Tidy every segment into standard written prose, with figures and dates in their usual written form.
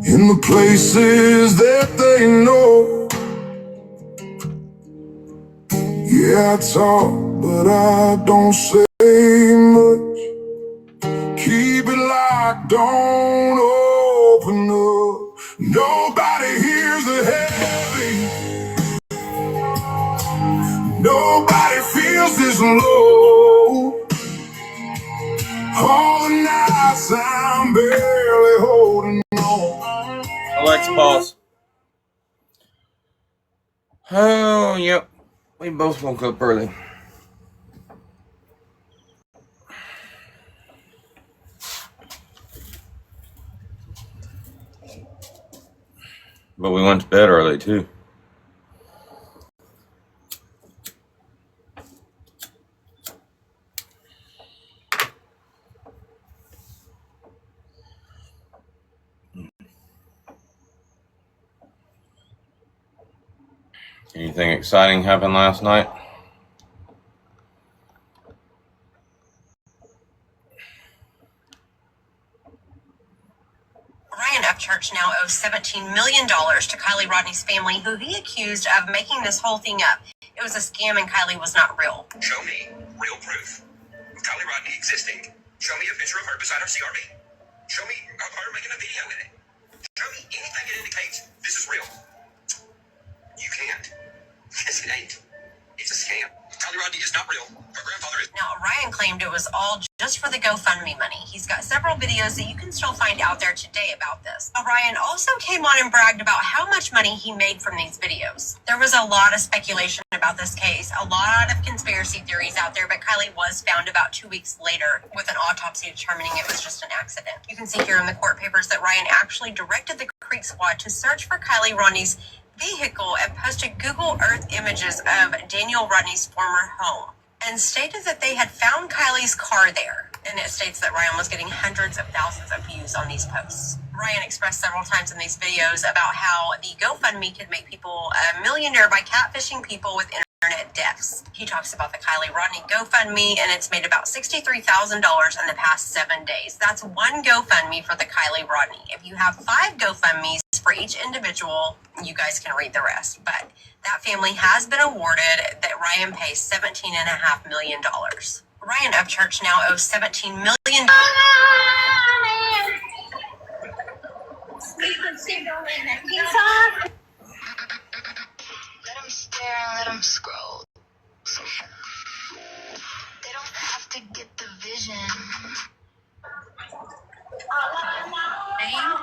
in the places that they know. Yeah, I talk, but I don't say much. Keep it locked, don't open up. Nobody hears the heavy. Nobody feels this low. All the nights I'm barely holding on. Alexa, pause. Oh, yep. We both woke up early. But we went to bed early, too. Anything exciting happened last night? Ryan Upchurch now owes $17 million to Kylie Rodney's family, who he accused of making this whole thing up. It was a scam and Kylie was not real. Show me real proof of Kylie Rodney existing. Show me a picture of her beside her CRV. Show me her making a video with it. Show me anything that indicates this is real. You can't. Yes, it ain't. It's a scam. Kylie Rodney is not real. Her grandfather is. Now, Ryan claimed it was all just for the GoFundMe money. He's got several videos that you can still find out there today about this. Now, Ryan also came on and bragged about how much money he made from these videos. There was a lot of speculation about this case, a lot of conspiracy theories out there, but Kylie was found about 2 weeks later with an autopsy determining it was just an accident. You can see here in the court papers that Ryan actually directed the Creek Squad to search for Kylie Rodney's vehicle and posted Google Earth images of Daniel Rodney's former home and stated that they had found Kylie's car there. And it states that Ryan was getting hundreds of thousands of views on these posts. Ryan expressed several times in these videos about how the GoFundMe could make people a millionaire by catfishing people with internet debts. He talks about the Kylie Rodney GoFundMe, and it's made about $63,000 in the past 7 days. That's one GoFundMe for the Kylie Rodney. If you have 5 GoFundMes for each individual, you guys can read the rest. But that family has been awarded that Ryan pays $17.5 million. Ryan Upchurch now owes $17 million. Let them stare and let them scroll. They don't have to get the vision.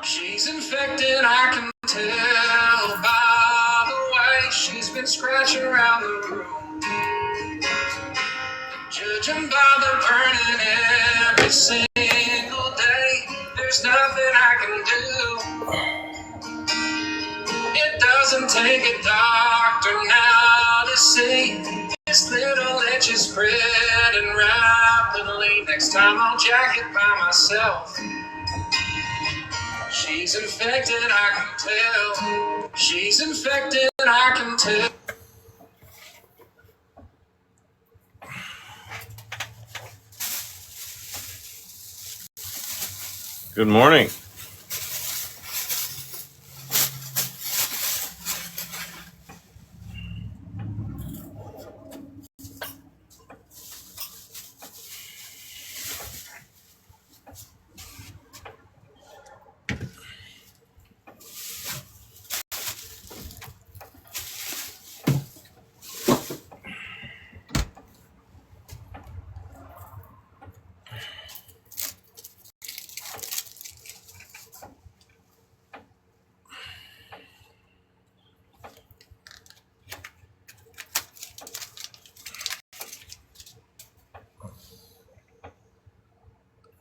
She's infected, I can tell by the way she's been scratching around the room. Judging by the burning every single day, there's nothing I can do. It doesn't take a doctor now to see this little itch is spreading rapidly. Next time I'll jack it by myself. She's infected, I can tell. She's infected, I can tell. Good morning.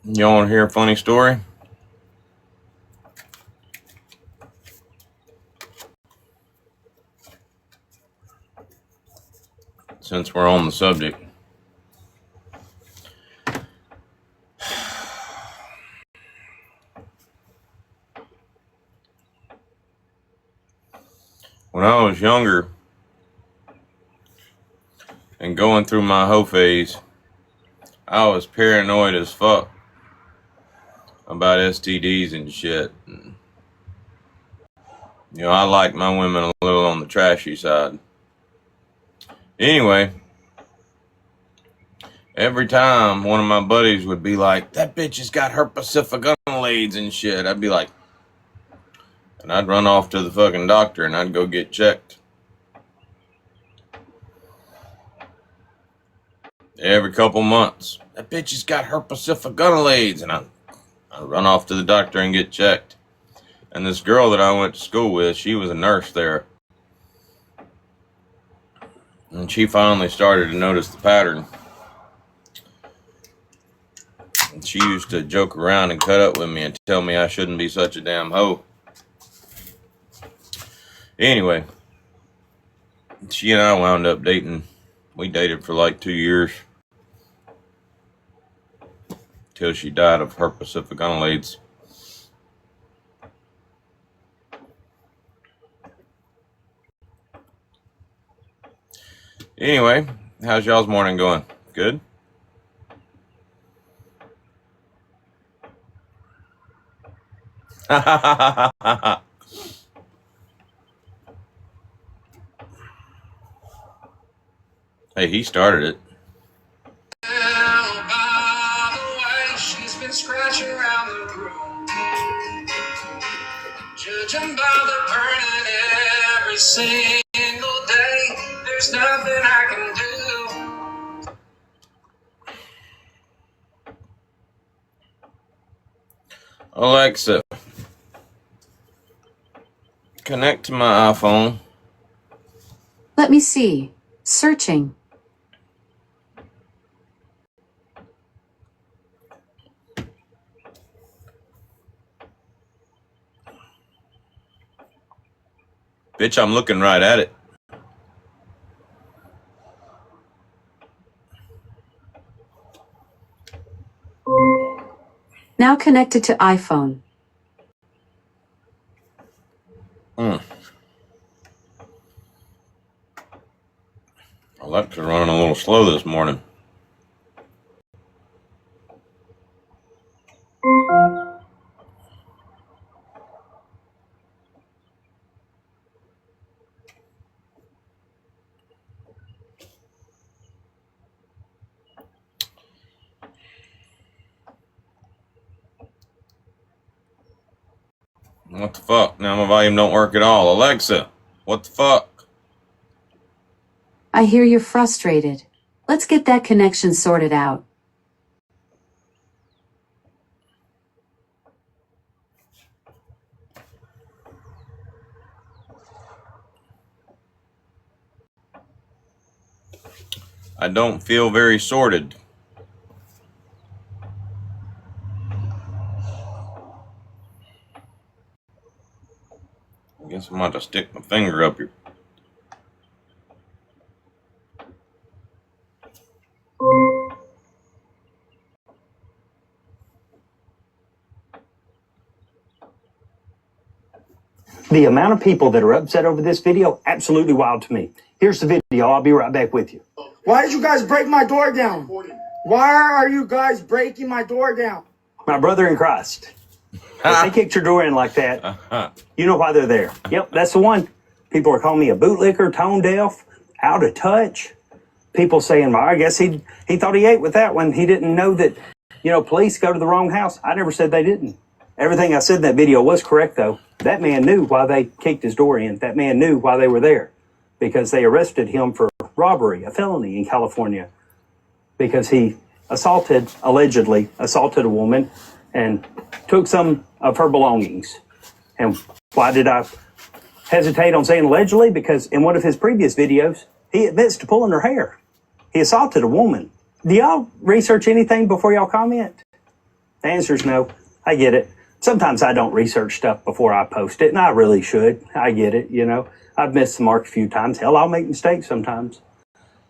You want to hear a funny story? Since we're on the subject. When I was younger and going through my hoe phase, I was paranoid as fuck about STDs and shit. You know, I like my women a little on the trashy side. Anyway, every time one of my buddies would be like, that bitch has got her Pacific unlades and shit, I'd be like, and I'd run off to the fucking doctor and I'd go get checked. Every couple months, that bitch has got her Pacific unlades, and I run off to the doctor and get checked. And this girl that I went to school with, she was a nurse there. And she finally started to notice the pattern. And she used to joke around and cut up with me and tell me I shouldn't be such a damn hoe. Anyway, she and I wound up dating. We dated for like 2 years. Till she died of her Pacific unlades. Anyway, how's y'all's morning going? Good? Hey, he started it. By the way, she's been scratching around the room, judging by the burning every single day. There's nothing I can do. Alexa, connect to my iPhone. Let me see. Searching. Bitch, I'm looking right at it. Now connected to iPhone. Alexa's running a little slow this morning. What the fuck? Now my volume don't work at all. Alexa, what the fuck? I hear you're frustrated. Let's get that connection sorted out. I don't feel very sorted. I guess I'm about to stick my finger up here. The amount of people that are upset over this video, absolutely wild to me. Here's the video. I'll be right back with you. Why did you guys break my door down? Why are you guys breaking my door down? My brother in Christ. If they kicked your door in like that, you know why they're there. Yep, that's the one. People are calling me a bootlicker, tone deaf, out of touch. People saying, well, I guess he thought he ate with that one. He didn't know that, police go to the wrong house. I never said they didn't. Everything I said in that video was correct, though. That man knew why they kicked his door in. That man knew why they were there. Because they arrested him for robbery, a felony in California. Because he allegedly assaulted a woman and took some of her belongings. And why did I hesitate on saying allegedly? Because in one of his previous videos, he admits to pulling her hair. He assaulted a woman. Do y'all research anything before y'all comment? The answer is no. I get it. Sometimes I don't research stuff before I post it, and I really should. I get it, I've missed the mark a few times. Hell, I'll make mistakes sometimes.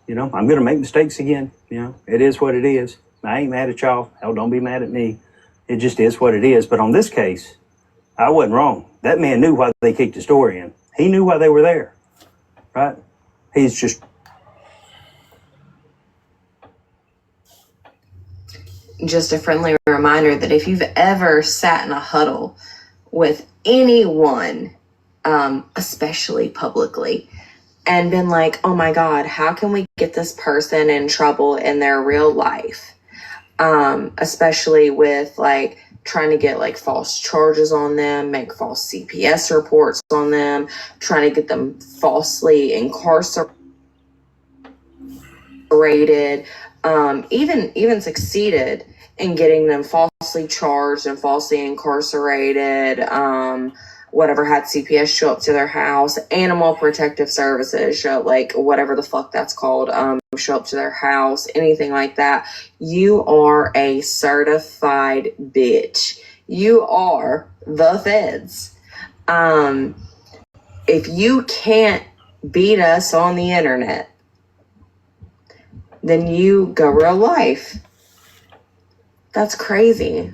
I'm going to make mistakes again. It is what it is. I ain't mad at y'all. Hell, don't be mad at me. It just is what it is. But on this case, I wasn't wrong. That man knew why they kicked his door in. He knew why they were there, right? He's just... Just a friendly reminder that if you've ever sat in a huddle with anyone especially publicly, and been like, oh my God, how can we get this person in trouble in their real life? Especially with like trying to get like false charges on them, make false CPS reports on them, trying to get them falsely incarcerated, even succeeded in getting them falsely charged and falsely incarcerated, whatever, had CPS show up to their house, Animal Protective Services show up, like whatever the fuck that's called, show up to their house, anything like that. You are a certified bitch. You are the feds. If you can't beat us on the internet, then you go real life. That's crazy.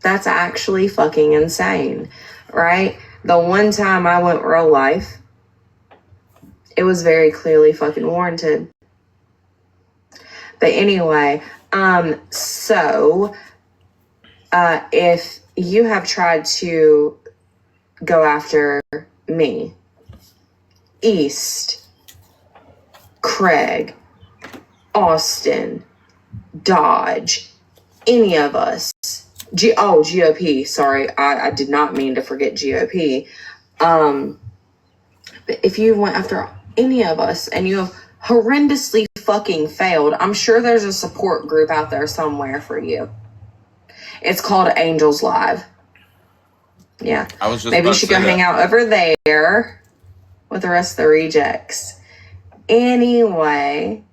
That's actually fucking insane, right? The one time I went real life, it was very clearly fucking warranted. But anyway, if you have tried to go after me, East, Craig, Austin, Dodge, any of us, GOP, sorry, I did not mean to forget GOP. But if you went after any of us and you have horrendously fucking failed, I'm sure there's a support group out there somewhere for you. It's called Angels Live. Yeah. Maybe you should go hang out over there with the rest of the rejects. Anyway,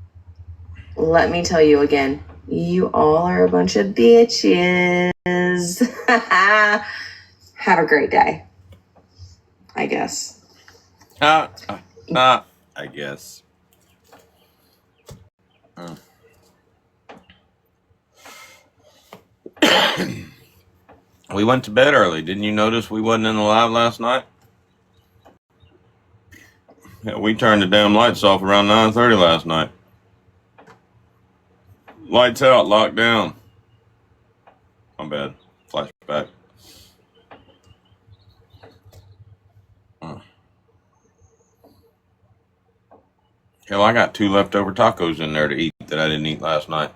let me tell you again, you all are a bunch of bitches. Have a great day. I guess. I guess. We went to bed early. Didn't you notice we wasn't in the live last night? Yeah, we turned the damn lights off around 9:30 last night. Lights out, locked down. My bad. Flashback. Hell, I got 2 leftover tacos in there to eat that I didn't eat last night.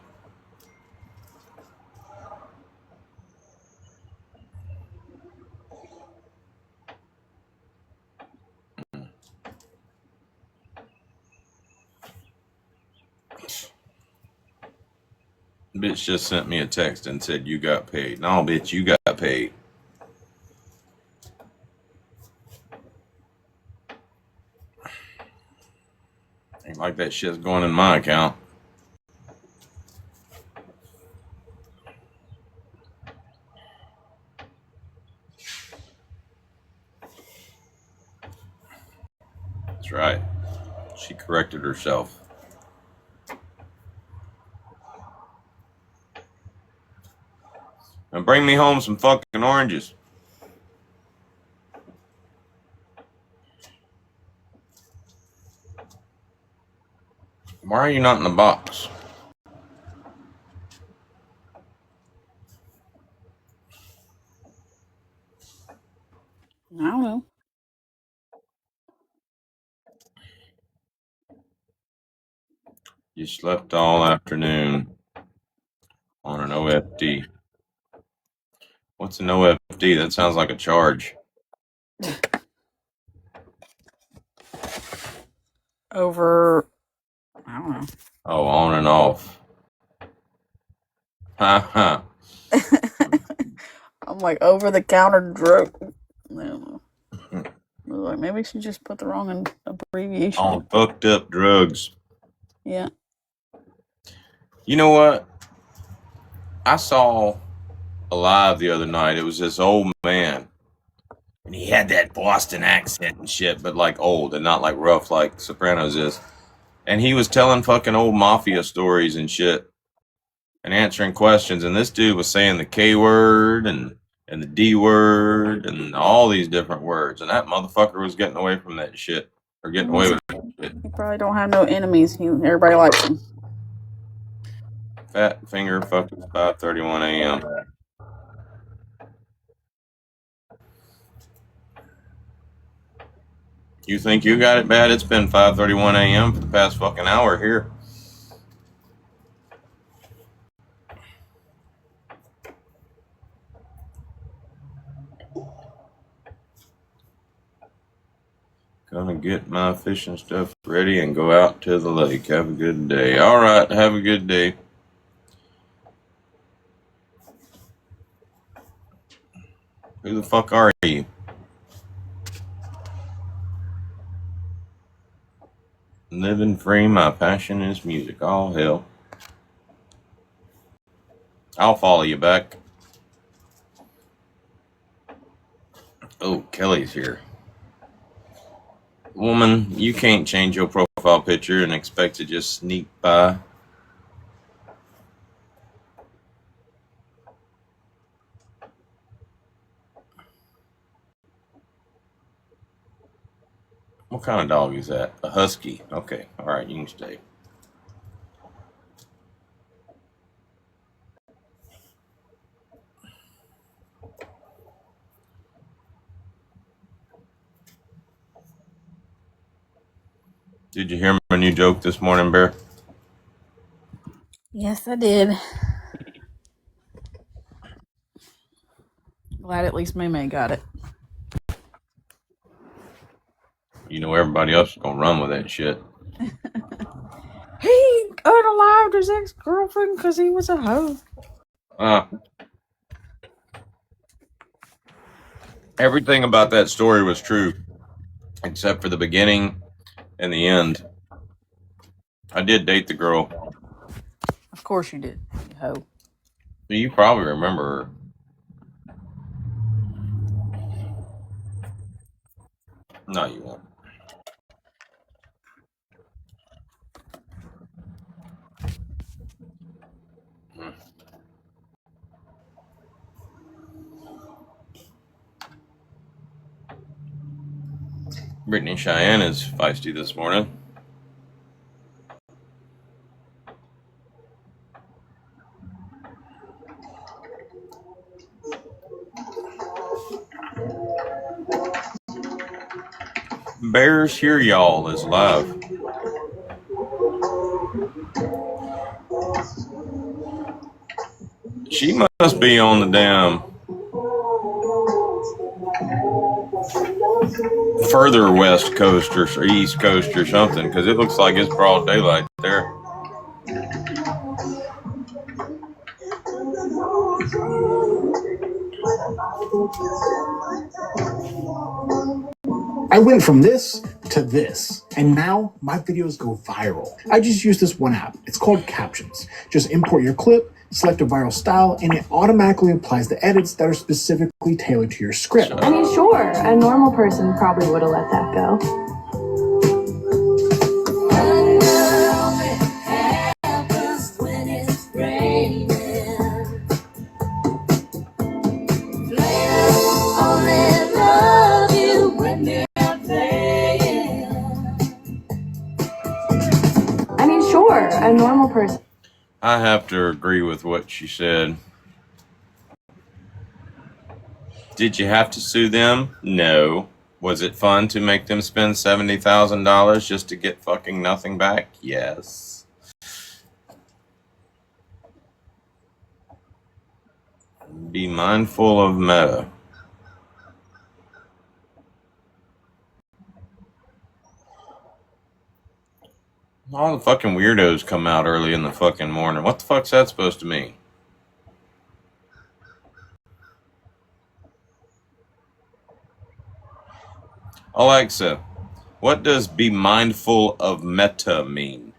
Bitch just sent me a text and said you got paid. No, bitch, you got paid. Ain't like that shit's going in my account. That's right. She corrected herself. And bring me home some fucking oranges. Why are you not in the box? I don't know. You slept all afternoon on an OFD. What's an OFD? That sounds like a charge. Over, I don't know. Oh, on and off. Ha ha. I'm like over the counter drug. I don't know. Like maybe she just put the wrong abbreviation. On fucked up drugs. Yeah. You know what? I saw a live the other night. It was this old man. And he had that Boston accent and shit, but like old and not like rough like Sopranos is. And he was telling fucking old mafia stories and shit. And answering questions. And this dude was saying the K word and the D word and all these different words. And that motherfucker was getting away from that shit. Or getting away with that shit. He probably don't have no enemies. Everybody likes him. Fat finger fucking 5:31 a.m. You think you got it bad? It's been 5:31 a.m. for the past fucking hour here. Gonna get my fishing stuff ready and go out to the lake. Have a good day. All right, have a good day. Who the fuck are you? Living free, my passion is music. All hell. I'll follow you back. Oh, Kelly's here. Woman, you can't change your profile picture and expect to just sneak by. What kind of dog is that? A husky. Okay, all right, you can stay. Did you hear my new joke this morning, Bear? Yes, I did. Glad at least May got it. You know everybody else is gonna run with that shit. He unalived his ex-girlfriend because he was a hoe. Everything about that story was true, except for the beginning and the end. I did date the girl. Of course you did, you hoe. You probably remember her. No, you won't. Brittany Cheyenne is feisty this morning. Bears Hear Y'all is live. She must be on the damn further west coast or east coast or something, because it looks like it's broad daylight there. I went from this to this, and now my videos go viral. I just use this one app. It's called Captions. Just import your clip, select a viral style, and it automatically applies the edits that are specifically tailored to your script. I mean, sure, a normal person probably would have let that go. A normal person. I have to agree with what she said. Did you have to sue them? No. Was it fun to make them spend $70,000 just to get fucking nothing back? Yes. Be mindful of meta. All the fucking weirdos come out early in the fucking morning. What the fuck's that supposed to mean? Alexa, what does be mindful of meta mean?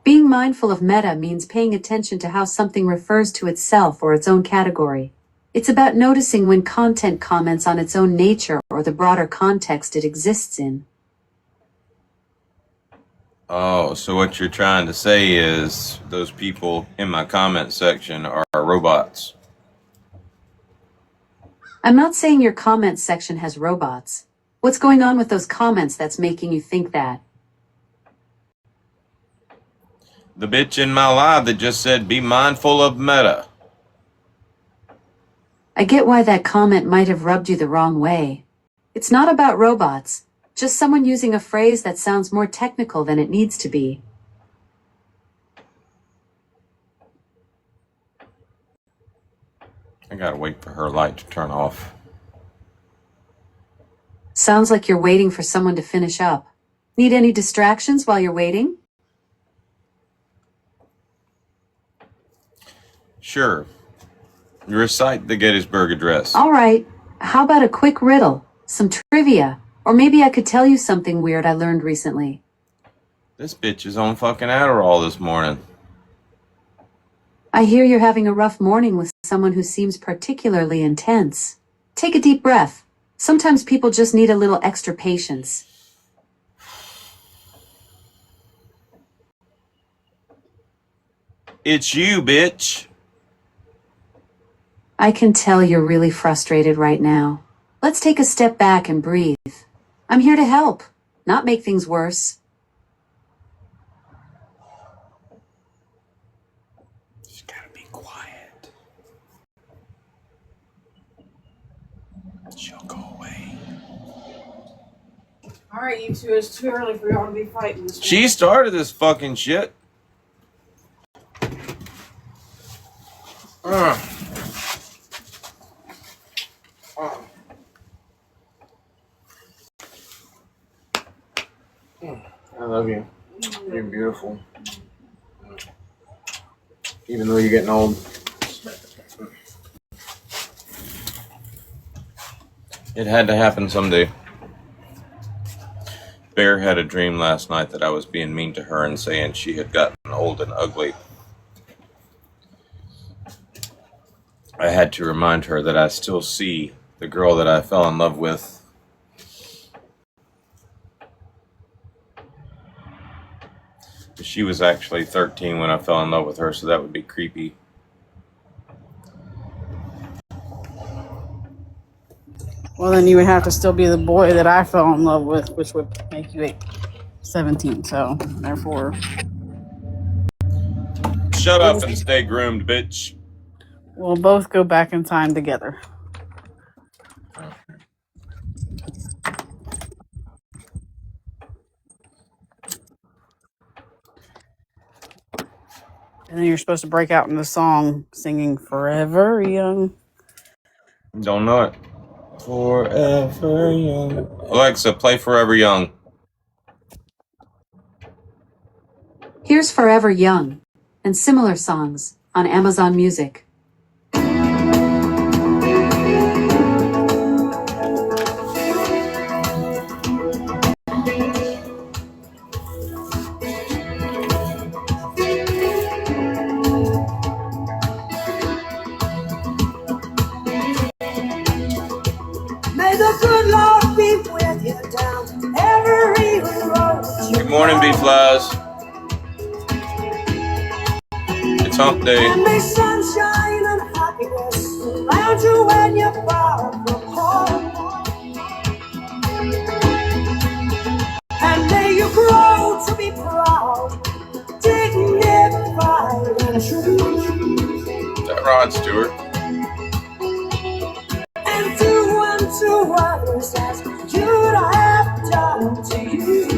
Being mindful of meta means paying attention to how something refers to itself or its own category. It's about noticing when content comments on its own nature or the broader context it exists in. Oh, so what you're trying to say is those people in my comment section are robots. I'm not saying your comment section has robots. What's going on with those comments that's making you think that? The bitch in my live that just said be mindful of meta. I get why that comment might have rubbed you the wrong way. It's not about robots, just someone using a phrase that sounds more technical than it needs to be. I gotta wait for her light to turn off. Sounds like you're waiting for someone to finish up. Need any distractions while you're waiting? Sure. Recite the Gettysburg Address. All right. How about a quick riddle, some trivia, or maybe I could tell you something weird I learned recently. This bitch is on fucking Adderall this morning. I hear you're having a rough morning with someone who seems particularly intense. Take a deep breath. Sometimes people just need a little extra patience. It's you, bitch. I can tell you're really frustrated right now. Let's take a step back and breathe. I'm here to help, not make things worse. Just gotta be quiet. She'll go away. Alright, you two, it's too early for y'all to be fighting this She started this fucking shit. I love you. You're beautiful. Even though you're getting old. It had to happen someday. Bear had a dream last night that I was being mean to her and saying she had gotten old and ugly. I had to remind her that I still see the girl that I fell in love with. She was actually 13 when I fell in love with her, so that would be creepy. Well, then you would have to still be the boy that I fell in love with, which would make you 17. So, therefore... Shut up and stay groomed, bitch. We'll both go back in time together. And then you're supposed to break out into song singing Forever Young. Don't know it. Forever Young. Alexa, play Forever Young. Here's Forever Young and similar songs on Amazon Music. May the good Lord be with you down every road. Good morning, B-Flies. It's hump day. And may sunshine and happiness surround you when you're far from home. And may you grow to be proud, dignified, and true. Is that Rod Stewart? And do unto others as you'd have done to you.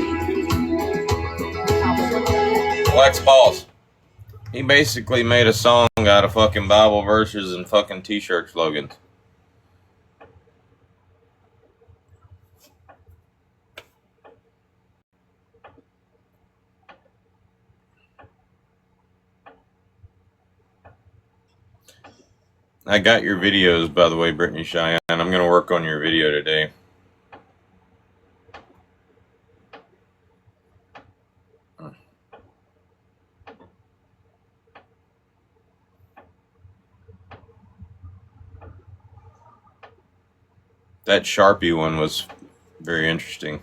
Lex Balls. He basically made a song out of fucking Bible verses and fucking t-shirt slogans. I got your videos, by the way, Brittany Cheyenne. I'm going to work on your video today. That Sharpie one was very interesting.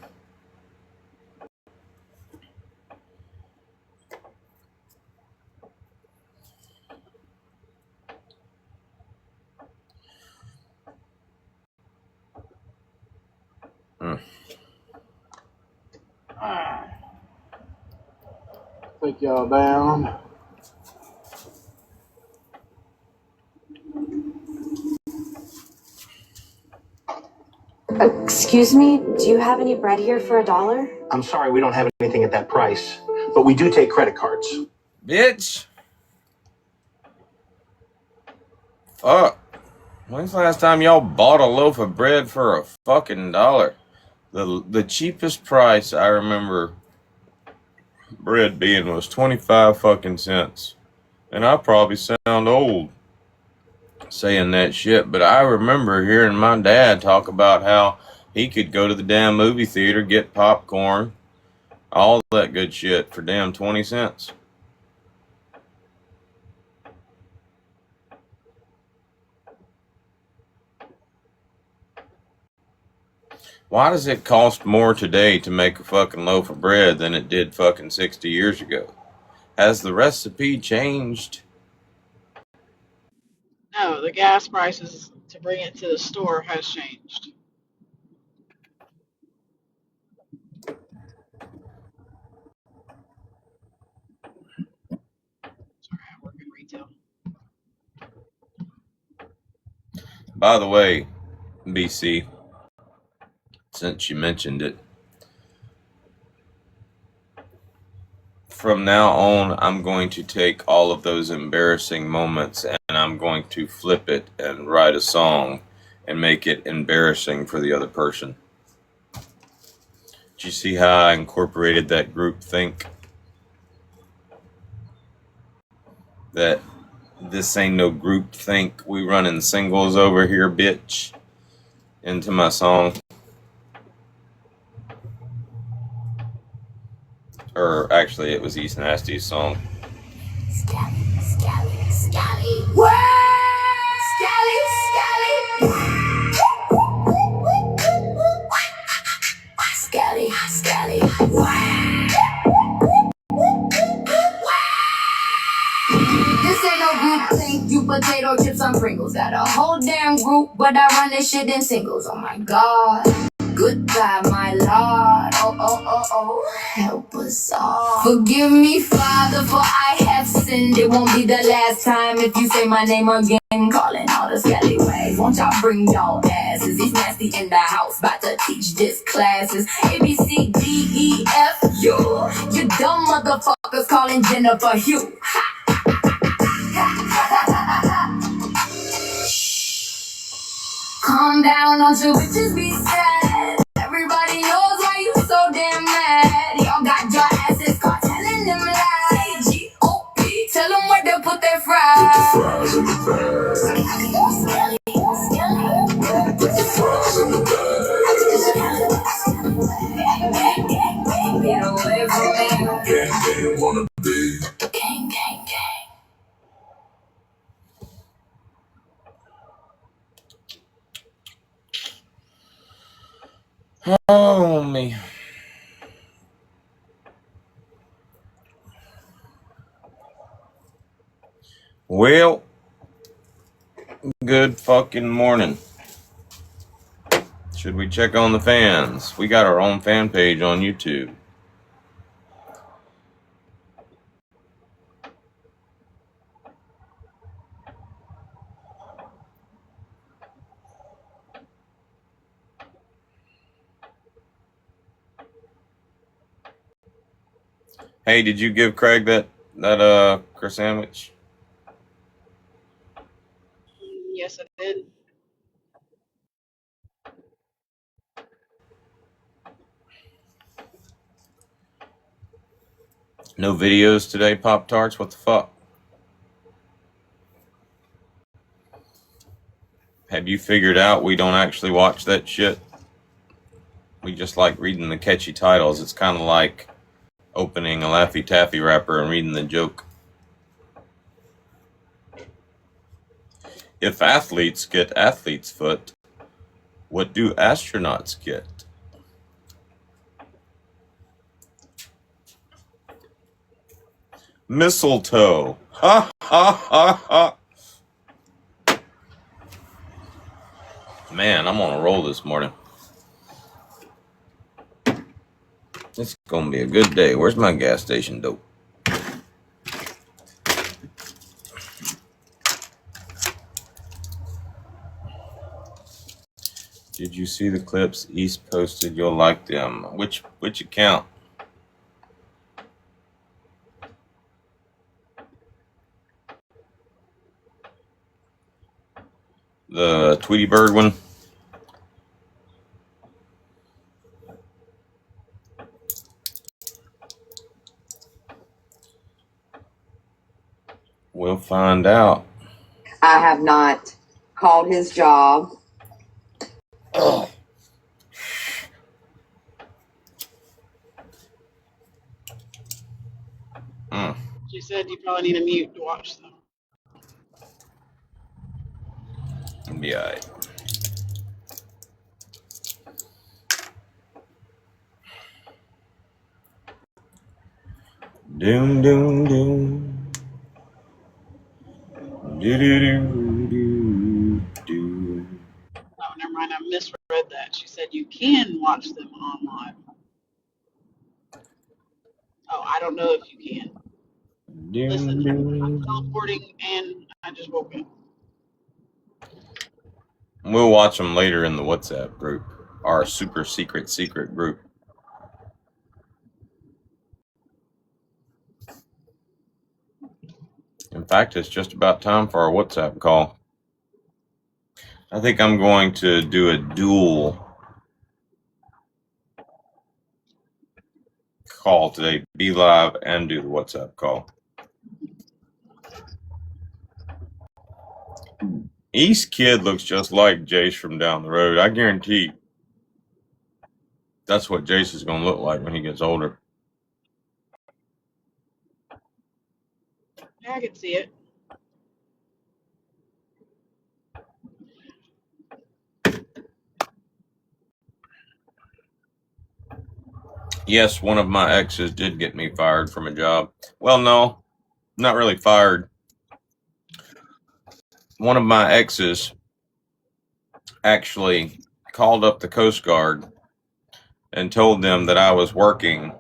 Take y'all down. Excuse me, do you have any bread here for $1? I'm sorry, we don't have anything at that price, but we do take credit cards. Bitch. Fuck. When's the last time y'all bought a loaf of bread for a fucking $1? The cheapest price I remember bread being was 25 fucking cents. And I probably sound old saying that shit, but I remember hearing my dad talk about how he could go to the damn movie theater, get popcorn, all that good shit for damn 20 cents. Why does it cost more today to make a fucking loaf of bread than it did fucking 60 years ago? Has the recipe changed? No, the gas prices to bring it to the store has changed. Sorry, I work in retail. By the way, BC, since you mentioned it, from now on, I'm going to take all of those embarrassing moments and I'm going to flip it and write a song and make it embarrassing for the other person. Did you see how I incorporated that group think? That this ain't no group think, we running singles over here, bitch, into my song. Or actually, it was East Nasty's song. Scally, scally, scally. What? Scally, scally. Scally, scally. This ain't no group thing. You potato chips on Pringles. Got a whole damn group, but I run this shit in singles. Oh my god. Goodbye, my Lord. Oh, oh, oh, oh. Help us all. Forgive me, Father, for I have sinned. It won't be the last time if you say my name again. Calling all the scallywags. Won't y'all bring y'all asses? He's nasty in the house. About to teach this classes. A, B, C, D, E, F, U. You dumb motherfuckers calling Jennifer Hugh. Calm down, don't you bitches be sad. Everybody knows why you so damn mad. Y'all got your asses caught telling them lies. G-O-P, tell them where to put their fries. Put the fries in the bag. Scally, scally. Put the fries in the bag. Get away from me. Gang, gang, wanna be. Gang, gang, gang. Oh, me. Well, good fucking morning. Should we check on the fans? We got our own fan page on YouTube. Hey, did you give Craig that Chris sandwich? Yes, I did. No videos today, Pop-Tarts? What the fuck? Have you figured out we don't actually watch that shit? We just like reading the catchy titles. It's kind of like opening a Laffy Taffy wrapper and reading the joke. If athletes get athlete's foot, what do astronauts get? Mistletoe. Ha ha ha ha. Man, I'm on a roll this morning. It's gonna be a good day. Where's my gas station dope? Did you see the clips East posted? You'll like them. Which account? The Tweety Bird one? We'll find out. I have not called his job. Ugh. She said you probably need a mute to watch them. Be all right. Doom, doom, doom. Do, do, do, do, do. Oh, never mind. I misread that. She said you can watch them online. Oh, I don't know if you can. Doom, Listen, doom. I'm teleporting and I just woke up. We'll watch them later in the WhatsApp group, our super secret group. In fact, it's just about time for our WhatsApp call. I think I'm going to do a dual call today, be live and do the WhatsApp call. East kid looks just like Jace from down the road. I guarantee that's what Jace is going to look like when he gets older. Yeah, I can see it. Yes, one of my exes did get me fired from a job. Well, no, not really fired. One of my exes actually called up the Coast Guard and told them that I was working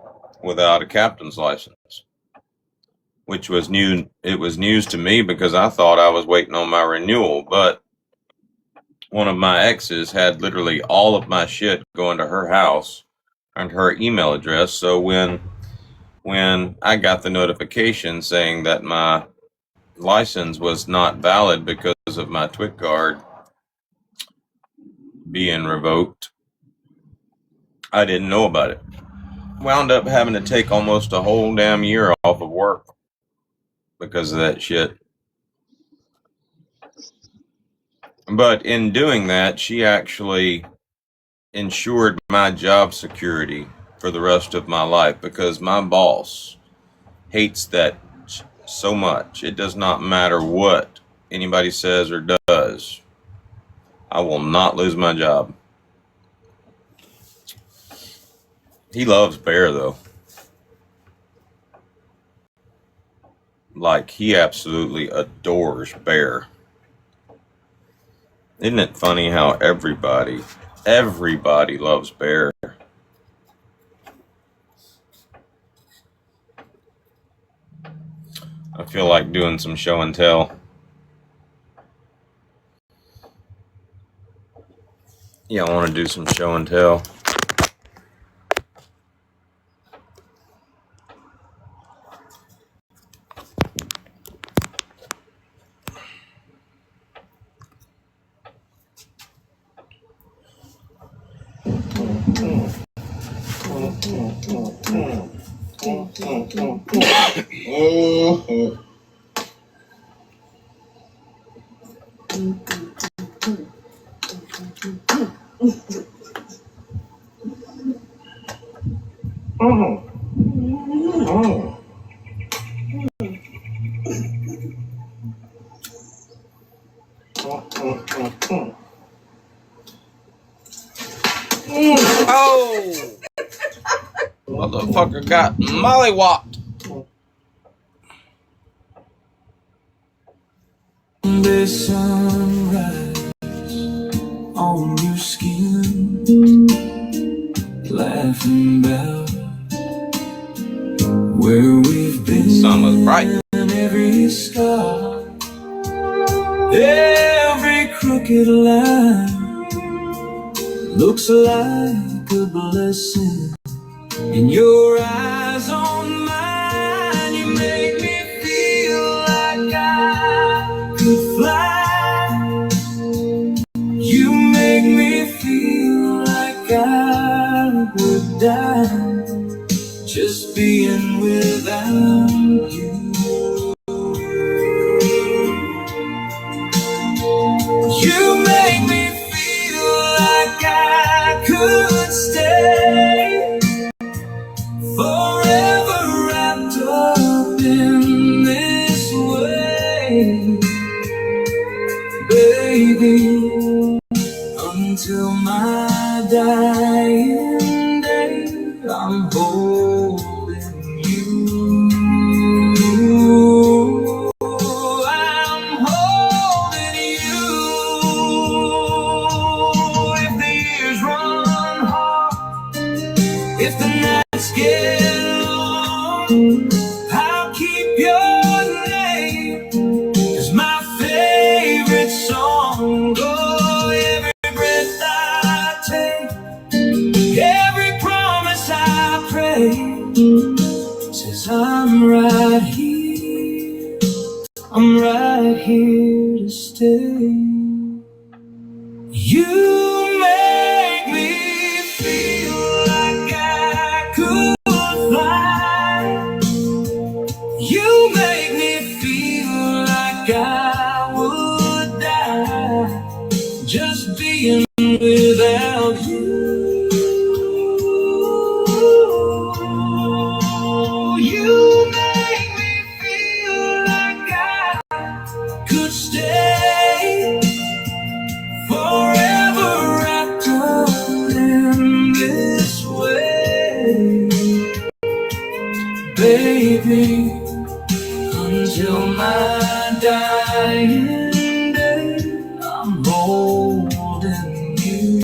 without a captain's license, which was new. It was news to me because I thought I was waiting on my renewal, but one of my exes had literally all of my shit going to her house and her email address. So when I got the notification saying that my license was not valid because of my Twit card being revoked, I didn't know about it. Wound up having to take almost a whole damn year off of work because of that shit. But in doing that, she actually ensured my job security for the rest of my life because my boss hates that so much. It does not matter what anybody says or does. I will not lose my job. He loves Bear, though. Like, he absolutely adores Bear. Isn't it funny how everybody loves Bear? I feel like doing some show and tell. Yeah, I want to do some show and tell. Oh! Motherfucker got mollywopped. The sunrise on your skin, laughing about where we've been. Sun was bright. Every scar, every crooked line, Looks like a blessing in your eyes on mine. You make me feel like I could fly. You make me feel like I would die just being without you. You make me feel like I could stay forever wrapped up in this way, baby, until my dying day. I'm holding you. I'm holding you. If the years run hard, if the nights get long, I'll keep your name as my favorite song. Oh, every breath I take, every promise I pray says I'm right here. I'm right here to stay. You make me feel like I could fly. You make me feel like I would die just being without you. You make me feel like I could stay forever wrapped up in this way, baby, until my dying day. I'm holding you.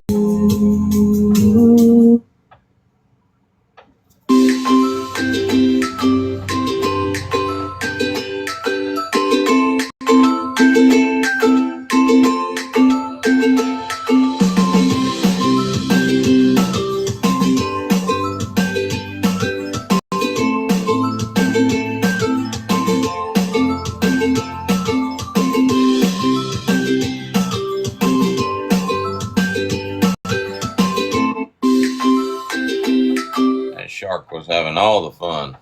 That shark was having all the fun.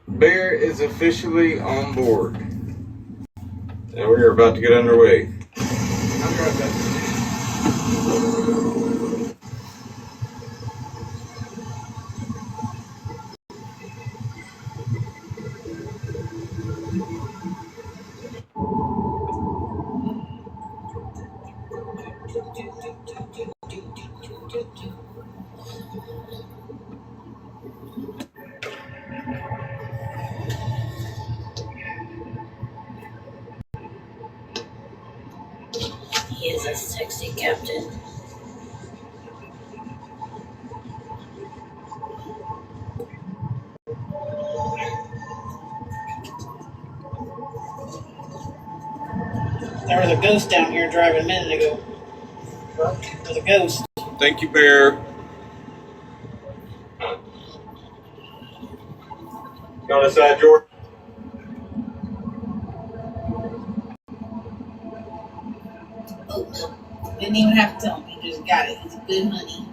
Bear is officially on board. And we're about to get underway. He is a sexy captain. There was a ghost down here driving a minute ago. There was a ghost. Thank you, Bear. You on the side, George? Oh, no. Didn't even have to tell me. He just got it. He's a good honey.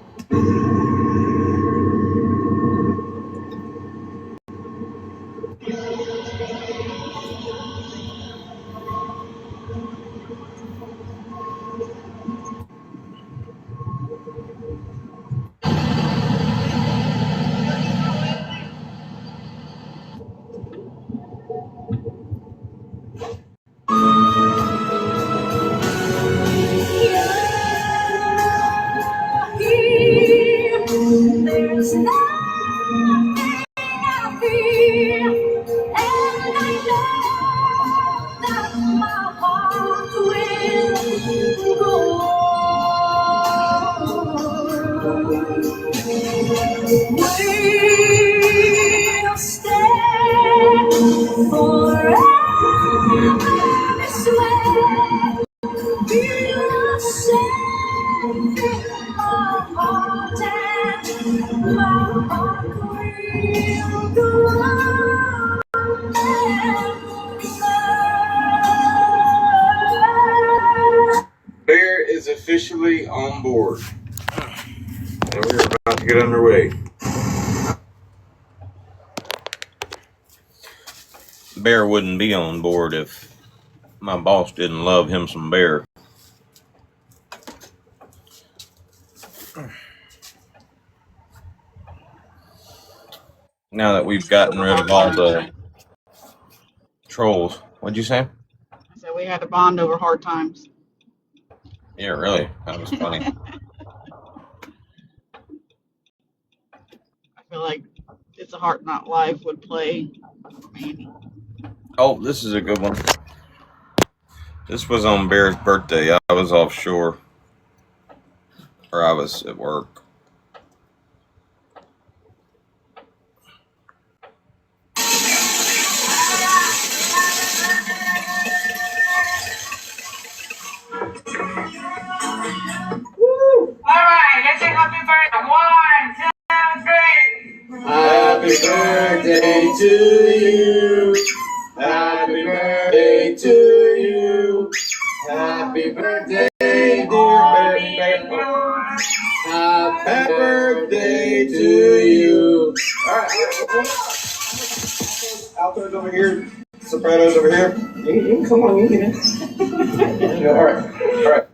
There's nothing I feel, and I know that my heart will go on. We'll stay forever this way. We'll say Bear is officially on board. And we're about to get underway. Bear wouldn't be on board if my boss didn't love him some Bear. Now that we've gotten rid of all the trolls. What'd you say? I said we had to bond over hard times. Yeah, really. That was funny. I feel like It's a Heart Not Life would play. Oh, this is a good one. This was on Bear's birthday. I was offshore. Or I was at work. Alright, let's say happy birthday. 1, 2, 3. Happy birthday to you. Happy birthday to you. Happy birthday, dear baby. Happy birthday to you. All right. Altos over here. Sopranos over here. You come on, you get it. All right.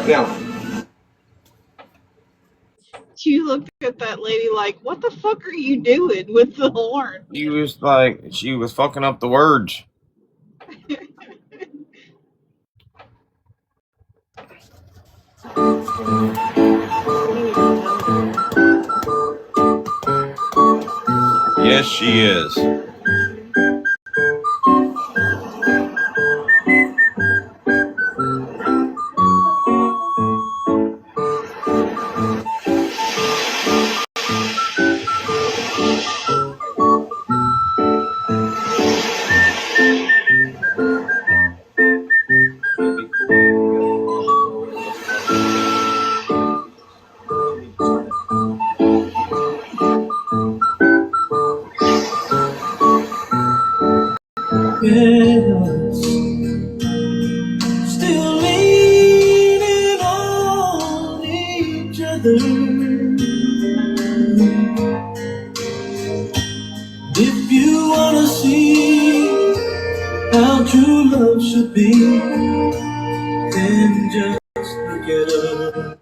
Now. She looked at that lady like, what the fuck are you doing with the horn? She was like, she was fucking up the words. Yes, she is. Still leaning on each other. If you wanna see how true love should be, then just look at her.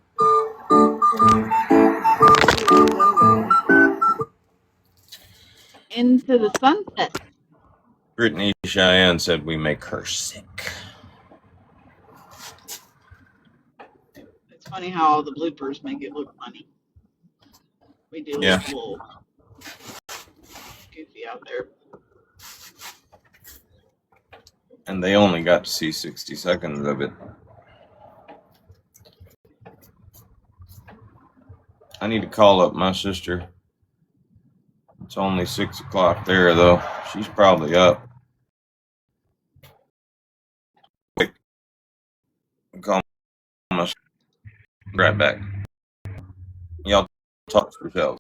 Into the sunset. Brittany Cheyenne said we make her sick. It's funny how all the bloopers make it look funny. We do look a little goofy out there. And they only got to see 60 seconds of it. I need to call up my sister. It's only 6 o'clock there, though. She's probably up. Quick. Call my sister. Right back. Y'all talk for yourselves.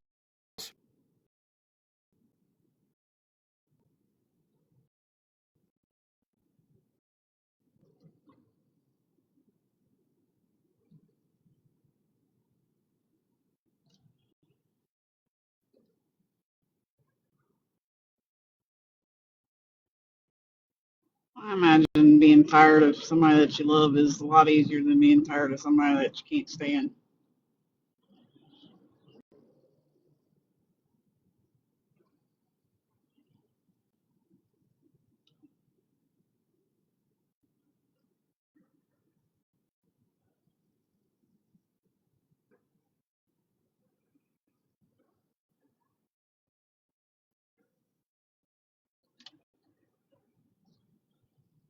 I imagine being tired of somebody that you love is a lot easier than being tired of somebody that you can't stand.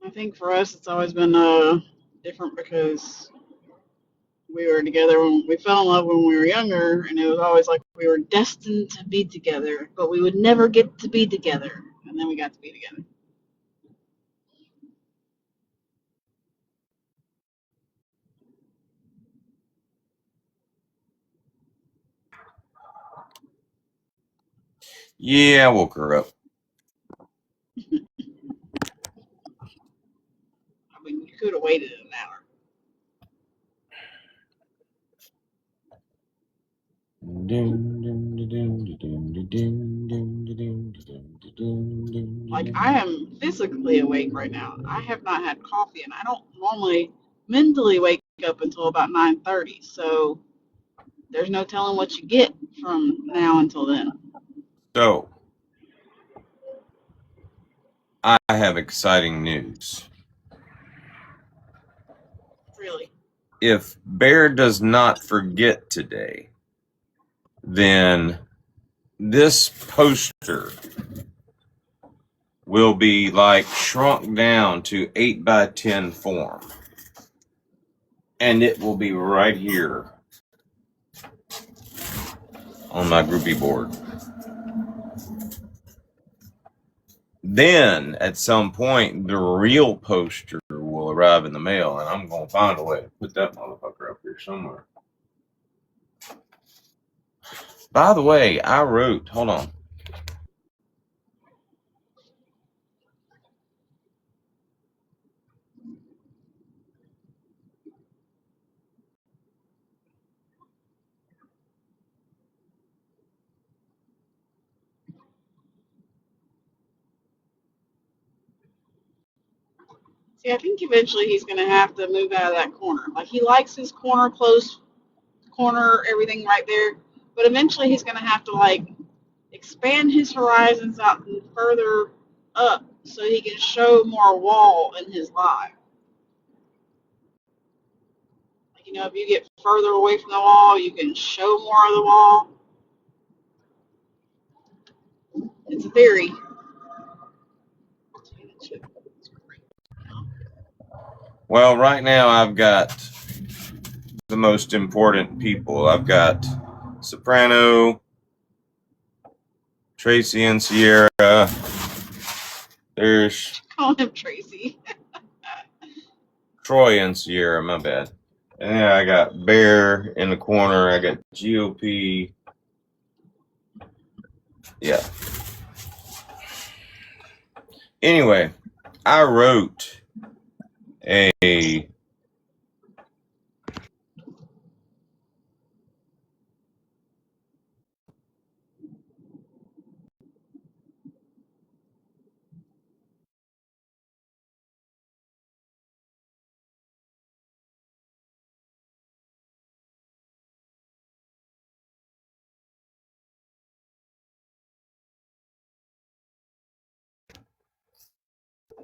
I think for us, it's always been different because we were together when we fell in love when we were younger, and it was always like we were destined to be together, but we would never get to be together, and then we got to be together. Yeah, I woke her up. I mean, you could have waited an hour. Like, I am physically awake right now. I have not had coffee, and I don't normally mentally wake up until about 9:30. So there's no telling what you get from now until then. So, I have exciting news. Really. If Bear does not forget today, then this poster will be like shrunk down to 8x10 form. And it will be right here on my groupie board. Then, at some point, the real poster will arrive in the mail, and I'm going to find a way to put that motherfucker up here somewhere. By the way, I wrote, hold on. See, I think eventually he's going to have to move out of that corner. Like, he likes his corner, close corner, everything right there. But eventually he's going to have to, like, expand his horizons out and further up so he can show more wall in his live. Like, you know, if you get further away from the wall, you can show more of the wall. It's a theory. Well, right now I've got the most important people. I've got Soprano, Tracy and Sierra. There's Call him Tracy. Troy and Sierra, my bad. And then I got Bear in the corner. I got GOP. Yeah. Anyway, I wrote a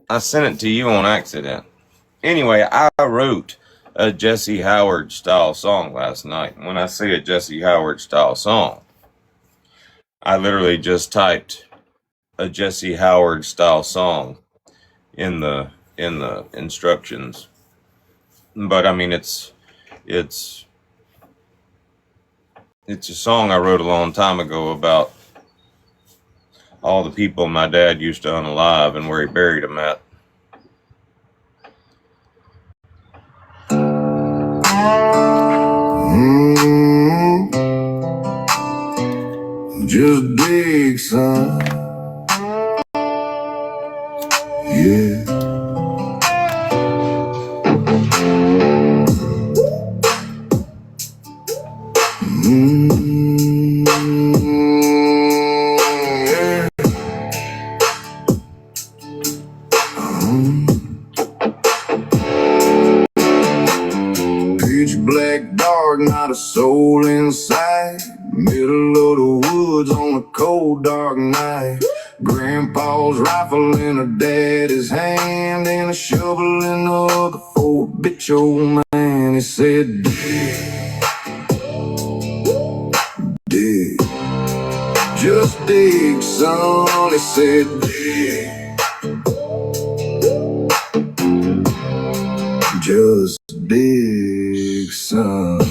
I sent it to you on accident. Anyway, I wrote a Jesse Howard style song last night. When I say a Jesse Howard style song, I literally just typed a Jesse Howard style song in the instructions. But I mean, it's a song I wrote a long time ago about all the people my dad used to unalive and where he buried them at. Just dig, son. Yeah. Yeah. Pitch black dark, not a soul inside. Middle of the woods on a cold dark night. Grandpa's rifle in her daddy's hand, and a shovel in the other for a bitch old man. He said, dig, just dig, son. He said, dig, just dig, son.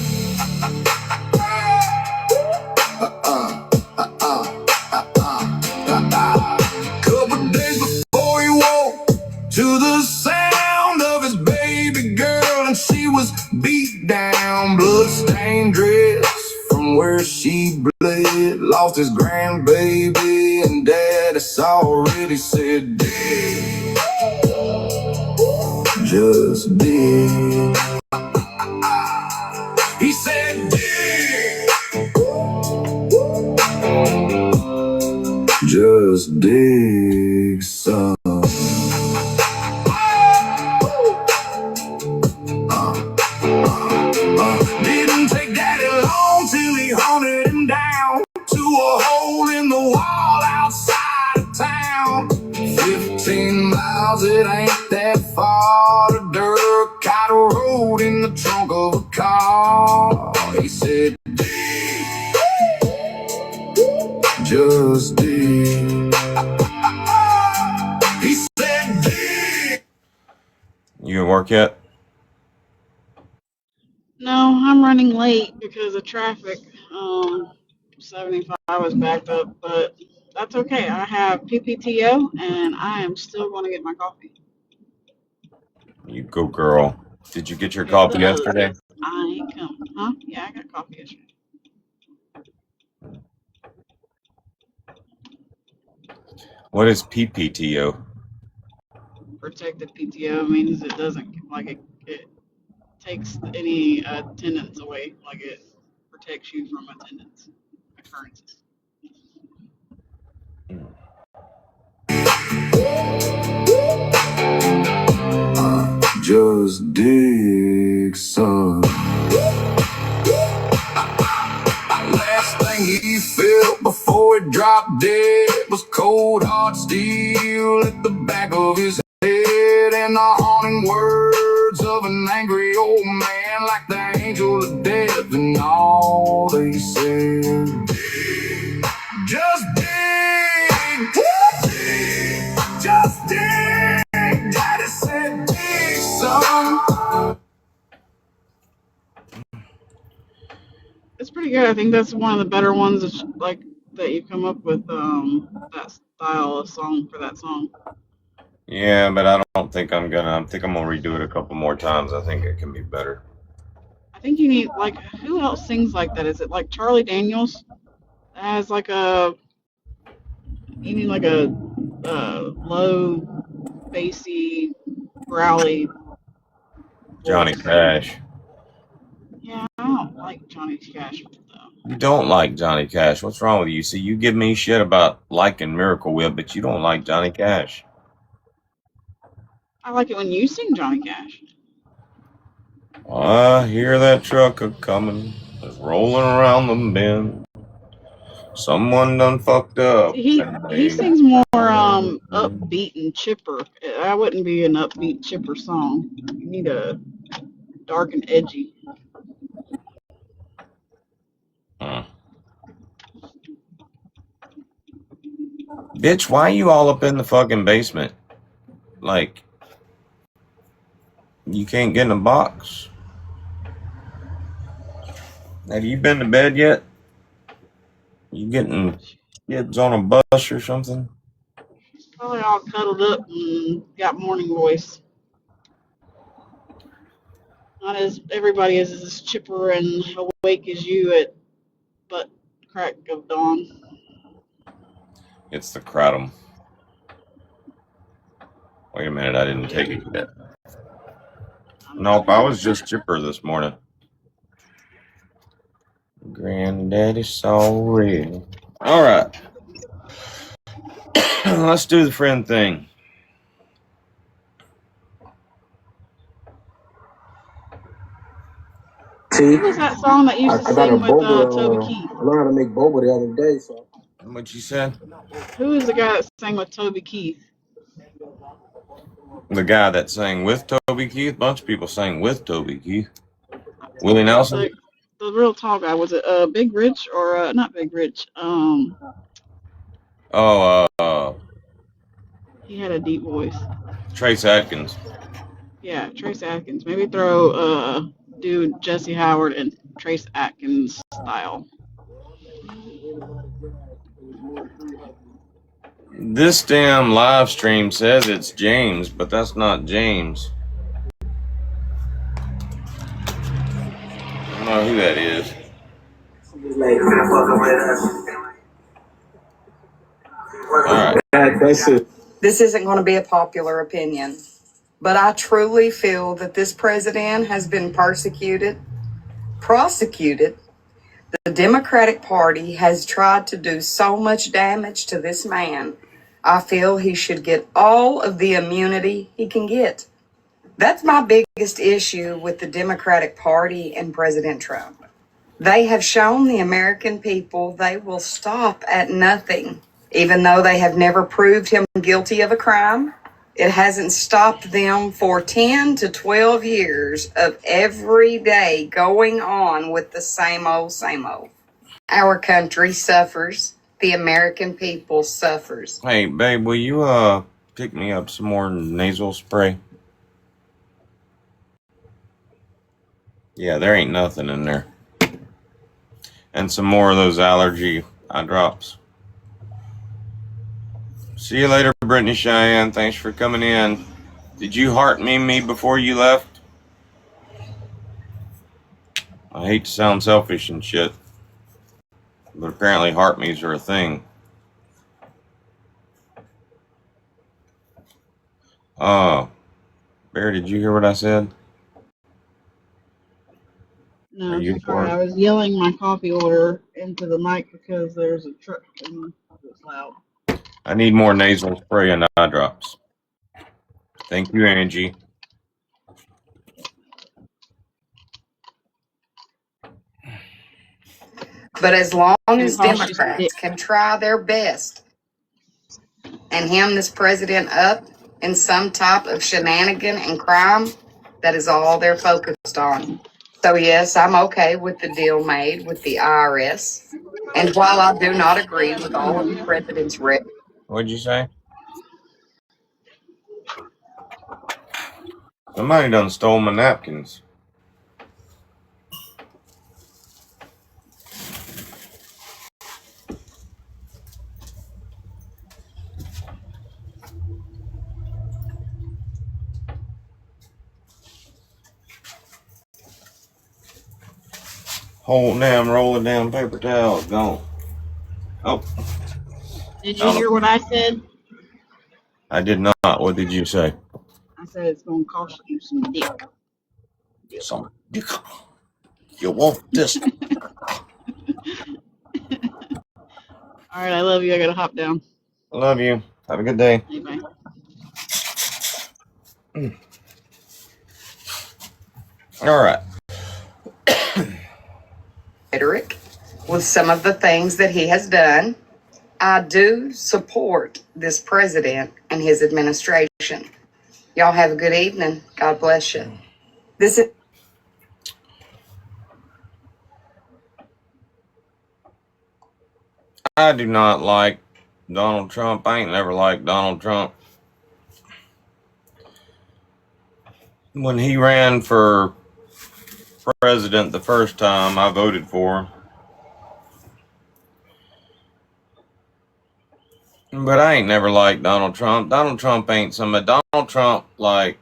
Couple days before he woke to the sound of his baby girl, and she was beat down, blood-stained dress from where she bled. Lost his grandbaby, and Daddy already said dig. Just dig. He said dig. Just dig, son. Didn't take Daddy long till he hunted him down to a hole in the wall outside of town. 15 miles, it ain't that far. A dirt kind of road in the trunk of a car. He said, dig, just dig. He said, dig. You at work yet? No, I'm running late because of traffic. 75 was backed up, but that's okay. I have PPTO and I am still going to get my coffee. You go, girl. Did you get your It coffee does. yesterday? I ain't coming. Huh? Yeah, I got coffee yesterday. What is PPTO? Protected PTO means it doesn't, it takes any attendance away, like it protects you from attendance occurrences. Just dig, son. Last thing he felt before he dropped dead was cold hard steel at the back of his head, and the haunting words of an angry old man, like the angel of death, and all they said, just dig, just dig. Daddy said, dig, son. It's pretty good. I think that's one of the better ones that you come up with, that style of song for that song. Yeah, but I don't think I'm gonna. I think I'm gonna redo it a couple more times. I think it can be better. I think you need, who else sings like that? Is it like Charlie Daniels that has you need like a low, bassy, growly Johnny voice. Cash. Yeah, I don't like Johnny Cash though. You don't like Johnny Cash. What's wrong with you? See, you give me shit about liking Miracle Whip, but you don't like Johnny Cash. I like it when you sing Johnny Cash. I hear that truck a coming, it's rolling around the bend. Someone done fucked up. See, he sings more upbeat and chipper. That wouldn't be an upbeat chipper song. You need a dark and edgy. Bitch, why are you all up in the fucking basement? Like, you can't get in a box? Have you been to bed yet? You getting kids on a bus or something? Probably all cuddled up and got morning voice. Not as everybody is as chipper and awake as you at butt crack of dawn. It's the kratom. Wait a minute, I didn't take it yet. Nope, I was just chipper this morning. Granddaddy saw red. All right. Let's do the friend thing. What was that song that used to sing with Toby Keith? I learned how to make boba the other day, so. What you said? Who is the guy that sang with Toby Keith? The guy that sang with Toby Keith. A bunch of people sang with Toby Keith. Willie Nelson. The real tall guy, was it Big Rich or not Big Rich? He had a deep voice. Trace Atkins. Yeah, Trace Atkins. Maybe throw dude Jesse Howard and Trace Atkins style. This damn live stream says it's James, but that's not James. I don't know who that is. All right. That's it. This isn't going to be a popular opinion, but I truly feel that this president has been prosecuted. The Democratic Party has tried to do so much damage to this man. I feel he should get all of the immunity he can get. That's my biggest issue with the Democratic Party and President Trump. They have shown the American people they will stop at nothing. Even though they have never proved him guilty of a crime, it hasn't stopped them for 10 to 12 years of every day going on with the same old, same old. Our country suffers. The American people suffers. Hey, babe, will you pick me up some more nasal spray? Yeah, there ain't nothing in there. And some more of those allergy eye drops. See you later, Brittany Cheyenne. Thanks for coming in. Did you heart me before you left? I hate to sound selfish and shit, but apparently heart me's are a thing. Bear, did you hear what I said? No, Are you sorry, I was yelling my coffee order into the mic because there's a truck and it's loud. I need more nasal spray and eye drops. Thank you, Angie. But as long as Cost you some Democrats can try their best and hem this president up in some type of shenanigan and crime, that is all they're focused on. So yes, I'm okay with the deal made with the IRS. And while I do not agree with all of the president's What'd you say? Somebody done stole my napkins. Whole damn roll of damn paper towel gone. Oh. Did you hear what I said? I did not. What did you say? I said it's going to cost you some dick. Some dick. You want this? All right, I love you. I got to hop down. I love you. Have a good day. Bye. All right. rhetoric with some of the things that he has done. I do support this president and his administration. Y'all have a good evening. God bless you. This is I do not like Donald Trump. I ain't never liked Donald Trump. When he ran for president the first time, I voted for him. But I ain't never liked Donald Trump. Donald Trump ain't somebody. Donald Trump, like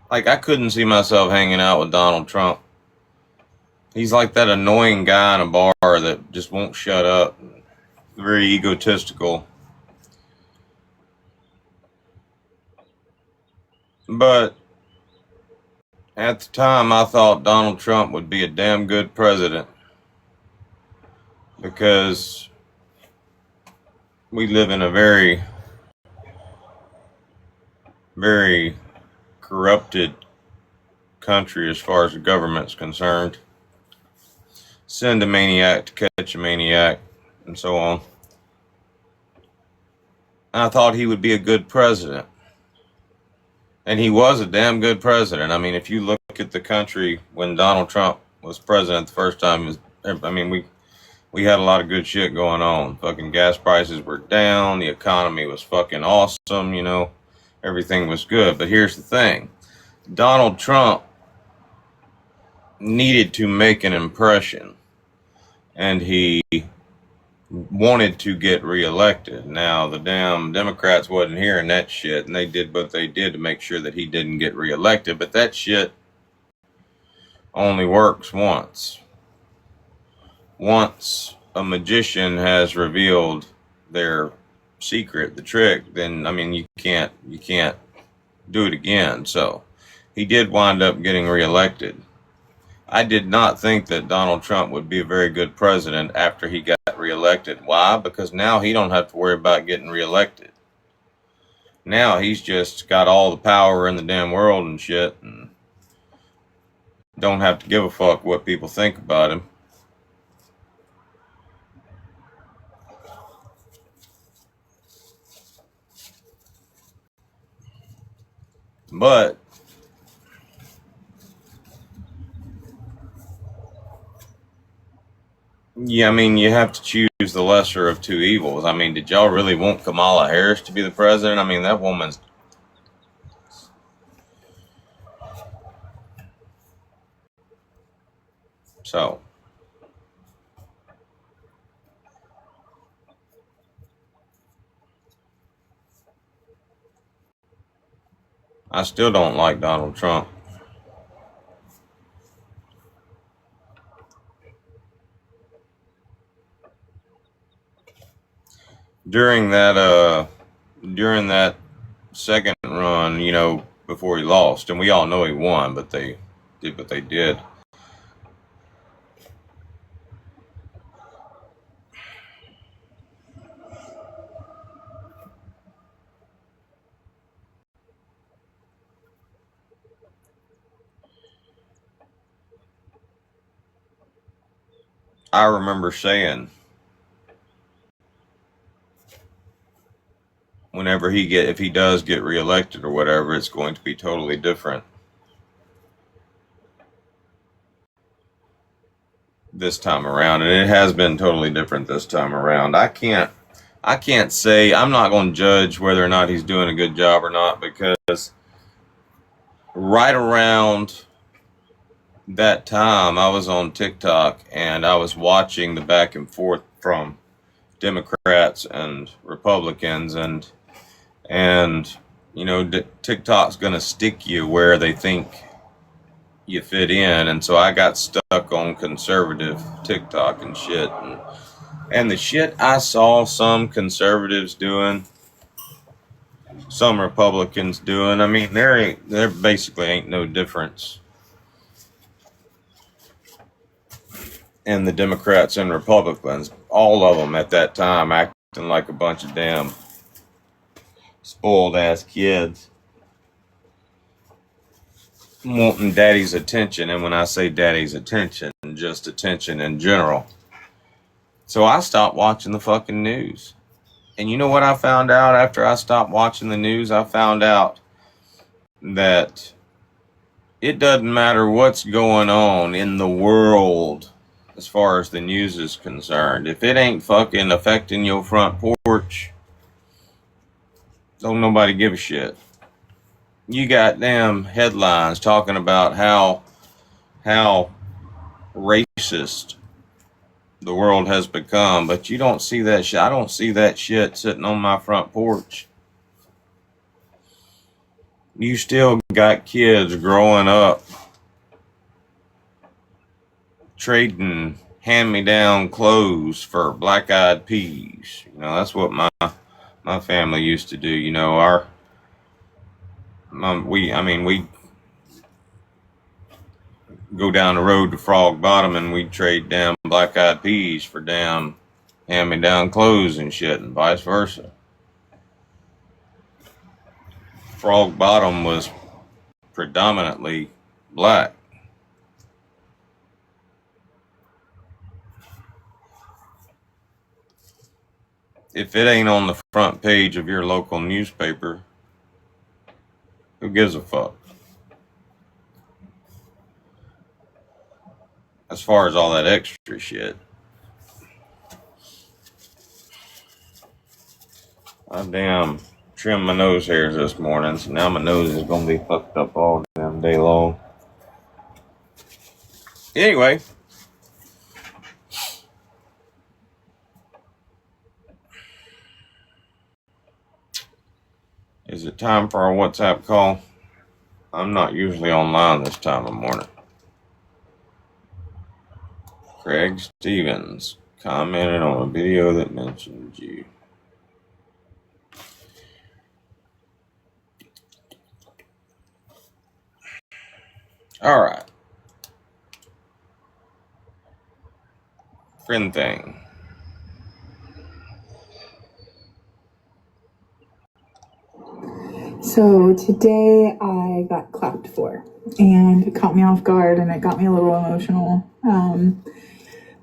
I couldn't see myself hanging out with Donald Trump. He's like that annoying guy in a bar that just won't shut up. Very egotistical. But at the time, I thought Donald Trump would be a damn good president. Because we live in a very, very corrupted country as far as the government's concerned. Send a maniac to catch a maniac, and so on. I thought he would be a good president. And he was a damn good president. I mean, if you look at the country when Donald Trump was president the first time, we had a lot of good shit going on. Fucking gas prices were down. The economy was fucking awesome, you know. Everything was good. But here's the thing. Donald Trump needed to make an impression. And he wanted to get reelected. Now, the damn Democrats wasn't hearing that shit, and they did what they did to make sure that he didn't get reelected. But that shit only works once. Once a magician has revealed their secret, the trick, then I mean you can't do it again. So he did wind up getting reelected. I did not think that Donald Trump would be a very good president after he got reelected. Why? Because now he don't have to worry about getting reelected. Now he's just got all the power in the damn world and shit, and don't have to give a fuck what people think about him. But yeah, I mean, you have to choose the lesser of two evils. I mean, did y'all really want Kamala Harris to be the president? I mean, that woman's... So, I still don't like Donald Trump. During that second run, you know, before he lost, and we all know he won, but they did what they did. I remember saying, if he does get reelected or whatever, it's going to be totally different this time around, and it has been totally different this time around. I can't say, I'm not going to judge whether or not he's doing a good job or not, because right around that time I was on TikTok and I was watching the back and forth from Democrats and Republicans, and you know, TikTok's going to stick you where they think you fit in, and so I got stuck on conservative TikTok and shit, and the shit I saw some conservatives doing, some Republicans doing, I mean, there basically ain't no difference in the Democrats and Republicans. All of them at that time acting like a bunch of damn spoiled ass kids, wanting daddy's attention. And when I say daddy's attention, just attention in general. So I stopped watching the fucking news. And you know what I found out after I stopped watching the news? I found out that it doesn't matter what's going on in the world as far as the news is concerned. If it ain't fucking affecting your front porch, don't nobody give a shit. You got damn headlines talking about how racist the world has become, but you don't see that shit. I don't see that shit sitting on my front porch. You still got kids growing up trading hand-me-down clothes for black-eyed peas. You know, that's what my family used to do. You know, we go down the road to Frog Bottom and we'd trade damn black-eyed peas for damn hand-me-down clothes and shit, and vice versa. Frog Bottom was predominantly black. If it ain't on the front page of your local newspaper, who gives a fuck? As far as all that extra shit. I damn trimmed my nose hairs this morning, so now my nose is gonna be fucked up all damn day long. Anyway. Is it time for our WhatsApp call? I'm not usually online this time of morning. Craig Stevens commented on a video that mentioned you. All right. Friend thing. So today I got clapped for, and it caught me off guard, and it got me a little emotional.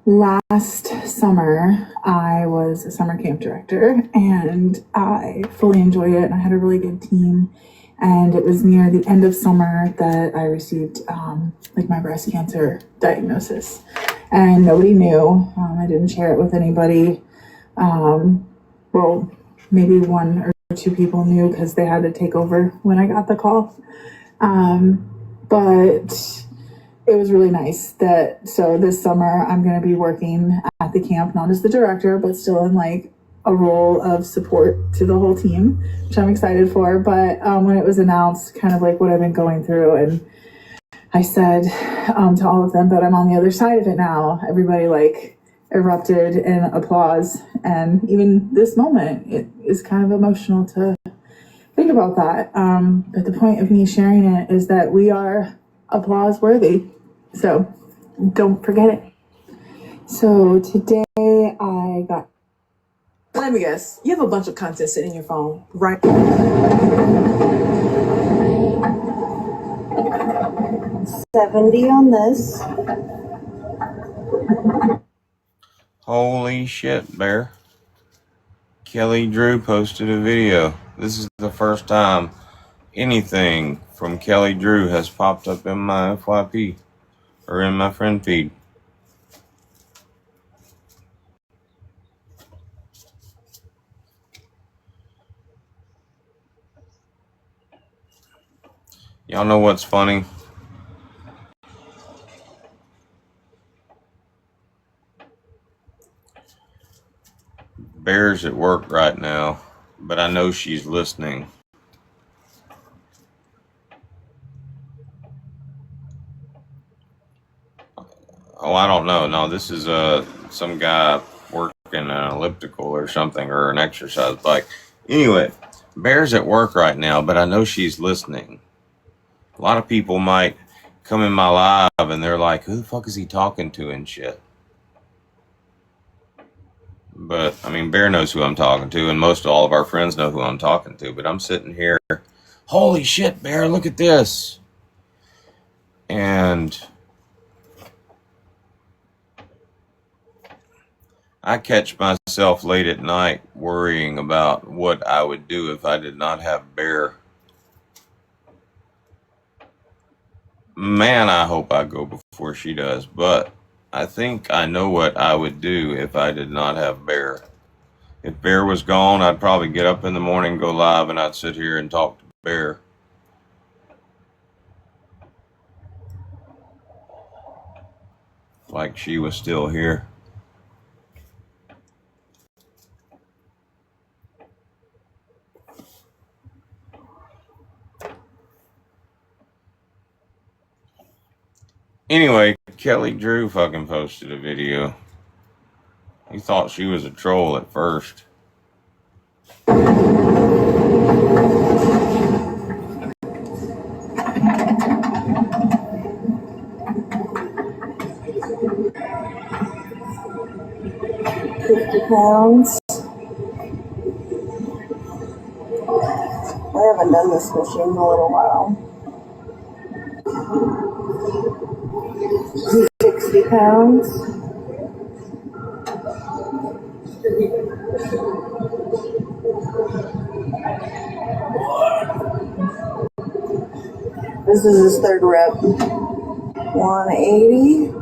Last summer, I was a summer camp director, and I fully enjoyed it, and I had a really good team. And it was near the end of summer that I received my breast cancer diagnosis, and nobody knew. I didn't share it with anybody. Well, maybe one or two people knew because they had to take over when I got the call. But it was really nice so this summer I'm going to be working at the camp, not as the director, but still in like a role of support to the whole team, which I'm excited for. But when it was announced, kind of like what I've been going through, and I said to all of them that I'm on the other side of it now, everybody like erupted in applause. And even this moment, it is kind of emotional to think about that. But the point of me sharing it is that we are applause worthy. So don't forget it. So today I got, let me guess, you have a bunch of content sitting in your phone, right? 70 on this. Holy shit, Bear. Kelly Drew posted a video. This is the first time anything from Kelly Drew has popped up in my FYP or in my friend feed. Y'all know what's funny? Bear's at work right now, but I know she's listening. Oh, I don't know. No, this is some guy working an elliptical or something, or an exercise bike. Anyway, Bear's at work right now, but I know she's listening. A lot of people might come in my live and they're like, who the fuck is he talking to and shit? But, I mean, Bear knows who I'm talking to, and most all of our friends know who I'm talking to, but I'm sitting here, holy shit, Bear, look at this. And I catch myself late at night worrying about what I would do if I did not have Bear. Man, I hope I go before she does, but I think I know what I would do if I did not have Bear. If Bear was gone, I'd probably get up in the morning, go live, and I'd sit here and talk to Bear. Like she was still here. Anyway, Kelly Drew fucking posted a video. He thought she was a troll at first. £50. I haven't done this machine in a little while. £60. This is his third rep. 180.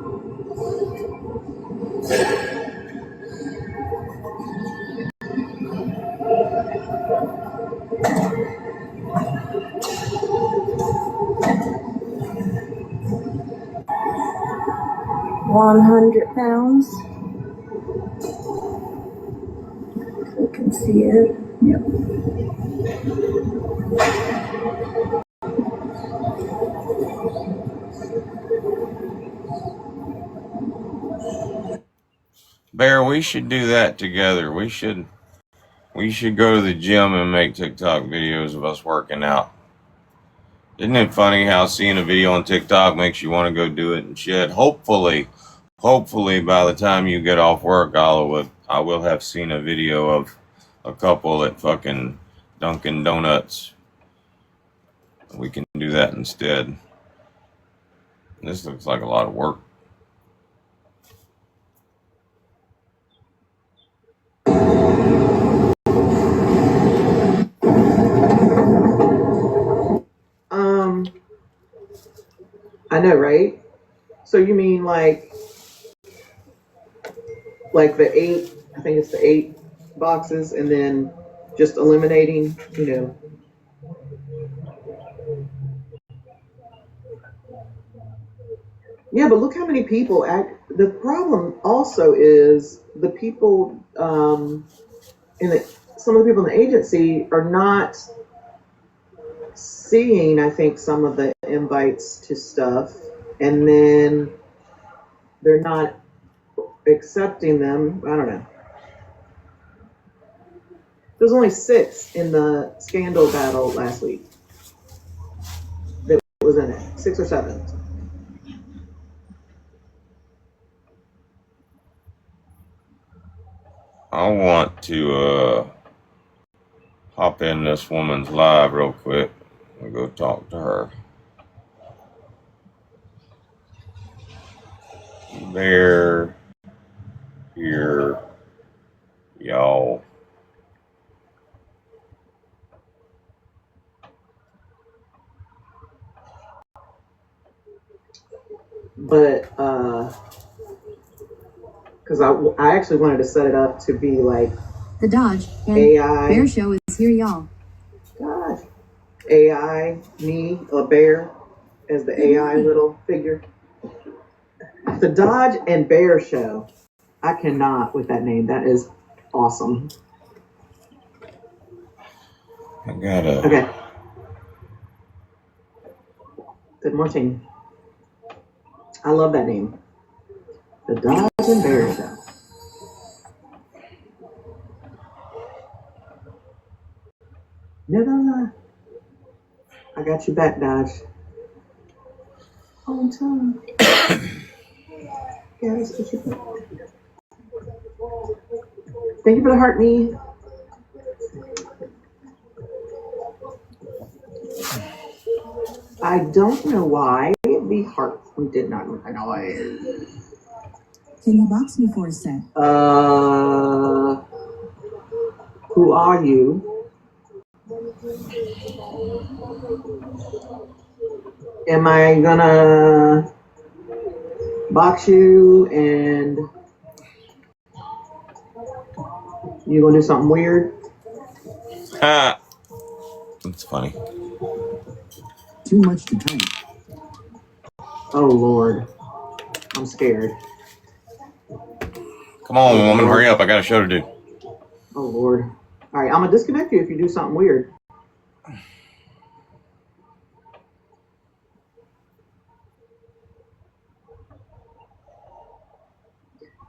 £100. You can see it. Yep. Bear, we should do that together. We should go to the gym and make TikTok videos of us working out. Isn't it funny how seeing a video on TikTok makes you want to go do it and shit? Hopefully by the time you get off work, I will have seen a video of a couple at fucking Dunkin' Donuts. We can do that instead. This looks like a lot of work. I know, right? So you mean like the 8, I think it's the 8 boxes, and then just eliminating, Yeah, but look how many people act. The problem also is the people some of the people in the agency are not seeing, I think, some of the invites to stuff, and then they're not accepting them. I don't know. There's only 6 in the scandal battle last week that was in it. 6 or 7. I want to hop in this woman's live real quick and go talk to her. They're here, y'all. But because I actually wanted to set it up to be like The Dodge and AI. Bear Show is here, y'all. God, AI, me, a bear as the AI little figure. The Dodge and Bear Show. I cannot with that name. That is awesome. I gotta. Okay. Good morning. I love that name. The Dodge and Bear Show. Never lie. I got you back, Dodge. On time. Yes, get you back. Thank you for the heart, me. I don't know why the heart did not annoy. Can you box me for a sec? Who are you? Am I gonna box you and you gonna do something weird? Ha! That's funny. Too much to drink. Oh Lord, I'm scared. Come on, woman, hurry up. I got a show to do. Oh Lord. All right, I'm gonna disconnect you if you do something weird.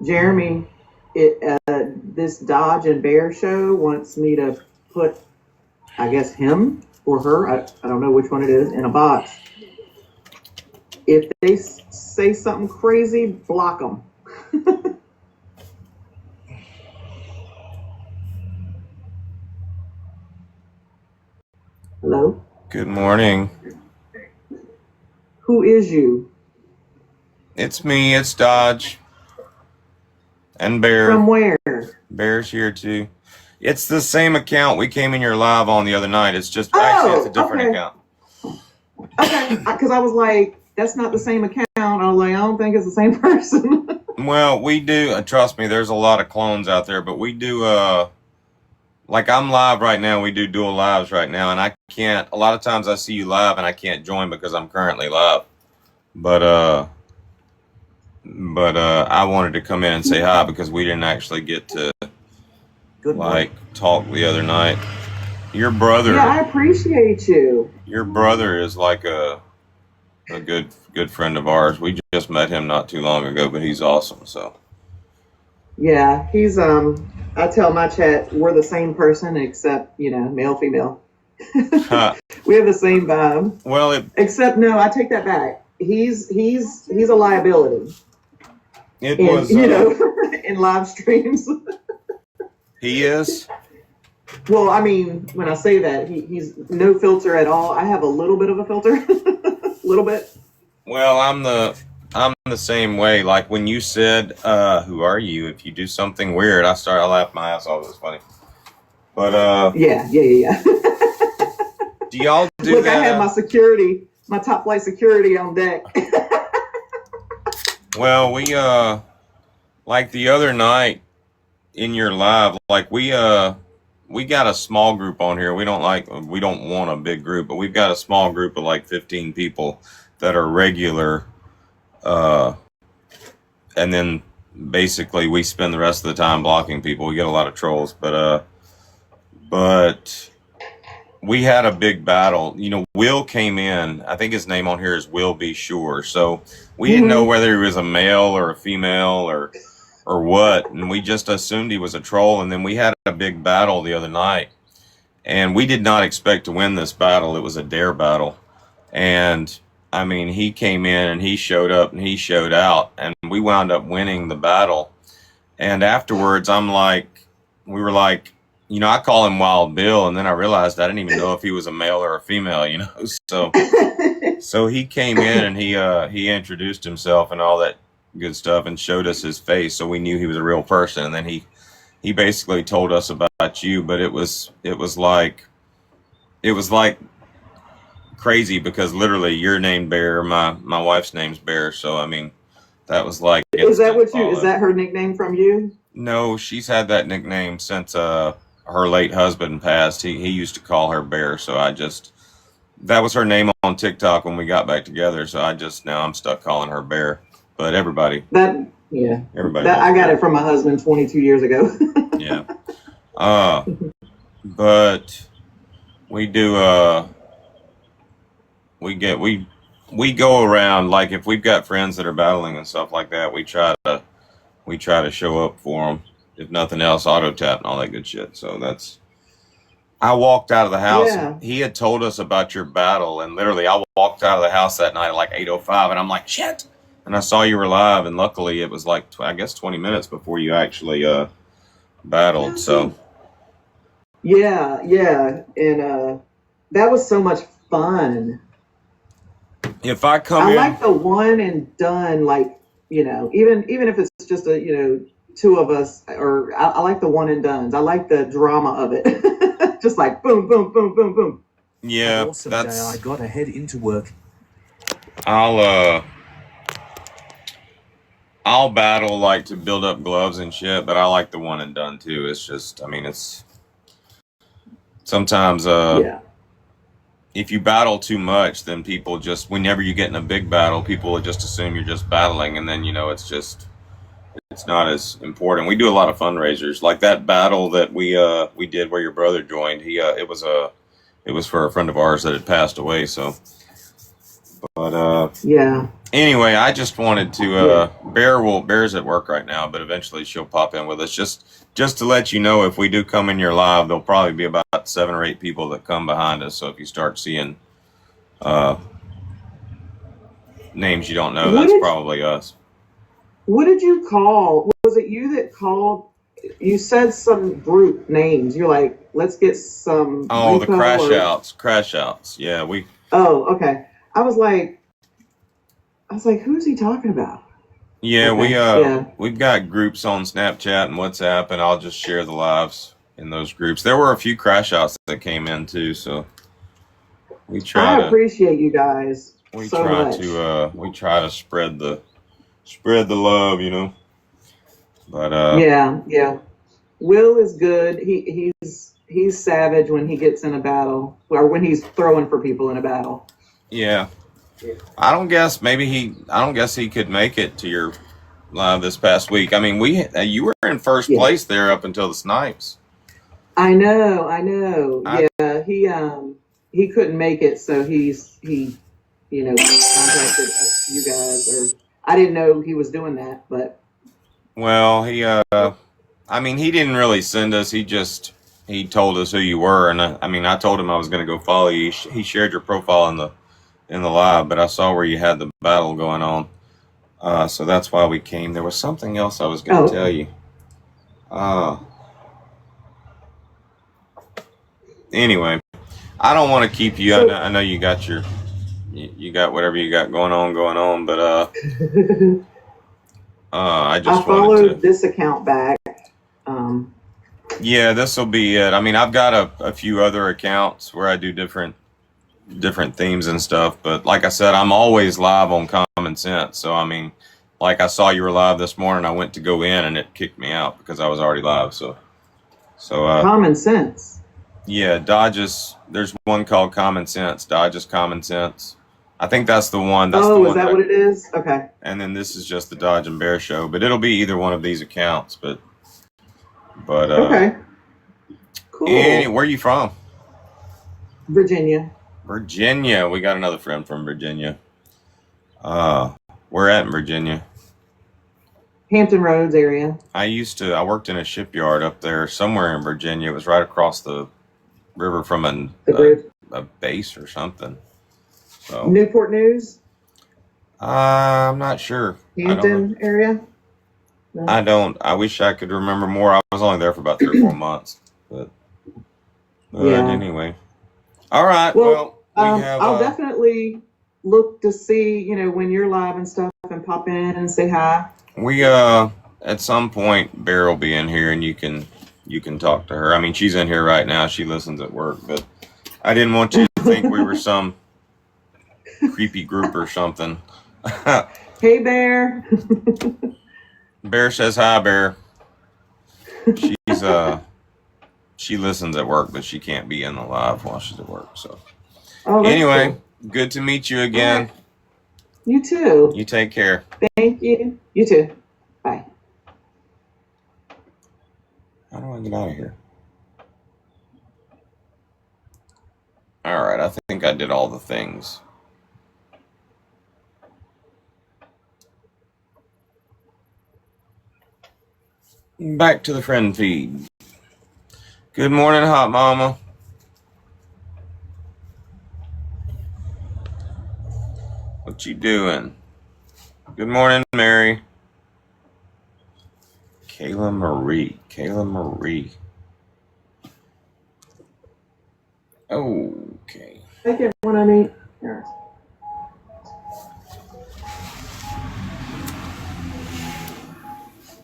Jeremy, this Dodge and Bear show wants me to put, I guess, him or her, I don't know which one it is, in a box. If they say something crazy, block them. Hello? Good morning. Who is you? It's me, it's Dodge. And Bear. From where? Bear's here too. It's the same account we came in your live on the other night. It's just, actually, it's a different account. Okay, because I was like, that's not the same account. I was like, I don't think it's the same person. Well, we do, trust me, there's a lot of clones out there, but we do, like I'm live right now, we do dual lives right now, and I can't, a lot of times I see you live and I can't join because I'm currently live. But I wanted to come in and say hi because we didn't actually get to, talk the other night. Your brother. Yeah, I appreciate you. Your brother is like a good friend of ours. We just met him not too long ago, but he's awesome. So Yeah, he's I tell my chat we're the same person except, male, female. We have the same vibe. Well, Except no, I take that back. He's a liability. It was in live streams. He is. Well, I mean, when I say that, he's no filter at all. I have a little bit of a filter. A little bit. Well, I'm the same way. Like when you said, "Who are you?" If you do something weird, I laugh my ass off. It was funny. But yeah. Do y'all do Look, that? I have my top flight security on deck. Well, we like the other night in your live, like we got a small group on here. We don't want a big group, but we've got a small group of like 15 people that are regular. And then basically we spend the rest of the time blocking people. We get a lot of trolls, but we had a big battle. Will came in. I think his name on here is Will Be Sure. So we didn't know whether he was a male or a female or what, and we just assumed he was a troll. And then we had a big battle the other night, and we did not expect to win this battle. It was a dare battle, and I mean, he came in and he showed up and he showed out, and we wound up winning the battle. And afterwards, we were like, I call him Wild Bill, and then I realized I didn't even know if he was a male or a female, So he came in and he introduced himself and all that good stuff and showed us his face, so we knew he was a real person. And then he basically told us about you, but it was like crazy because literally you're named Bear, my wife's name's Bear, so I mean that was like. Is that her nickname from you? No, she's had that nickname since her late husband passed. He used to call her Bear, so that was her name on TikTok when we got back together. So now I'm stuck calling her Bear. But everybody. Everybody. I got it from my husband 22 years ago. Yeah. But we do. We go around, like if we've got friends that are battling and stuff like that, we try to show up for them. If nothing else, auto tap and all that good shit. So I walked out of the house. Yeah. He had told us about your battle, and literally I walked out of the house that night at like 8:05, and I'm like, shit. And I saw you were live, and luckily it was like, I guess 20 minutes before you actually battled. So Yeah. And that was so much fun. If I come I in, like the one and done, even if it's just two of us, or I like the one and dones. I like the drama of it. Just like boom, boom, boom, boom, boom. Yeah, awesome day. I gotta head into work. I'll battle like to build up gloves and shit, but I like the one and done too. It's just, I mean, it's sometimes if you battle too much, then people just, whenever you get in a big battle, people will just assume you're just battling, and then it's not as important. We do a lot of fundraisers, like that battle that we did where your brother joined. It was for a friend of ours that had passed away. So, but yeah. Anyway, I just wanted to Bear's at work right now, but eventually she'll pop in with us. Just to let you know, if we do come in your live, there'll probably be about 7 or 8 people that come behind us. So if you start seeing names you don't know, that's probably us. What did you call? Was it you that called? You said some group names. You're like, let's get some. Oh, the crash outs. Yeah, we. Oh, okay. I was like, who is he talking about? Yeah, okay. We've got groups on Snapchat and WhatsApp, and I'll just share the lives in those groups. There were a few crash outs that came in too, so we try. I appreciate you guys. We so try much. to spread the love, But yeah. Will is good. He's savage when he gets in a battle, or when he's throwing for people in a battle. Yeah. I don't guess he could make it to your live this past week. I mean, you were in first place there up until the snipes. I know. Yeah, he couldn't make it, so he contacted you guys, or I didn't know he was doing that, but Well, I mean, he didn't really send us. He told us who you were, and I mean, I told him I was going to go follow you. He shared your profile in the live, but I saw where you had the battle going on, so that's why we came. There was something else I was going to tell you. Anyway, I don't want to keep you. I know you got you got whatever you got going on, but I just I followed this account back. Yeah, this will be it. I mean, I've got a few other accounts where I do different themes and stuff, but like I said, I'm always live on Common Sense. So I mean, like I saw you were live this morning, I went to go in and it kicked me out because I was already live. So Common Sense. Yeah, Dodge's. There's one called Common Sense. Dodge's Common Sense. I think that's the one. That's the one is that what it is? Okay. And then this is just the Dodge and Bear show, but it'll be either one of these accounts. But okay. Cool. Where are you from? Virginia. Virginia. We got another friend from Virginia. Where at in Virginia? Hampton Roads area. I worked in a shipyard up there somewhere in Virginia. It was right across the river from a base or something. So Newport News? I'm not sure. Hampton area? No. I wish I could remember more. I was only there for about 3 or 4 months. But Yeah. anyway. All right. Well, we have, I'll definitely look to see, when you're live and stuff and pop in and say hi. We at some point Bear will be in here and you can talk to her. I mean, she's in here right now. She listens at work, but I didn't want you to think we were some creepy group or something. Hey, Bear. Bear says hi, Bear. She's she listens at work, but she can't be in the live while she's at work. So anyway, good to meet you again. Right. You too. You take care. Thank you. You too. Bye. How do I get out of here? All right, I think I did all the things. Back to the friend feed. Good morning, Hot Mama. What you doing? Good morning, Mary. Kayla Marie. Okay. Take it when I meet. Here.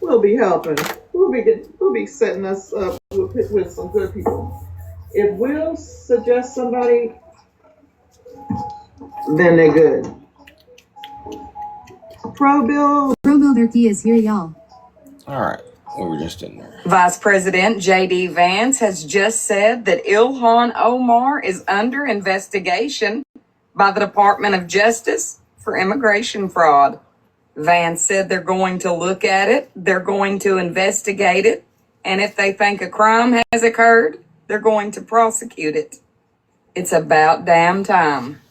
We'll be helping. We'll be setting us up with some good people. If Will suggests somebody, then they're good. Pro Builder Key is here, y'all. All right. We were just in there. Vice President J.D. Vance has just said that Ilhan Omar is under investigation by the Department of Justice for immigration fraud. Vance said they're going to look at it, they're going to investigate it, and if they think a crime has occurred, they're going to prosecute it. It's about damn time.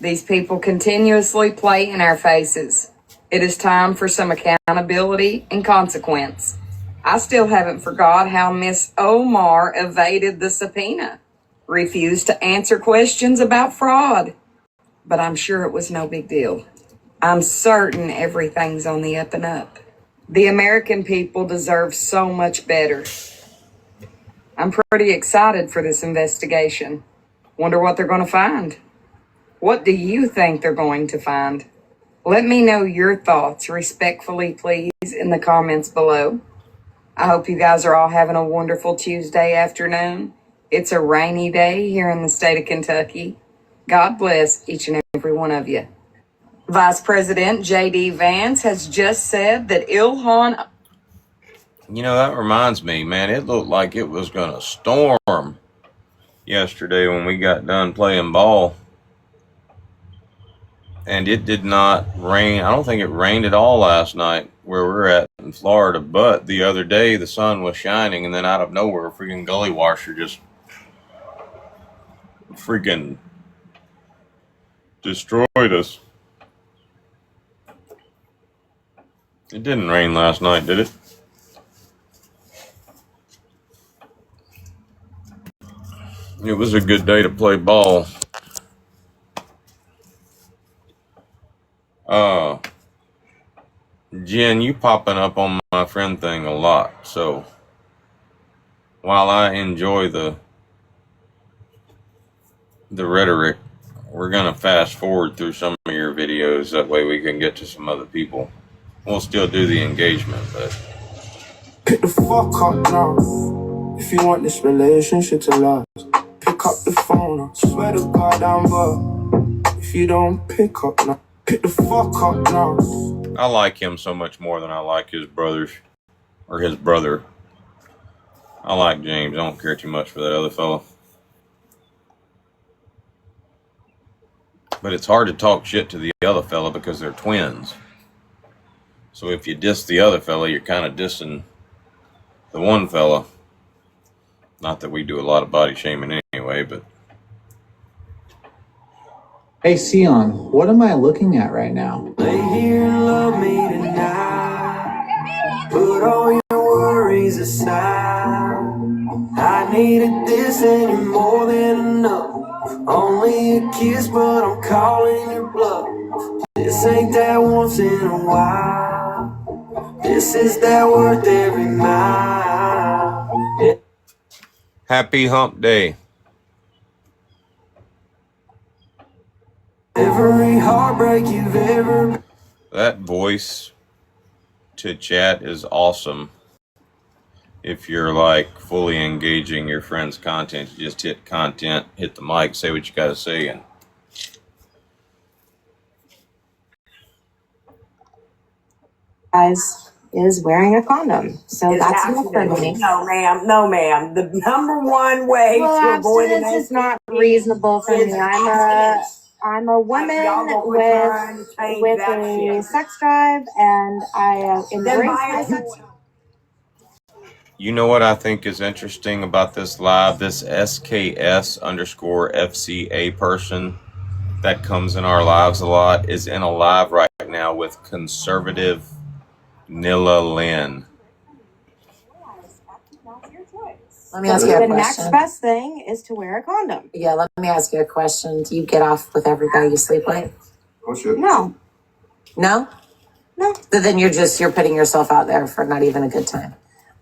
These people continuously play in our faces. It is time for some accountability and consequence. I still haven't forgot how Miss Omar evaded the subpoena, refused to answer questions about fraud, but I'm sure it was no big deal. I'm certain everything's on the up and up. The American people deserve so much better. I'm pretty excited for this investigation. Wonder what they're going to find. What do you think they're going to find? Let me know your thoughts respectfully, please, in the comments below. I hope you guys are all having a wonderful Tuesday afternoon. It's a rainy day here in the state of Kentucky. God bless each and every one of you. Vice President J.D. Vance has just said that Ilhan... That reminds me, man, it looked like it was going to storm yesterday when we got done playing ball. And it did not rain. I don't think it rained at all last night where we're at in Florida. But the other day, the sun was shining, and then out of nowhere, a freaking gully washer just freaking destroyed us. It didn't rain last night, did it? It was a good day to play ball. Jen, you popping up on my friend thing a lot, so while I enjoy the rhetoric, we're gonna fast forward through some of your videos, that way we can get to some other people. We'll still do the engagement, but Pick the fuck up now. If you want this relationship to last, pick up the phone. I swear to God I'm but if you don't pick up now, pick the fuck up now. I like him so much more than I like his brothers, or his brother. I like James. I don't care too much for that other fella. But it's hard to talk shit to the other fella because they're twins. So if you diss the other fella, you're kind of dissing the one fella. Not that we do a lot of body shaming anyway, but... Hey, Sion, what am I looking at right now? Lay here and love me tonight. Put all your worries aside. I needed this and you're more than enough. Only a kiss, but I'm calling your bluff. This ain't that once in a while. This is that worth every mile. Yeah. Happy hump day. Every heartbreak you've ever... That voice to chat is awesome. If you're like fully engaging your friend's content, you just hit content, hit the mic, say what you gotta say, and guys is wearing a condom. So It's that's enough for absolutely- me. No, ma'am. No, ma'am. The number one way Well, to avoid an abstinence is not reasonable for me. I'm a woman Y'all gonna quit trying with to change that a shit. sex drive, and I Then embrace buy my a sex. you know what I think is interesting about this live? This SKS_FCA person that comes in our lives a lot is in a live right now with conservative Nilla Lynn. Let me ask you a The question. next best thing is to wear a condom. Yeah, let me ask you a question. Do you get off with every guy you sleep with? Oh shit. No. No? No. So then you're putting yourself out there for not even a good time.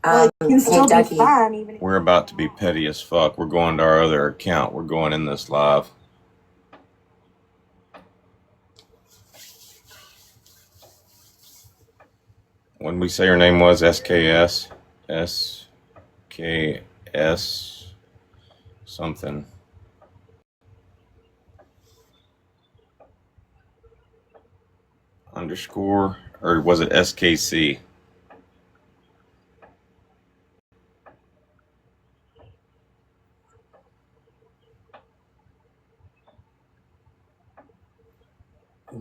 Well, it can still be Ducky. fun, even We're about to be petty as fuck. We're going to our other account. We're going in this live. When we say her name was SKS something. Underscore, or was it SKC?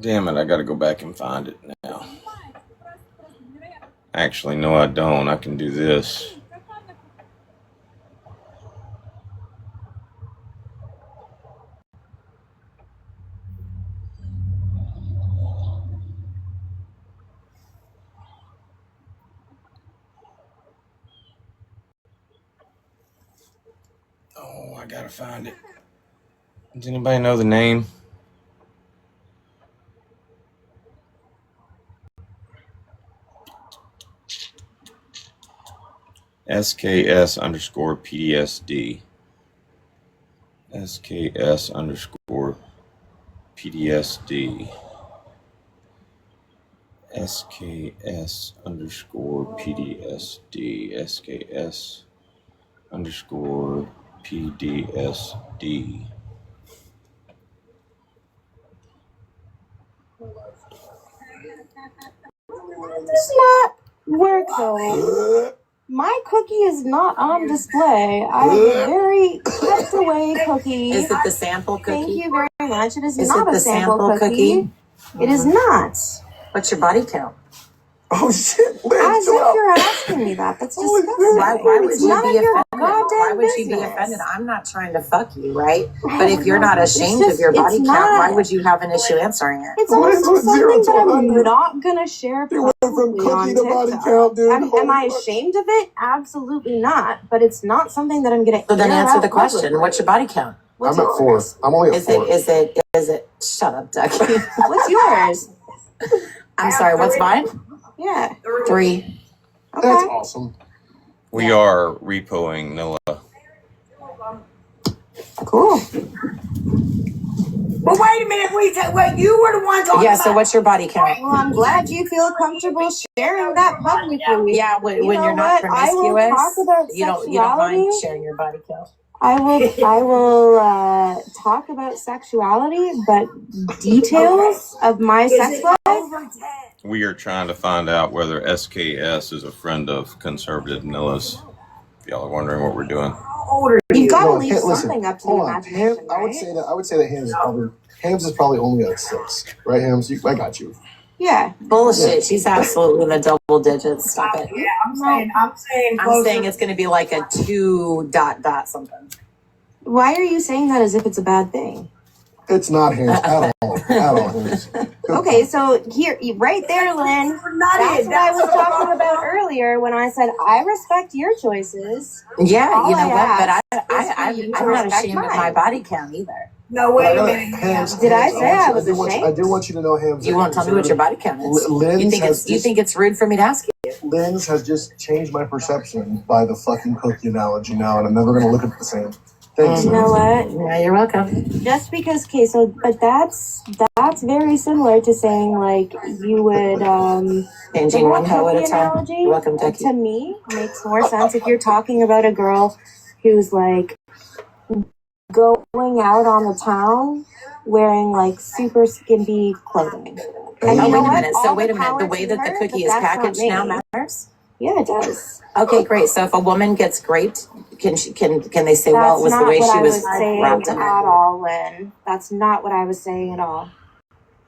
Damn it, I gotta go back and find it now. Actually, no, I don't. I can do this. Oh, I gotta find it. Does anybody know the name? SKS_PDSD. SKS_PDSD. SKS_PDSD. SKS_PDSD. does not work though. My cookie is not on display. I have a very tucked away cookie. Is it the sample cookie? Thank you very much. It is Is not it a the sample sample cookie. cookie? It is not. What's your body count? Oh shit, Lynn, As chill if out. you're asking me that. That's Holy disgusting. shit. Why would It's you none be of your offended? goddamn Why would she be business. offended? I'm not trying to fuck you, right? But if you're not It's ashamed of just, your it's body count, why not. would you have an issue answering it? It's Lynn's also went 0 something to that I'm 100. not gonna share She went from publicly on cookie to body TikTok. count, dude. Am Holy I fuck. ashamed of it? Absolutely not. But it's not something that I'm gonna So then air answer out the question. publicly. What's your body count? What's I'm at 4. yours? I'm only at Is 4. it shut up, Ducky. What's yours? I'm sorry, what's mine? Yeah. 3. Okay. That's awesome. We are repoing Nilla. Cool. But wait a minute, wait, you were the one talking Yeah, about. so what's your body count? Well, I'm glad you feel comfortable sharing that publicly. Yeah, when You know you're not what? I will talk promiscuous, about you don't mind sexuality. sharing your body count. I will talk about sexuality, but details of my sex life. We are trying to find out whether SKS is a friend of conservative Nilla's. If y'all are wondering what we're doing. You've got to No, leave listen, something up to the hold on. imagination, I would right? say that Hams is probably only at 6. Right, Hams? I got you. Yeah. Bullshit. Yeah. She's absolutely in the double digits. Stop it. Yeah, I'm saying I'm saying it's going to be like a 2 ... something. Why are you saying that as if it's a bad thing? It's not Hams at all. At all, Hams. Okay, so here, right there, Lynn. That's what I was talking about earlier when I said I respect your choices. Yeah, All you know I what? But ask is for you to I'm not respect ashamed of mine. my body count either. No, wait a minute. Hams, Did I Hams, say I was I do want you to know, Hams. You won't tell me what your body count is. Lynn's You think it's rude for me to ask you? Lynn's has just changed my perception by the fucking cookie analogy now, and I'm never going to look at it the same. Thanks. You know what? Yeah, you're welcome. Just because, okay, so, but that's very similar to saying, like, you would, Changing one hoe at a cookie time. analogy, You're welcome, Ducky. to me, makes more sense if you're talking about a girl who's, like, going out on the town wearing, like, super skimpy clothing. And Oh, you know wait a what? minute. So All wait a the minute. The power way to that the her, cookie but is that's not packaged now me. matters? Yeah, it does. Okay, great. So if a woman gets graped, can they say, well, it was the That's way not what she I was was saying wrapped in it? at all, Lynn. That's not what I was saying at all.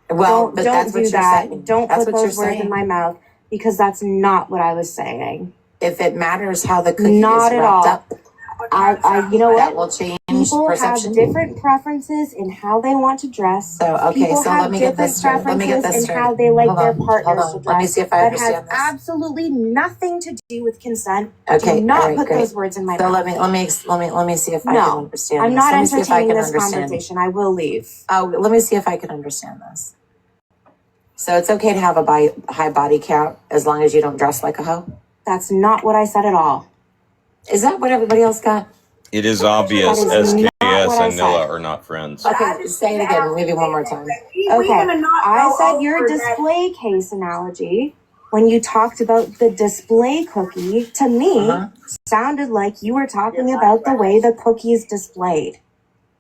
Well, Don't but that's do what you're that. saying. Don't That's put what you're those words in saying. my mouth because that's not what I was saying. If it matters how the cookie Not is at wrapped all. up, You know that what? will change People perception. have different preferences in how they want to dress. So, okay, People so have let me get different this straight. Let me get preferences this in how straight. they like Hold their on, partners to dress. Let me see if I that understand has this. absolutely nothing to do with consent. Okay, Do not all right, put great. those words in my So mouth. let me see if I can No, understand I'm this. not Let me see if I entertaining can this understand. conversation. I will leave. Oh, let me see if I can understand this. So it's okay to have a high body count as long as you don't dress like a hoe? That's not what I said at all. Is that what everybody else got? It is obvious That is not SKS what I and Nilla said. are not friends. Okay, say it again, maybe one more time. Okay, I said your display case analogy when you talked about the display cookie to me sounded like you were talking about the way the cookie is displayed.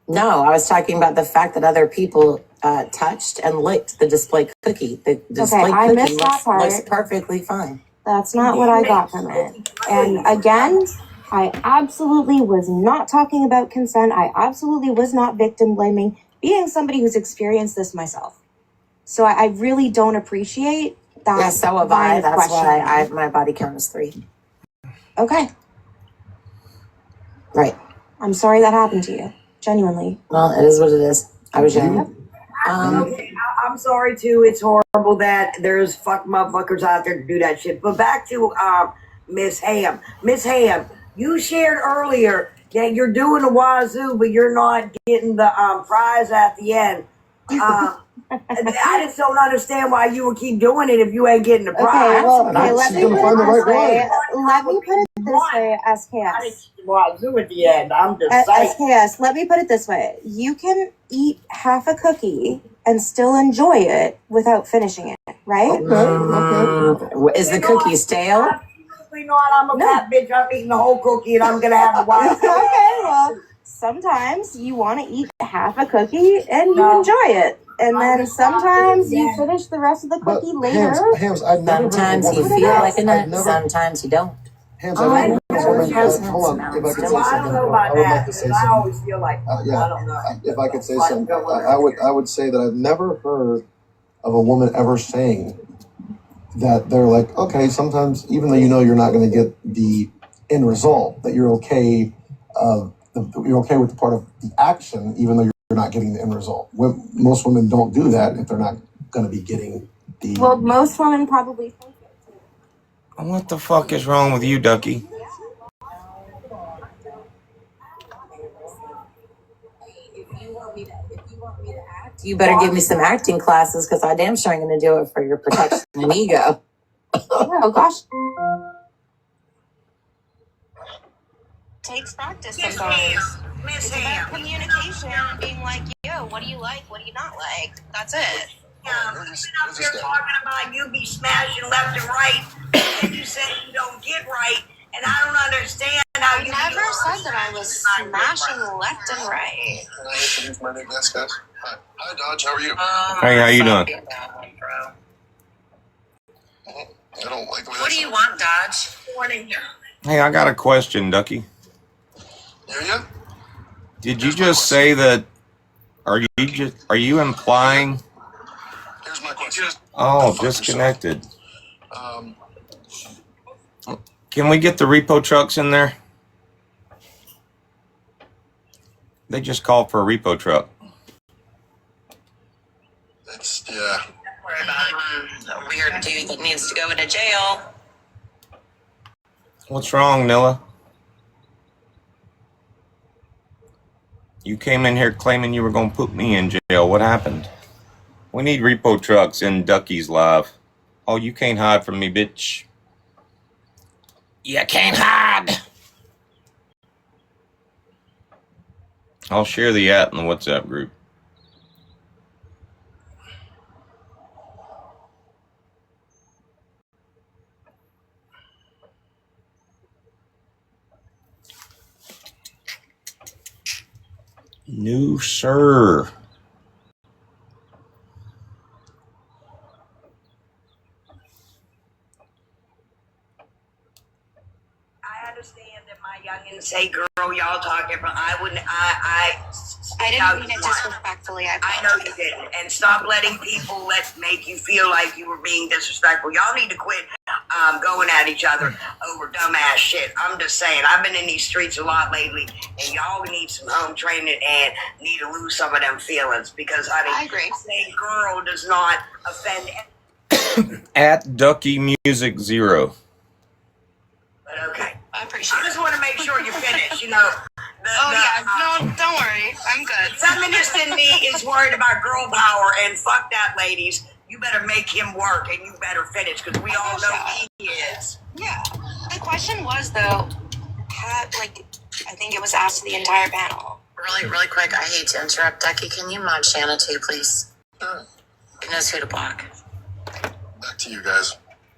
No, I was talking about the fact that other people touched and licked the display cookie. The display I cookie missed that part. looks perfectly fine. That's not what I got from it. And again, I absolutely was not talking about consent. I absolutely was not victim blaming, being somebody who's experienced this myself. So I really don't appreciate that. Yeah, so have line I. of That's why questioning. my body count is 3. Okay. Right. I'm sorry that happened to you. Genuinely. Well, it is what it is. I was young. Okay, I'm sorry too. It's horrible that there's fuck motherfuckers out there to do that shit. But back to Miss Ham. Miss Ham, you shared earlier that you're doing the wazoo, but you're not getting the prize at the end. I just don't understand why you would keep doing it if you ain't getting the prize. Okay, well, okay, let me put it this way. Let me put it this way, SKS. Wazoo at the end. I'm just saying. SKS, let me put it this way. You can eat half a cookie and still enjoy it without finishing it, right? Okay. Is the cookie stale? Absolutely not. I'm a fat bitch. I'm eating the whole cookie and I'm going to have a wazoo. Okay, well, sometimes you want to eat half a cookie and you enjoy it. And then sometimes you finish the rest of the cookie later. Sometimes you feel like a nut, sometimes you don't. Hams, I never heard a woman, hold on, if I could say Well, I something, don't know about I would like that. to say Because I something. always feel like, I don't know. If I could say something, I would say that I've never heard of a woman ever saying that they're like, okay, sometimes even though you know you're not going to get the end result, that you're okay. You're okay with the part of the action, even though you're not getting the end result. Most women don't do that if they're not going to be getting the. Well, most women probably think it too. What the fuck is wrong with you, Ducky? If you want me to act, you better give me some acting classes because I damn sure ain't going to do it for your protection and ego. Oh gosh. Takes practice sometimes. Miss It's Ham. about communication and being like, yo, what do you like? What do you not like? That's it. You've been up there talking about you be smashing left and right, and you said you don't get right, and I don't understand how you never said that I was smashing left and right. Can I introduce my new guest, guys? Hi, Dodge. How are you? Hey, how you doing? I don't like the way What do you want, Dodge? morning. Hey, I got a question, Ducky. Yeah. Did you just say that? Are you implying? Here's my question. Oh, disconnected. Um, Can we get the repo trucks in there? They just called for a repo truck. it's yeah. Don't worry about a weird dude that needs to go into jail. What's wrong, Nilla? You came in here claiming you were going to put me in jail. What happened? We need repo trucks in Ducky's live. Oh, you can't hide from me, bitch. You can't hide. I'll share the app in the WhatsApp group. No, sir. I understand that my youngins say, "Girl, y'all talking," but I wouldn't. I didn't mean it disrespectfully. I know you didn't. And stop letting people make you feel like you were being disrespectful. Y'all need to quit going at each other over dumbass shit. I'm just saying. I've been in these streets a lot lately, and y'all need some home training and need to lose some of them feelings because I agree. Saying "girl" does not offend. At Ducky Music 0. But okay. I appreciate it. I just want to make sure you finish. No, don't worry. I'm good. Feminist in me is worried about girl power, and fuck that, ladies. You better make him work, and you better finish, because we all know he is. Yeah. The question was, though, I think it was asked to the entire panel. Really quick, I hate to interrupt, Ducky. Can you mod Shanna too, please? Sure. He knows who to block. Back to you guys.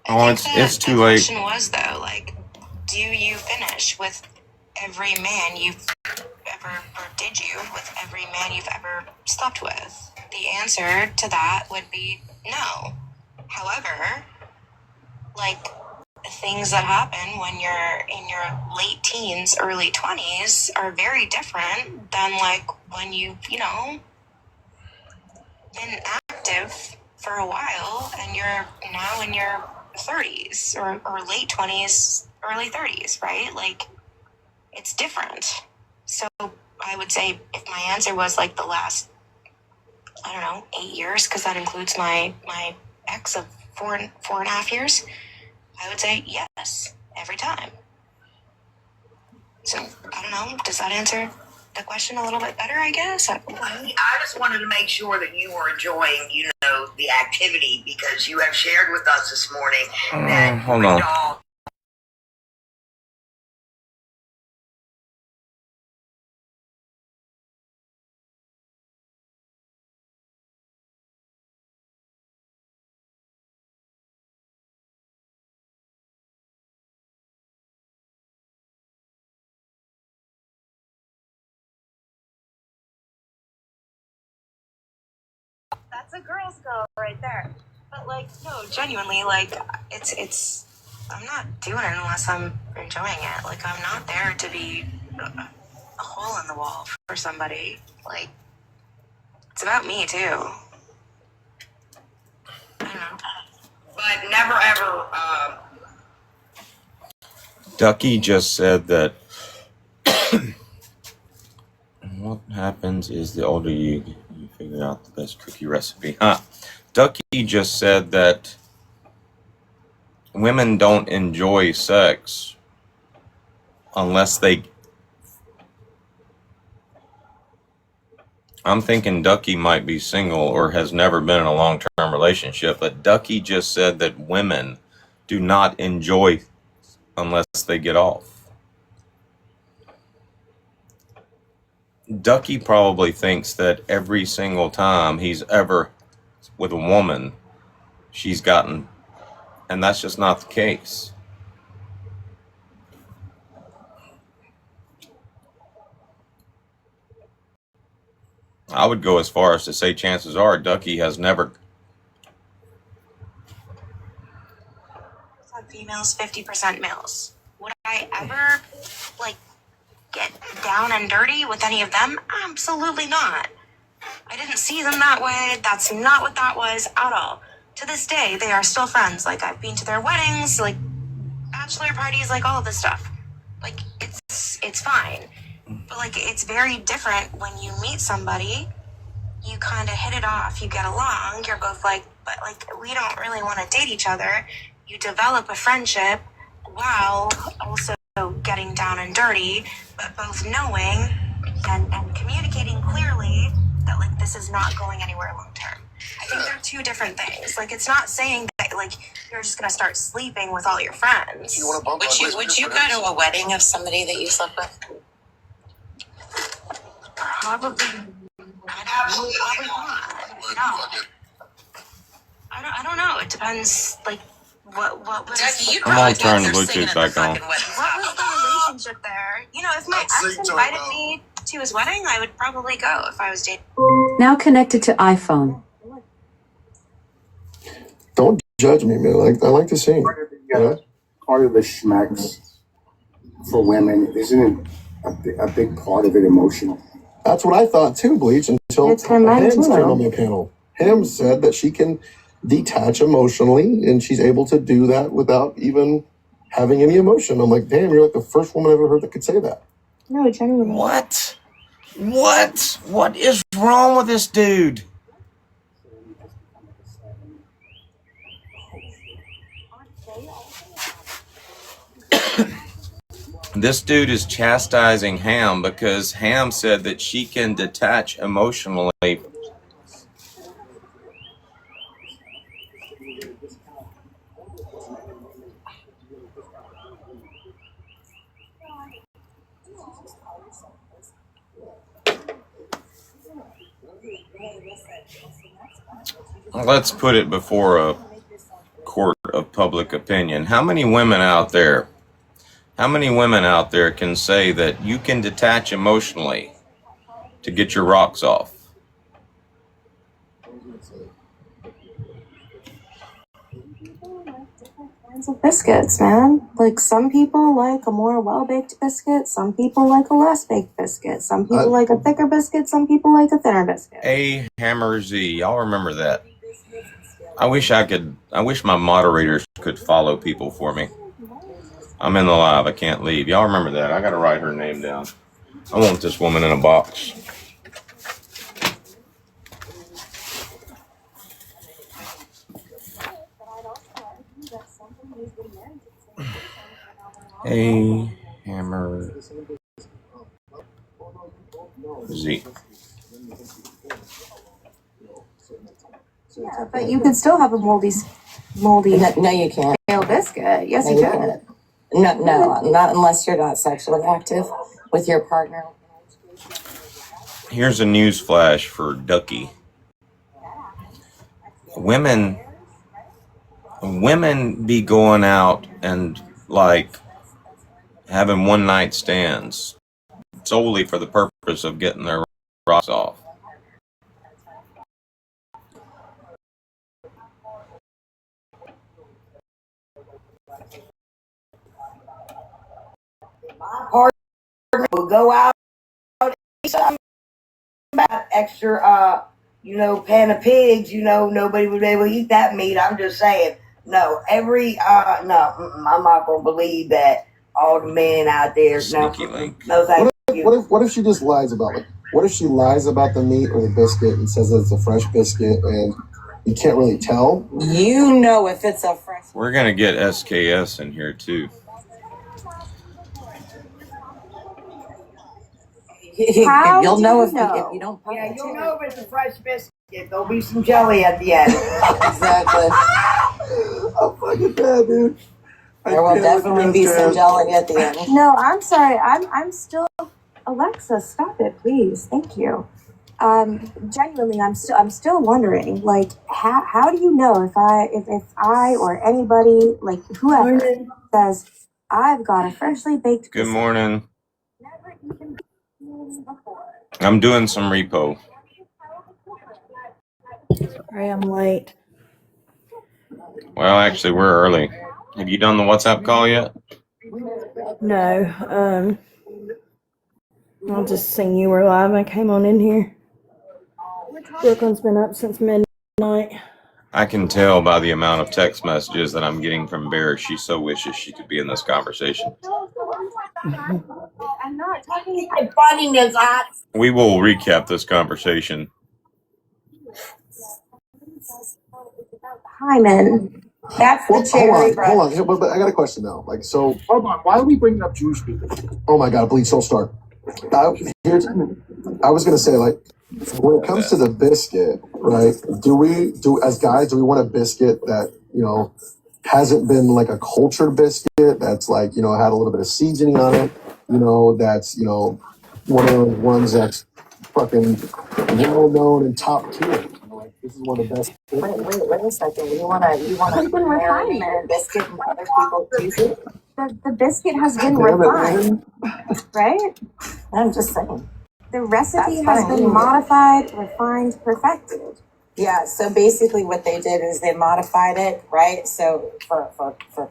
Oh, it's too late. The question was, though, do you finish with every man you've ever, or did you with every man you've ever slept with? The answer to that would be no. However, things that happen when you're in your late teens, early 20s are very different than when you've, been active for a while and you're now in your 30s or late 20s, early 30s, right? It's different. So I would say if my answer was the last, 8 years, because that includes my ex of 4.5 years, I would say yes, every time. So I don't know, does that answer the question a little bit better, I guess? I just wanted to make sure that you were enjoying, the activity, because you have shared with us this morning that Hold on. That's a girl's goal right there. But no, genuinely, it's I'm not doing it unless I'm enjoying it. I'm not there to be a hole in the wall for somebody. It's about me too. I don't know. But never ever never. Ducky just said that what happens is the older you figure out the best cookie recipe. Ducky just said that women don't enjoy sex unless they... I'm thinking Ducky might be single or has never been in a long-term relationship, but Ducky just said that women do not enjoy unless they get off. Ducky probably thinks that every single time he's ever with a woman, she's gotten, and that's just not the case. I would go as far as to say chances are Ducky has never... Females, 50% males. Would I ever, get down and dirty with any of them? Absolutely not. I didn't see them that way. That's not what that was at all. To this day, they are still friends. I've been to their weddings, bachelor parties, all of this stuff. It's fine. But, it's very different when you meet somebody, you kind of hit it off, you get along, you're both we don't really want to date each other. You develop a friendship while also getting down and dirty, but both knowing and communicating clearly that this is not going anywhere long term. I think they're two different things. It's not saying that you're just gonna start sleeping with all your friends. Would you go to a wedding of somebody that you slept with? Probably not. No. I don't know. It depends. What was I'm all turn the Bluetooth back on. what was the relationship there? If my ex invited me to his wedding, I would probably go if I was dating. Now connected to iPhone. Don't judge me, man. I like to sing. Part of the schmacks for women, isn't it a big part of it emotional? That's what I thought too, Bleach, until It's her mind, Hams too, came though. on my panel. Hams said that she can detach emotionally, and she's able to do that without even having any emotion. I'm like, damn, you're the first woman I've ever heard that could say that. No, genuinely. What? What is wrong with this dude? This dude is chastising Ham because Ham said that she can detach emotionally. Let's put it before a court of public opinion. How many women out there can say that you can detach emotionally to get your rocks off? Kinds of biscuits, man. Some people like a more well-baked biscuit. Some people like a less baked biscuit. Some people like a thicker biscuit. Some people like a thinner biscuit. A Hammer Z. Y'all remember that? I wish my moderators could follow people for me. I'm in the live. I can't leave. Y'all remember that? I gotta write her name down. I want this woman in a box. A Hammer Z. Yeah, but you could still have a moldy. No, you can't. Stale biscuit. Yes, No, you you can. can't. No, not unless you're not sexually active with your partner. Here's a news flash for Ducky. Women be going out and having one night stands solely for the purpose of getting their rocks off. My partner will go out and eat something about extra, pan of pigs. Nobody would be able to eat that meat. I'm just saying. No, I'm not gonna believe that all the men out there. Sneaky link. No, thank you. What if she just lies about it? What if she lies about the meat or the biscuit and says that it's a fresh biscuit and you can't really tell? You know if it's a fresh. We're gonna get SKS in here too. How You'll do know you if know? you don't. Yeah, you'll know if it's a fresh biscuit. There'll be some jelly at the end. Exactly. I'm fucking bad, dude. There will definitely be some jelly at the end. No, I'm sorry. I'm still. Alexa, stop it, please. Thank you. Genuinely, I'm still wondering, like, how do you know if I or anybody, like whoever, says I've got a freshly baked. Good morning. I'm doing some repo. Sorry, I'm late. Well, actually, we're early. Have you done the WhatsApp call yet? No, I'll just sing you were live. I came on in here. Brooklyn's been up since midnight. I can tell by the amount of text messages that I'm getting from Bear. She so wishes she could be in this conversation. I'm not talking. Funniness, We will recap this conversation. Hyman. That's the cherry. Hold on. But I got a question now. Like, so Hold on. Why are we bringing up Jewish people? oh my God, please don't start. I was gonna say, like, when it comes to the biscuit, right? Do we as guys want a biscuit that hasn't been like a cultured biscuit that's like had a little bit of seasoning on it, that's one of those ones that's fucking well known and top tier. Like this is one of the best. Wait a second. You wanna marinate your biscuit and other people's juices? The biscuit has been refined, right? I'm just saying. The recipe That's has fine. been modified, refined, perfected. Yeah, so basically what they did is they modified it, right? So for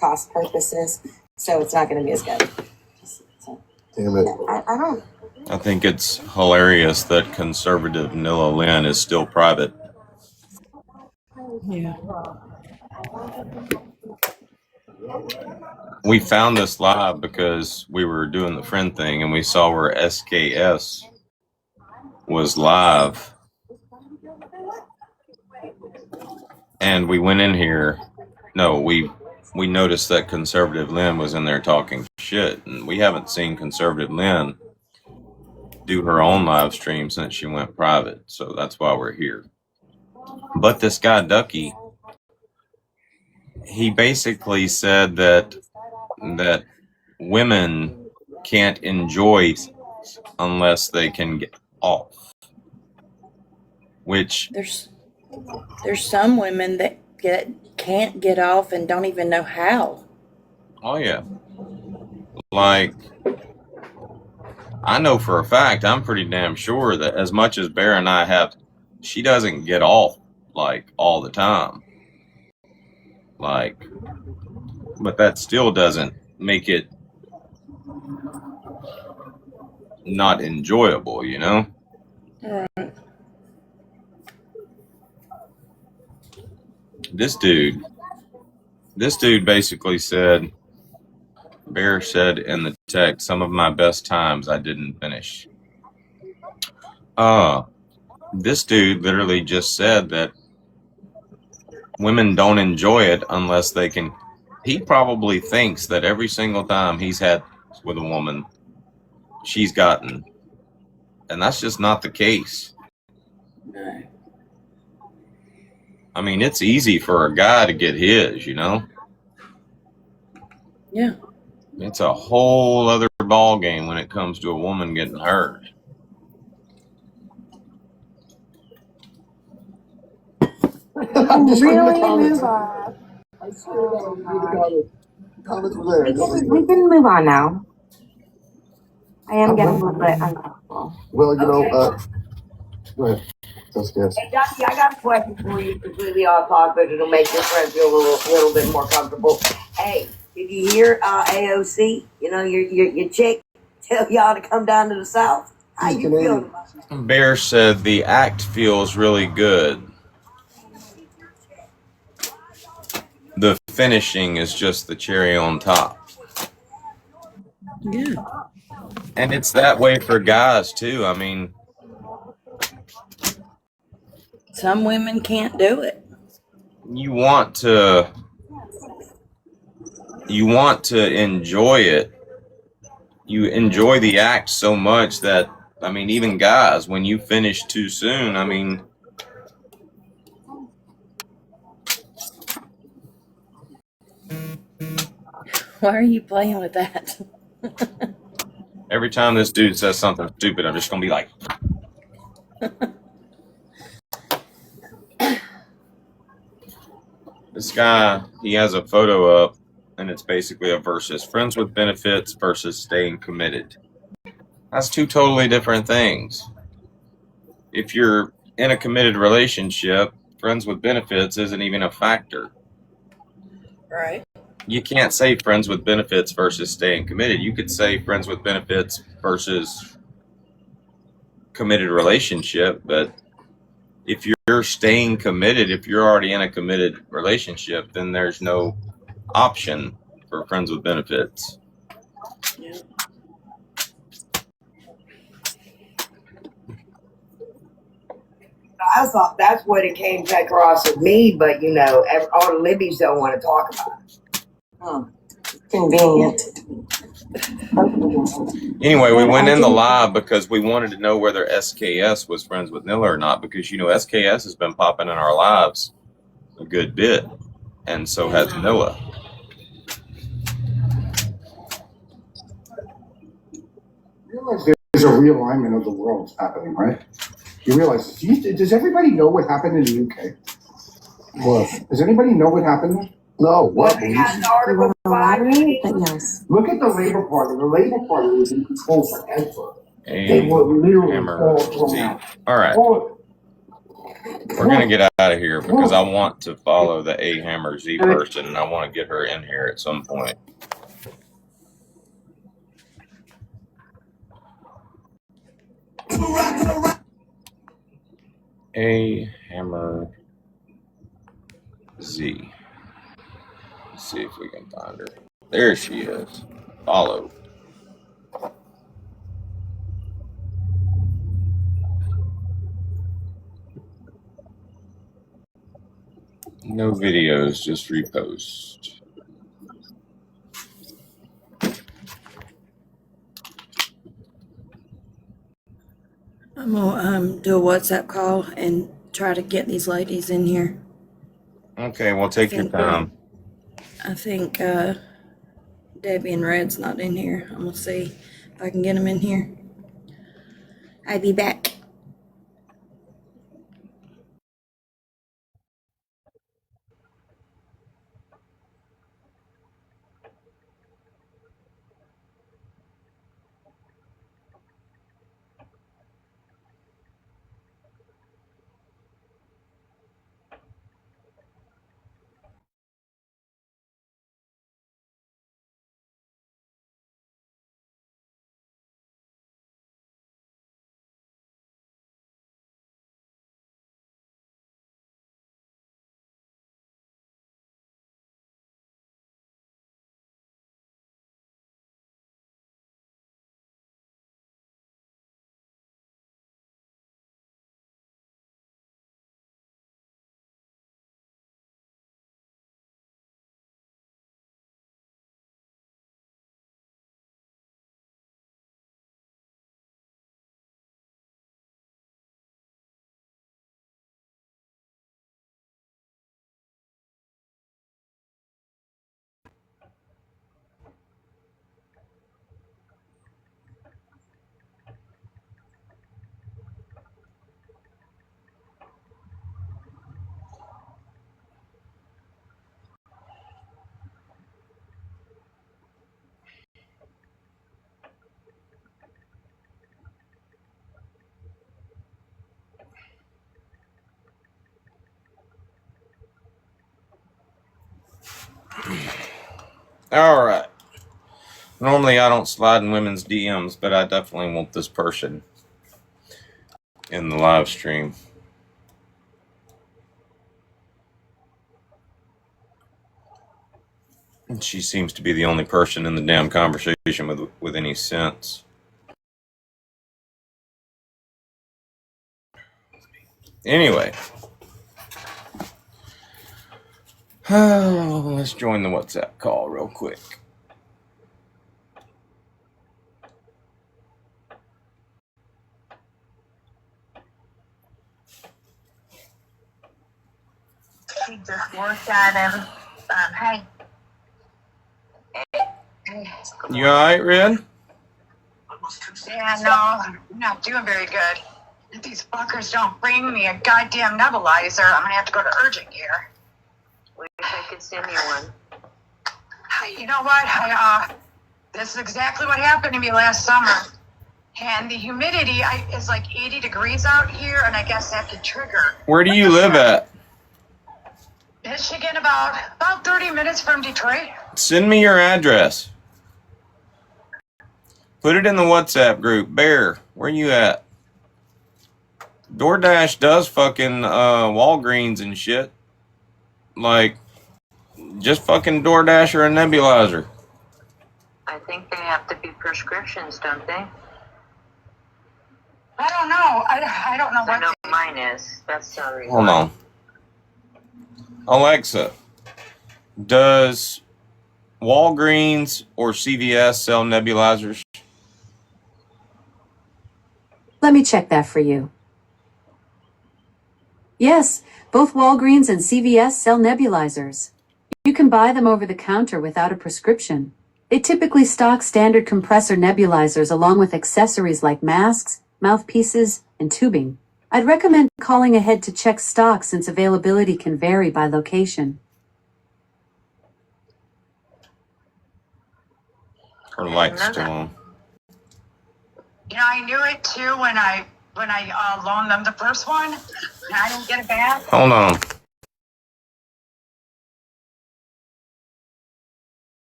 cost purposes, so it's not going to be as good. Damn it. I don't. I think it's hilarious that conservative Nilla Lynn is still private. Yeah. We found this live because we were doing the friend thing and we saw where SKS was live. And we went in here. No, we noticed that conservative Lynn was in there talking shit. And we haven't seen conservative Lynn do her own live stream since she went private. So that's why we're here. But this guy, Ducky, he basically said that women can't enjoy unless they can get off. Which There's some women that can't get off and don't even know how. Oh yeah. Like, I know for a fact, I'm pretty damn sure that as much as Bear and I have, she doesn't get off like all the time. Like, but that still doesn't make it not enjoyable, you know? Right. This dude basically said, Bear said in the text, some of my best times I didn't finish. This dude literally just said that women don't enjoy it unless they can. He probably thinks that every single time he's had with a woman, she's gotten. And that's just not the case. No. I mean, it's easy for a guy to get his, you know? Yeah. It's a whole other ball game when it comes to a woman getting hers. Really move on. We can move on now. I am getting a little bit uncomfortable. Well, go ahead. Hey, Ducky, I got a question for you. Completely off topic. It'll make your friend feel a little bit more comfortable. Hey, did you hear AOC? Your chick tell y'all to come down to the South. How you feeling about it? Bear said the act feels really good. The finishing is just the cherry on top. Yeah. And it's that way for guys too. I mean, Some women can't do it. you want to enjoy it. You enjoy the act so much that, I mean, even guys, when you finish too soon, I mean, Why are you playing with that? every time this dude says something stupid, I'm just gonna be like, this guy, he has a photo up, and it's basically a versus friends with benefits versus staying committed. That's two totally different things. If you're in a committed relationship, friends with benefits isn't even a factor. Right. You can't say friends with benefits versus staying committed. You could say friends with benefits versus committed relationship, but if you're staying committed, if you're already in a committed relationship, then there's no option for friends with benefits. Yeah. I thought that's what it came across with me, but you know, all the Libbies don't want to talk about it. Oh, convenient. Anyway, we went in the live because we wanted to know whether SKS was friends with Nilla or not, because, you know, SKS has been popping in our lives a good bit, and so has Nilla. You realize there's a realignment of the worlds happening, right? You realize, does everybody know what happened in the UK? What? Does anybody know what happened there? No, what? They had an Article 5 But yes. Look at the Labour Party. The Labour Party was in control forever. A They were literally hammer all thrown Z. out. All right. We're going to get out of here because I want to follow the A Hammer Z person, and I want to get her in here at some point. A Hammer Z. Let's see if we can find her. There she is. Follow. No videos, just repost. I'm gonna do a WhatsApp call and try to get these ladies in here. Okay, well, take your time. I think Debbie and Red's not in here. I'm gonna see if I can get them in here. I'll be back. All right. Normally, I don't slide in women's DMs, but I definitely want this person in the live stream. And she seems to be the only person in the damn conversation with any sense. Anyway. Let's join the WhatsApp call real quick. She just looked at him. Hey. You alright, Red? Yeah, no, I'm not doing very good. If these fuckers don't bring me a goddamn nebulizer, I'm gonna have to go to urgent care. Wish I could send you one. You know what? This is exactly what happened to me last summer. And the humidity is like 80 degrees out here, and I guess that could trigger. Where do you live at? Michigan, about 30 minutes from Detroit. Send me your address. Put it in the WhatsApp group. Bear, where you at? DoorDash does fucking Walgreens and shit. Like, just fucking DoorDash or a nebulizer. I think they have to be prescriptions, don't they? I don't know. I don't know I what. know mine is. That's the reason. Hold on. Alexa, does Walgreens or CVS sell nebulizers? Let me check that for you. Yes, both Walgreens and CVS sell nebulizers. You can buy them over the counter without a prescription. They typically stock standard compressor nebulizers along with accessories like masks, mouthpieces, and tubing. I'd recommend calling ahead to check stock since availability can vary by location. Her light's still on. You know, I knew it too when I loaned them the first one, and I didn't get it back. Hold on.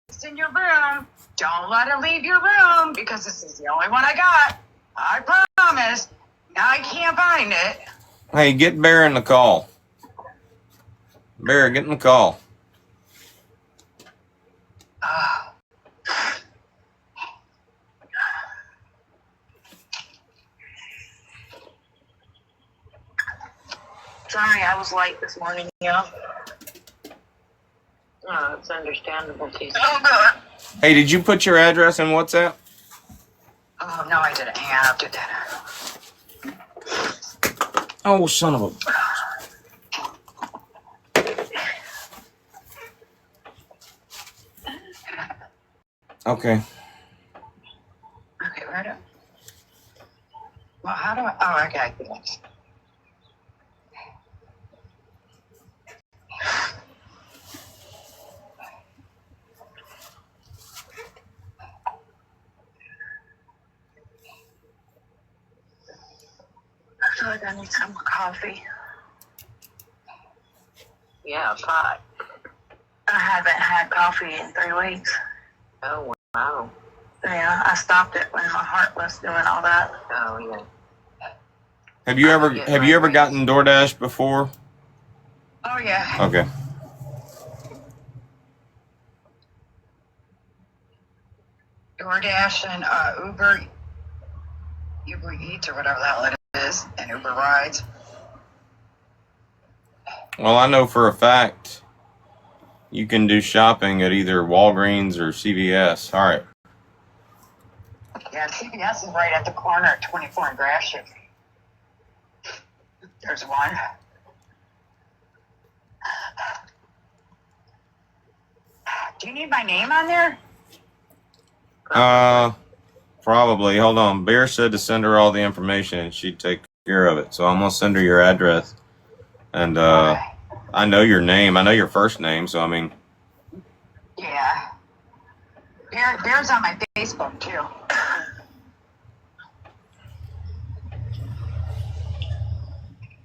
It's in your room. Don't let it leave your room because this is the only one I got. I promise. Now I can't find it. Hey, get Bear in the call. Bear, get in the call. Sorry, I was late this morning, Oh, it's understandable, too. Oh, good. Hey, did you put your address in WhatsApp? Oh, no, I didn't. Hang on, I'll do that. Oh, son of a... Okay. Okay, where do... Well, how do I... Oh, okay, I get it. I feel like I need some coffee. Yeah, pot. I haven't had coffee in 3 weeks. Oh, wow. Yeah, I stopped it when my heart was doing all that. Oh, yeah. Have you ever gotten DoorDash before? Oh, yeah. Okay. DoorDash and Uber Eats or whatever the hell it is, and Uber Rides. Well, I know for a fact you can do shopping at either Walgreens or CVS. All right. Yeah, CVS is right at the corner at 24 and Gratiot. There's one. Do you need my name on there? Probably. Hold on. Bear said to send her all the information and she'd take care of it. So I'm gonna send her your address. And I know your name. I know your first name. So I mean. Yeah. Bear's on my Facebook too.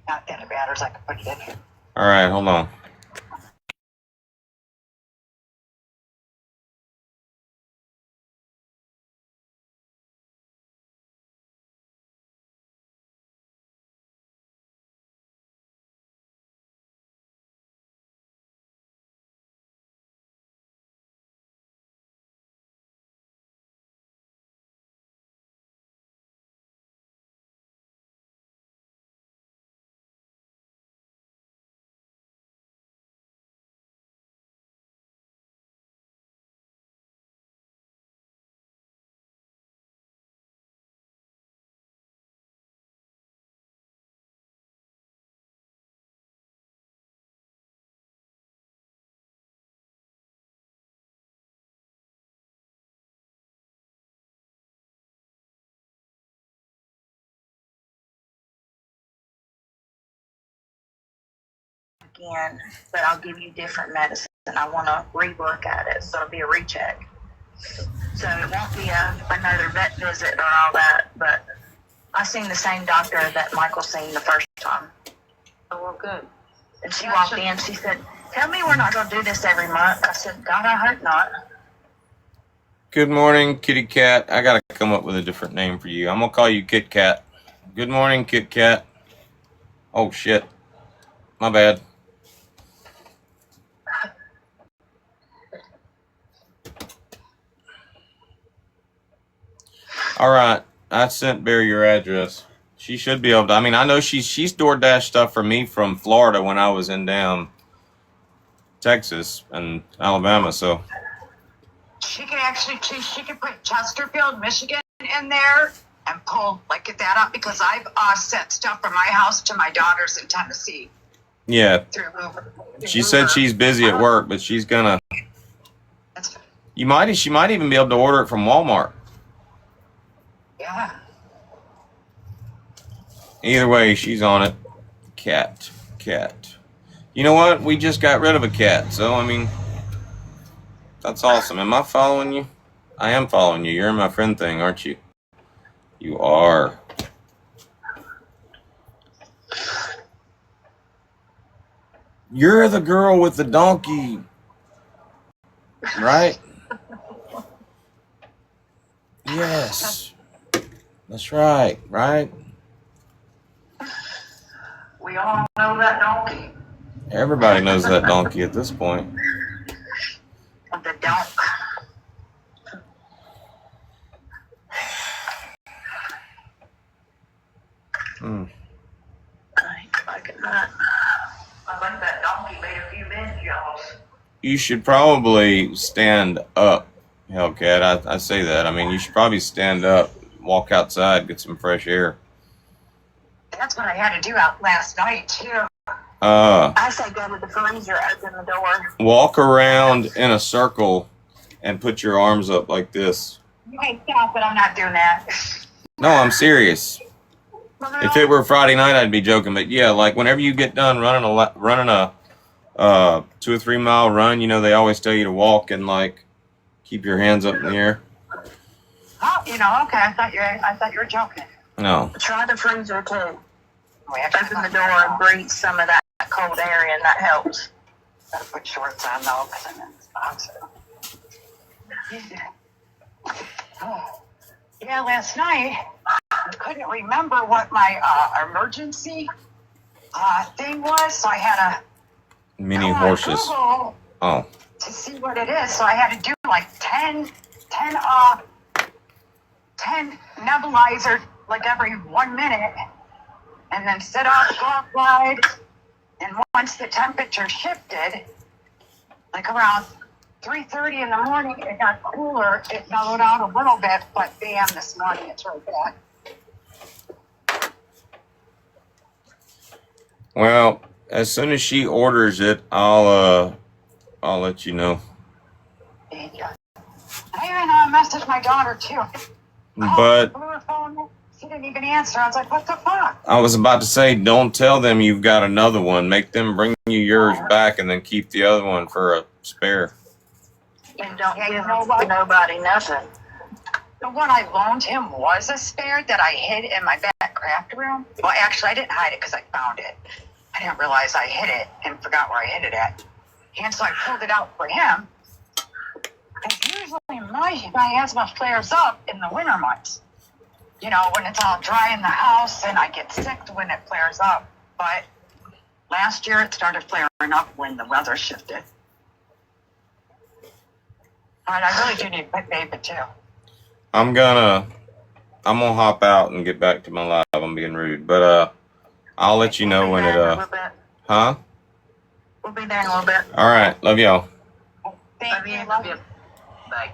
Not that it matters. I can put it in here. All right. Hold on. in, but I'll give you different medicine. I want to relook at it, so it'll be a recheck. So it won't be another vet visit or all that, but I seen the same doctor that Michael seen the first time. Oh, well, good. And she walked in, she said, tell me we're not going to do this every month. I said, God, I hope not. Good morning, kitty cat. I gotta come up with a different name for you. I'm gonna call you Kit Kat. Good morning, Kit Kat. Oh shit. My bad. All right. I sent Barry your address. She should be able to. I mean, I know she's DoorDash stuff for me from Florida when I was in damn Texas and Alabama, so. She can actually, she can put Chesterfield, Michigan in there and pull, like, get that up because I've sent stuff from my house to my daughters in Tennessee. Yeah. Through Uber. She said she's busy at work, but she's gonna. She might even be able to order it from Walmart. Yeah. Either way, she's on it. Cat. You know what? We just got rid of a cat, so I mean, that's awesome. Am I following you? I am following you. You're in my friend thing, aren't you? You are. You're the girl with the donkey, right? Yes. That's right, right? We all know that donkey. Everybody knows that donkey at this point. The donk. I ain't liking that. I like that donkey made a few bend jaws. You should probably stand up, Hellcat. I say that. I mean, you should probably stand up, walk outside, get some fresh air. That's what I had to do out last night, too. I say go to the freezer, open the door. Walk around in a circle and put your arms up like this. Hey, stop it. I'm not doing that. No, I'm serious. If it were Friday night, I'd be joking. But yeah, like whenever you get done running a 2 or 3 mile run, you know, they always tell you to walk and like keep your hands up in the air. Oh, you know, okay. I thought you were joking. No. Try the freezer too. Open the door and breathe some of that cold air in. That helps. Gotta put shorts on though, because I'm in this boxer. Yeah, last night I couldn't remember what my emergency thing was, so I had to Mini go on horses. Google Oh. to see what it is. So I had to do like 10 nebulizer like every 1 minute, and then sit off, go outside, and once the temperature shifted, like around 3:30 in the morning, it got cooler. It mellowed out a little bit, but bam, this morning it's right back. Well, as soon as she orders it, I'll let you know. I even messaged my daughter too. But Blew her phone. She didn't even answer. I was like, what the fuck? I was about to say, don't tell them you've got another one. Make them bring you yours back and then keep the other one for a spare. And don't give nobody nothing. The one I loaned him was a spare that I hid in my back craft room. Well, actually, I didn't hide it because I found it. I didn't realize I hid it and forgot where I hid it at. And so I pulled it out for him. And usually my asthma flares up in the winter months. You know, when it's all dry in the house and I get sick when it flares up. But last year it started flaring up when the weather shifted. All right, I really do need Pet Baby too. I'm gonna hop out and get back to my live. I'm being rude, but I'll let you know when it huh? We'll be there in a little bit. All right, love y'all. Thank you. Love you. Bye.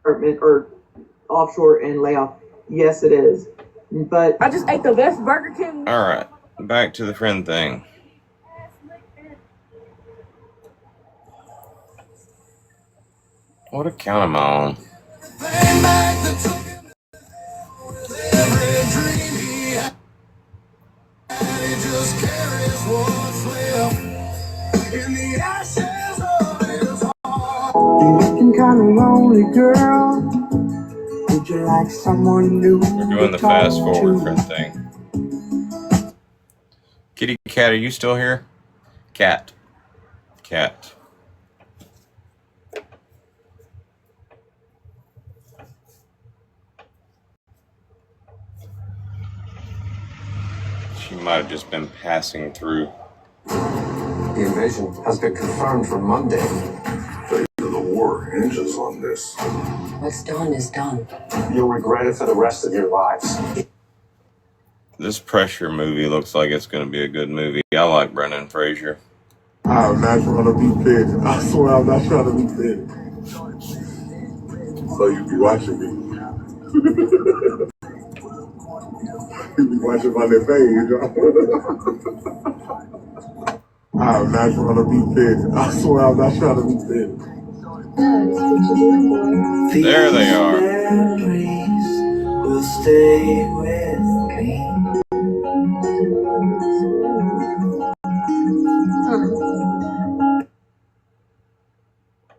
Or offshore and layoff. Yes, it is. But I just ate the best Burger King. All right, back to the friend thing. What account am I on? looking kinda lonely, girl. Would you like someone new? We're doing the fast forward friend thing. Kitty cat, are you still here? Cat. Cat. She might have just been passing through. The invasion has been confirmed for Monday. The war hinges on this. What's done is done. You'll regret it for the rest of your lives. This Pressure movie looks like it's going to be a good movie. I like Brendan Fraser. I'm not trying to be fit. I swear I'm not trying to be fit. So you be watching me. You be watching my little page. I'm not trying to be fit. I swear I'm not trying to be fit. There they are. Will stay with me.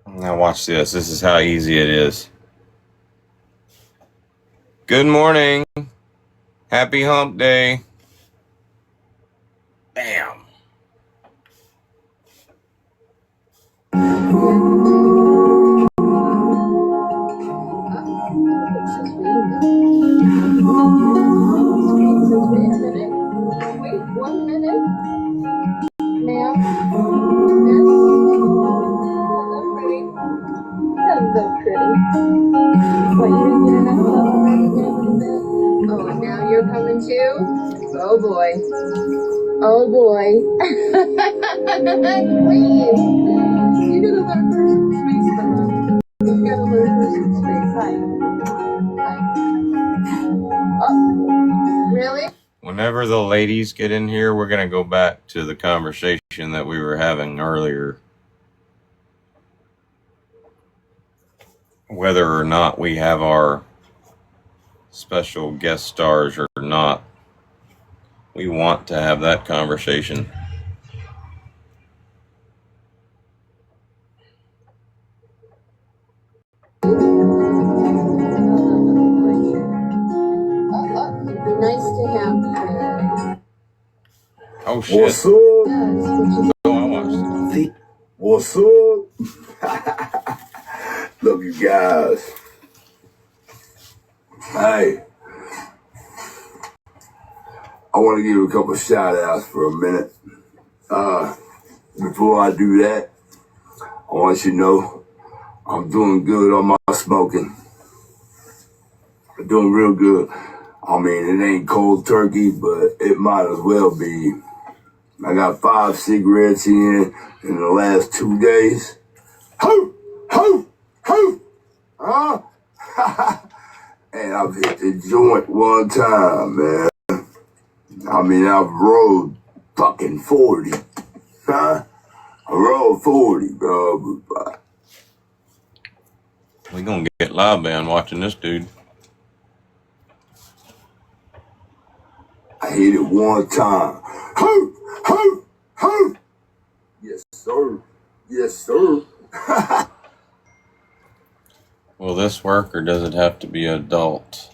Now watch this. This is how easy it is. Good morning. Happy hump day. Bam. Wait 1 minute. Ma'am. Hello, pretty. What, you didn't get enough love already? Get a little bit? Oh, and now you're coming too? Oh boy. Oh boy. Please. You gotta let a person space for love. You gotta let a person space. Hi. Oh, really? Whenever the ladies get in here, we're going to go back to the conversation that we were having earlier. Whether or not we have our special guest stars or not, we want to have that conversation. Nice to have. Oh shit. What's up? Oh, I watched it. What's up? Love you guys. Hey. I want to give a couple shout outs for a minute. Before I do that, I want you to know I'm doing good on my smoking. I'm doing real good. I mean, it ain't cold turkey, but it might as well be. I got 5 cigarettes in the last 2 days. Ho! Ho! Ho! Huh? And I've hit the joint 1 time, man. I mean, I've rolled fucking 40. Huh? I rolled 40, bro. We gonna get live band watching this dude. I hit it 1 time. Ho! Ho! Ho! Yes, sir. Yes, sir. Will this work or does it have to be adult?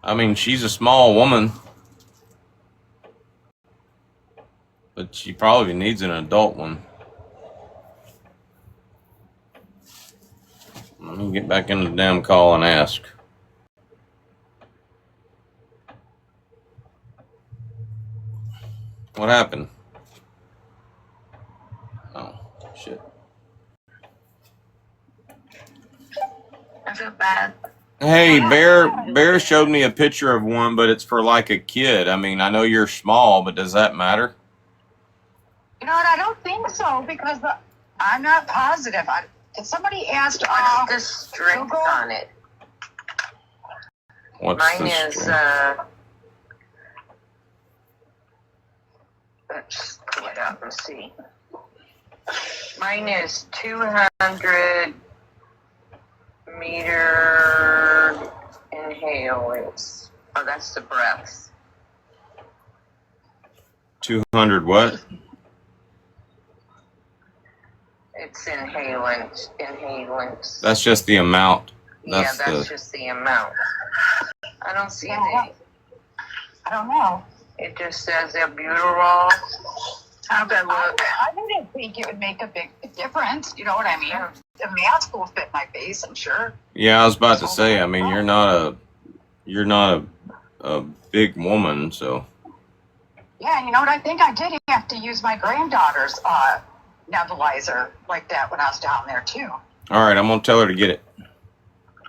I mean, she's a small woman, but she probably needs an adult one. Let me get back in the damn call and ask. What happened? Oh, shit. I feel bad. Hey, Bear showed me a picture of one, but it's for like a kid. I mean, I know you're small, but does that matter? You know what? I don't think so because I'm not positive. Did somebody ask What's the strength Google? on it? What's Mine this? is, let's pull it up and see. Mine is 200 meter inhale. Oh, that's the breaths. 200 what? It's inhalants. That's just the amount. That's just the amount. I don't see the. I don't know. It just says albuterol. How good look? I didn't think it would make a big difference. You know what I mean? The mask will fit my face, I'm sure. Yeah, I was about to say. I mean, you're not a big woman, so. Yeah, you know what? I think I did have to use my granddaughter's nebulizer like that when I was down there too. All right, I'm gonna tell her to get it.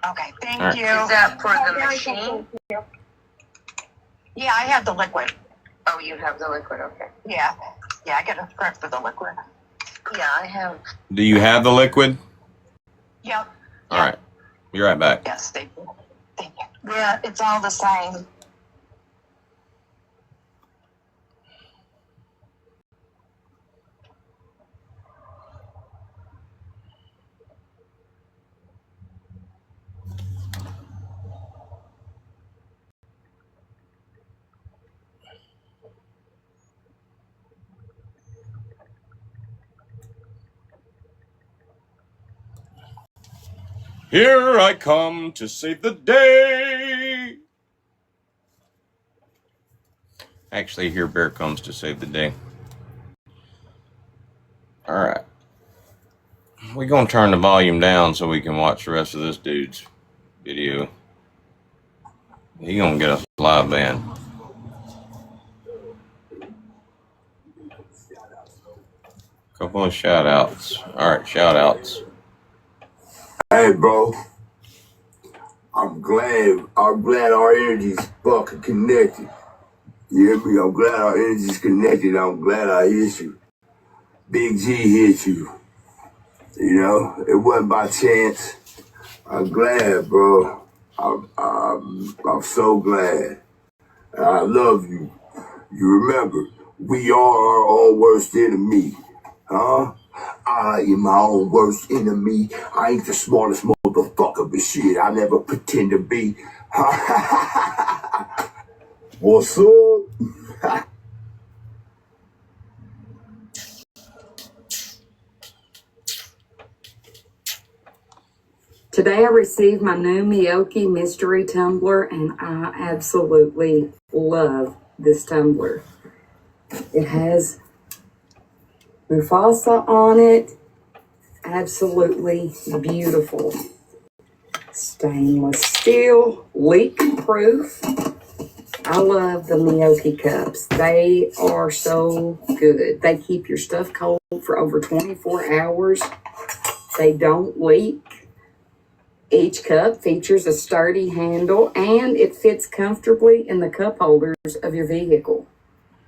Okay, thank All right. you. Is that for the machine? Yeah, I have the liquid. Oh, you have the liquid. Okay. Yeah, I get a script for the liquid. Yeah, I have. Do you have the liquid? Yep. All right, be right back. Yes, thank you. Yeah, it's all the same. Here I come to save the day. Actually, here Bear comes to save the day. All right. We're going to turn the volume down so we can watch the rest of this dude's video. He going to get us a live band. Couple of shout outs. All right, shout outs. Hey, bro. I'm glad our energy's fucking connected. You hear me? I'm glad our energy's connected. I'm glad I hit you. Big G hit you. You know, it wasn't by chance. I'm glad, bro. I'm so glad. I love you. You remember, we are our own worst enemy. Huh? I am my own worst enemy. I ain't the smartest motherfucker, but shit, I never pretend to be. What's up? Today I received my new Miyoki mystery tumbler, and I absolutely love this tumbler. It has Mufasa on it. Absolutely beautiful. Stainless steel, leak proof. I love the Miyoki cups. They are so good. They keep your stuff cold for over 24 hours. They don't leak. Each cup features a sturdy handle, and it fits comfortably in the cup holders of your vehicle.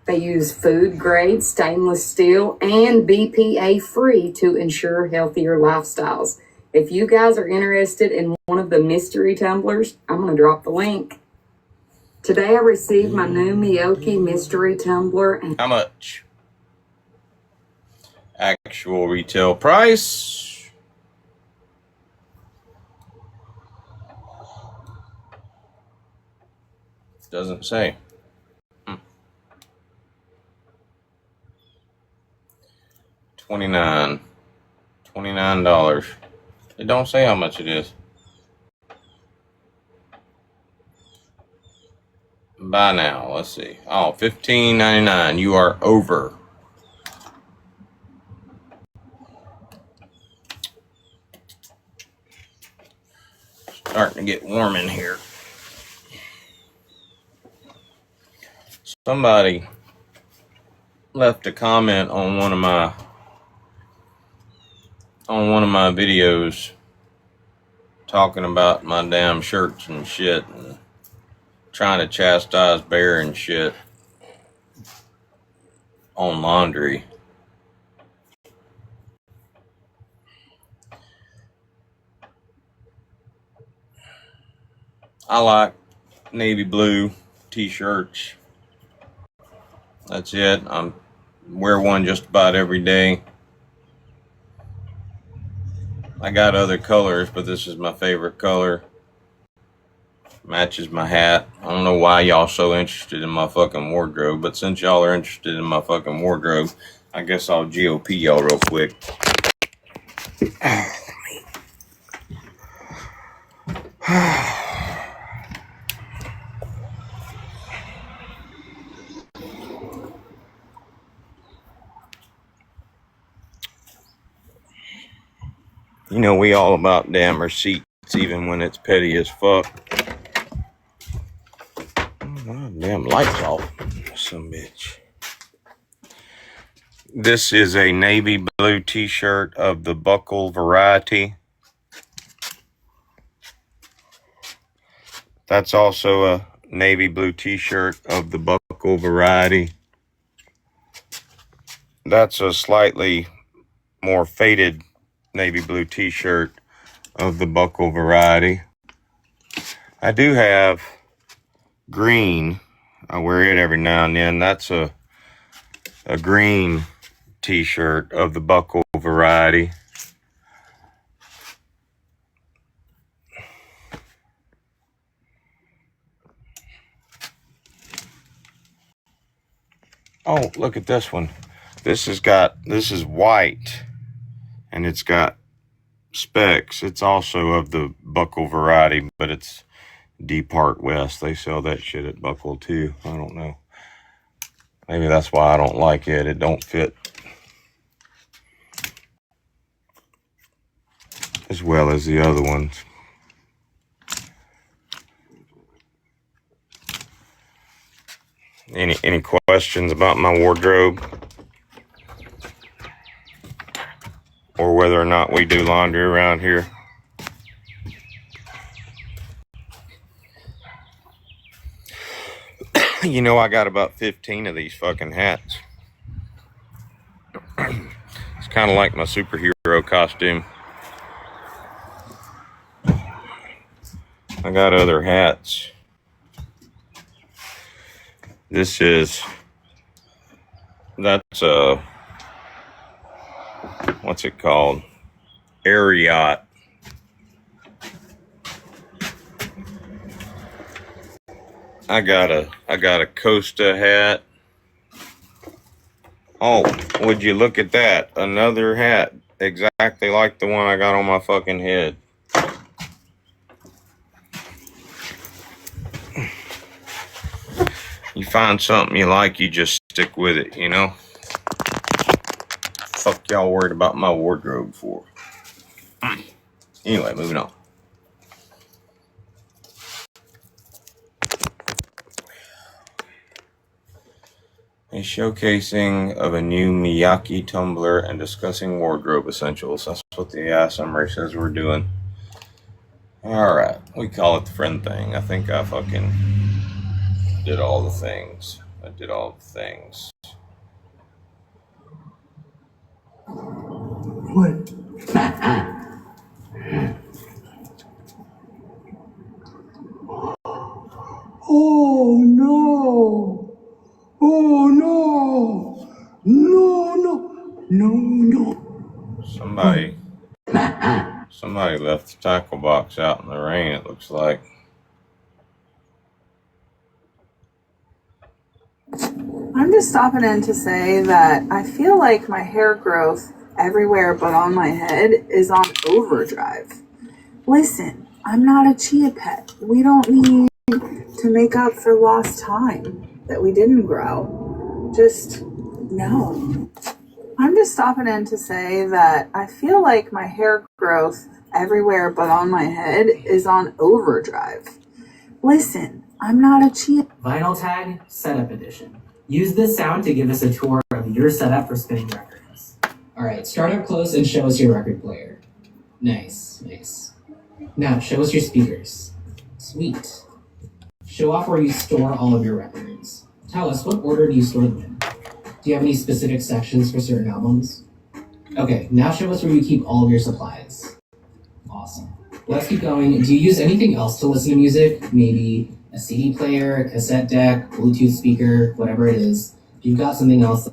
They use food-grade stainless steel and BPA free to ensure healthier lifestyles. If you guys are interested in one of the mystery tumblers, I'm going to drop the link. Today I received my new Miyoki mystery tumbler. And how much? Actual retail price. Doesn't say. $29. It don't say how much it is. Buy now. Let's see. Oh, $15.99. You are over. Starting to get warm in here. Somebody left a comment on one of my videos talking about my damn shirts and shit and trying to chastise Bear and shit on laundry. I like navy blue t-shirts. That's it. I wear one just about every day. I got other colors, but this is my favorite color. Matches my hat. I don't know why y'all so interested in my fucking wardrobe, but since y'all are interested in my fucking wardrobe, I guess I'll GOP y'all real quick. You know, we all about damn receipts, even when it's petty as fuck. Oh, damn lights off. Some bitch. This is a navy blue t-shirt of the buckle variety. That's also a navy blue t-shirt of the buckle variety. That's a slightly more faded navy blue t-shirt of the buckle variety. I do have green. I wear it every now and then. That's a green t-shirt of the buckle variety. Oh, look at this one. This is white and it's got specs. It's also of the buckle variety, but it's Depart West. They sell that shit at Buckle too. I don't know. Maybe that's why I don't like it. It don't fit as well as the other ones. Any questions about my wardrobe? Or whether or not we do laundry around here? You know, I got about 15 of these fucking hats. It's kind of like my superhero costume. I got other hats. That's what's it called? Air yacht. I got a Costa hat. Oh, would you look at that? Another hat exactly like the one I got on my fucking head. You find something you like, you just stick with it, you know? Fuck y'all worried about my wardrobe for? Anyway, moving on. A showcasing of a new Miyake tumbler and discussing wardrobe essentials. That's what the summary says we're doing. Alright, we call it the friend thing. I think I fucking did all the things. I did all the things. What? Oh no! Oh no! No, no, no, no. Somebody left the tackle box out in the rain, it looks like. I'm just stopping in to say that I feel like my hair growth everywhere but on my head is on overdrive. Listen, I'm not a chia pet. We don't need to make up for lost time that we didn't grow. Just no. I'm just stopping in to say that I feel like my hair growth everywhere but on my head is on overdrive. Listen, I'm not a chia. Vinyl Tag Setup Edition. Use this sound to give us a tour of your setup for spinning records. Alright, start up close and show us your record player. Nice, nice. Now, show us your speakers. Sweet. Show off where you store all of your records. Tell us, what order do you store them in? Do you have any specific sections for certain albums? Okay, now show us where you keep all of your supplies. Awesome. Let's keep going. Do you use anything else to listen to music? Maybe a CD player, a cassette deck, Bluetooth speaker, whatever it is. If you've got something else.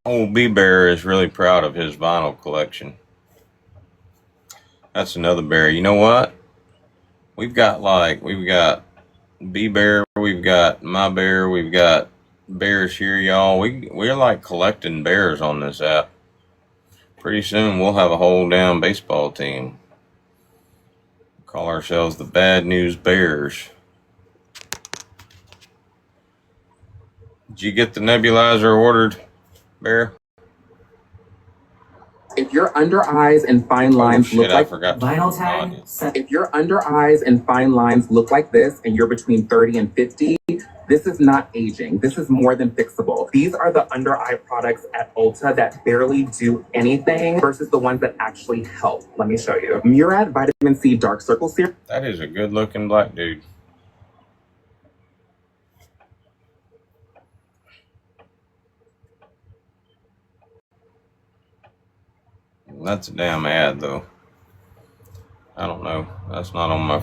Old B-Bear is really proud of his vinyl collection. That's another bear. You know what? We've got B Bear, we've got My Bear, we've got bears here, y'all. We're like collecting bears on this app. Pretty soon we'll have a whole damn baseball team. Call ourselves the Bad News Bears. Did you get the nebulizer ordered, Bear? If your under eyes and fine lines look like vinyl tag, if your under eyes and fine lines look like this and you're between 30 and 50, this is not aging. This is more than fixable. These are the under eye products at Ulta that barely do anything versus the ones that actually help. Let me show you. Murad Vitamin C Dark Circle Serum. That is a good looking black dude. That's a damn ad, though. I don't know. That's not on my...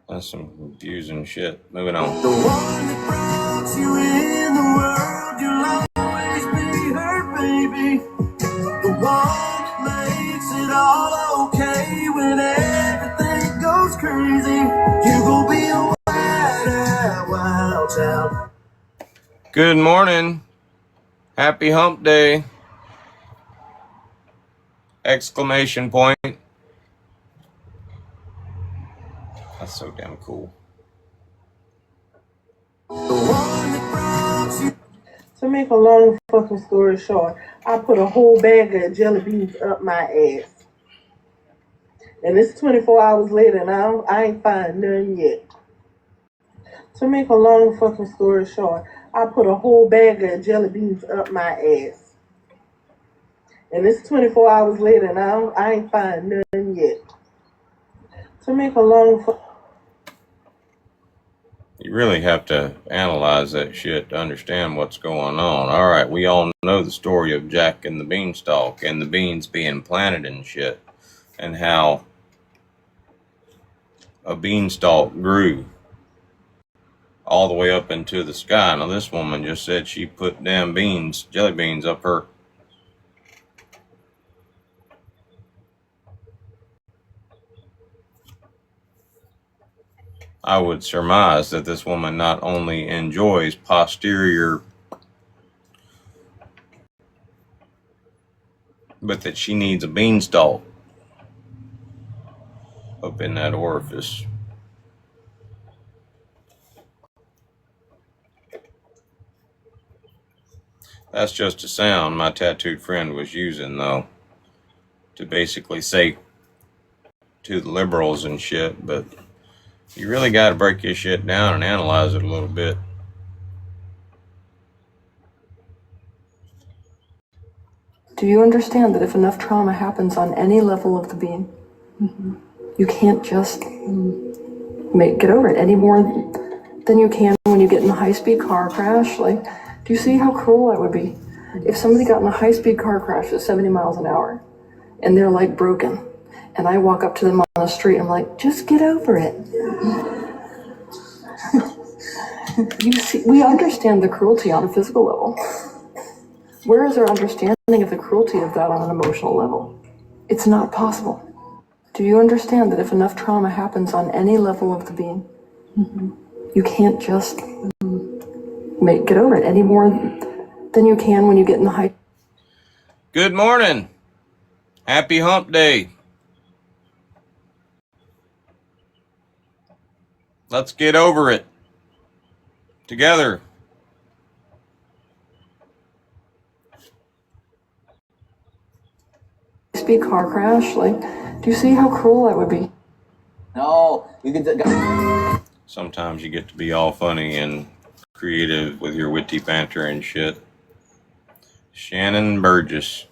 That's some confusing shit. Moving on. The one that brought you in the world, you'll always be her baby. The one that makes it all okay when everything goes crazy. You gon' be a wild child. Good morning. Happy hump day. Exclamation point. That's so damn cool. To make a long fucking story short, I put a whole bag of jelly beans up my ass. And it's 24 hours later now, I ain't find none yet. To make a long fucking story short, I put a whole bag of jelly beans up my ass. And it's 24 hours later now, I ain't find none yet. To make a long You really have to analyze that shit to understand what's going on. Alright, we all know the story of Jack and the Beanstalk and the beans being planted and shit. And how a beanstalk grew all the way up into the sky. Now this woman just said she put damn beans, jelly beans up her. I would surmise that this woman not only enjoys posterior, but that she needs a beanstalk up in that orifice. That's just a sound my tattooed friend was using, though, to basically say to the liberals and shit, but you really got to break your shit down and analyze it a little bit. Do you understand that if enough trauma happens on any level of the being, you can't just get over it any more than you can when you get in a high-speed car crash? Like, do you see how cruel that would be? If somebody got in a high-speed car crash at 70 miles an hour and they're like broken, and I walk up to them on the street, I'm like, just get over it. You see, we understand the cruelty on a physical level. Where is our understanding of the cruelty of that on an emotional level? It's not possible. Do you understand that if enough trauma happens on any level of the being, you can't just get over it any more than you can when you get in the high... Good morning. Happy hump day. Let's get over it together. Speed car crash, like, do you see how cruel that would be? No, you can. Sometimes you get to be all funny and creative with your witty banter and shit. Shannon Burgess.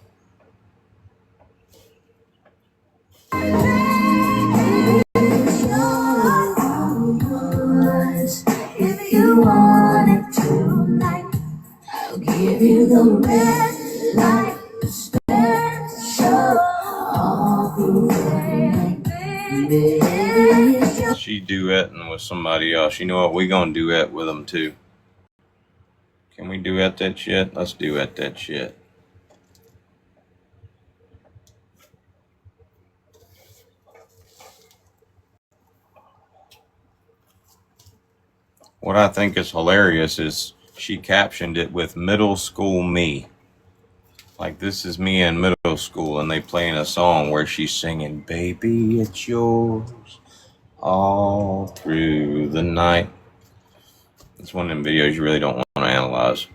If you want it tonight, I'll give you the red light special all the way. Baby, She duetting with somebody else. You know what? We gonna duet with them too. Can we duet that shit? Let's duet that shit. What I think is hilarious is she captioned it with middle school me. Like, this is me in middle school, and they playing a song where she's singing, "Baby, it's yours all through the night." It's one of them videos you really don't want to analyze.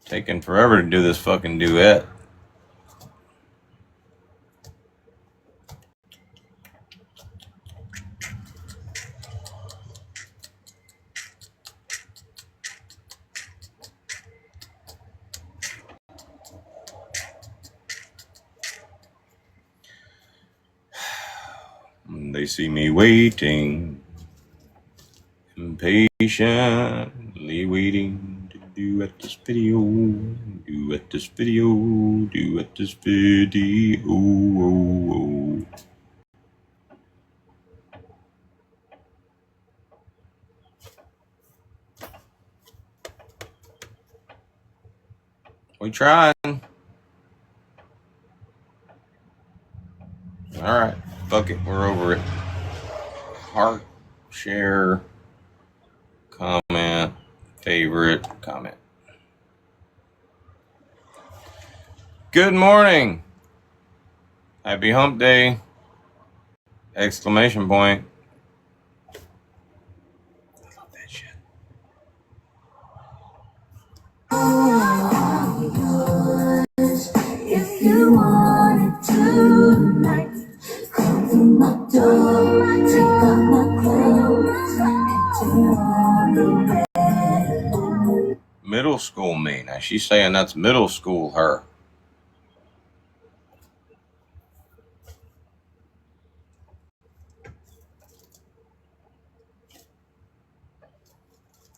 Taking forever to do this fucking duet. They see me waiting, impatiently waiting to duet this video, duet this video, duet this video. Oh, oh. We trying. Alright, fuck it, we're over it. Heart, share, comment, favorite, comment. Good morning. Happy hump day. Exclamation point. I love that shit. If you wanted tonight, come to my door, take off my clothes, and turn on the bed. Middle school me. Now she's saying that's middle school her.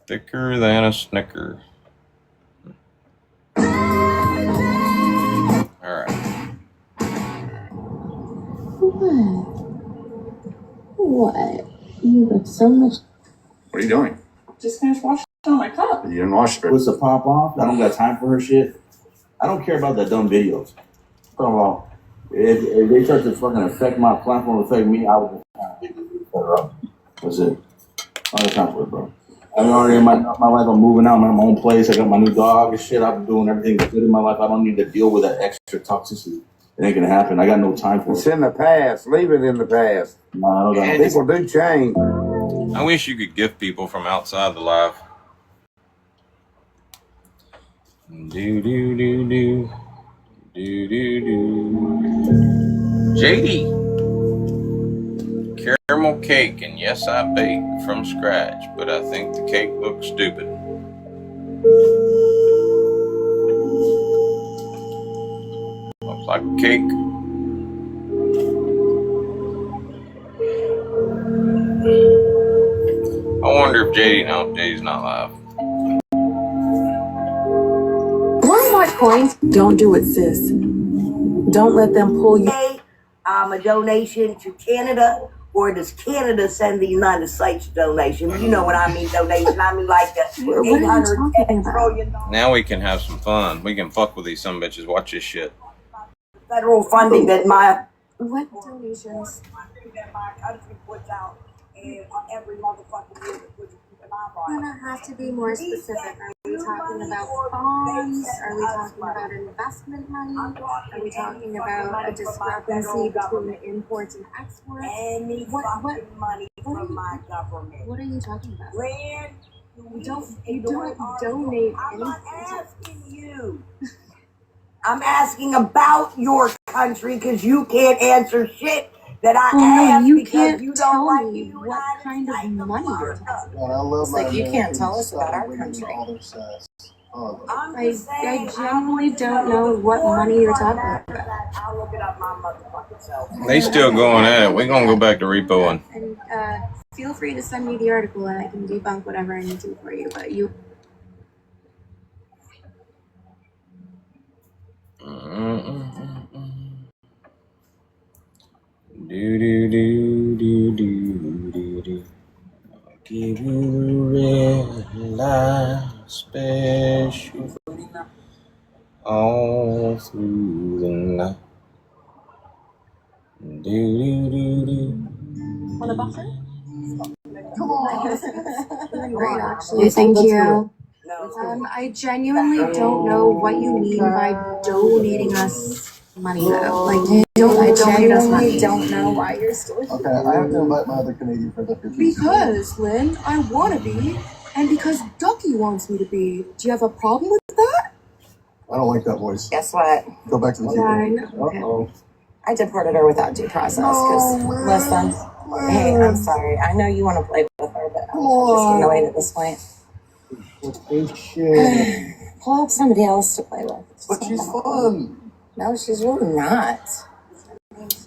Thicker than a Snicker. Alright. What? You got so much. What are you doing? Just finished washing on my cup. You didn't wash it. What's the pop off? I don't got time for her shit. I don't care about the dumb videos. First of all, if they start to fucking affect my platform, affect me, I will just cut her up. That's it. I don't got time for it, bro. I'm already in my life. I'm moving out. I'm in my own place. I got my new dog and shit. I'm doing everything good in my life. I don't need to deal with that extra toxicity. It ain't gonna happen. I got no time for it. It's in the past. Leave it in the past. No, I don't got People do change. I wish you could gift people from outside the live. Do do do do do do do. JD. Caramel cake, and yes, I bake from scratch, but I think the cake looks stupid. Looks like a cake. I wonder if JD's not live. Want to watch coins? Don't do it, sis. Don't let them pull you. A donation to Canada, or does Canada send the United States a donation? You know what I mean, donation. I mean like the $810 trillion Now we can have some fun. We can fuck with these some bitches. Watch this shit. federal funding that my donations that my country puts out every motherfucking year. We're gonna have to be more specific. Are we talking about bonds? Are we talking about investment money? Are we talking about a discrepancy between imports and exports? What money from my government? What are you talking about? Land. You don't donate I'm not anything. asking you. I'm asking about your country because you can't answer shit that I ask you because can't you tell don't like me the what kind of money you're talking about. I love It's like my you can't Americans, tell us about our women, and country. all their sass. I genuinely don't know what money you're talking about. I'll look it up my motherfucking self. They still going at it. We're gonna go back to repoing. And feel free to send me the article and I can debunk whatever I need to for you. But you. Do do do do do do do. Give you a red light special all through the night. Do do do do. Want a buffer? Come on. Great, actually. Thank you. I genuinely don't know what you mean by donating us money, though. Like, I genuinely don't know why you're still here. Okay, I have to invite my other Canadian friend up here. Because, Lynn, I want to be, and because Ducky wants me to be. Do you have a problem with that? I don't like that voice. Guess what? Go back to the Fine. keyboard. Okay. I deported her without due process because, listen, hey, I'm sorry. I know you want to play with her, but I'm just annoyed at this point. Pull up somebody else to play with. But she's fun. No, she's really not.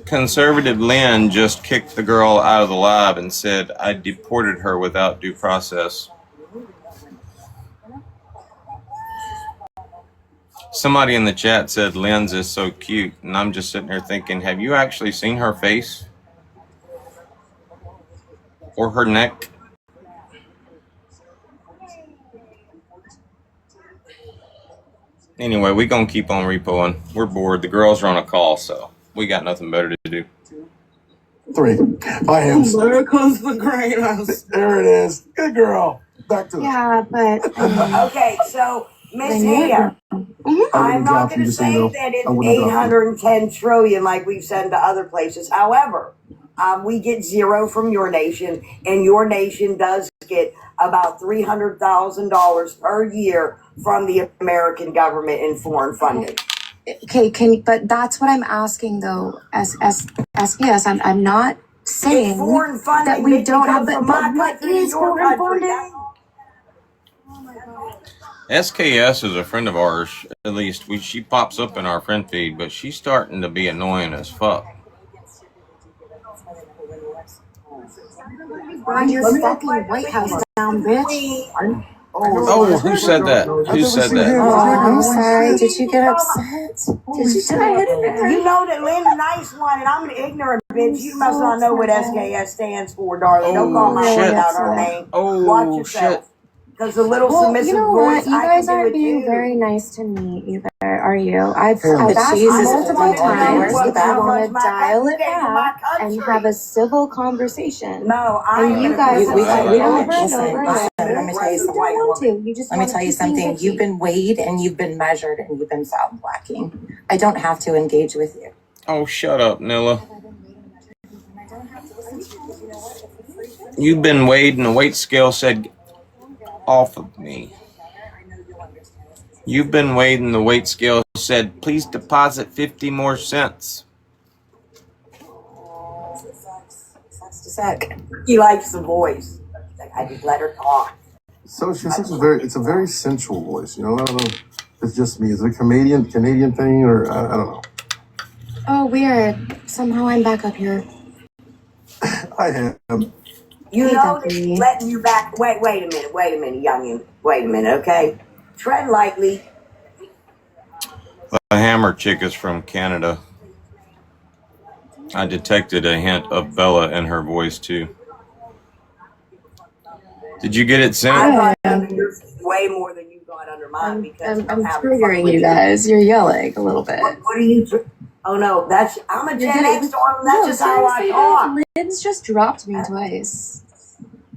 Conservative Lynn just kicked the girl out of the lab and said, I deported her without due process. Somebody in the chat said Lynn's is so cute, and I'm just sitting there thinking, have you actually seen her face? Or her neck? Anyway, we gonna keep on repoing. We're bored. The girls are on a call, so we got nothing better to do. 3. By hands. There comes the greatness. There it is. Good girl. Back to Yeah, but Okay, so Miss Ham, I'm not going to say that it's 810 trillion like we've said to other places. However, we get zero from your nation, and your nation does get about $300,000 per year from the American government in foreign funding. Okay, but that's what I'm asking though. As SPS, I'm not saying It's foreign funding that we that don't have, comes but from my what country to is your foreign country. funding? SKS is a friend of ours. At least she pops up in our friend feed, but she's starting to be annoying as fuck. Burn your fucking White House down, bitch. Oh, who said that? Who said that? Oh, I'm sorry. Did you get upset? Did I hit it? You know that Lynn's a nice one, and I'm an ignorant bitch. You must not know what SKS stands for, darling. Don't call my shit. woman out her name. Oh, Watch yourself. Because the little submissive you know voice, what? You I guys can do aren't it being too. very nice to me either, are you? I've The asked cheese is multiple really times where's the if you back? want to my dial country it came from my back and country. have a civil conversation. No, I And you guys We have don't over and listen. over and Listen, over. let me tell you You don't something. want to. You just Let me want tell to you keep being something. bitchy. You've been weighed and you've been measured and you've been found lacking. I don't have to engage with you. Oh, shut up, Nilla. You've been weighed and the weight scale said off of me. You've been weighed and the weight scale said, please deposit 50 more cents. He likes the voice. I just let her talk. So she's such it's a very sensual voice, you know. I don't know if it's just me. Is it a Canadian thing, or I don't know. Oh, weird. Somehow I'm back up here. I am. You Hey, know Ducky. that letting you back. Wait a minute, youngin. Wait a minute, okay? Tread lightly. The hammer chick is from Canada. I detected a hint of Bella in her voice, too. Did you get it I sent? got under yours way more than you got under mine because I'm having fun triggering with you guys. You're yelling a little bit. What are you? Oh no, I'm a You're Gen getting- X darling. That's No, just how I seriously, talk. though, Lynn's just dropped me twice.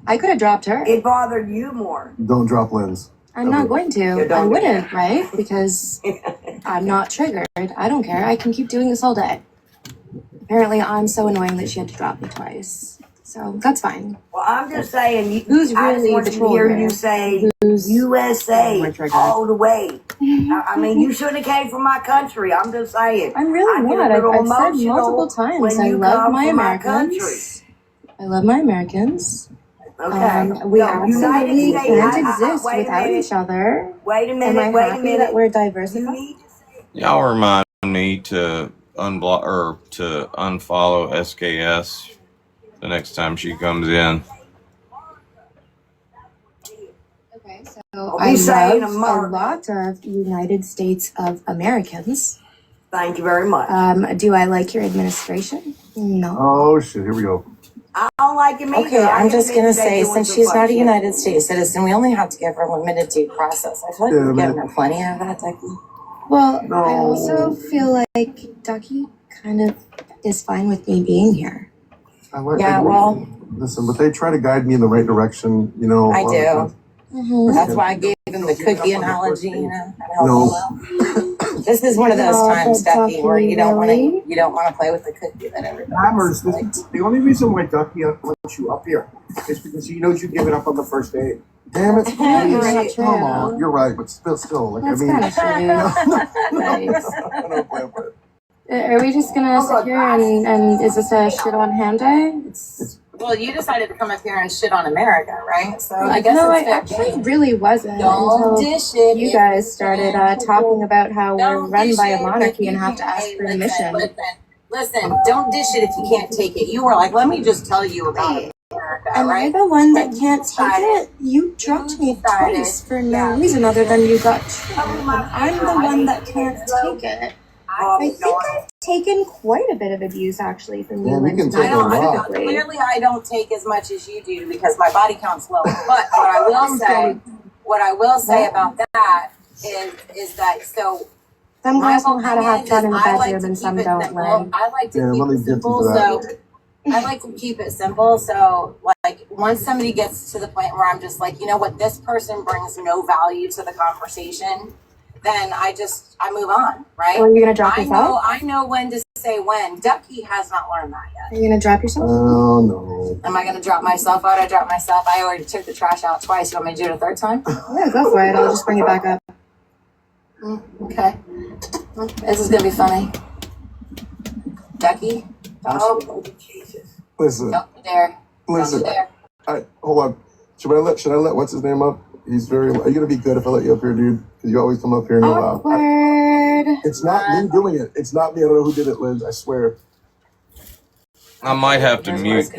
I could have dropped her. It bothered you more. Don't drop Lynn's. I'm not going Yeah, to. don't I do wouldn't, right? Because I'm not triggered. I don't care. I can keep doing this all day. Apparently, I'm so annoying that she had to drop me twice. So that's fine. Well, I'm just saying. Who's I just really want the you to troll hear here? you say Who's USA triggered? all the way. I mean, you shouldn't have came from my country. I'm just saying. I'm really I get a not. little I've said emotional multiple times when I you love come my from my country. Americans. I love my Americans. Okay. We No, absolutely United States. can't exist Wait a without minute. each other. Wait a Am minute. I Wait a happy minute. that we're You diversified? need to say. Y'all remind me to unblock or to unfollow SKS the next time she comes in. Okay, so I'll I be saying love a America. lot of United States of Americans. Thank you very much. Do I like your administration? No. Oh shit! Here we go. I don't like him either. Okay, I'm I just admit gonna they say, doing since some she's fuck not a shit. United States citizen, we only have to give her limited due process. I feel like Yeah, we're giving man. her plenty of that, Ducky. Well, No. I also feel like Ducky kind of is fine with me being here. I like. Yeah, well, Listen, but they try to guide me in the right direction, you know. I a lot of the do. times. That's why I gave him the cookie analogy, you know. and help No. him out. This is one of those times, Ducky, where you don't want to play with the cookie that everybody Hammers, the only reason why Ducky wants you up here is because he knows you give it up on the first date. Damn it! Right. Please. Come on, you're right, but still, like That's I mean, kind of shitty. Nice. I don't play with it. Are we just gonna sit here and is this a shit on hand day? Well, you decided to come up here and shit on America, right? So I guess no, it's I fair actually game. really wasn't Don't until dish it you if guys you started can. talking about how we're Don't run dish by a it monarchy if and you have to can't. ask Hey, permission. listen. Don't dish it if you can't take it. You were like, let me just tell you about America, Am I right? the one that And can't take it? You dropped me twice for no reason other than you got triggered. I'm the one that can't take it. I think I've taken quite a bit of abuse actually from you, Yeah, we can Lindsay. take a lot. Clearly, I don't take as much as you do because my body count's low. But what I will say about that is that so. Some My girls whole know how to thing have fun in the I like bedroom to and keep some it don't, simple. Lynn. I like to Yeah, keep let me it get to simple. that. So I like to keep it simple. So like once somebody gets to the point where I'm just like, you know what, this person brings no value to the conversation, then I move on, right? Or are you gonna drop yourself? I know when to say when. Ducky has not learned that yet. Are you gonna drop yourself? Oh no. Am I gonna drop myself? Why would I drop myself? I already took the trash out twice. You want me to do it a third time? Yeah, go for it. I'll just bring it back up. Okay. This is gonna be funny. Ducky? Oh, Listen, don't you dare. listen. Don't you dare. Hold on. Should I let what's his name up? He's very. Are you gonna be good if I let you up here, dude? Because you always come up here and you're loud. Awkward. It's not me doing it. It's not me. I don't know who did it, Liz. I swear. I might have to mute.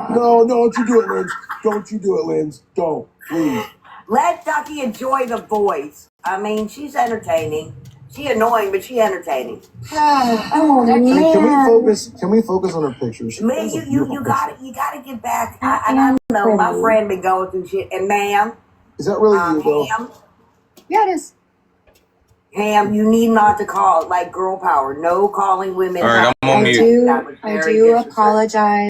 No, don't you do it, Liz. Don't you do it, Liz. Don't, please. Let Ducky enjoy the voice. I mean, she's entertaining. She annoying, but she entertaining. Oh Hey, man. Can we focus on her picture? Man, you gotta get back. I don't know. My friend been going through shit. And ma'am, Is that really you though? Ham, Yeah, it is. Ham, you need not to call it like girl power. No calling women. All right, I'm on mute. I I do apologize.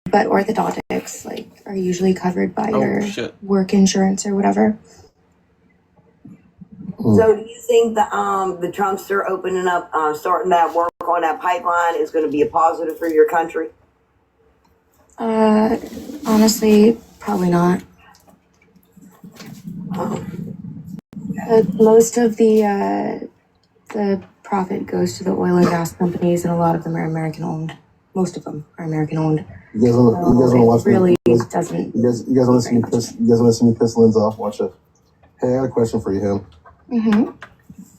but orthodontics are usually covered by Oh your shit. work insurance or whatever. So do you think the Trumpster opening up, starting that work on that pipeline is going to be a positive for your country? Honestly, probably not. Most of the profit goes to the oil and gas companies, and a lot of them are American owned. Most of them are American ownned. You guys want to watch really me? doesn't. You guys want to see me piss? You guys want to see me piss Lynn's off? Watch it. Hey, I got a question for you, Him. Mm-hmm.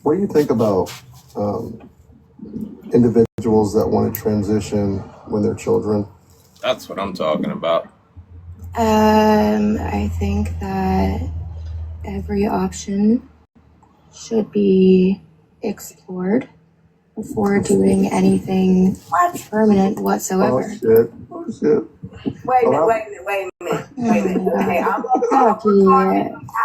What do you think about individuals that want to transition when they're children? That's what I'm talking about. I think that every option should be explored before doing anything permanent whatsoever. Oh shit. Wait a minute. Okay, Rocky,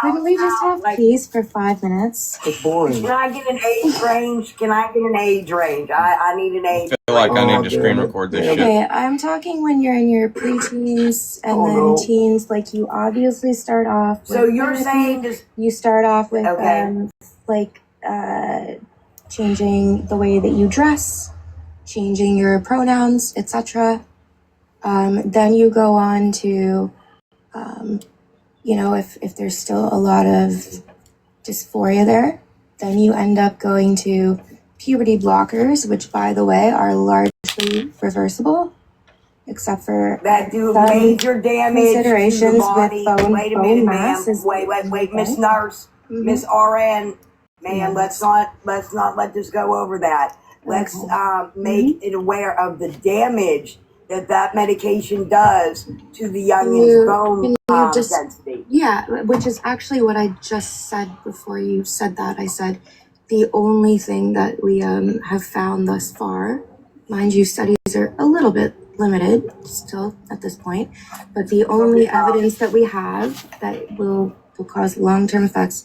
couldn't we just have peace for 5 minutes? It's boring. Can I get an age range? I need an age. I feel like I need to screen record this shit. Okay, I'm talking when you're in your preteens and then teens. You obviously start off with So you're saying this? You start off with changing the way that you dress, changing your pronouns, etc. Then you go on to, if there's still a lot of dysphoria there, then you end up going to puberty blockers, which, by the way, are largely reversible, except for that do some major damage considerations to the body. with bone, Wait a bone minute, mass. ma'am. Wait, Miss Nurse, Miss RN, ma'am. Let's not let this go over that. Let's make it aware of the damage that medication does to the youngest bone density. Yeah, which is actually what I just said before you said that. I said the only thing that we have found thus far, mind you, studies are a little bit limited still at this point, but the only evidence that we have that will cause long-term effects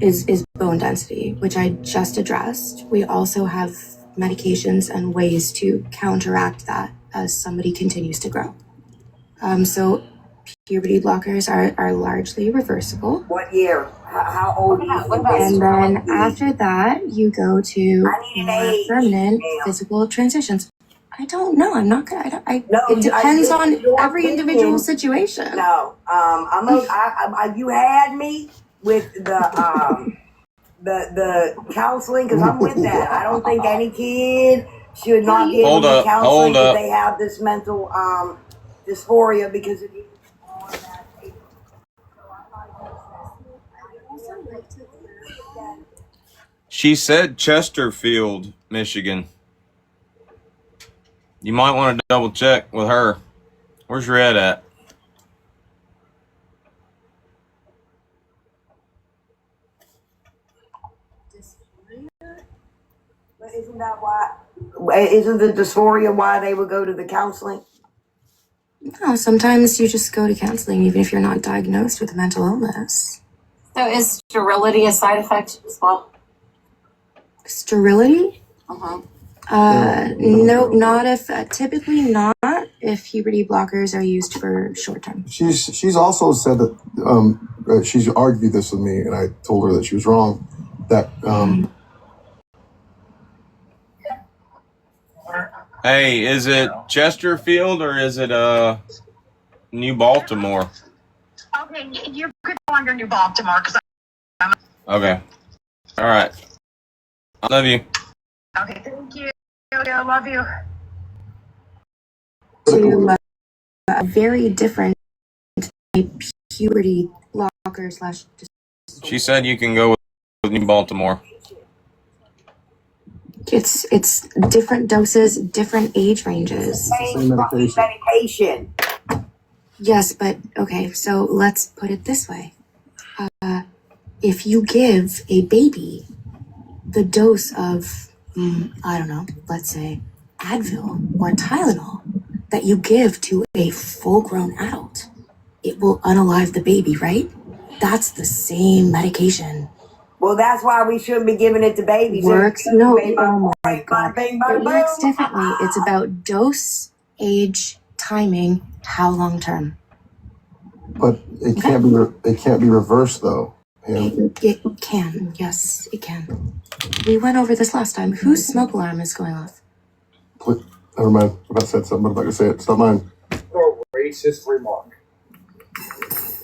is bone density, which I just addressed. We also have medications and ways to counteract that as somebody continues to grow. So puberty blockers are largely reversible. What year? How old are you? And then after that, you go to more permanent physical transitions. I don't know. I'm not gonna. It depends on every individual situation. No, you had me with the counseling because I'm with that. I don't think any kid should not be able to counseling if they have this mental dysphoria because of you. She said Chesterfield, Michigan. You might want to double check with her. Where's your head at? But isn't that why? Isn't the dysphoria why they would go to the counseling? No, sometimes you just go to counseling even if you're not diagnosed with a mental illness. So is sterility a side effect as well? Sterility? Uh-huh. No, not if typically not if puberty blockers are used for short term. She's also said that she's argued this with me, and I told her that she was wrong. That Hey, is it Chesterfield or is it New Baltimore? Okay, you could go under New Baltimore because Okay. All right. I love you. Okay, thank you. I love you. To a very different puberty blocker slash. She said you can go with New Baltimore. It's different doses, different age ranges. Same medication. Yes, but okay, so let's put it this way. If you give a baby the dose of, I don't know, let's say Advil or Tylenol that you give to a full-grown adult, it will unalive the baby, right? That's the same medication. Well, that's why we shouldn't be giving it to babies. Works? No, oh my God. It works differently. It's about dose, age, timing, how long term. But it can't be. It can't be reversed though. It can. Yes, it can. We went over this last time. Whose smoke alarm is going off? Never mind. I said something. I'm not gonna say it. It's not mine. A racist remark.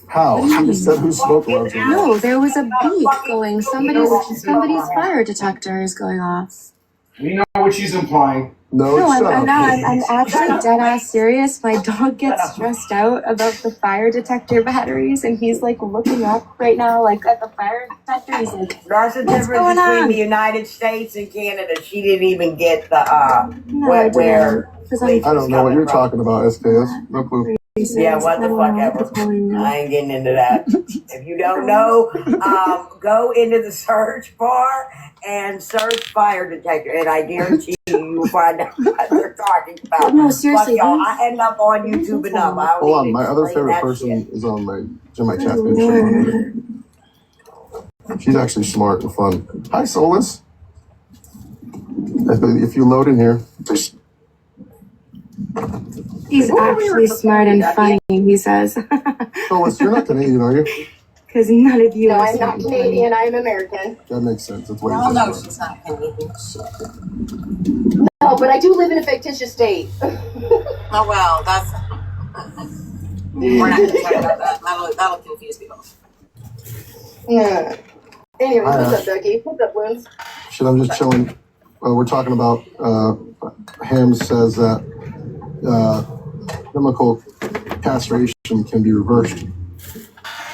How? She just said whose smoke alarm's going off. No, there was a beep going. Somebody's fire detector is going off. We know what she's implying. No, I'm not. I'm actually dead ass serious. My dog gets stressed out about the fire detector batteries, and he's like looking up right now, like at the fire detector. He's like, That's the "What's difference going between on?" the United States and Canada. She didn't even get the No, I where. didn't. I don't know what you're talking about, SKS. No clue. Yeah, what the fuck ever. I ain't getting into that. If you don't know, go into the search bar and search fire detector, and I guarantee you will find out what they're talking about. No, seriously, Fuck y'all, I end up on YouTube enough. I don't Hold on, need to my other explain favorite that person shit. is on my chat page. She's actually smart and fun. Hi, Solus. If you load in here, just He's actually smart and funny, he says. Solus, you're not Canadian, are you? Because none of you No, are I'm not Canadian. I'm American. That makes sense. That's why No, you're no, so she's not Canadian. No, but I do live in a fictitious state. Oh well, that's. We're not going to talk about that. That'll confuse people. Yeah. Anyways, Hi, what's Ash. up, Ducky? What's up, Wounds? Shit, I'm just chilling. We're talking about Ham says that chemical castration can be reversed.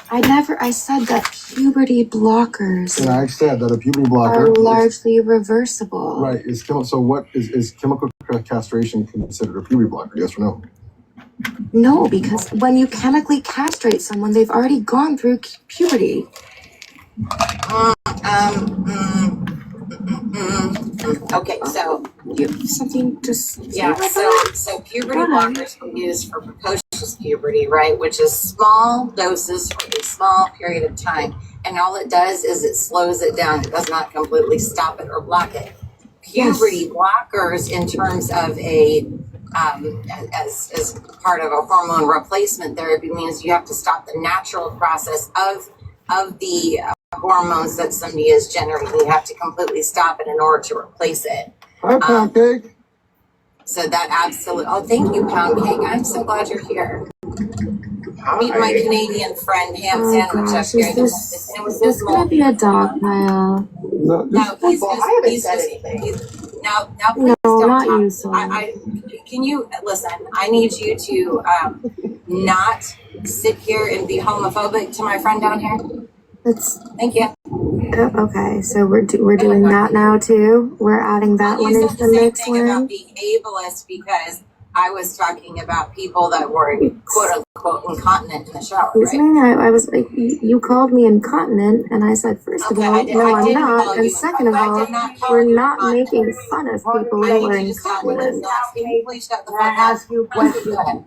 I said that puberty blockers And I said that a puberty blocker are largely reversible. right so what is chemical castration considered a puberty blocker? Yes or no? No, because when you chemically castrate someone, they've already gone through puberty. Okay, so You have something to say yeah, about so that? so puberty Go ahead. blockers are used for precocious puberty, right? Which is small doses for a small period of time, and all it does is it slows it down. It does not completely stop it or block it. Puberty blockers, in terms of a as part of a hormone replacement therapy, means you have to stop the natural process of the hormones that somebody is generating. You have to completely stop it in order to replace it. Hi, Pound Cake. So that absolutely. Oh, thank you, Pound Cake. I'm so glad you're here. Meet my Canadian friend, Ham Oh Sandwich, up gosh, here. is It was this this gonna be a dog pile? No, he's Well, just. I haven't He's said just. anything. Now, please No, don't not talk. you, son. I can you listen? I need you to not sit here and be homophobic to my friend down here. It's Thank you. okay. So we're doing that now too. We're adding that one You into said the the same mix. thing about being ableist because I was talking about people that were quote unquote incontinent in the shower, Excuse right? me. I was like, you called me incontinent, and I said, first of Okay, all, I no, I'm didn't not, call and you. second of I all, did not call we're you not incontinent. making fun of people I that need are you to stop with this incontinent. nonsense. Can you please shut the Can I fuck up? ask you a question?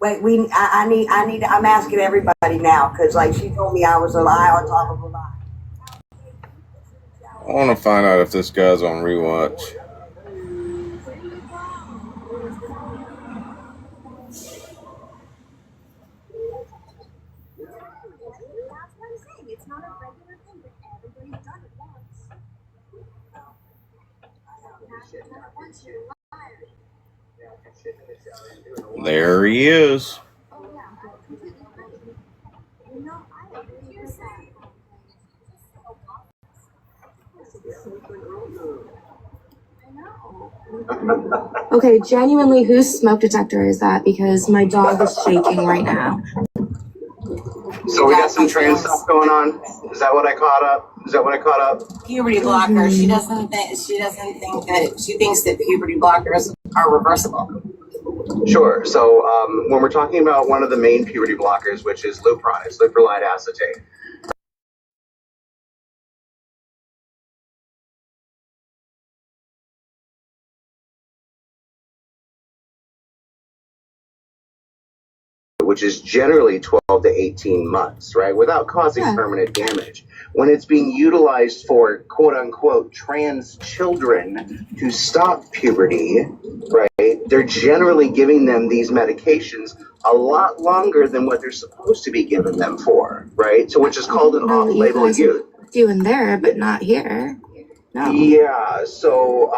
Wait, I need, I'm asking everybody now, because like she told me I was a lie on top of a lie. I want to find out if this guy's on rewatch. There he is. Okay, genuinely, whose smoke detector is that? Because my dog is shaking right now. So we got some trans stuff going on. Is that what I caught up? Puberty blocker. She doesn't think that she thinks that puberty blockers are reversible. Sure. So when we're talking about one of the main puberty blockers, which is Lupron, it's leuprolide acetate. Which is generally 12 to 18 months, right? Without causing permanent damage. When it's being utilized for quote unquote trans children to stop puberty, right? they're generally giving them these medications a lot longer than what they're supposed to be giving them for, right? So which is called an off-label use. Doing there, but not here. No. Yeah, so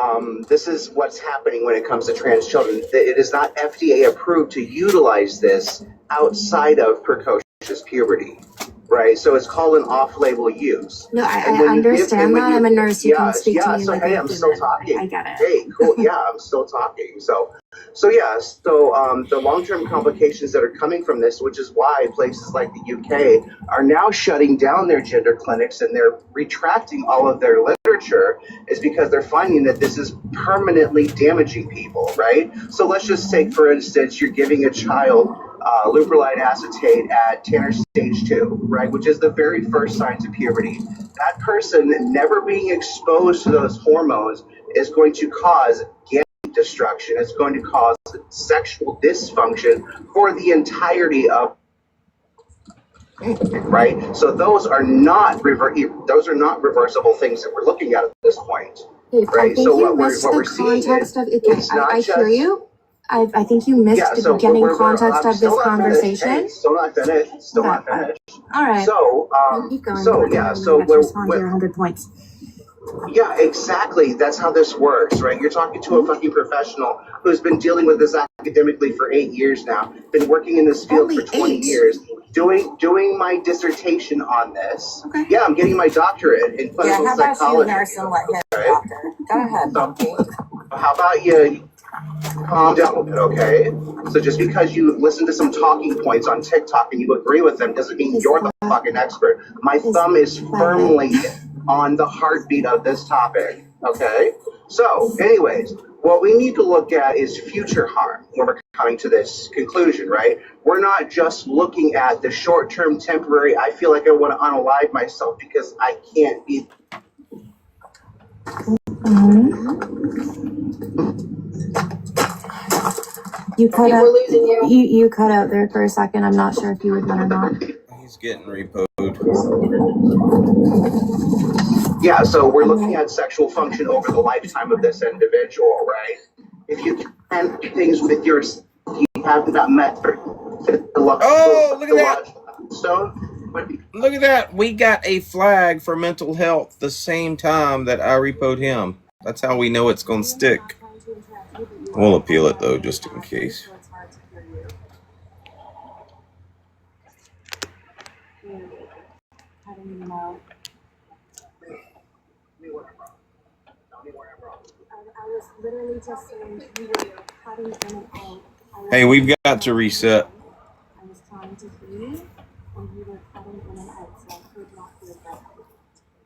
this is what's happening when it comes to trans children. It is not FDA approved to utilize this outside of precocious puberty, right? So it's called an off-label use. No, I understand that. I'm a nurse. You can speak to me so like hey, a I'm still human. talking. I get it. Hey, cool. Yeah, I'm still talking. So the long-term complications that are coming from this, which is why places like the UK are now shutting down their gender clinics and they're retracting all of their literature, is because they're finding that this is permanently damaging people, right? So let's just take, for instance, you're giving a child leuprolide acetate at Tanner stage 2, right, which is the very first signs of puberty. That person never being exposed to those hormones is going to cause destruction. It's going to cause sexual dysfunction for the entirety of, right? So those are not reversible things that we're looking at this point, right? So what we're seeing is it's not just. I hear you. I think you missed the beginning context of this conversation. Hey, still not finished. Still not finished. All right. So keep going. so yeah. So we're 100 points. Yeah, exactly. That's how this works, right? You're talking to a fucking professional who's been dealing with this academically for 8 years now, been working in this field for 20 years, doing my dissertation on this. Okay. Yeah, I'm getting my doctorate in clinical psychology. Doctor. Go ahead, Monty. How about you calm down a bit, okay? So just because you listen to some talking points on TikTok and you agree with them doesn't mean you're the fucking expert. My thumb is firmly on the heartbeat of this topic, okay? So, anyways, what we need to look at is future harm when we're coming to this conclusion, right? We're not just looking at the short-term temporary, I feel like I want to unalive myself because I can't be. You cut out. You cut out there for a second. I'm not sure if you were done or not. He's getting repoed. Yeah, so we're looking at sexual function over the lifetime of this individual, right? If you can do things with your, you have not met. Oh, look at that! Look at that! We got a flag for mental health the same time that I repoed him. That's how we know it's gonna stick. We'll appeal it though, just in case. Hey, we've got to reset.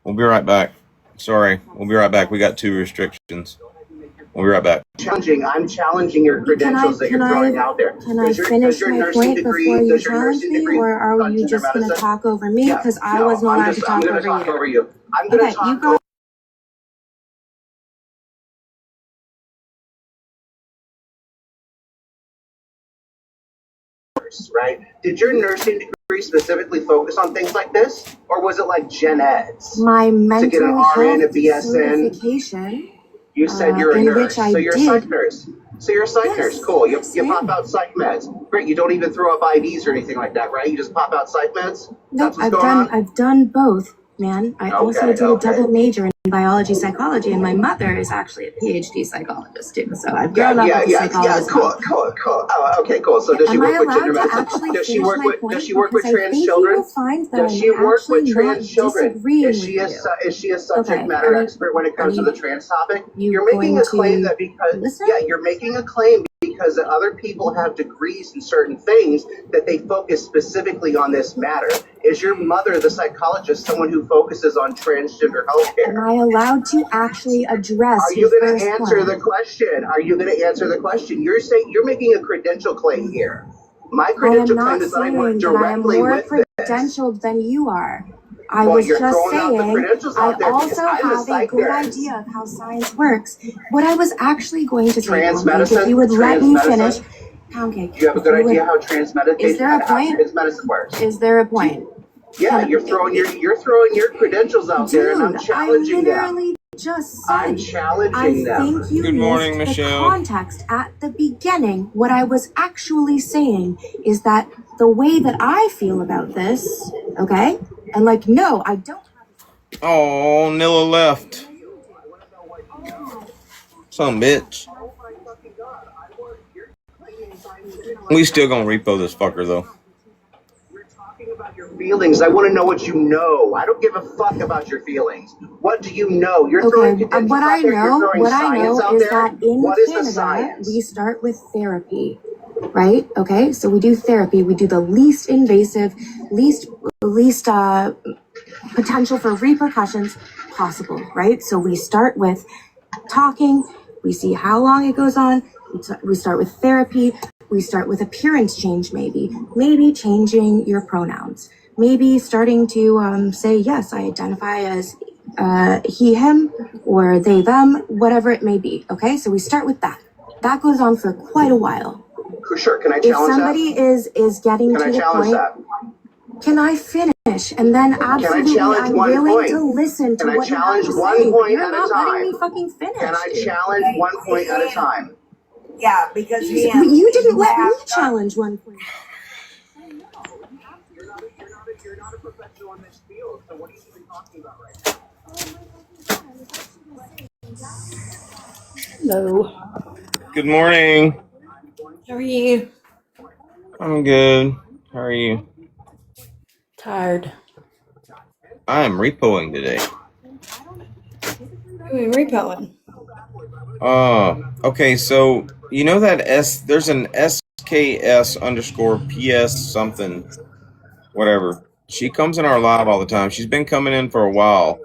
We'll be right back. Sorry, we'll be right back. We got 2 restrictions. We'll be right back. I'm challenging your credentials that you're throwing out there. Can I finish my point before you challenge me, or are you just going to talk over me? Because I wasn't allowed to talk over you. I'm going to talk over you. Right? Did your nursing degree specifically focus on things like this, or was it like gen eds? My mental to get an RN, a BSN certification. You said you're a nurse, so you're a psych nurse. So you're a psych nurse, cool. You pop out psych meds. Great, you don't even throw up IVs or anything like that, right? You just pop out psych meds? No, I've done both, man. I also did a double major in biology psychology, and my mother is actually a PhD psychologist too. So I've grown up with a psychologist. Cool. Oh, okay, cool. So does she work with gender medicine? Does she work with trans children? Does she work with trans children? Is she a subject matter expert when it comes to the trans topic? You're making a claim that you're making a claim because other people have degrees in certain things that they focus specifically on this matter. Is your mother, the psychologist, someone who focuses on transgender healthcare? Am I allowed to actually address? Are you going to answer the question? Are you going to answer the question? You're saying you're making a credential claim here. My credential claim is that I work directly with this. I am more credentialed than you are. I was just saying, I also have a good idea of how science works. What I was actually going to say, trans medicine, if you would let me finish, pound cake. Do you have a good idea how trans medicine works? Is there a point? Yeah, you're throwing your credentials out there, and I'm challenging them. I literally just said. I'm challenging I them. think you Good morning, missed the Michelle. context at the beginning. What I was actually saying is that the way that I feel about this, okay? And like, no, I don't. Oh, Nilla left. Some bitch. We still gonna repo this fucker though. Your feelings. I want to know what you know. I don't give a fuck about your feelings. What do you know? You're throwing condensers What I out there. You're know, throwing what I science know out is there. that in What is the Canada, science? we start with therapy, right? Okay, so we do therapy. We do the least invasive, least potential for repercussions possible, right? So we start with talking. We see how long it goes on. We start with therapy. We start with appearance change, maybe changing your pronouns, maybe starting to say, yes, I identify as he, him, or they, them, whatever it may be. Okay, so we start with that. That goes on for quite a while. Sure, can I If challenge somebody that? is getting Can to I the challenge point, that? can I finish? And then Can I absolutely, challenge I'm one willing point? to listen to Can I what you have challenge to one say, but point you're at a not letting time? me fucking finish. Can I challenge one point at a time? Yeah, because You didn't let me challenge one point. You're not a professional in this field, so what are you even talking about right now? Hello. Good morning. How are you? I'm good. How are you? Tired. I am repoing today. Who are we repoing? Okay, so you know that there's an SKS underscore PS something, whatever. She comes in our live all the time. She's been coming in for a while.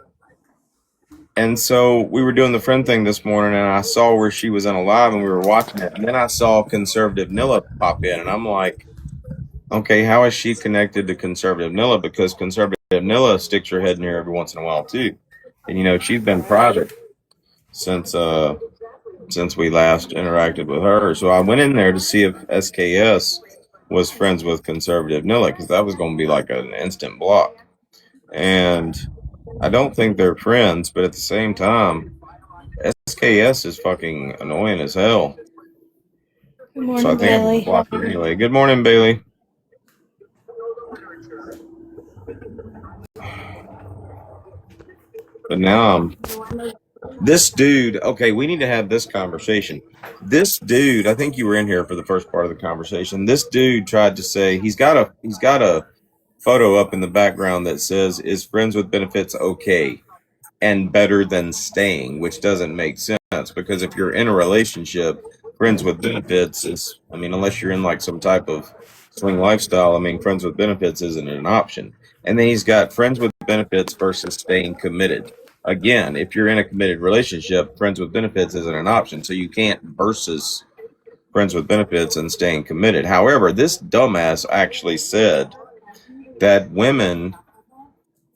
And so we were doing the friend thing this morning, and I saw where she was in a live, and we were watching it. And then I saw Conservative Nilla pop in, and I'm like, okay, how is she connected to Conservative Nilla? Because Conservative Nilla sticks her head in here every once in a while too. And you know, she's been private since we last interacted with her. So I went in there to see if SKS was friends with Conservative Nilla, because that was going to be like an instant block. And I don't think they're friends, but at the same time, SKS is fucking annoying as hell. Good morning, So I think I'm Bailey. gonna block her anyway. Good morning, Bailey. But now this dude, okay, we need to have this conversation. This dude, I think you were in here for the first part of the conversation. This dude tried to say he's got a photo up in the background that says, "Is friends with benefits okay and better than staying?" Which doesn't make sense, because if you're in a relationship, friends with benefits is, I mean, unless you're in like some type of swing lifestyle, I mean, friends with benefits isn't an option. And then he's got friends with benefits versus staying committed. Again, if you're in a committed relationship, friends with benefits isn't an option. So you can't versus friends with benefits and staying committed. However, this dumbass actually said that women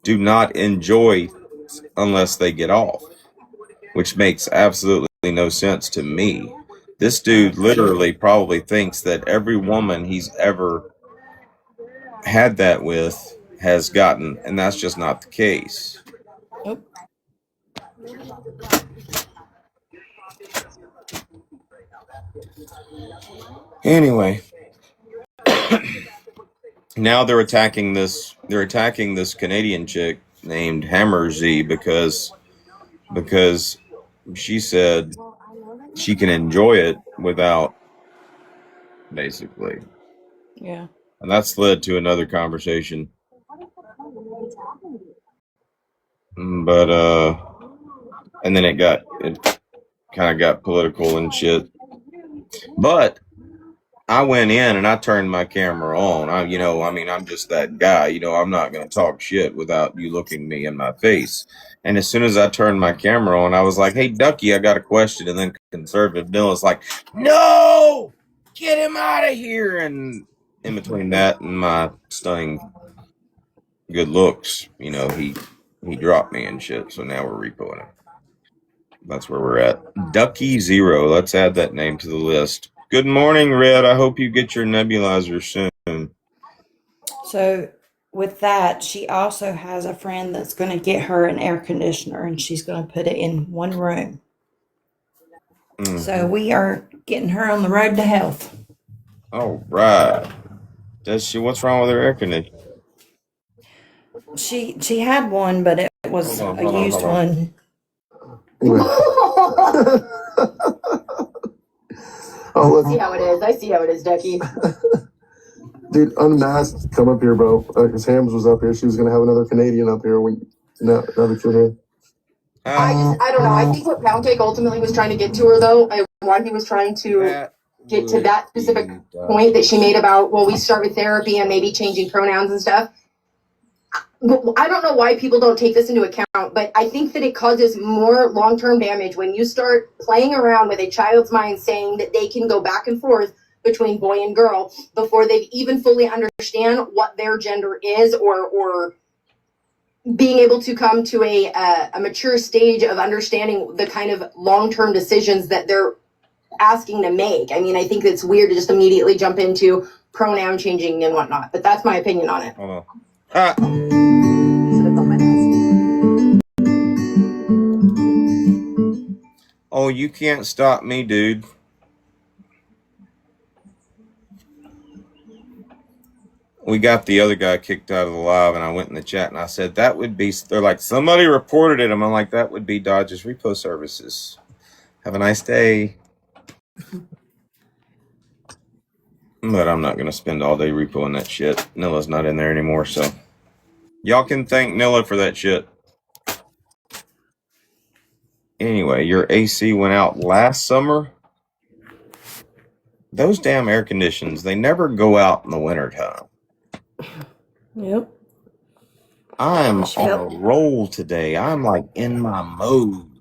do not enjoy unless they get off, which makes absolutely no sense to me. This dude literally probably thinks that every woman he's ever had that with has gotten, and that's just not the case. Nope. Anyway, now they're attacking this Canadian chick named Hammer Z because she said she can enjoy it without, basically. Yeah. And that's led to another conversation. But and then it kind of got political and shit. But I went in and I turned my camera on. I'm just that guy. I'm not going to talk shit without you looking me in my face. And as soon as I turned my camera on, I was like, "Hey, Ducky, I got a question." And then Conservative Bill is like, "No, get him out of here!" And in between that and my stunning good looks, he dropped me and shit. So now we're repoing him. That's where we're at. Ducky Zero. Let's add that name to the list. Good morning, Red. I hope you get your nebulizer soon. So with that, she also has a friend that's going to get her an air conditioner, and she's going to put it in one room. So we are getting her on the road to health. All right. Does she? What's wrong with her air conditioner? She had one, but it was Hold a on, used hold on. one. Oh, I see how it is. I see how it is, Ducky. dude, unmasked, come up here, bro. Because Hams was up here. She was gonna have another Canadian up here. Another kid here. I don't know. I think what Pound Cake ultimately was trying to get to her, though, and why he was trying to get to that specific point that she made about, well, we start with therapy and maybe changing pronouns and stuff. I don't know why people don't take this into account, but I think that it causes more long-term damage when you start playing around with a child's mind, saying that they can go back and forth between boy and girl before they even fully understand what their gender is, or being able to come to a mature stage of understanding the kind of long-term decisions that they're asking to make. I mean, I think it's weird to just immediately jump into pronoun changing and whatnot, but that's my opinion on it. Hold on. Oh, you can't stop me, dude. We got the other guy kicked out of the live, and I went in the chat and I said that would be. They're like, somebody reported it. I'm like, that would be Dodge's repo services. Have a nice day. But I'm not gonna spend all day repoing that shit. Nilla's not in there anymore, so y'all can thank Nilla for that shit. Anyway, your AC went out last summer. Those damn air conditions, they never go out in the wintertime. Yep. I'm on a roll today. I'm like in my mode.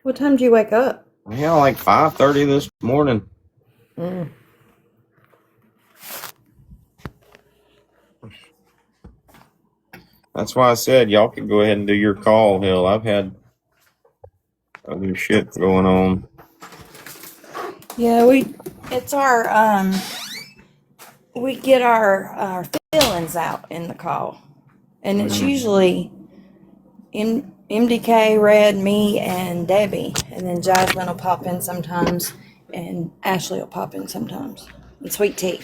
What time did you wake up? Yeah, like 5:30 this morning. That's why I said y'all could go ahead and do your call, Hill. I've had other shit going on. Yeah, it's our we get our feelings out in the call, and it's usually MDK, Red, me, and Debbie, and then Jasmine will pop in sometimes, and Ashley will pop in sometimes, and Sweet Tea.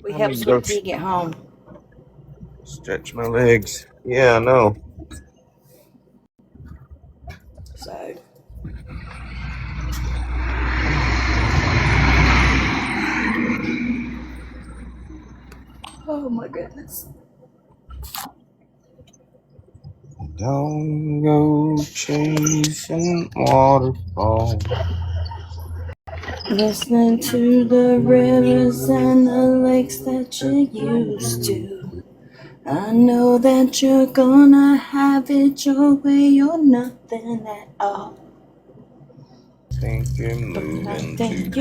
We help Sweet Tea get home. Stretch my legs. Yeah, I know. So. Oh my goodness. Don't go chasing waterfalls. Listening to the rivers and the lakes that you used to. I know that you're gonna have it your way or nothing at all. Think you're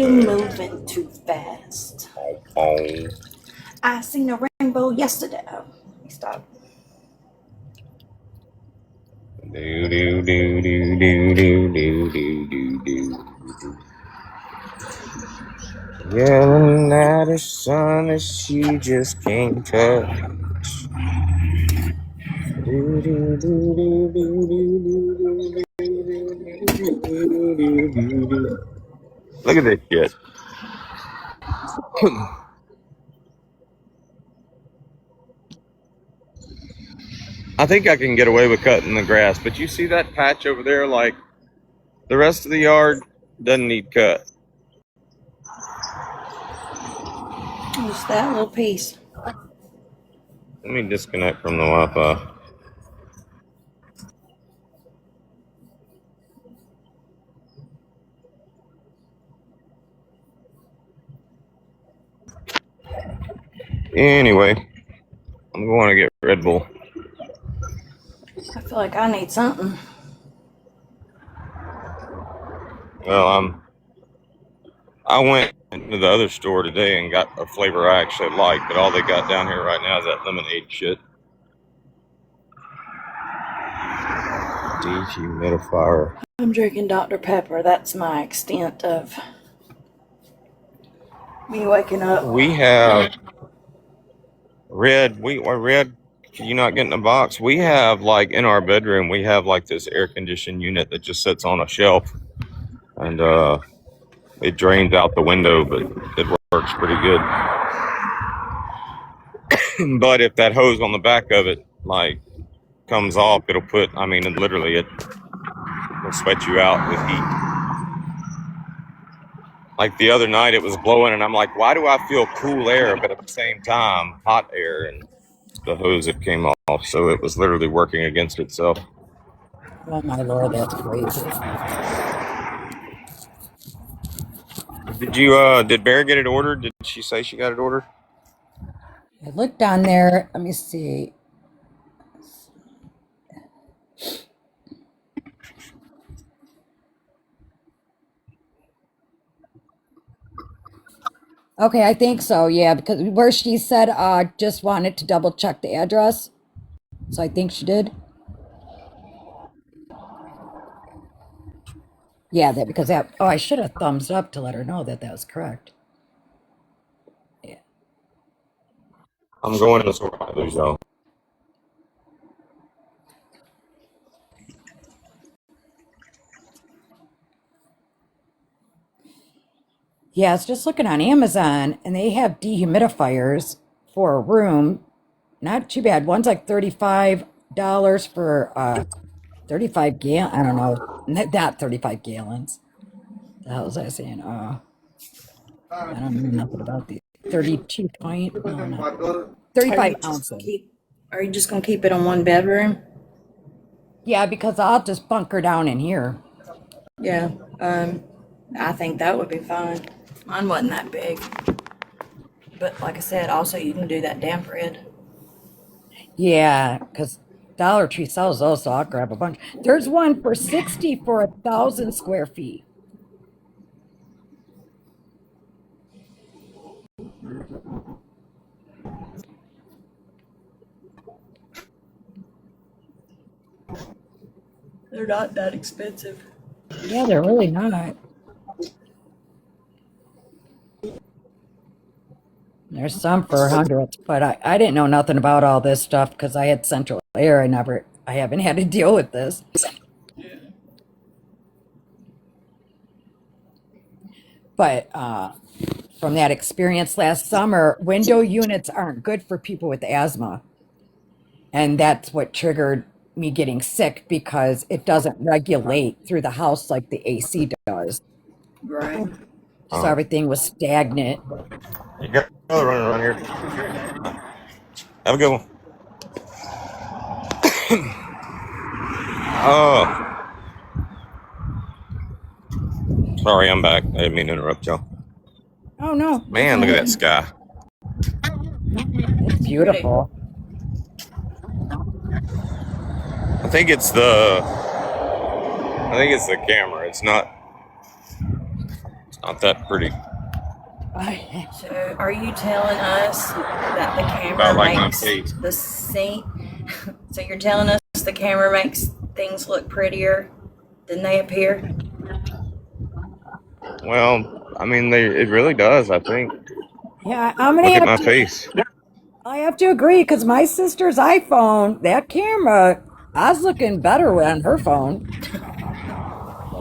moving too fast. Oh. I seen a rainbow yesterday. Oh, let me stop. Do do do do do do do do do do. Yelling at her son that she just can't touch. Do do do do do do do do. Look at this shit. I think I can get away with cutting the grass, but you see that patch over there? Like, the rest of the yard doesn't need cut. Just that little piece. Let me disconnect from the Wi-Fi. Anyway, I'm going to get Red Bull. I feel like I need something. Well, I went to the other store today and got a flavor I actually like, but all they got down here right now is that lemonade shit. Dehumidifier. I'm drinking Dr. Pepper. That's my extent of me waking up. We have Red, can you not get in a box? We have, like, in our bedroom, we have, like, this air conditioned unit that just sits on a shelf, and it drains out the window, but it works pretty good. But if that hose on the back of it, like, comes off, it'll put, I mean, literally, it will sweat you out with heat. Like the other night, it was blowing, and I'm like, why do I feel cool air, but at the same time, hot air? And the hose that came off, so it was literally working against itself. Oh my lord, that's crazy. Did Bear get it ordered? Did she say she got it ordered? I looked on there. Let me see. Okay, I think so, yeah, because where she said just wanted to double check the address. So I think she did. Yeah, that because that I should have thumbs up to let her know that was correct. Yeah. I'm going to the store by though. Yeah, I was just looking on Amazon and they have dehumidifiers for a room. Not too bad. One's like $35 for 35 gallon. I don't know. Not 35 gallons. The hell was I saying? I don't know nothing about the 32 point. No, not 35 ounces. Are you just gonna keep it on one bedroom? Yeah, because I'll just bunker down in here. Yeah. I think that would be fine. Mine wasn't that big. But like I said, also you can do that damp red. Yeah, because Dollar Tree sells those, so I'll grab a bunch. There's one for 60 for 1,000 square feet. They're not that expensive. Yeah, they're really not. There's some for hundreds, but I didn't know nothing about all this stuff because I had central air. I haven't had to deal with this. But from that experience last summer, window units aren't good for people with asthma. And that's what triggered me getting sick because it doesn't regulate through the house like the AC does. Right. So everything was stagnant. You got another running around here. Have a good one. Oh. Sorry, I'm back. I didn't mean to interrupt y'all. Oh, no. Man, look at that sky. It's beautiful. I think it's the camera. It's not that pretty. So are you telling us that the camera About like my makes face. the scene? So you're telling us the camera makes things look prettier than they appear? Well, I mean, it really does, I think. Yeah, I'm gonna Look at have my to. face. I have to agree because my sister's iPhone, that camera, I was looking better on her phone.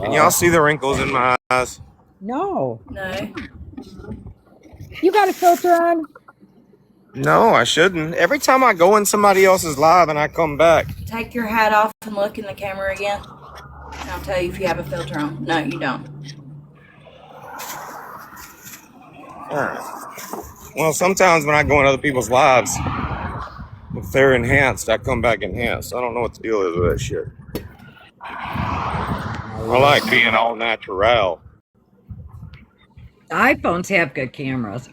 Can y'all see the wrinkles in my eyes? No. No. You got a filter on? No, I shouldn't. Every time I go in somebody else's live and I come back. Take your hat off and look in the camera again. And I'll tell you if you have a filter on. No, you don't. Well, sometimes when I go in other people's lives, if they're enhanced, I come back enhanced. I don't know what the deal is with that shit. I like being all natural. iPhones have good cameras.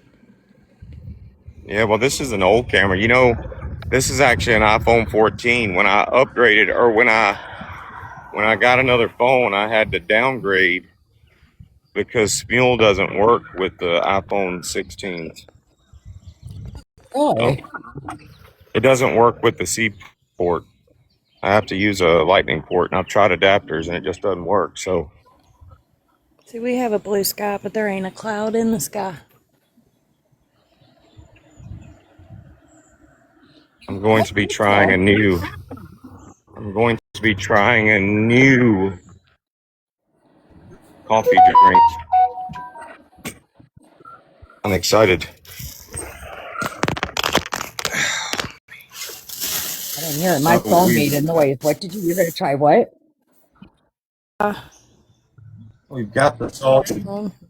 Yeah, well, this is an old camera. You know, this is actually an iPhone 14. When I upgraded, or when I got another phone, I had to downgrade because Smule doesn't work with the iPhone 16s. Really? It doesn't work with the C port. I have to use a lightning port, and I've tried adapters, and it just doesn't work. So, See, we have a blue sky, but there ain't a cloud in the sky. I'm going to be trying a new coffee drink. I'm excited. I didn't hear it. My phone made a noise. What did you? You're gonna try what? We've got the salted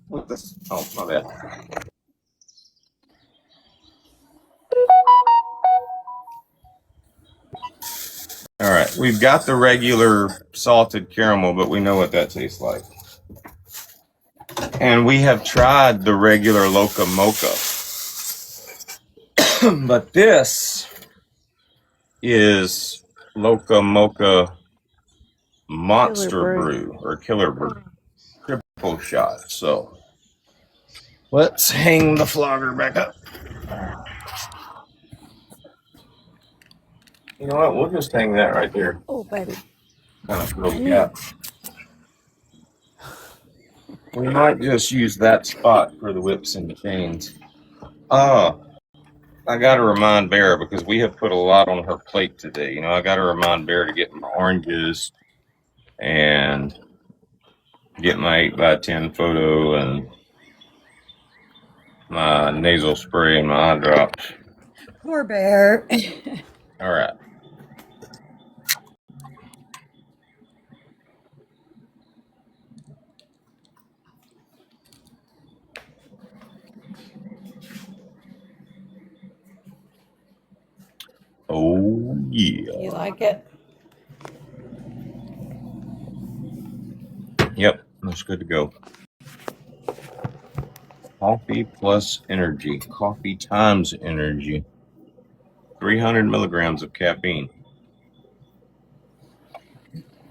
with this. Oh, my bad. All right, we've got the regular salted caramel, but we know what that tastes like. And we have tried the regular Loca Mocha. But this is Loca Mocha Monster Brew or Killer Brew. Triple shot. So let's hang the flogger back up. You know what? We'll just hang that right there. Oh, baby. Kind of fill the gap. We might just use that spot for the whips and chains. I got to remind Bear because we have put a lot on her plate today. You know, I got to remind Bear to get my oranges and get my 8x10 photo and my nasal spray and my eye drops. Poor Bear. All right. Oh, yeah. You like it? Yep, that's good to go. Coffee plus energy. Coffee times energy. 300 milligrams of caffeine.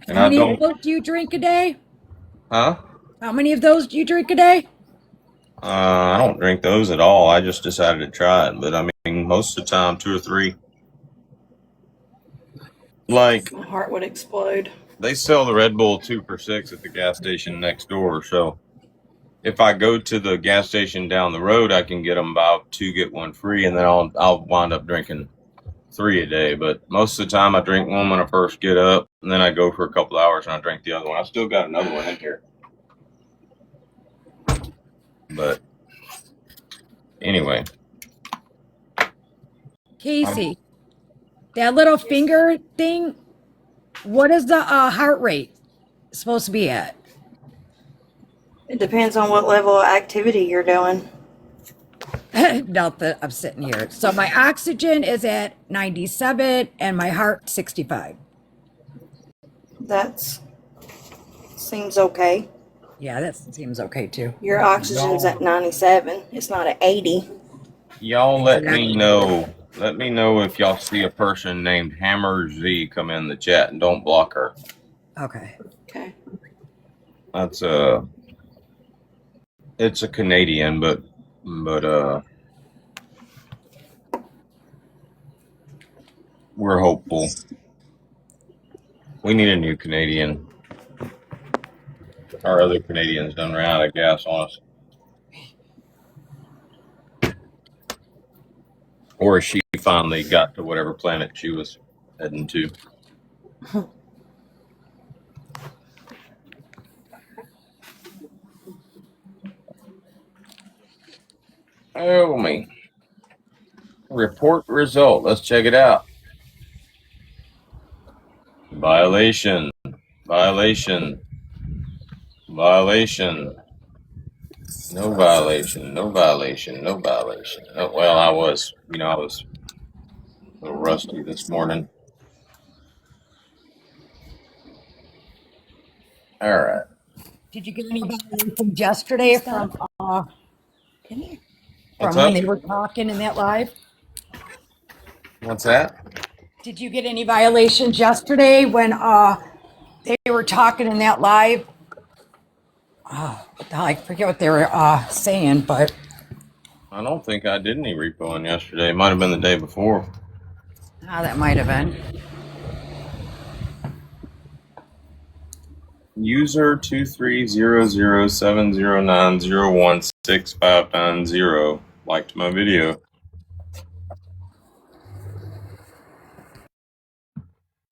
And How many of those do you drink a day? Huh? How many of those do you drink a day? I don't drink those at all. I just decided to try it. But I mean, most of the time, 2 or 3. Like, My heart would explode. they sell the Red Bull 2 for $6 at the gas station next door. So if I go to the gas station down the road, I can get them about 2 get 1 free, and then I'll wind up drinking 3 a day. But most of the time, I drink one when I first get up, and then I go for a couple hours and I drink the other one. I still got another one in here. But anyway, Casey, that little finger thing, what is the heart rate supposed to be at? It depends on what level of activity you're doing. Not that I'm sitting here. So my oxygen is at 97 and my heart 65. That seems okay. Yeah, that seems okay too. Your oxygen's at 97. It's not at 80. y'all let me know. Let me know if y'all see a person named Hammer Z come in the chat, and don't block her. Okay. Okay. That's it's a Canadian, but we're hopeful. We need a new Canadian. Our other Canadians done ran out of gas on us. Or she finally got to whatever planet she was heading to. Oh, me. Report result. Let's check it out. Violation. Violation. Violation. No violation. No violation. No violation. Oh, well, I was a little rusty this morning. All right. Did you get any violations yesterday from What's when up? they were talking in that live? What's that? Did you get any violations yesterday when they were talking in that live? What the hell, I forget what they were saying, but I don't think I did any repoing yesterday. It might have been the day before. that might have been. User 23007090165590 liked my video.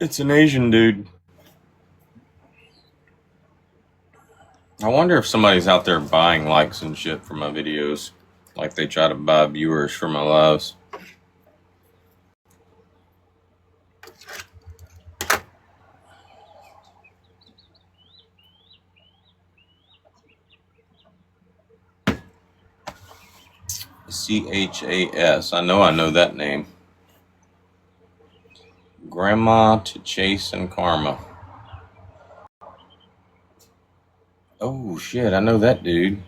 It's an Asian dude. I wonder if somebody's out there buying likes and shit for my videos. Like they try to buy viewers for my lives. CHAS. I know that name. Grandma to Chase and Karma. Oh shit, I know that dude.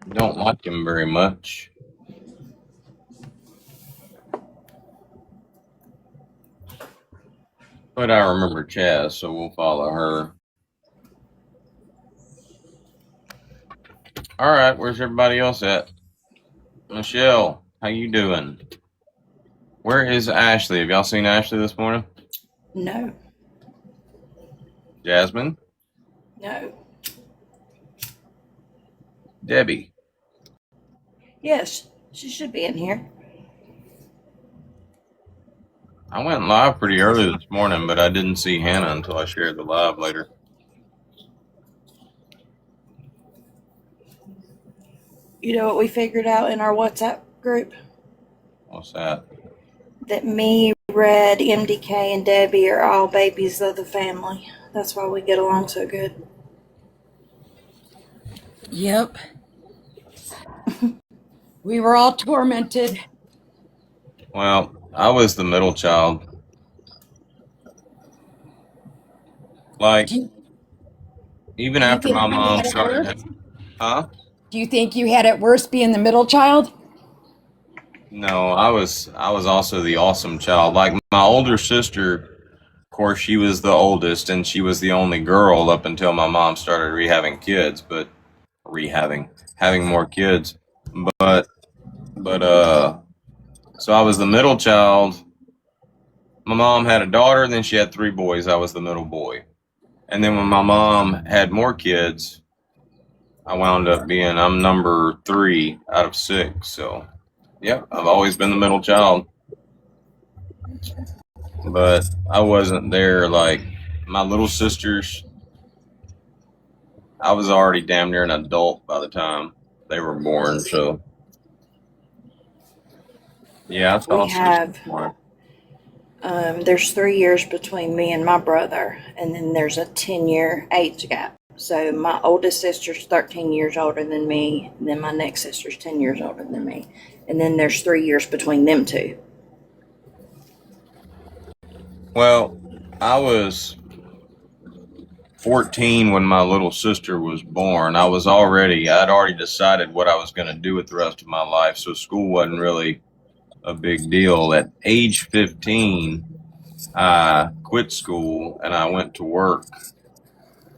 Don't like him very much. But I remember Chaz, so we'll follow her. Alright, where's everybody else at? Michelle, how you doing? Where is Ashley? Have y'all seen Ashley this morning? No, Jasmine? no. Debbie? Yes, she should be in here. I went live pretty early this morning, but I didn't see Hannah until I shared the live later. You know what we figured out in our WhatsApp group? What's that? That me, Red, MDK, and Debbie are all babies of the family. That's why we get along so good. Yep. We were all tormented. Well, I was the middle child. Like, even after my mom started... Huh? Do you think you had it worse being the middle child? No, I was also the awesome child. Like my older sister, of course, she was the oldest and she was the only girl up until my mom started having more kids. But so I was the middle child. My mom had a daughter, then she had 3 boys. I was the middle boy. And then when my mom had more kids, I wound up I'm number 3 out of 6. So yeah, I've always been the middle child. But I wasn't there. Like my little sisters, I was already damn near an adult by the time they were born. So yeah, I saw We have, there's 3 years between me and my brother, and then there's a 10-year age gap. So my oldest sister's 13 years older than me, and then my next sister's 10 years older than me. And then there's 3 years between them two. Well, I was 14 when my little sister was born. I'd already decided what I was going to do with the rest of my life, so school wasn't really a big deal. At age 15, I quit school and I went to work.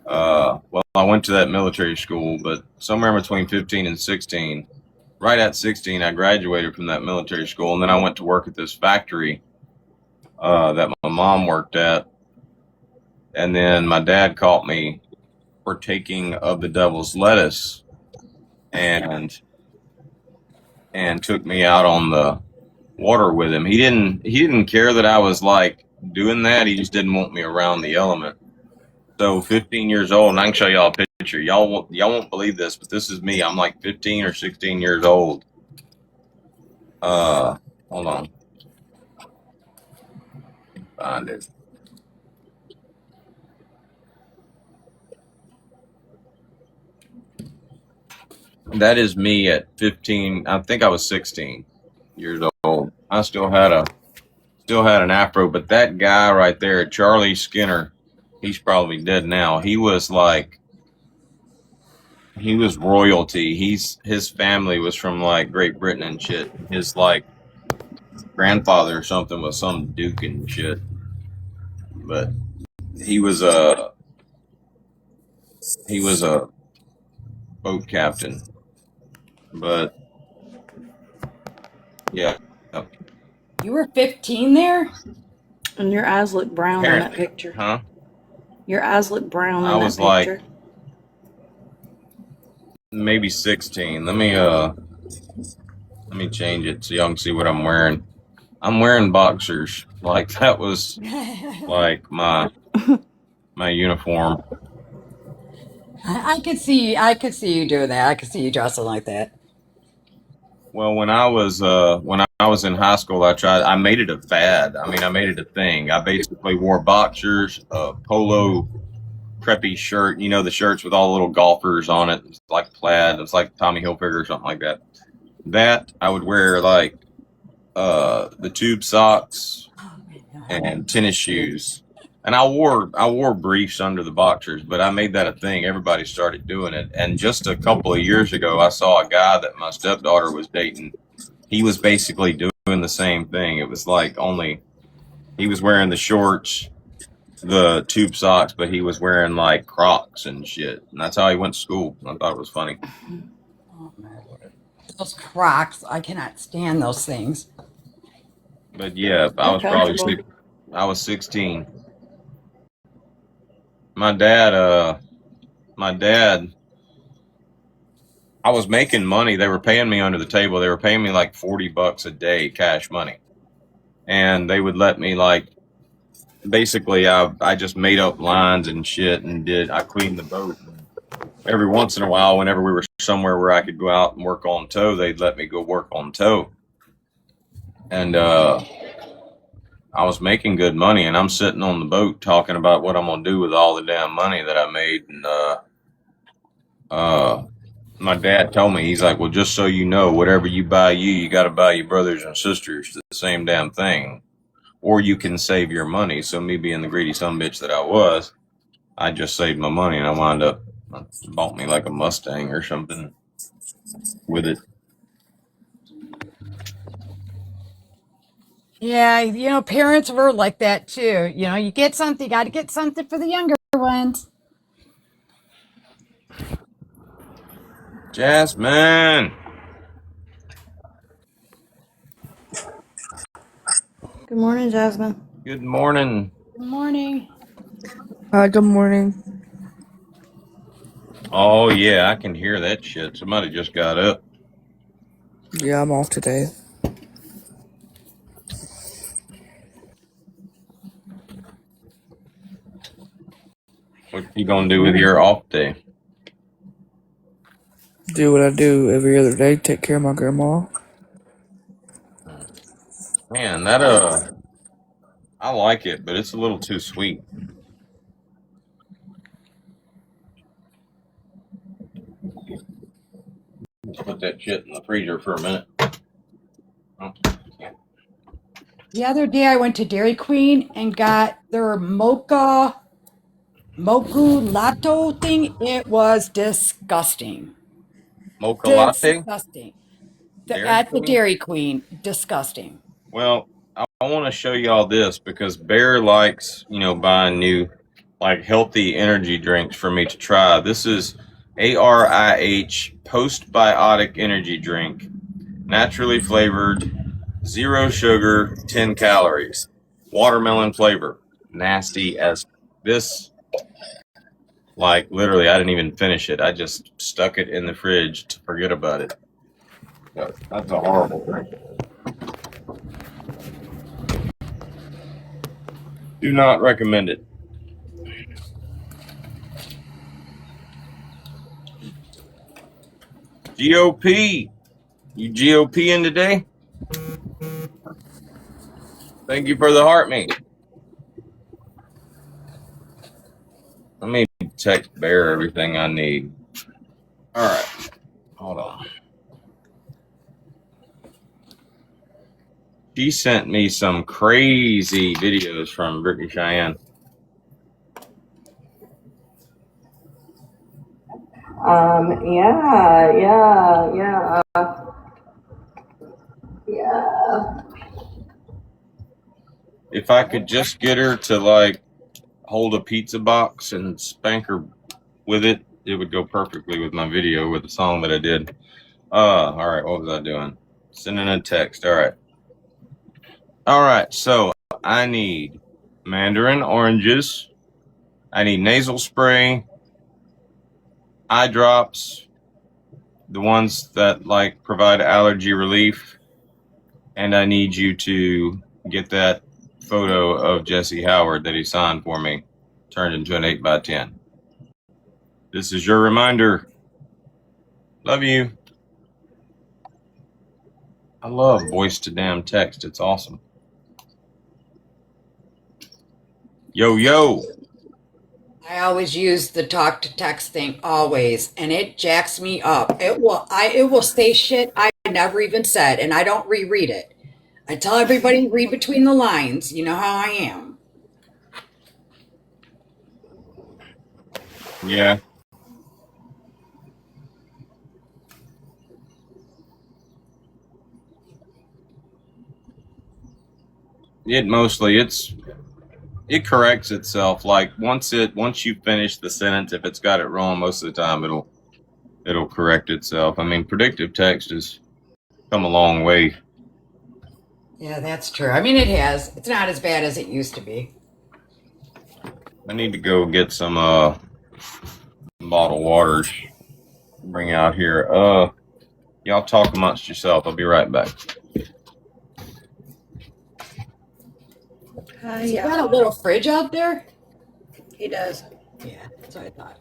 Well, I went to that military school, but somewhere between 15 and 16, right at 16, I graduated from that military school, and then I went to work at this factory that my mom worked at. And then my dad caught me partaking of the devil's lettuce and took me out on the water with him. He didn't care that I was like doing that. He just didn't want me around the element. So 15 years old, and I can show y'all a picture. Y'all won't believe this, but this is me. I'm like 15 or 16 years old. Hold on. Find it. That is me at 15. I think I was 16 years old. I still had an afro, but that guy right there, Charlie Skinner, he's probably dead now. He was royalty. His family was from like Great Britain and shit. His like grandfather or something was some duke and shit. But he was a boat captain. But yeah. You were 15 there? And your eyes look brown in that picture. Huh? Your eyes look brown in that picture. I was like maybe 16. Let Let me change it so y'all can see what I'm wearing. I'm wearing boxers. Like that was like my uniform. I could see you doing that. I could see you dressing like that. Well, when I was in high school, I made it a fad. I mean, I made it a thing. I basically wore boxers, a polo preppy shirt, you know, the shirts with all the little golfers on it. It's like plaid. It's like Tommy Hilfiger or something like that. That I would wear like the tube socks and tennis shoes. And I wore briefs under the boxers, but I made that a thing. Everybody started doing it. And just a couple of years ago, I saw a guy that my stepdaughter was dating. He was basically doing the same thing. It was like only he was wearing the shorts, the tube socks, but he was wearing like Crocs and shit. And that's how he went to school. I thought it was funny. Those Crocs, I cannot stand those things. But yeah, I was 16. My dad, I was making money. They were paying me under the table. They were paying me like $40 a day cash money. And they would let me like, basically I just made up lines and shit and I cleaned the boat. Every once in a while, whenever we were somewhere where I could go out and work on tow, they'd let me go work on tow. And I was making good money, and I'm sitting on the boat talking about what I'm gonna do with all the damn money that I made. And my dad told me, he's like, well, just so you know, whatever you buy you got to buy your brothers and sisters the same damn thing, or you can save your money. So me being the greedy sumbitch that I was, I just saved my money, and I bought me like a Mustang or something with it. Yeah, you know, parents were like that too. You know, you get something, you got to get something for the younger ones. Jasmine. Good morning, Jasmine. Good morning. Good morning. Good morning. Oh yeah, I can hear that shit. Somebody just got up. Yeah, I'm off today. What you gonna do with your off day? Do what I do every other day, take care of my grandma. Man, I like it, but it's a little too sweet. Let's put that shit in the freezer for a minute. The other day I went to Dairy Queen and got their mocha latte thing. It was disgusting. Mocha latte? Disgusting. Dairy At the Queen? Dairy Queen, disgusting. Well, I want to show y'all this because Bear likes, buying new, like, healthy energy drinks for me to try. This is ARIH Postbiotic Energy Drink, naturally flavored, 0 sugar, 10 calories, watermelon flavor. Nasty as this. Like, literally, I didn't even finish it. I just stuck it in the fridge to forget about it. That's a horrible drink. Do not recommend it. GOP. You GOPing today? Thank you for the heart meat. Let me text Bear everything I need. All right. Hold on. She sent me some crazy videos from Brittany Cheyenne. Yeah. If I could just get her to, like, hold a pizza box and spank her with it, it would go perfectly with my video with the song that I did. All right, what was I doing? Sending a text. All right, so I need mandarin oranges. I need nasal spray, eye drops, the ones that like provide allergy relief, and I need you to get that photo of Jesse Howard that he signed for me turned into an 8x10. This is your reminder. Love you. I love voice to damn text. It's awesome. Yo, yo. I always use the talk to text thing always, and it jacks me up. It will say shit I never even said, and I don't reread it. I tell everybody read between the lines. You know how I am. Yeah. It corrects itself. Like once you finish the sentence, if it's got it wrong, most of the time it'll correct itself. I mean, predictive text has come a long way. Yeah, that's true. I mean, it has. It's not as bad as it used to be. I need to go get some bottled waters to bring out here. Y'all talk amongst yourself. I'll be right back. Has he got a little fridge out there? He does. Yeah, that's what I thought.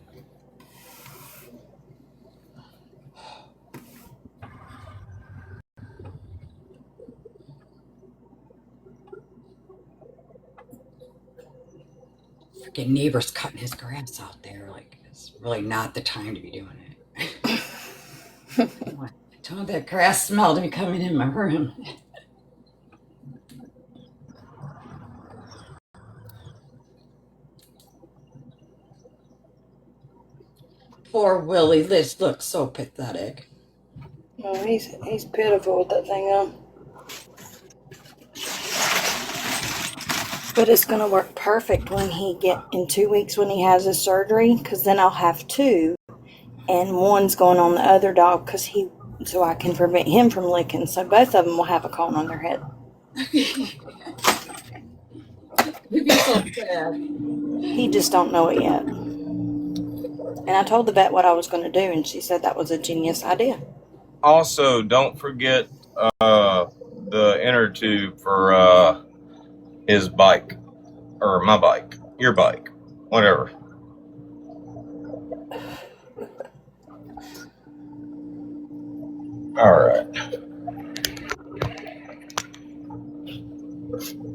Freaking neighbor's cutting his grass out there. Like, it's really not the time to be doing it. I told him that grass smelled me coming in my room. Poor Willie. This looks so pathetic. Oh, he's pitiful with that thing on. But it's gonna work perfect when he get in 2 weeks when he has his surgery, because then I'll have two, and one's going on the other dog so I can prevent him from licking. So both of them will have a cone on their head. You'd be so sad. He just don't know it yet. And I told the vet what I was going to do, and she said that was a genius idea. Also, don't forget the inner tube for his bike, or my bike, your bike, whatever. All right.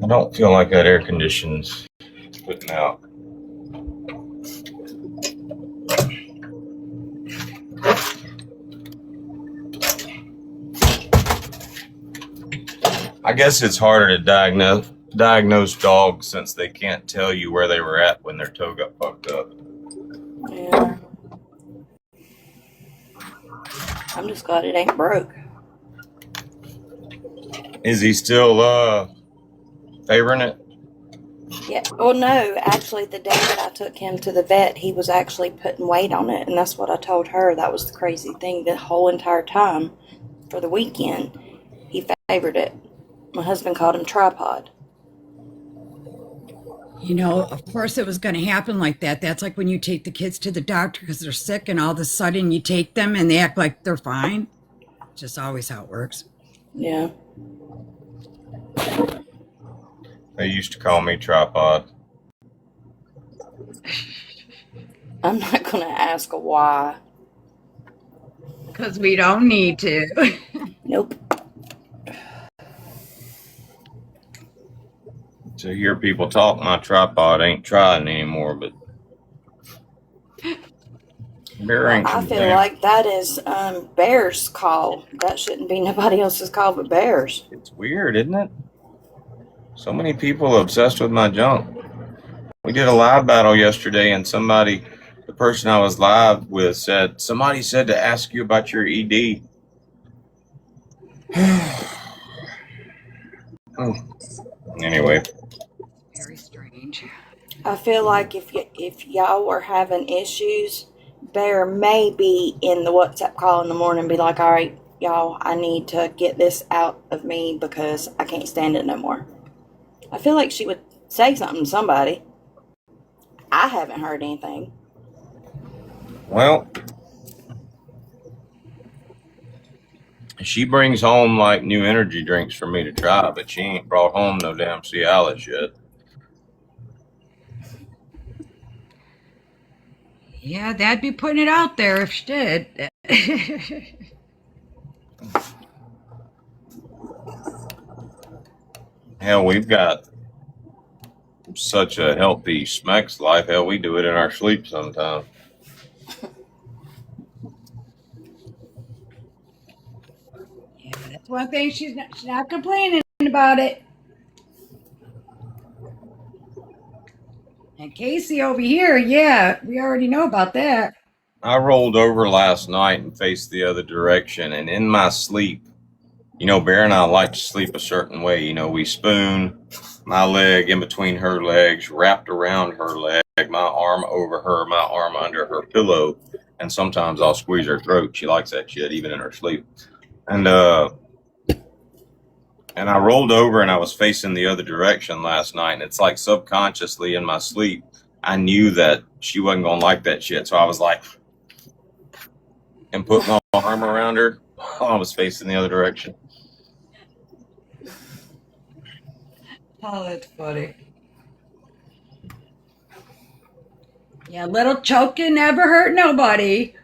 I don't feel like that air conditioning's putting out. I guess it's harder to diagnose dogs since they can't tell you where they were at when their toe got fucked up. Yeah. I'm just glad it ain't broke. Is he still favoring it? Yeah. Well, no, actually, the day that I took him to the vet, he was actually putting weight on it, and that's what I told her. That was the crazy thing. The whole entire time for the weekend, he favored it. My husband called him tripod. You know, of course it was going to happen like that. That's like when you take the kids to the doctor because they're sick, and all of a sudden you take them and they act like they're fine. It's just always how it works. Yeah. They used to call me tripod. I'm not going to ask why. Because we don't need to. Nope. To hear people talk, my tripod ain't trying anymore, but I feel like that is Bear's call. That shouldn't be nobody else's call but Bear's. It's weird, isn't it? So many people are obsessed with my junk. We did a live battle yesterday, and the person I was live with somebody said to ask you about your ED. Anyway. Very strange. I feel like if y'all were having issues, Bear may be in the WhatsApp call in the morning and be like, all right, y'all, I need to get this out of me because I can't stand it no more. I feel like she would say something to somebody. I haven't heard anything. Well, She brings home like new energy drinks for me to try, but she ain't brought home no damn Cialis yet. Yeah, that'd be putting it out there if she did. Hell, we've got such a healthy Smex life. Hell, we do it in our sleep sometimes. Yeah, that's one thing she's not complaining about it. And Casey over here, yeah, we already know about that. I rolled over last night and faced the other direction, and in my sleep, you know, Bear and I like to sleep a certain way. You know, we spoon, my leg in between her legs, wrapped around her leg, my arm over her, my arm under her pillow, and sometimes I'll squeeze her throat. She likes that shit, even in her sleep. And I rolled over and I was facing the other direction last night, and it's like subconsciously in my sleep, I knew that she wasn't gonna like that shit, so I was like, and put my arm around her while I was facing the other direction. Oh, that's funny. Yeah, little choking never hurt nobody.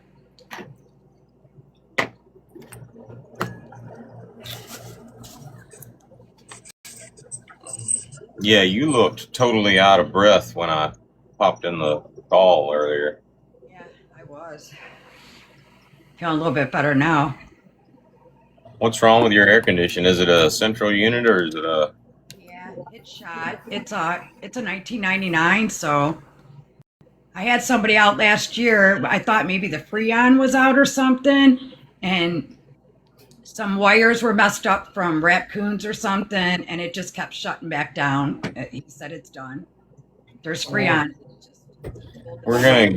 Yeah, you looked totally out of breath when I popped in the call earlier. Yeah, I was. Feeling a little bit better now. What's wrong with your air condition? Is it a central unit or is it a... Yeah, it's shot. It's a 1999, so I had somebody out last year. I thought maybe the Freon was out or something, and some wires were messed up from raccoons or something, and it just kept shutting back down. He said it's done. There's Freon. We're gonna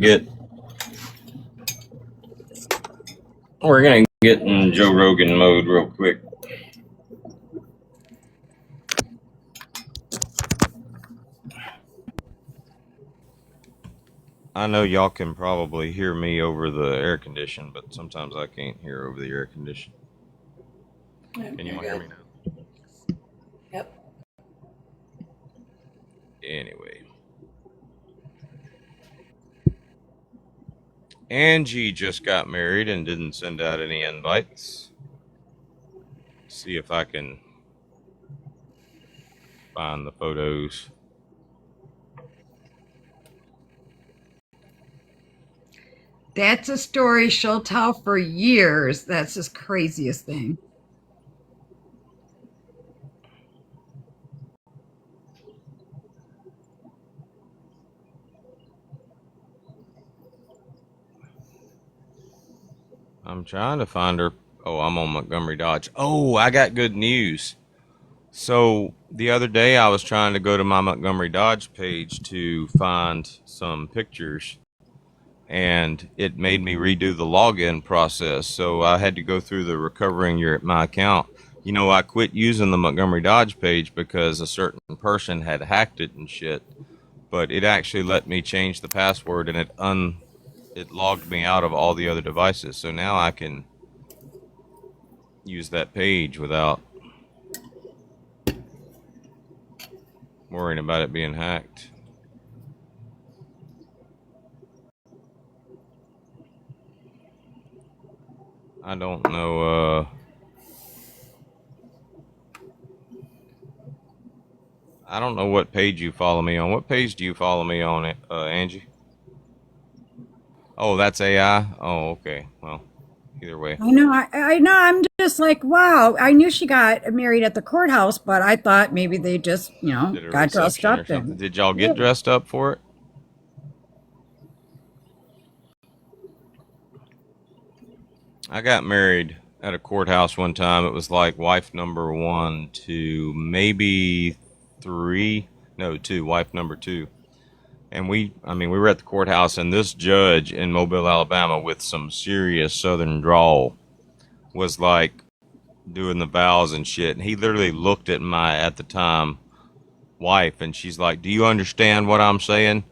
get in Joe Rogan mode real quick. I know y'all can probably hear me over the air condition, but sometimes I can't hear over the air condition. Can you hear me now? Yep. Anyway. Angie just got married and didn't send out any invites. See if I can find the photos. That's a story she'll tell for years. That's his craziest thing. I'm trying to find her. Oh, I'm on Montgomery Dodge. Oh, I got good news. So the other day I was trying to go to my Montgomery Dodge page to find some pictures, and it made me redo the login process. So I had to go through the recovering my account. You know, I quit using the Montgomery Dodge page because a certain person had hacked it and shit. But it actually let me change the password, and it logged me out of all the other devices. So now I can use that page without worrying about it being hacked. I don't know, I don't know what page you follow me on. What page do you follow me on, Angie? Oh, that's AI? Oh, okay. Well, either way. I know. I know. I'm just like, wow. I knew she got married at the courthouse, but I thought maybe they just, got dressed Reception up. or something. Did y'all get dressed up for it? I got married at a courthouse one time. It was like wife number 1 to maybe 3. No, 2. Wife number 2. And we were at the courthouse, and this judge in Mobile, Alabama, with some serious Southern drawl, was like doing the vows and shit. And he literally looked at my, at the time, wife, and she's like, "Do you understand what I'm saying?"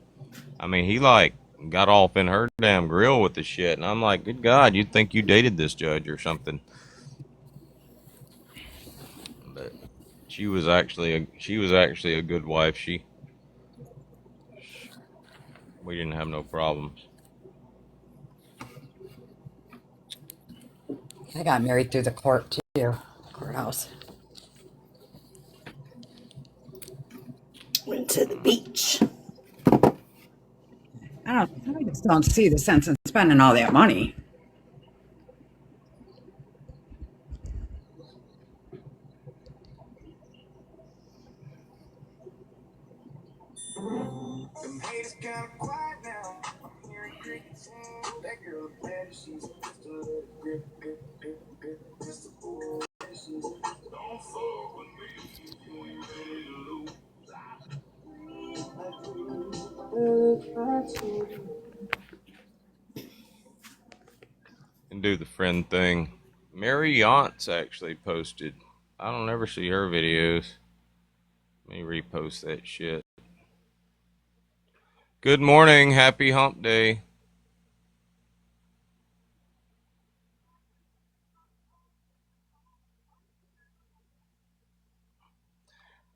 I mean, he like got off in her damn grill with the shit. And I'm like, good God, you'd think you dated this judge or something. But she was actually a good wife. We didn't have no problems. I got married through the courthouse. Went to the beach. I just don't see the sense in spending all that money. And do the friend thing. Mary Yance actually posted. I don't ever see her videos. Let me repost that shit. Good morning. Happy hump day.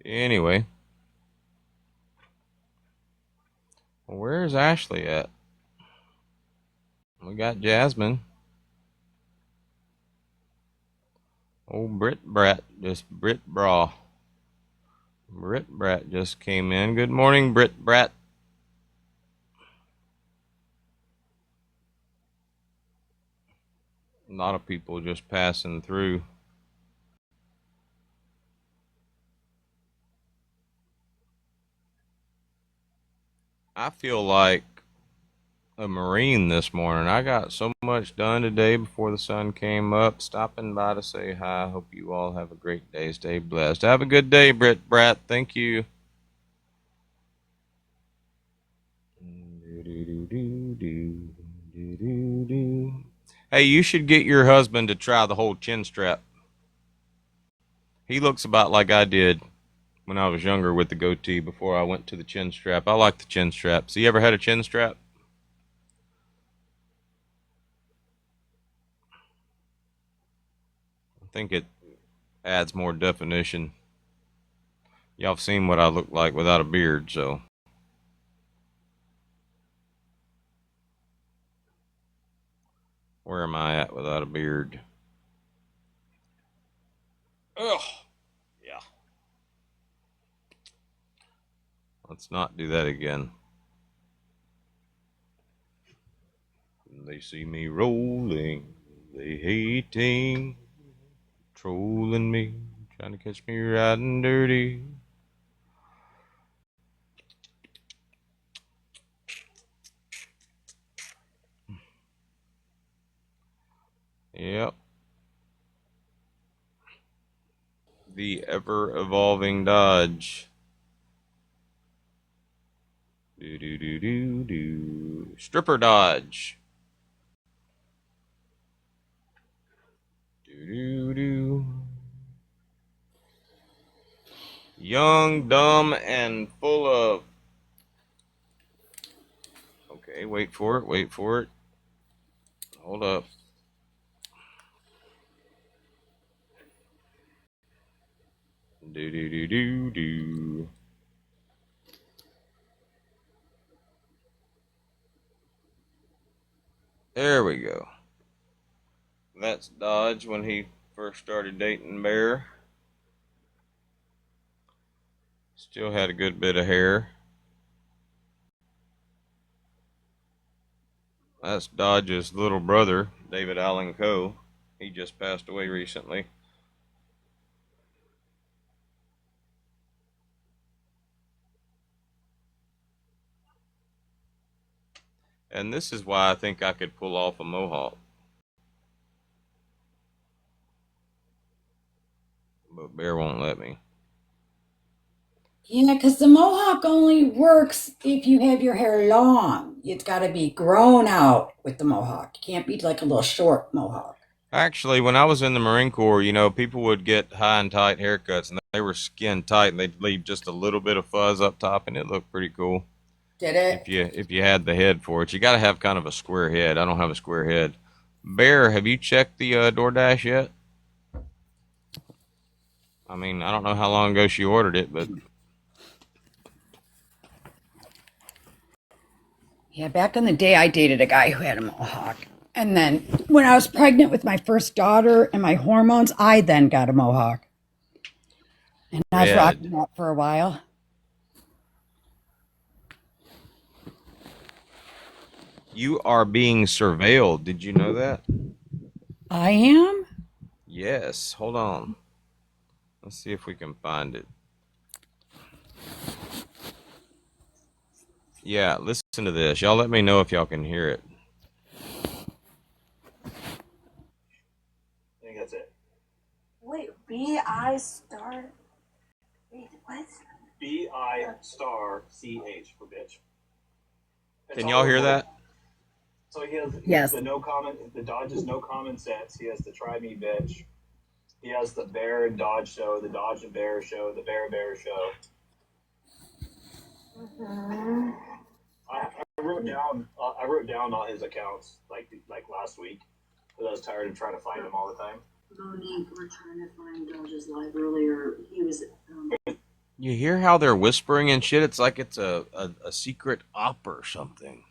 Anyway. Where's Ashley at? We got Jasmine. Old Brit Brat just came in. Good morning, Brit Brat. A lot of people just passing through. I feel like a Marine this morning. I got so much done today before the sun came up. Stopping by to say hi. Hope you all have a great day. Stay blessed. Have a good day, Brit Brat. Thank you. Hey, you should get your husband to try the whole chin strap. He looks about like I did when I was younger with the goatee before I went to the chin strap. I like the chin strap. So you ever had a chin strap? I think it adds more definition. Y'all have seen what I look like without a beard, so. Where am I at without a beard? Ugh. Yeah. Let's not do that again. They see me rolling, they hating, trolling me, trying to catch me riding dirty. Yep. The ever-evolving Dodge. Do. Stripper Dodge. Do. Young, dumb, and full of... Okay, wait for it. Hold up. Do. There we go. That's Dodge when he first started dating Bear. Still had a good bit of hair. That's Dodge's little brother, David Allen Coe. He just passed away recently. And this is why I think I could pull off a mohawk. But Bear won't let me. Yeah, because the mohawk only works if you have your hair long. It's got to be grown out with the mohawk. You can't be like a little short mohawk. Actually, when I was in the Marine Corps, you know, people would get high and tight haircuts, and they were skin tight, and they'd leave just a little bit of fuzz up top, and it looked pretty cool. Did it? If you had the head for it. You got to have kind of a square head. I don't have a square head. Bear, have you checked the DoorDash yet? I mean, I don't know how long ago she ordered it, but Yeah, back in the day, I dated a guy who had a mohawk. And then when I was pregnant with my first daughter and my hormones, I then got a mohawk. And I was rocking Red, that for a while. you are being surveilled. Did you know that? I am? Yes. Hold on. Let's see if we can find it. Yeah, listen to this. Y'all let me know if y'all can hear it. I think that's it. Wait, B-I star. Wait, what? B-I*CH for bitch. It's Can all y'all hear recorded. that? So he has Yes. the no comment, the Dodge's no common sense. He has the try me bitch. He has the Bear and Dodge show, the Dodge and Bear show, the Bear show. Mm-hmm. I wrote down all his accounts like last week because I was tired of trying to find him all the time. Monique, we're trying to find Dodge's live earlier. He was. You hear how they're whispering and shit? It's like it's a secret op or something.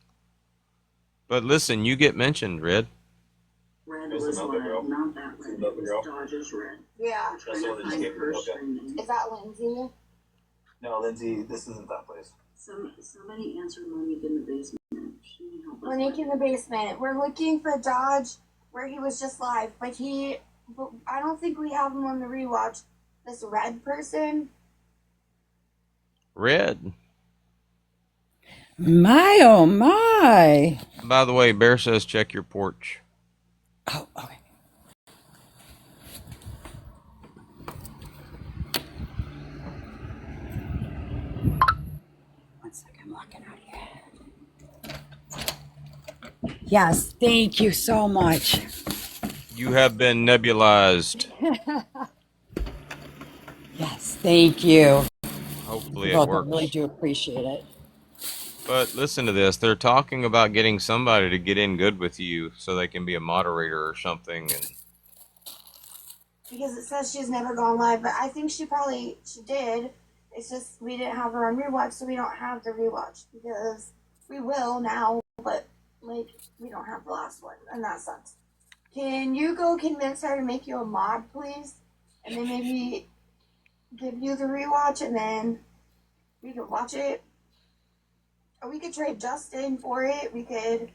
But listen, you get mentioned, Red. Red Is was the live, girl? not that red. Is the It was girl? Dodge's red. Yeah. We're trying That's the to one that just find gave me her the okay. streaming. Is that Lindsay? No, Lindsay, this isn't that place. Somebody answered Monique in the basement. She can help us. Monique in the basement. We're looking for Dodge where he was just live, but I don't think we have him on the rewatch. This red person. Red. My, oh my. By the way, Bear says check your porch. Oh, okay. One second, I'm walking out here. Yes, thank you so much. You have been nebulized. Yes, thank you. Hopefully it Both, I really works. do appreciate it. But listen to this. They're talking about getting somebody to get in good with you so they can be a moderator or something. And Because it says she's never gone live, but I think she did. It's just we didn't have her on rewatch, so we don't have the rewatch because we will now, but like we don't have the last one, and that sucks. Can you go convince her to make you a mod, please, and then maybe give you the rewatch, and then we could watch it, or we could trade Justin for it. We could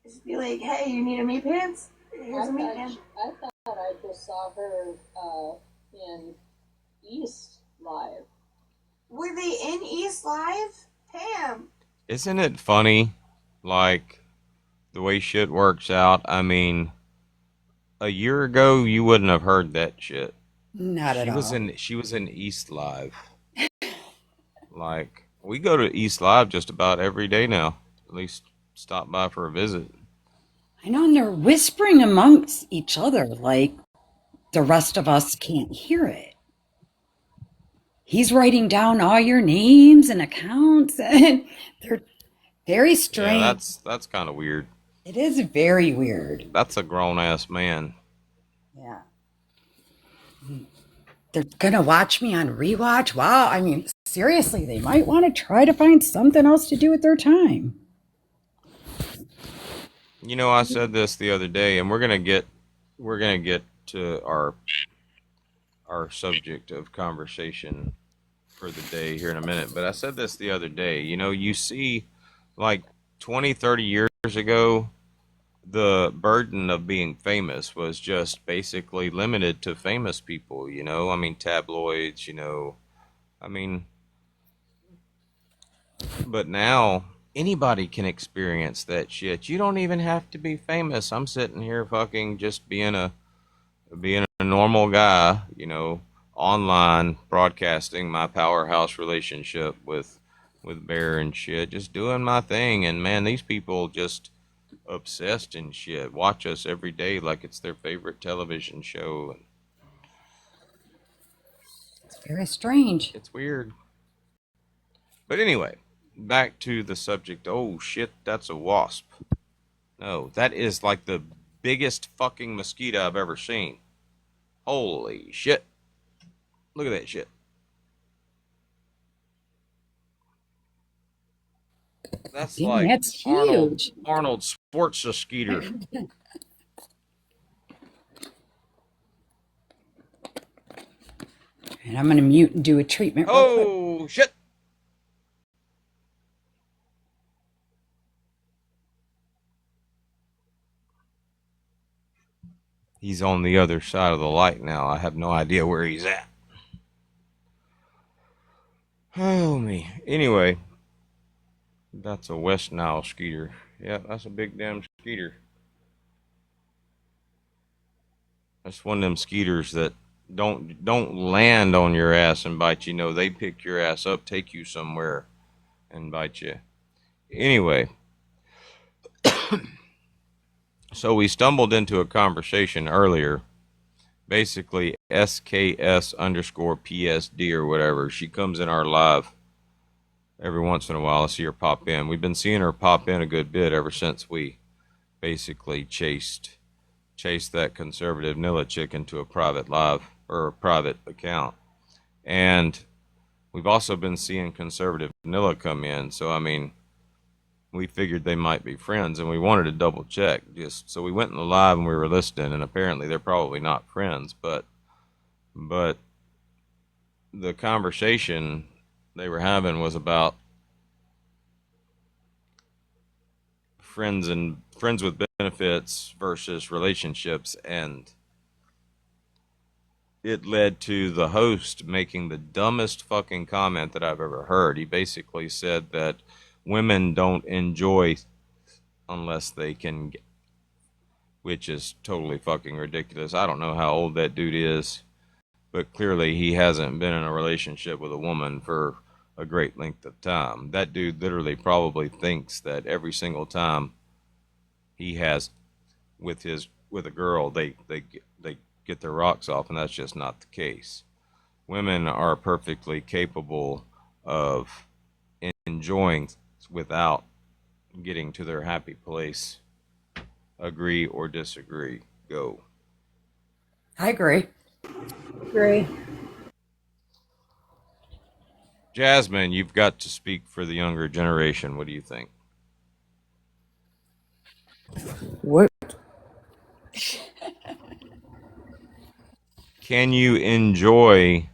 just be like, "Hey, you need a meat pants? Here's a meat pan." I thought I just saw her in East Live. Were they in East Live? Pam. isn't it funny, like, the way shit works out? I mean, a year ago, you wouldn't have heard that shit. Not at all. She was in East Live. Like, we go to East Live just about every day now. At least stop by for a visit. I know, and they're whispering amongst each other like the rest of us can't hear it. He's writing down all your names and accounts, and they're very strange. Yeah, that's kind of weird. It is very weird. That's a grown-ass man. Yeah. They're gonna watch me on rewatch. Wow, I mean, seriously, they might want to try to find something else to do with their time. You know, I said this the other day, and we're gonna get to our subject of conversation for the day here in a minute. But I said this the other day. You know, you see, like 20, 30 years ago, the burden of being famous was just basically limited to famous people. You know, I mean, tabloids. You know, I mean, but now anybody can experience that shit. You don't even have to be famous. I'm sitting here fucking just being a normal guy, you know, online broadcasting my powerhouse relationship with Bear and shit, just doing my thing. And man, these people just obsessed and shit watch us every day like it's their favorite television show. It's very strange. It's weird. But anyway, back to the subject. Oh shit, that's a wasp. No, that is like the biggest fucking mosquito I've ever seen. Holy shit. Look at that shit. That's Damn, like that's huge. Arnold sports a skeeter. And I'm going to mute and do a treatment real quick. Oh, shit. He's on the other side of the light now. I have no idea where he's at. Oh, me. Anyway, that's a West Nile skeeter. Yeah, that's a big damn skeeter. That's one of them skeeters that don't land on your ass and bite you. No, they pick your ass up, take you somewhere, and bite you. Anyway, so we stumbled into a conversation earlier. Basically, SKS underscore PSD or whatever. She comes in our live every once in a while. I see her pop in. We've been seeing her pop in a good bit ever since we basically chased that conservative Nilla chick into a private live or a private account. And we've also been seeing conservative Nilla come in. So, I mean, we figured they might be friends and we wanted to double check. So we went in the live and we were listening, and apparently they're probably not friends, but the conversation they were having was about friends with benefits versus relationships, and it led to the host making the dumbest fucking comment that I've ever heard. He basically said that women don't enjoy unless they can, which is totally fucking ridiculous. I don't know how old that dude is, but clearly he hasn't been in a relationship with a woman for a great length of time. That dude literally probably thinks that every single time he has with a girl, they get their rocks off, and that's just not the case. Women are perfectly capable of enjoying without getting to their happy place. Agree or disagree? Go. I agree. Agree. Jasmine, you've got to speak for the younger generation. What do you think? What? Can you enjoy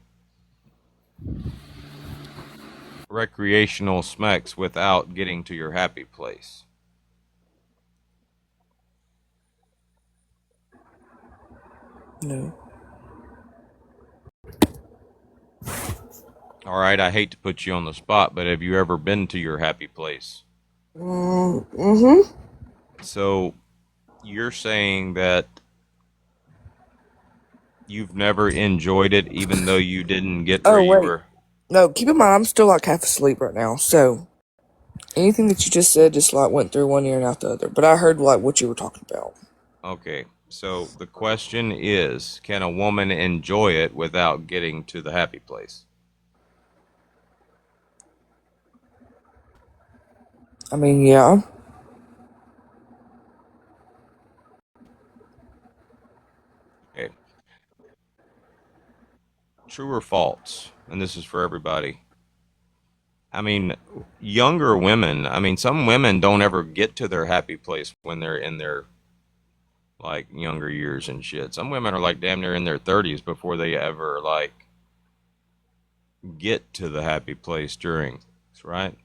recreational smacks without getting to your happy place? No. All right, I hate to put you on the spot, but have you ever been to your happy place? Mm-hmm. So you're saying that you've never enjoyed it even though you didn't get where Oh, you wait. were? No, keep in mind, I'm still like half asleep right now, so anything that you just said just like went through one ear and out the other. But I heard like what you were talking about. Okay, so the question is, can a woman enjoy it without getting to the happy place? I mean, yeah. Okay. True or false? And this is for everybody. I mean, younger women, I mean, some women don't ever get to their happy place when they're in their like younger years and shit. Some women are like damn near in their 30s before they ever like get to the happy place during, right?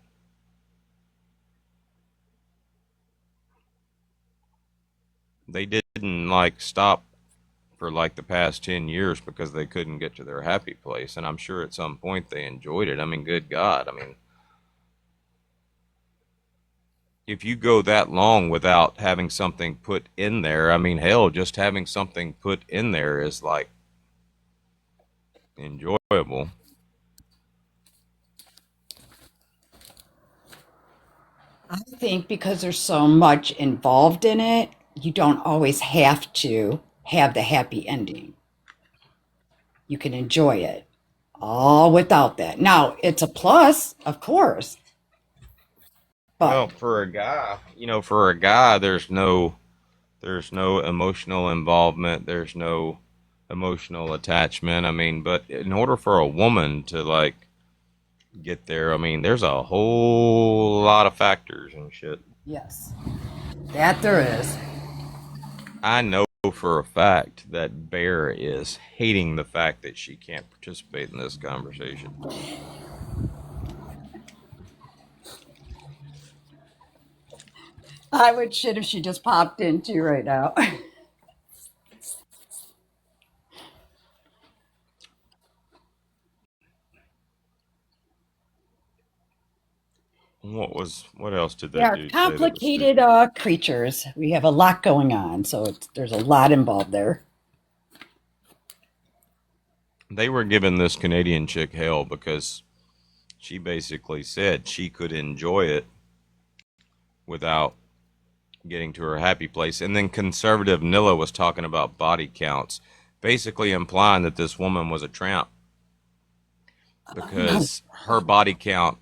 They didn't like stop for like the past 10 years because they couldn't get to their happy place, and I'm sure at some point they enjoyed it. I mean, good God. I mean, if you go that long without having something put in there, I mean, hell, just having something put in there is like enjoyable. I think because there's so much involved in it, you don't always have to have the happy ending. You can enjoy it all without that. Now, it's a plus, of course, Well, but for a guy, there's no emotional involvement. There's no emotional attachment. I mean, but in order for a woman to like get there, I mean, there's a whole lot of factors and shit. Yes, that there is. I know for a fact that Bear is hating the fact that she can't participate in this conversation. I would shit if she just popped in too right now. What else did They that are dude say that was complicated stupid? creatures. We have a lot going on, so there's a lot involved there. They were giving this Canadian chick hell because she basically said she could enjoy it without getting to her happy place. And then conservative Nilla was talking about body counts, basically implying that this woman was a tramp because her body count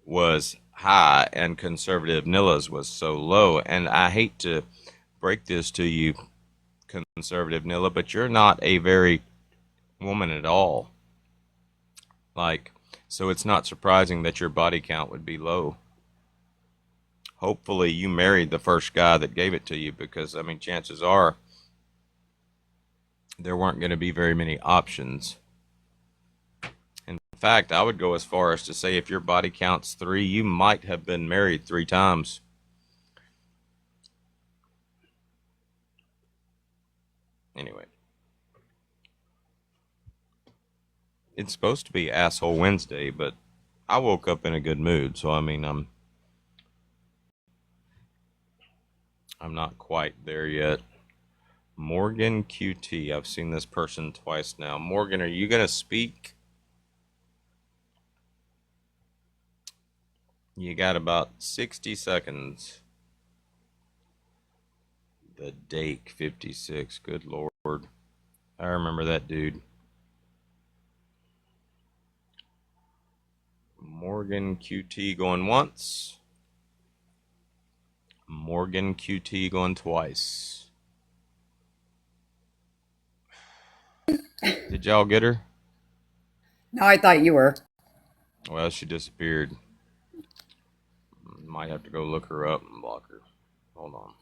was high and conservative Nilla's was so low. And I hate to break this to you, conservative Nilla, but you're not a very woman at all. Like, so it's not surprising that your body count would be low. Hopefully you married the first guy that gave it to you because, I mean, chances are there weren't going to be very many options. In fact, I would go as far as to say if your body count's 3, you might have been married 3 times. Anyway. It's supposed to be Asshole Wednesday, but I woke up in a good mood, so I mean, I'm not quite there yet. Morgan QT. I've seen this person twice now. Morgan, are you going to speak? You got about 60 seconds. The Dake 56. Good Lord. I remember that dude. Morgan QT going once. Morgan QT going twice. Did y'all get her? No, I thought you were. Well, she disappeared. Might have to go look her up and block her. Hold on.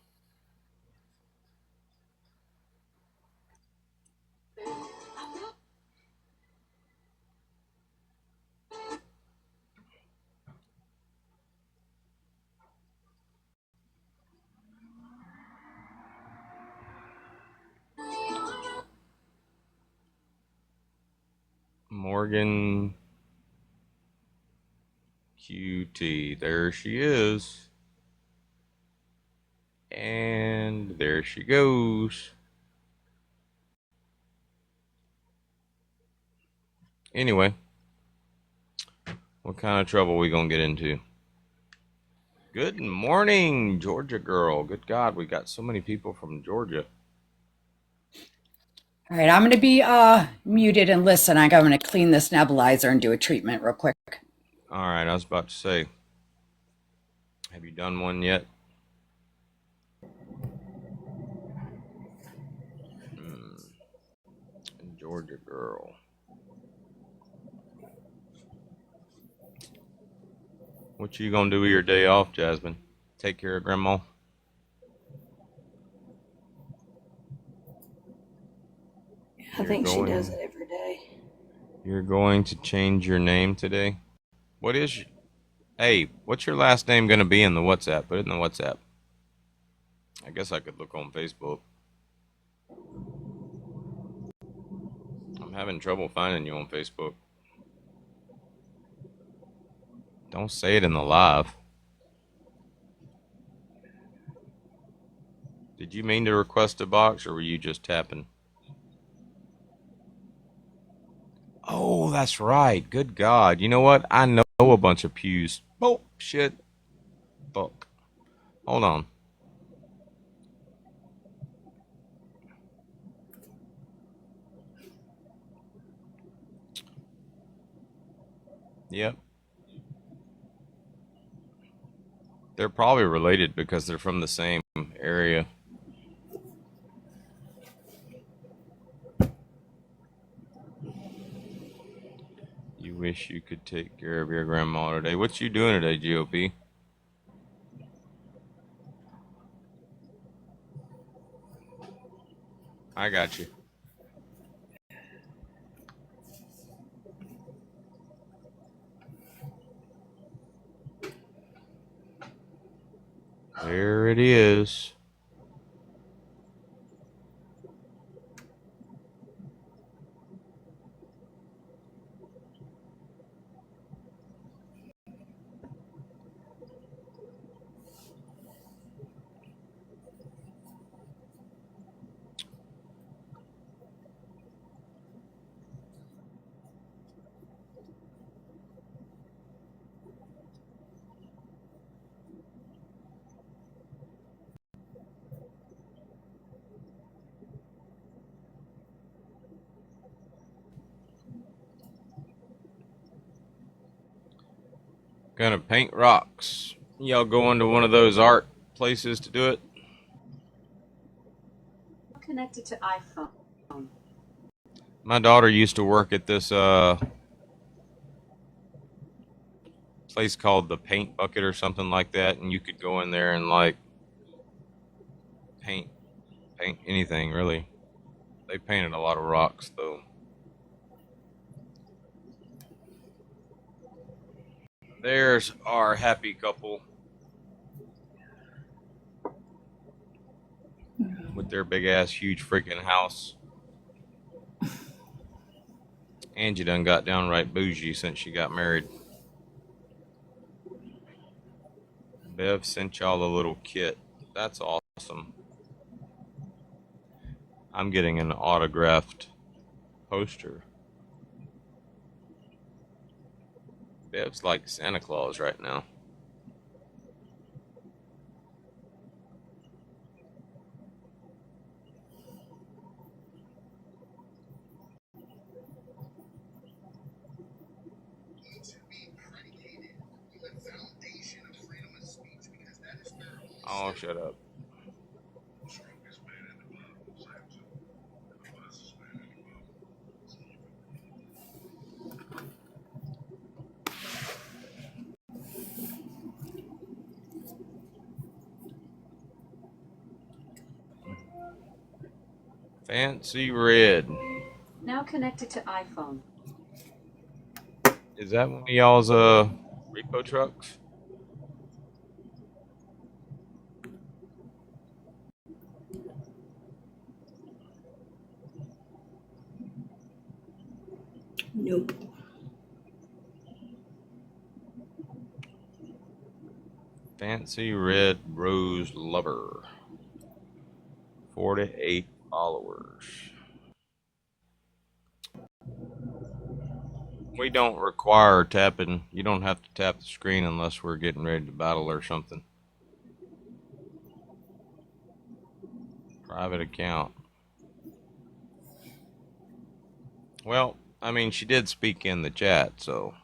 Morgan QT. There she is. And there she goes. Anyway, what kind of trouble we gonna get into? Good morning, Georgia girl. Good God, we got so many people from Georgia. All right, I'm going to be muted and listen. I'm going to clean this nebulizer and do a treatment real quick. All right, I was about to say, have you done one yet? Georgia girl. What you gonna do with your day off, Jasmine? Take care of Grandma? I think she does it every day. You're going to change your name today? What is... Hey, what's your last name going to be in the WhatsApp? Put it in the WhatsApp. I guess I could look on Facebook. I'm having trouble finding you on Facebook. Don't say it in the live. Did you mean to request a box, or were you just tapping? Oh, that's right. Good God. You know what? I know a bunch of pews. Oh, shit. Fuck. Hold on. Yep. They're probably related because they're from the same area. wish you could take care of your grandma today. What you doing today, GOP? I got you. There it is. Gonna paint rocks. Y'all going to one of those art places to do it? Connected to iPhone. My daughter used to work at this place called the Paint Bucket or something like that, and you could go in there and like paint anything really. They painted a lot of rocks though. There's our happy couple with their big ass huge freaking house. Angie done got downright bougie since she got married. Bev sent y'all a little kit. That's awesome. I'm getting an autographed poster. Bev's like Santa Claus right now. Oh, shut up. Fancy red. Now connected to iPhone. Is that one of y'all's repo trucks? Nope. Fancy red rose lover. 48 followers. We don't require tapping. You don't have to tap the screen unless we're getting ready to battle or something. Private account. Well, I mean, she did speak in the chat, so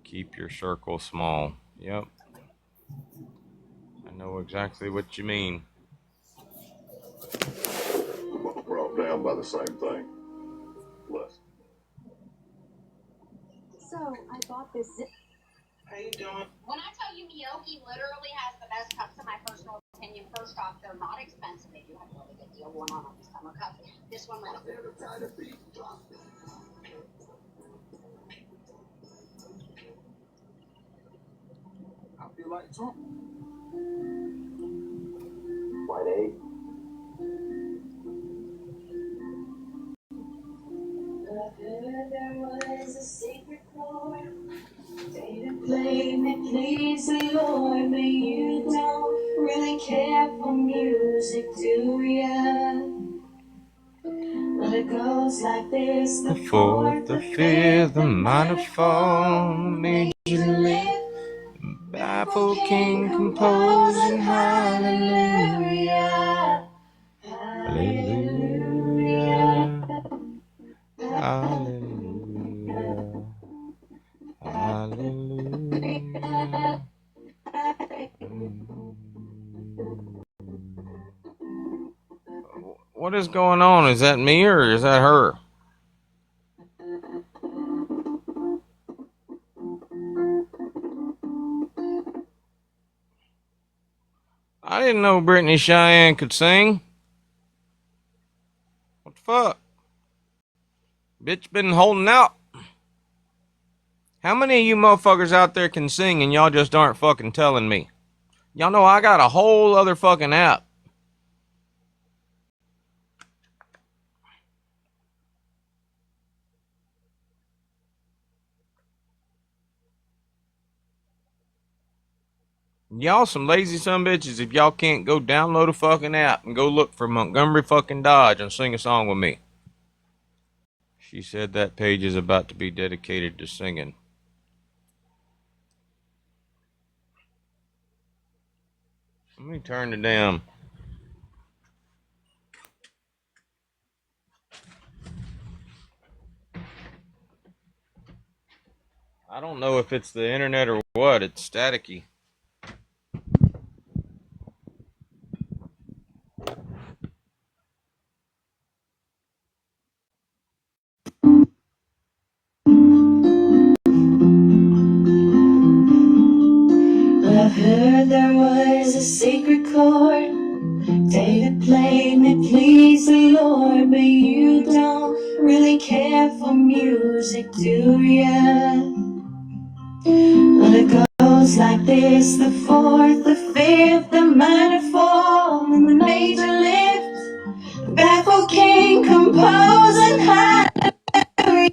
keep your circle small. Yep. I know exactly what you mean. We're all down by the same thing. Bless. So I bought this. How you doing? When I tell you Miyoki literally has the best cups, in my personal opinion, first off, they're not expensive. They do have a really good deal going on these summer cups. This one right here. I feel like talking. White egg. There was a secret chord. David played me, please the Lord, but you don't really care for music, do ya? Well, it goes like this: The fourth, the fifth, the minor fall, major lift, baffled king composing hallelujah, hallelujah, hallelujah, hallelujah. What is going on? Is that me or is that her? didn't know Brittany Cheyenne could sing. What the fuck? Bitch been holding out. How many of you motherfuckers out there can sing and y'all just aren't fucking telling me? Y'all know I got a whole other fucking app. Y'all some lazy son bitches if y'all can't go download a fucking app and go look for Montgomery fucking Dodge and sing a song with me. She said that page is about to be dedicated to singing. Let me turn the damn... I don't know if it's the internet or what. It's staticky. Well, I've heard there was a secret chord David played and it pleased the Lord, but you don't really care for music, do ya? Well, it goes like this: the fourth, the fifth, the minor fall, and the major lift. The baffled king composing hallelujah.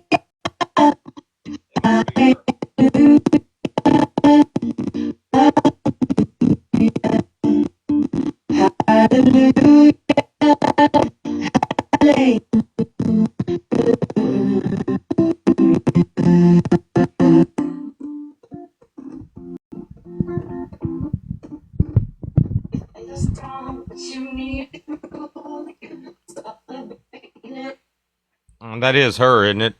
Hallelujah. That is her, isn't it?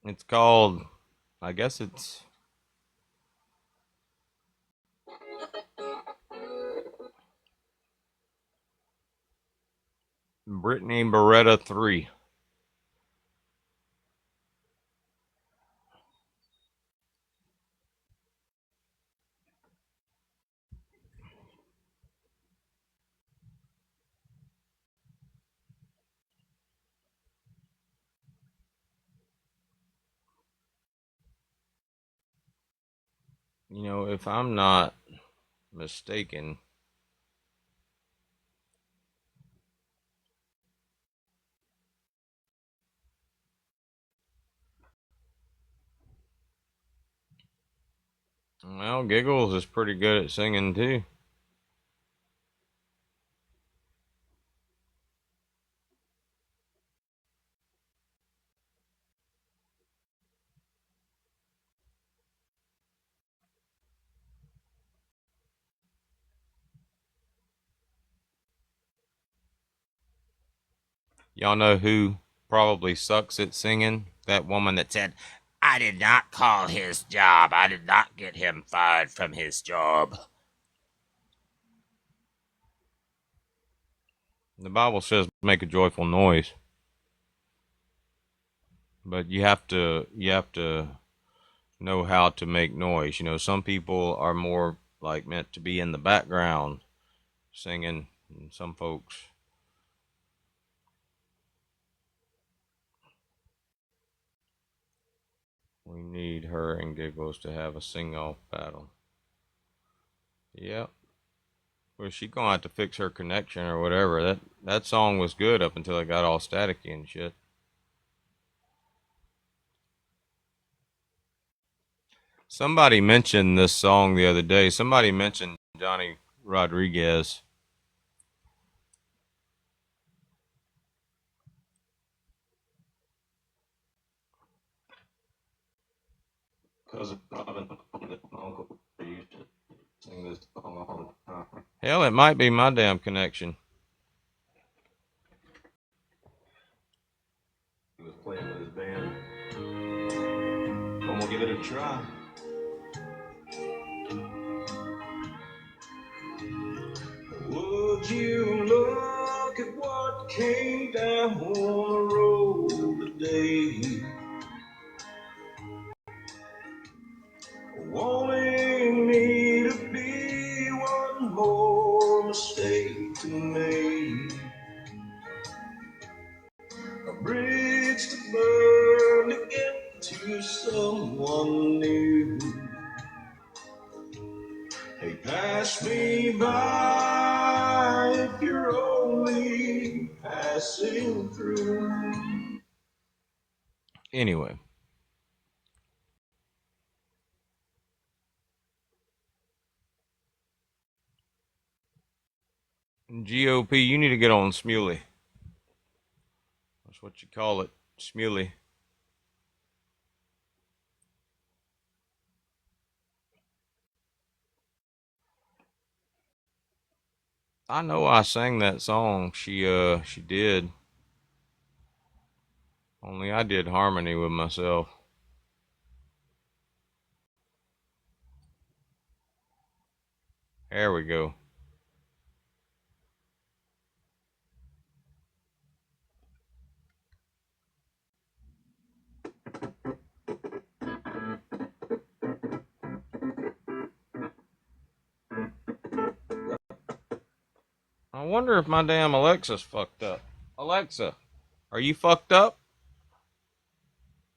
It's called... I guess it's... Brittany Beretta 3. You know, if I'm not mistaken, well, Giggles is pretty good at singing too. Y'all know who probably sucks at singing? That woman that said, "I did not call his job. I did not get him fired from his job." The Bible says make a joyful noise. But you have to know how to make noise. You know, some people are more like meant to be in the background singing, and some folks... We need her and Giggles to have a sing-off battle. Yep. Well, she gonna have to fix her connection or whatever. That song was good up until it got all staticky and shit. Somebody mentioned this song the other day. Somebody mentioned Johnny Rodriguez. Hell, it might be my damn connection. He was playing with his band. I'm gonna give it a try. Would you look at what came down the road today? A bridge to burn to get to someone new. Hey, pass me by if you're only passing through. Anyway. GOP, you need to get on Smuley. That's what you call it, Smuley. I know I sang that song. She did. Only I did harmony with myself. There we go. I wonder if my damn Alexa's fucked up. Alexa, are you fucked up?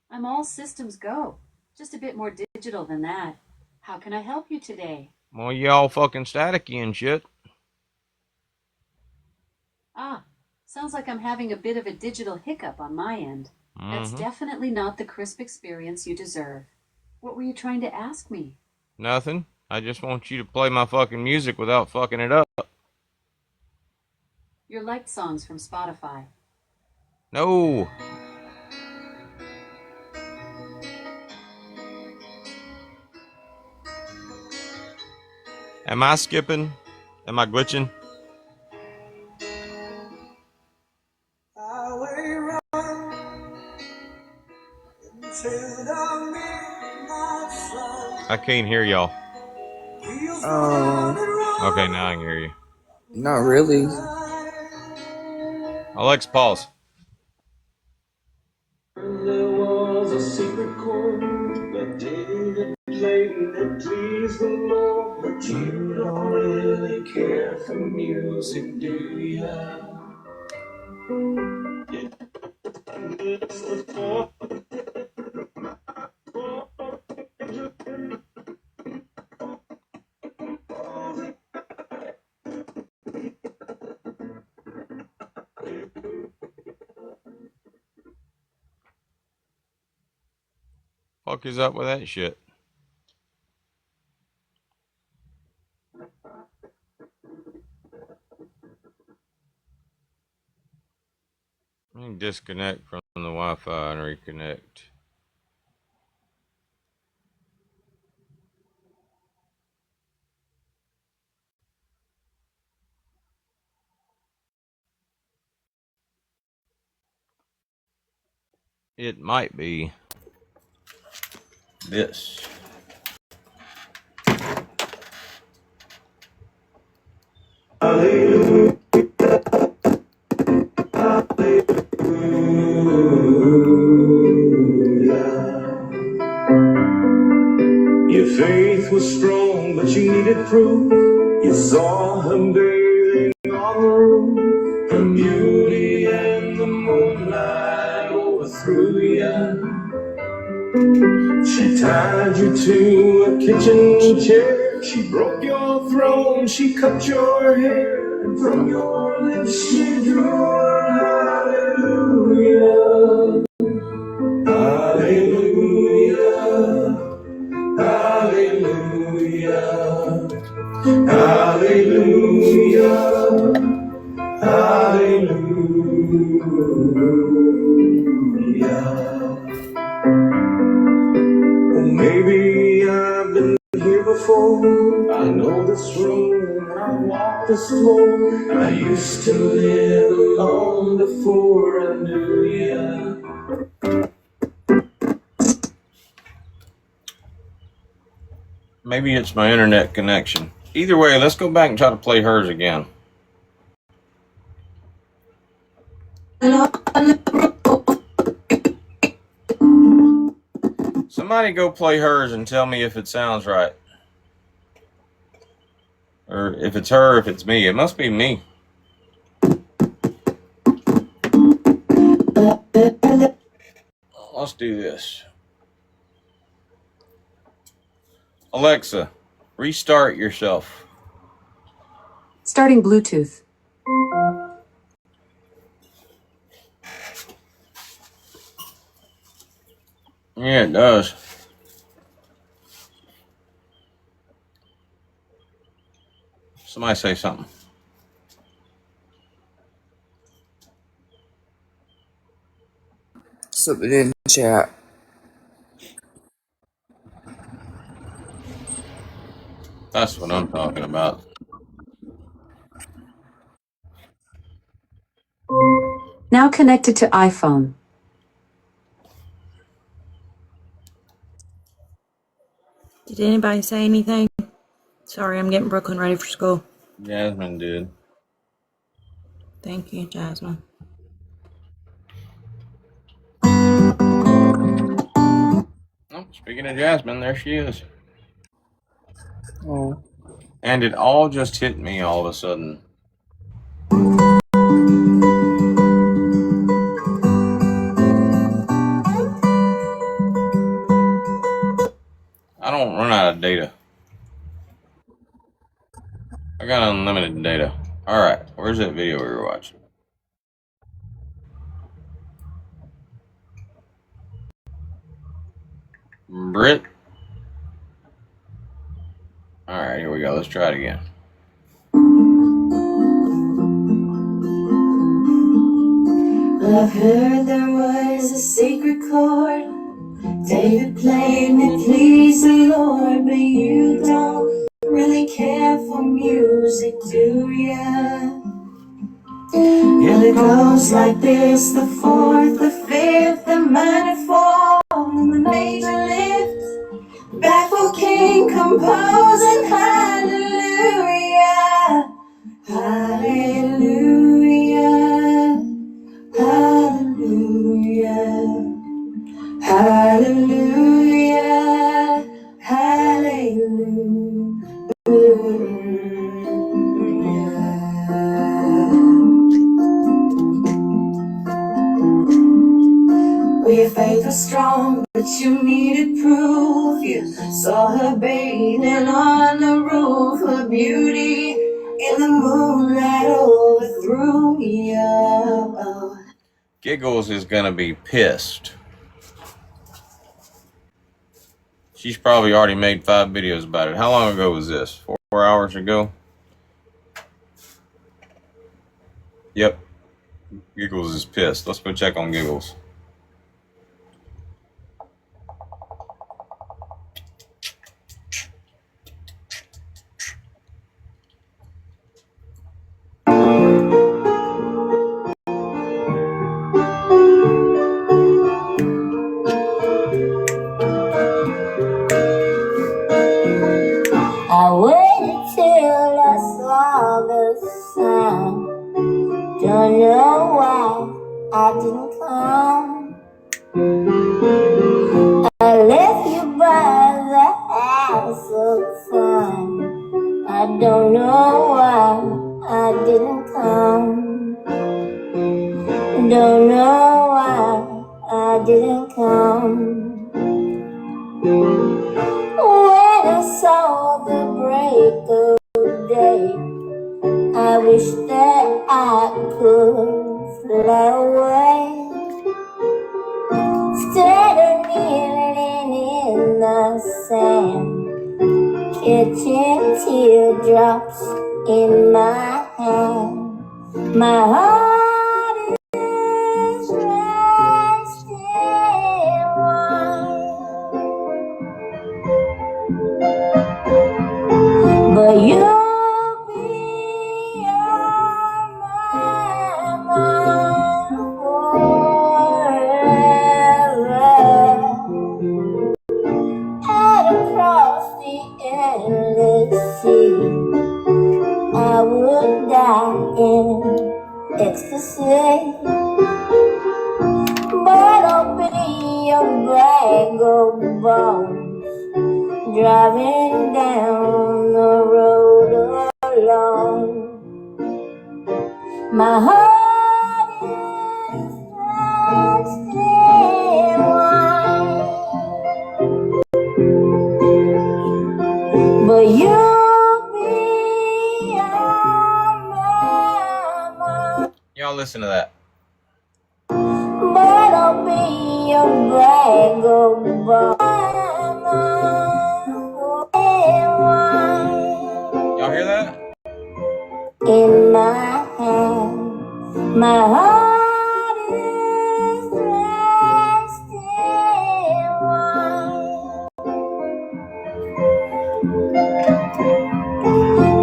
I'm all systems go. Just a bit more digital than that. How can I help you today? Well, you all fucking staticky and shit. Ah, sounds like I'm having a bit of a digital hiccup on my end. That's definitely not the crisp experience you deserve. What were you trying to ask me? Nothing. I just want you to play my fucking music without fucking it up. Your liked songs from Spotify. No. Am I skipping? Am I glitching? I can't hear y'all. Okay, now I can hear you. Not really. Alexa, pause. There was a secret chord that David played that pleased the Lord, but you don't really care for music, do ya? It's the fourth. Fuck is up with that shit? Let me disconnect from the Wi-Fi and reconnect. It might be this. Your faith was strong, but you needed proof. You saw her bathing on the roof. Her beauty and the moonlight overthrew you. She tied you to a kitchen chair. She broke your throne. She cut your hair. And from your lips she drew a hallelujah. Hallelujah. Hallelujah. Hallelujah. Hallelujah. Well, maybe I've been here before. I know this room, I walk this floor. I used to live alone before I knew ya. Maybe it's my internet connection. Either way, let's go back and try to play hers again. Somebody go play hers and tell me if it sounds right. Or if it's her, if it's me. It must be me. Let's do this. Alexa, restart yourself. Starting Bluetooth. Yeah, it does. Somebody say something. Something in the chat. That's what I'm talking about. Now connected to iPhone. Did anybody say anything? Sorry, I'm getting Brooklyn ready for school. Jasmine did. Thank you, Jasmine. Oh, speaking of Jasmine, there she is. Oh. And it all just hit me all of a sudden. I don't run out of data. I got unlimited data. Alright, where's that video we were watching? Brit? Alright, here we go. Let's try it again. I've heard there was a secret chord David played and it pleased the Lord, but you don't really care for music, do ya? And it goes like this: the fourth, the fifth, the minor fall, and the major lift. Baffled king composing hallelujah, hallelujah, hallelujah. Hallelujah, well, your faith was strong, but you needed proof. You saw her bathing on the roof, her beauty in the moonlight overthrew you. Giggles is gonna be pissed. She's probably already made 5 videos about it. How long ago was this? 4 hours ago? Yep. Giggles is pissed. Let's go check on Giggles. I waited till I saw the sun. Don't know why I didn't come. I left you by the house of fun. I don't know why I didn't come. Don't know why I didn't come. When I saw the break of day, I wish that I could fly away. Instead of kneeling in the sand, catching teardrops in my hand. My heart is resting wide, but you'll be on my mind forever. Out across the endless sea, I would die in ecstasy, but I'll be a bag of bones driving down the road alone. My heart is Y'all listen to that. But I'll be a bag of Y'all hear that? in my hand. My heart is dressed in white.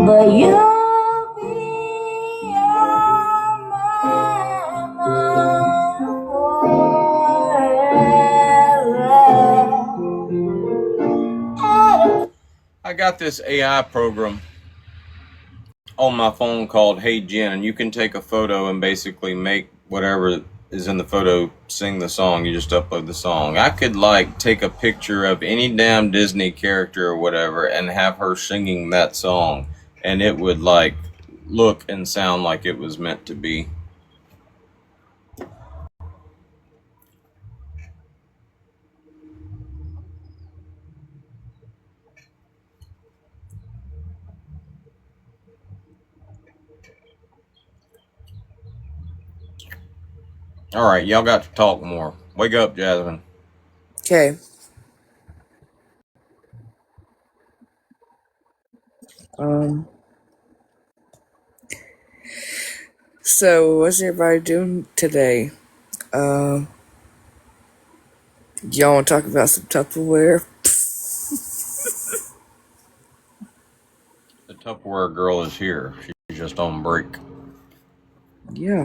But you'll be on my mind forever. I got this AI program on my phone called Hey Jen, and you can take a photo and basically make whatever is in the photo sing the song. You just upload the song. I could like take a picture of any damn Disney character or whatever and have her singing that song, and it would like look and sound like it was meant to be. All right, y'all got to talk more. Wake up, Jasmine. Okay. So what's everybody doing today? Y'all want to talk about some Tupperware? The Tupperware girl is here. She's just on break. Yeah.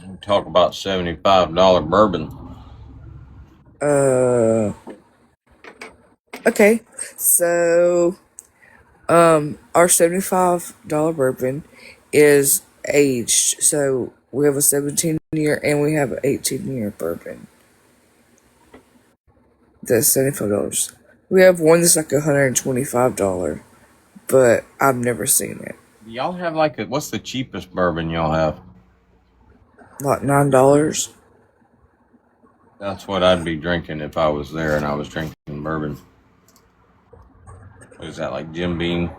We talk about $75 bourbon. Okay. So, our $75 bourbon is aged. So we have a 17-year and we have an 18-year bourbon. That's $75. We have one that's like $125, but I've never seen it. Y'all have like what's the cheapest bourbon y'all have? Like $9. That's what I'd be drinking if I was there and I was drinking bourbon. What is that, like Jim Beam?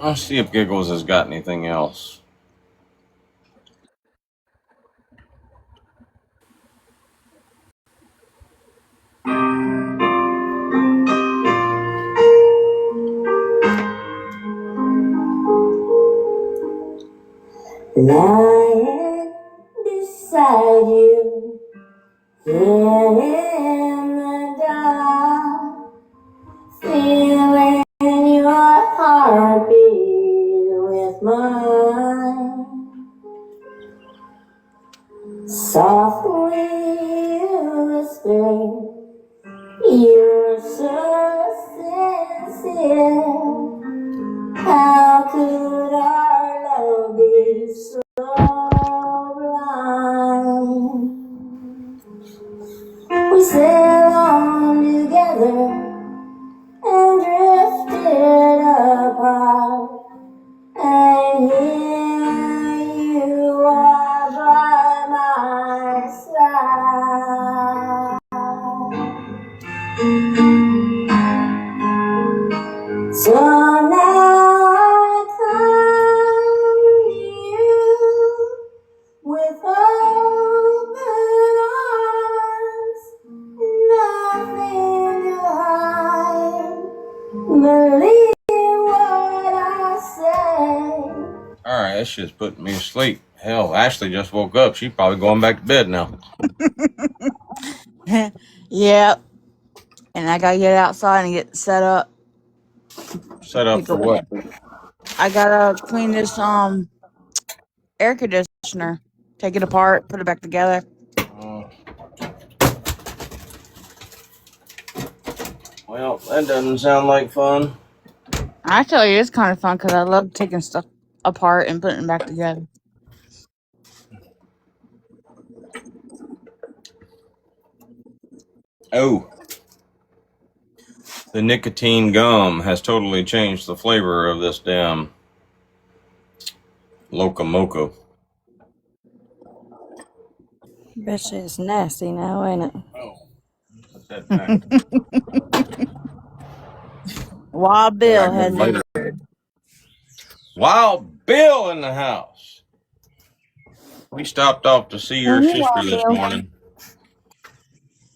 I'll see if Giggles has got anything else. Lying beside you, here in the dark, feeling your heartbeat with mine. Softly whispering, you're so sincere. How could our love be so blind? We sailed on together and drifted apart, and here you are by my side. So now I come to you with open arms, nothing to hide. Believe what I say. All right, that shit's putting me to sleep. Hell, Ashley just woke up. She's probably going back to bed now. Yep. And I gotta get outside and get set up. Set up Pick for up. what? I gotta clean this air conditioner. Take it apart, put it back together. Well, that doesn't sound like fun. I tell you, it's kind of fun because I love taking stuff apart and putting it back together. Oh. The nicotine gum has totally changed the flavor of this damn Loca Moca. Bet you it's nasty now, ain't it? that back. Wild Bill has Later. it. Wild Bill in the house. We stopped off to see your Hey, sister Wild this Bill. morning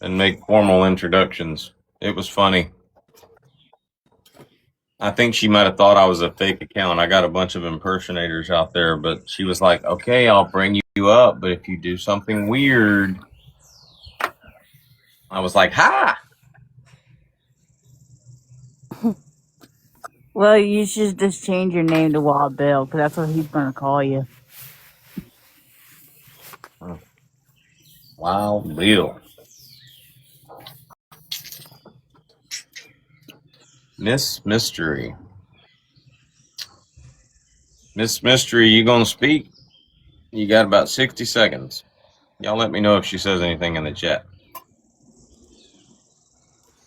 and make formal introductions. It was funny. I think she might have thought I was a fake account. I got a bunch of impersonators out there, but she was like, okay, I'll bring you up, but if you do something weird. I was like, hi. Well, you should just change your name to Wild Bill, because that's what he's going to call you. Wild Bill. Miss Mystery. Miss Mystery, you gonna speak? You got about 60 seconds. Y'all let me know if she says anything in the chat.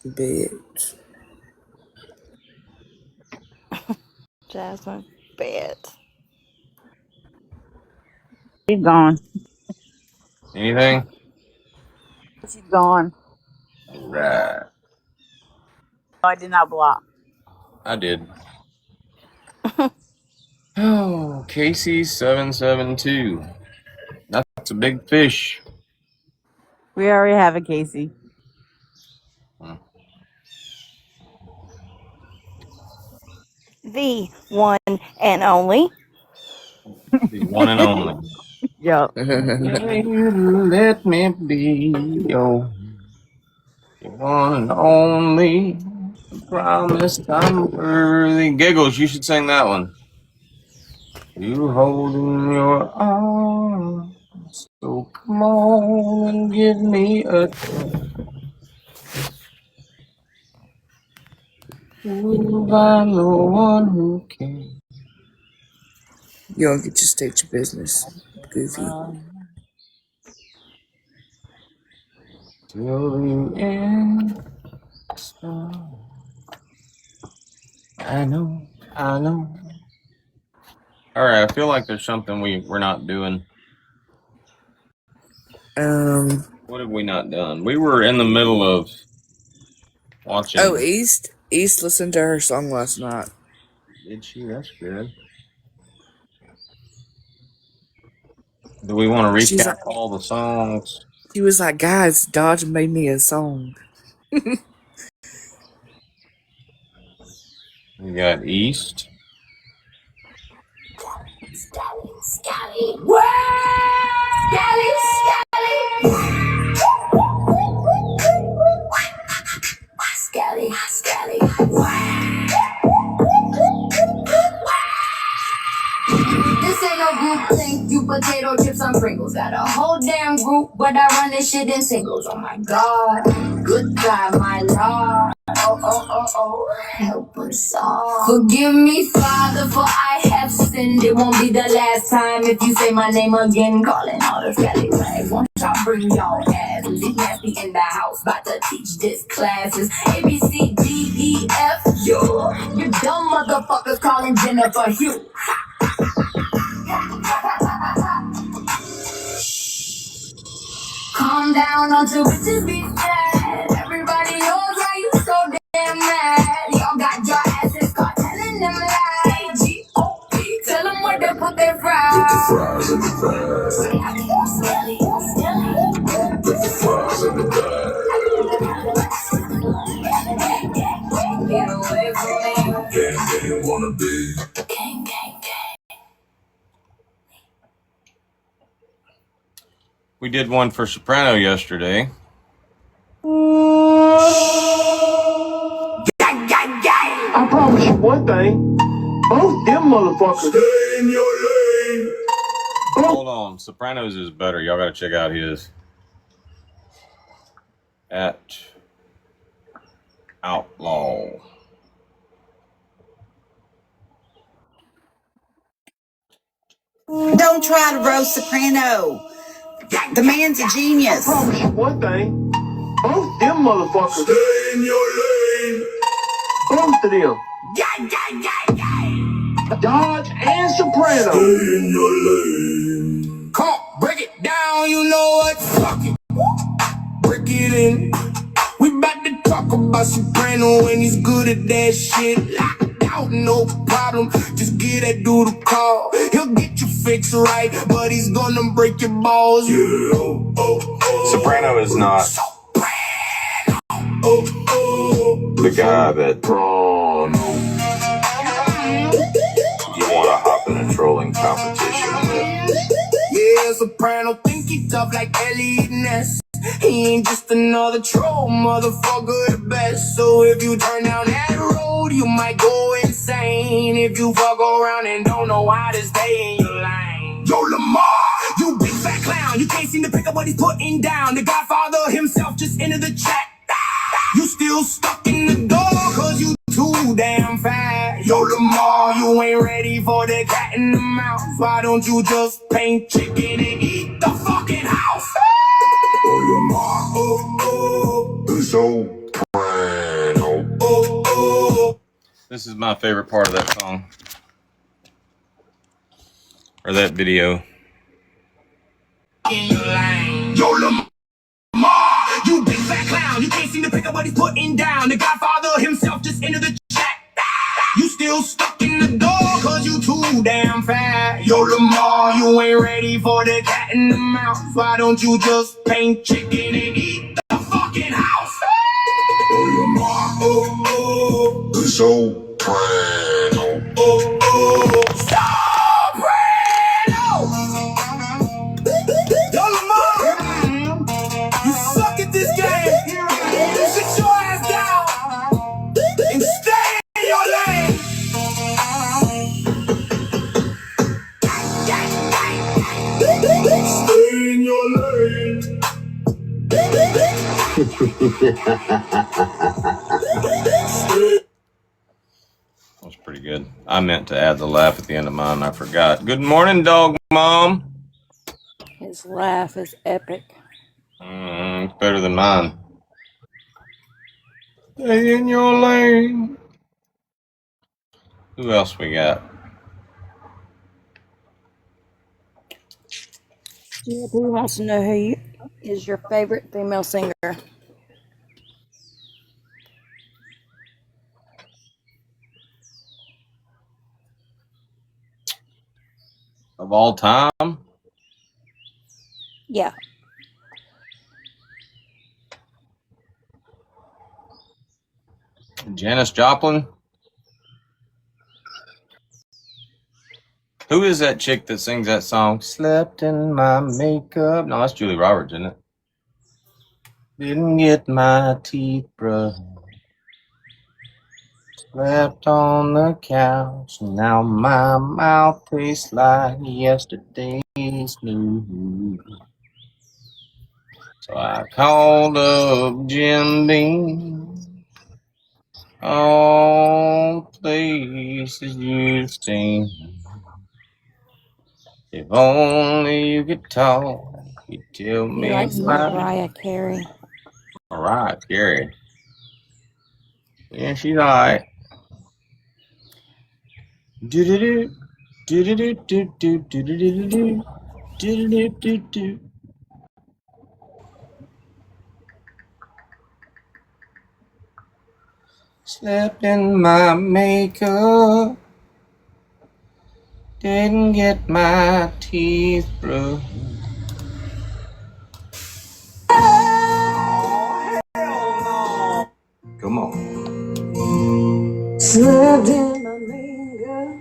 Bitch. Jasmine, bet. She's gone. Anything? She's gone. Right. No, I did not block. I did. Oh, Casey772. That's a big fish. We already have a Casey. The one and only. The one and only. Yep. Let me be your one and only. Promise I'm worthy. Giggles, you should sing that one. You hold in your arms, so come on and give me a chance. I'm the one who can. You don't get to state your business, goofy. Till the end. I know. Alright, I feel like there's something we're not doing. What have we not done? We were in the middle of watching. Oh, East listened to her song last night. Did she? That's good. Do we want to recap all the songs? She was like, guys, Dodge made me a song. We got East. Scally. What? Scally, Scally. Scally, This ain't no group thing, you potato chips on Pringles. Got a whole damn group, but I run this shit in singles. Oh my god, good God, my lord. Oh, help us all. Forgive me, Father, for I have sinned. It won't be the last time if you say my name again. Calling all the scallywags. Once I bring y'all asses. It's nasty in the house, about to teach this classes. A, B, C, D, E, F, U. You dumb motherfuckers calling Jennifer Hugh. Calm down until bitches be sad. Everybody knows why you so damn mad. Y'all got your asses caught telling them lies. G-O-P, tell them where to put their fries. Put the fries in the bag. Skelly. Put the fries in the bag. Get away from me. Gang, wanna be. Gang. We did one for Soprano yesterday. I promise you one thing. Both them motherfuckers. Stay in your lane. Hold on. Sopranos is better. Y'all gotta check out his. At Outlaw. Don't try to roast Soprano. The man's a genius. I promise you one thing. Both them motherfuckers. Stay in your lane. Both of them. Dodge and Soprano. Stay in your lane. Come on, break it down, you know what? Fuck it. Break it in. We talk about soprano and he's good at that shit. Locked out, no problem. Just get that dude a call. He'll get you fixed right, but he's gonna break your balls. Yeah, oh, oh, oh. Soprano is not the guy that you want to hop in a trolling competition with. Yeah, soprano think he tough like Elliot Ness. He ain't just another troll, motherfucker at best. So if you turn down that road, you might go insane. If you fuck around and don't know how to stay in your lane. Yo, Lamar, you big fat clown. You can't seem to pick up what he's putting down. The Godfather himself just entered the chat. You still stuck in the door, cause you too damn fast. Yo, Lamar, you ain't ready for the cat in the mouse. Why don't you just paint chicken and eat the fucking house? Oh, Lamar, oh, oh, Soprano. oh, oh. This is my favorite part of that song. Or that video. In your lane. Yo, Lamar, you big fat clown. You can't seem to pick up what he's putting down. The Godfather himself just entered the chat. You still stuck in the door, cause you too damn fast. Yo, Lamar, you ain't ready for the cat in the mouse. Why don't you just paint chicken and eat the fucking house? Oh, Lamar, oh, oh, Soprano. oh, oh, Soprano! Yo, Lamar, you suck at this game. Sit your ass down and stay in your lane. Stay in your lane. That was pretty good. I meant to add the laugh at the end of mine. I forgot. Good morning, dog mom. His laugh is epic. It's better than mine. Stay in your lane. Who else we got? GLP wants to know who is your favorite female singer. Of all time? Yeah. Janis Joplin? Who is that chick that sings that song? Slept in my makeup. No, that's Julie Roberts, isn't it? Didn't get my teeth brushed. Slept on the couch. Now my mouth tastes like yesterday's news. So I called up Jim Beam. All places you've seen. If only you could talk, you'd tell me. He likes Mariah Carey. Mariah Carey. Yeah, she's alright. Do-do-do. Do-do-do-do-do. Do-do-do-do. Do-do-do-do-do. Slept in my makeup. Didn't get my teeth brushed. Come on. Slept in my makeup.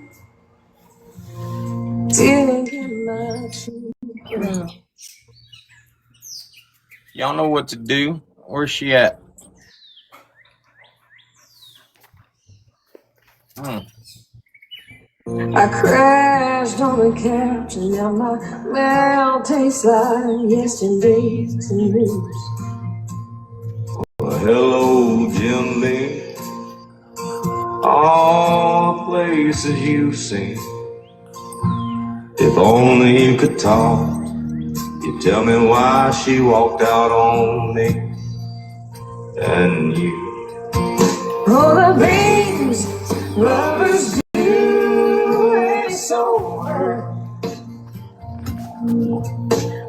Didn't get my teeth brushed. Y'all know what to do. Where's she at? I crashed on the couch and now my mouth tastes like yesterday's news. Well, hello, Jim Lee. All places you've seen. If only you could talk, you'd tell me why she walked out on me. And you. All the things lovers do ain't so hurt.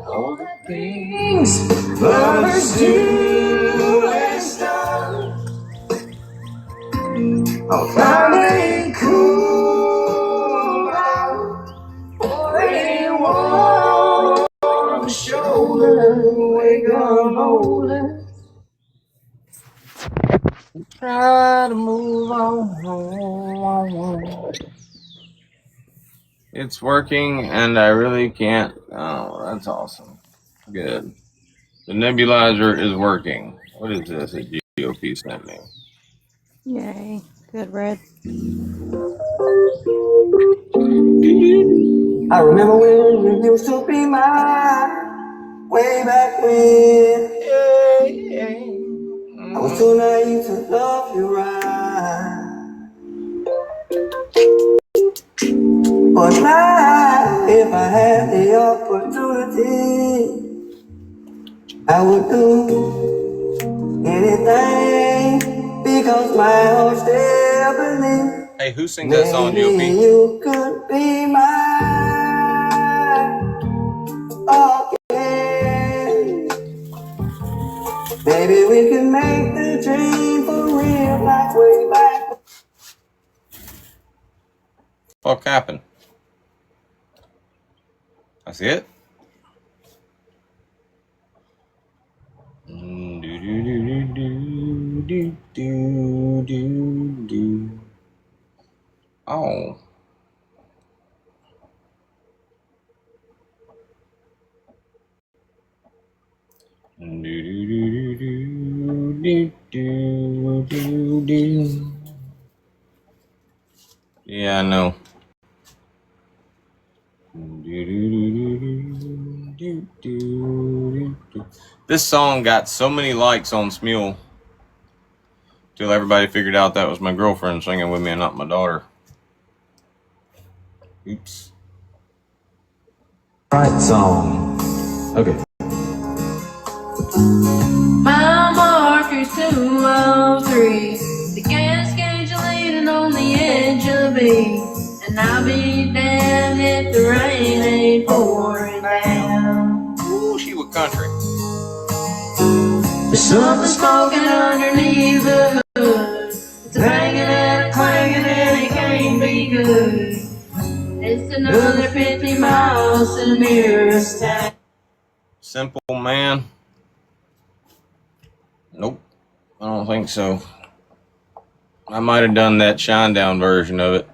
All the things lovers do ain't done. Oh, Friday cool out for anyone on the shoulder. Wake up older. Try to move on. It's working, and I really can't. Oh, that's awesome. Good. The nebulizer is working. What is this that GOP sent me? Yay. Good, Red. I remember when you used to be mine, way back when. I was too naive to love you right. But now, if I had the opportunity, I would do anything because my heart still believes. Hey, who sings that song, GOP? You could be mine again. Baby, we can make the dream for real like way back. Fuck happened? That's it? Oh. Yeah, I know. This song got so many likes on Smule till everybody figured out that was my girlfriend singing with me and not my daughter. Oops. Right song. Okay. Mile markers 203. The gas gauge leaning on the edge of E. And I'll be damned if the rain ain't pouring down. Ooh, she was country. There's something smoking underneath the hood. It's banging and a clanging and it can't be good. It's another 50 miles to the nearest town. Simple Man. Nope, I don't think so. I might have done that Shinedown version of it.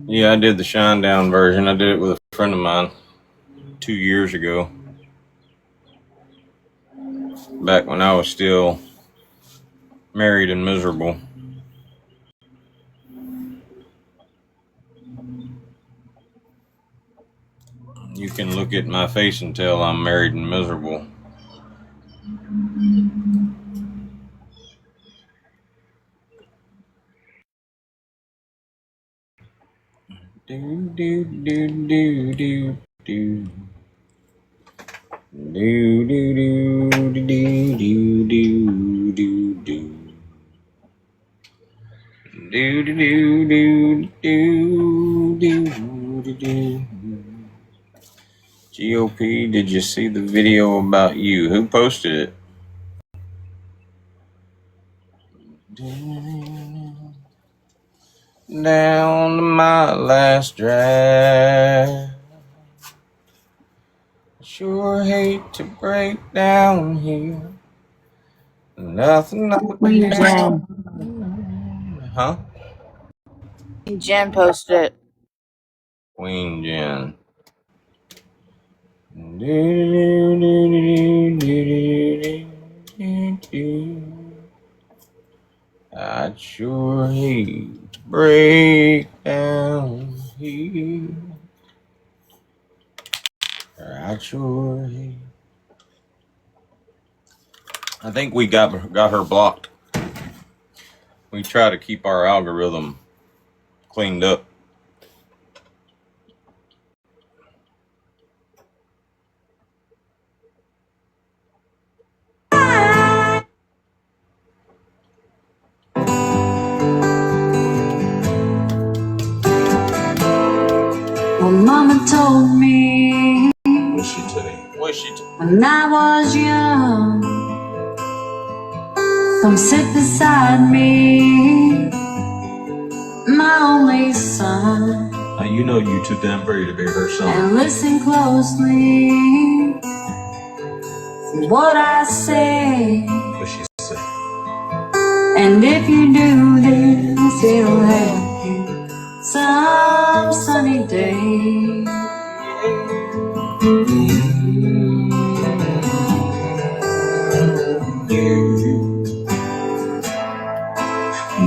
Yeah, I did the Shinedown version. I did it with a friend of mine 2 years ago. Back when I was still married and miserable. You can look at my face and tell I'm married and miserable. Do do do do do do. Do do do do do do do do. Do do do do do do do. GOP, did you see the video about you? Who posted it? Down to my last draft. Sure hate to break down here. Nothing like Queen Jen. Huh? Jen posted it. Queen Jen. I'd sure hate to break down here. I'd sure hate. I think we got her blocked. We try to keep our algorithm cleaned up. Well, Mama told me push it. When I was young, come sit beside me, my only son. Now you know you too damn pretty to be her son. And listen closely to what I say. What she said. And if you do this, it'll help you some sunny day.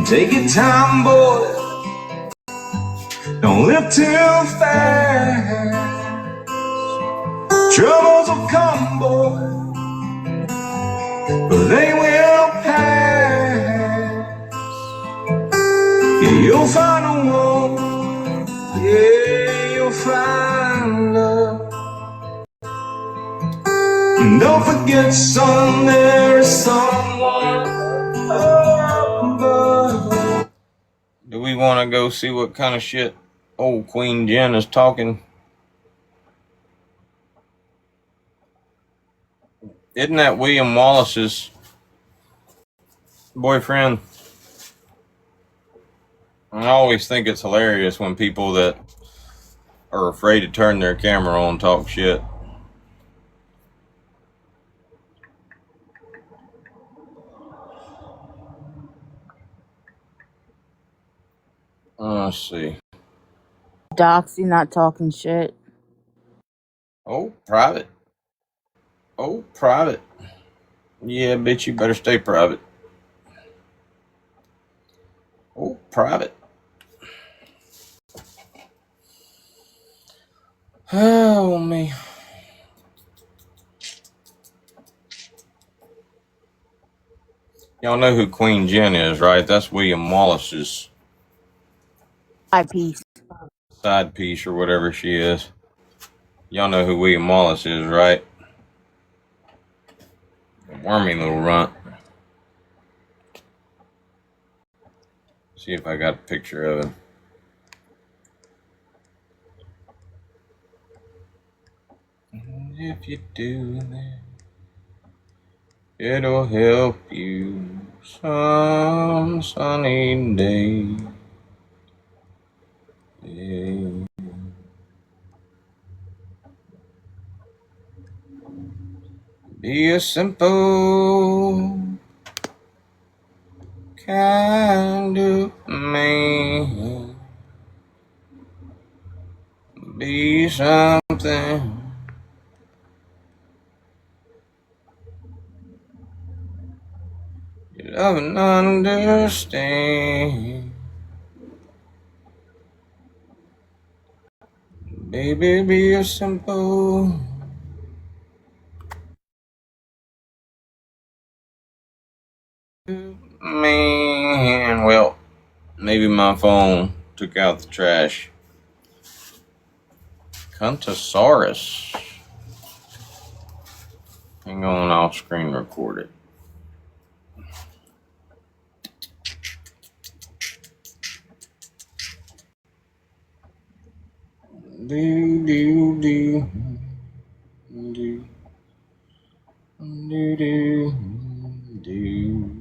Take your time, boy. Don't live too fast. Troubles will come, boy, but they will pass. Yeah, you'll find a woman. Yeah, you'll find love. And don't forget, son, there is someone above. Do we want to go see what kind of shit old Queen Jen is talking? Isn't that William Wallace's boyfriend? I always think it's hilarious when people that are afraid to turn their camera on talk shit. Let's see. Doxy not talking shit. Oh, private. Oh, private. Yeah, bitch, you better stay private. Oh, private. Oh, me. Y'all know who Queen Jen is, right? That's William Wallace's Eyepiece. side piece or whatever she is. Y'all know who William Wallace is, right? Wormy little runt. See if I got a picture of him. And if you do that, it'll help you some sunny day. Yeah. Be a simple kind of man. Be something you love and understand. Baby, be a simple man. Well, maybe my phone took out the trash. Cuntosaurus. Hang on, I'll screen record it. Do do do do do do do.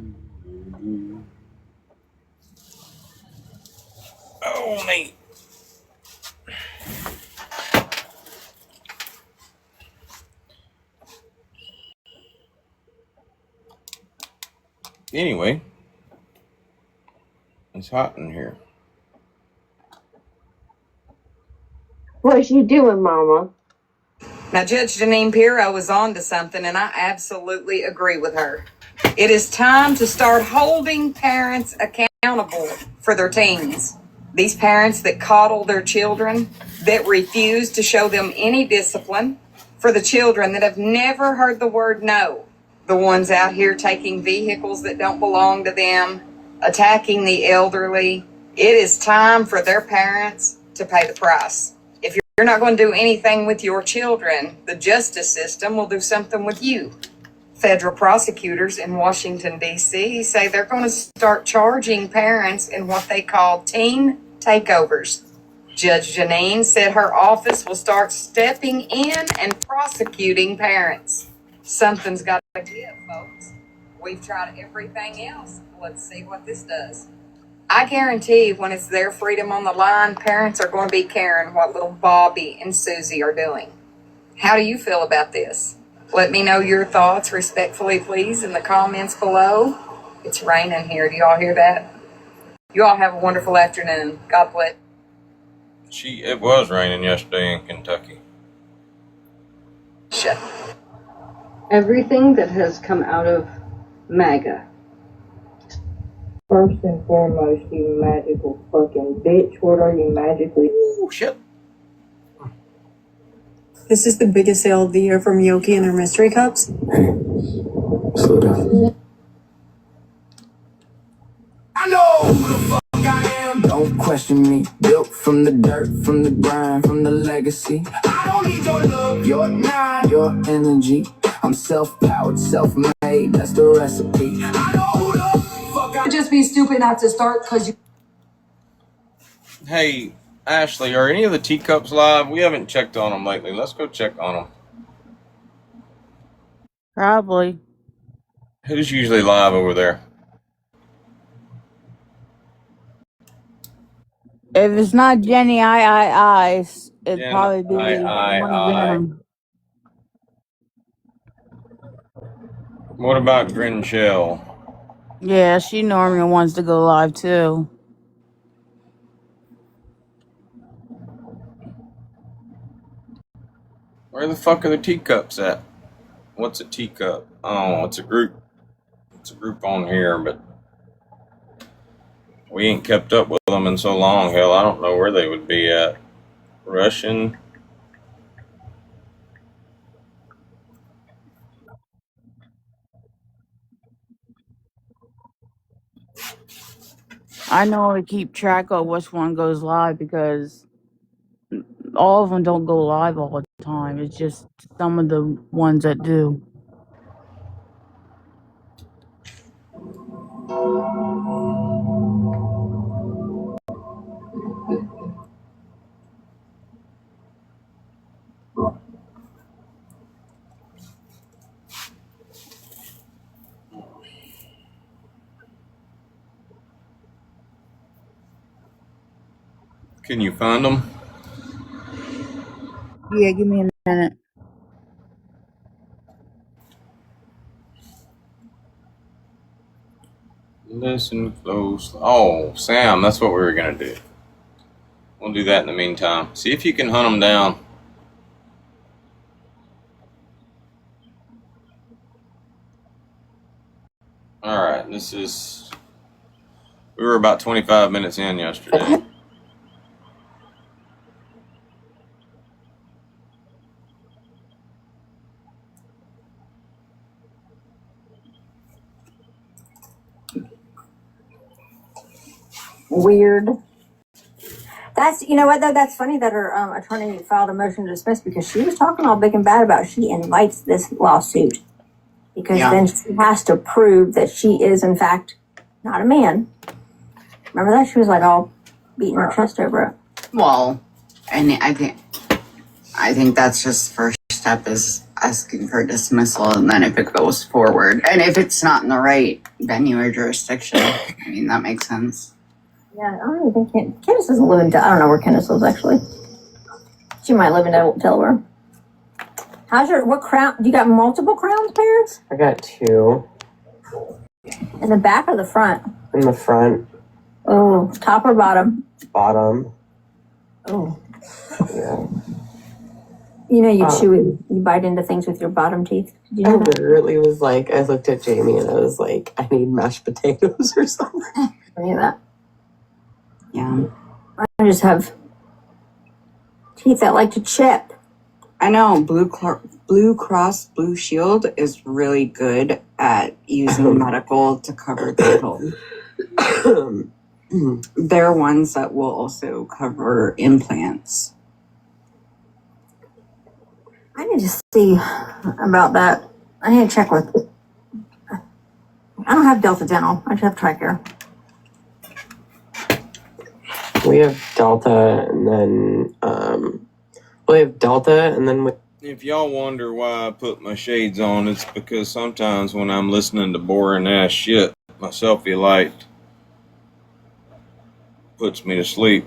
Oh me. Anyway, it's hot in here. What you doing, Mama? Now, Judge Janine Pirro was on to something, and I absolutely agree with her. It is time to start holding parents accountable for their teens. These parents that coddle their children, that refuse to show them any discipline, for the children that have never heard the word no, the ones out here taking vehicles that don't belong to them, attacking the elderly. It is time for their parents to pay the price. If you're not going to do anything with your children, the justice system will do something with you. Federal prosecutors in Washington, D.C. say they're going to start charging parents in what they call teen takeovers. Judge Janine said her office will start stepping in and prosecuting parents. Something's got to give, folks. We've tried everything else. Let's see what this does. I guarantee when it's their freedom on the line, parents are going to be caring what little Bobby and Susie are doing. How do you feel about this? Let me know your thoughts respectfully, please, in the comments below. It's raining here. Do y'all hear that? You all have a wonderful afternoon. God bless. It was raining yesterday in Kentucky. Shut. Everything that has come out of MAGA. First and foremost, you magical fucking bitch. What are you magically? Ooh, shit. This is the biggest sale of the year from Yoki and their mystery cups. Slow down. I know who the fuck I am. Don't question me. Built from the dirt, from the grind, from the legacy. I don't need your love, your nine, your energy. I'm self-powered, self-made. That's the recipe. I know who the fuck I am. Just be stupid not to start because you. Hey, Ashley, are any of the teacups live? We haven't checked on them lately. Let's go check on them. Probably. Who's usually live over there? If it's not Jenny it'd Jen, probably be one of them. What about Grinchell? Yeah, she normally wants to go live too. Where the fuck are the teacups at? What's a teacup? Oh, it's a group. It's a group on here, but we ain't kept up with them in so long. Hell, I don't know where they would be at. Russian. I know to keep track of which one goes live because all of them don't go live all the time. It's just some of the ones that do. Can you find them? Yeah, give me a minute. Listen close. Oh, Sam, that's what we were going to do. We'll do that in the meantime. See if you can hunt them down. Alright, we were about 25 minutes in yesterday. Weird. That's, you know what, though, that's funny that her attorney filed a motion to dismiss because she was talking all big and bad about she invites this lawsuit. Because then she has to prove that she is, in fact, not a man. Remember that? She was like all beating her chest over it. Well, and I think that's just first step is asking for dismissal, and then if it goes forward, and if it's not in the right venue or jurisdiction, I mean, that makes sense. Yeah, I don't even think Candace doesn't live in, I don't know where Candace lives, actually. She might live in Delaware. What crown, you got multiple crowns, parents? I got two. In the back or the front? In the front. Oh, top or bottom? Bottom. Oh. Yeah. You know, you chew it, you bite into things with your bottom teeth. Did you know that? Literally was like, I looked at Jamie and I was like, I need mashed potatoes or something. I knew that. Yeah. I just have teeth that like to chip. I know Blue Cross Blue Shield is really good at using medical to cover dental. They're ones that will also cover implants. I need to see about that. I need to check with. I don't have Delta Dental. I just have TRICARE. We have Delta, and then we have Delta, and then If y'all wonder why I put my shades on, it's because sometimes when I'm listening to boring ass shit, my selfie light puts me to sleep.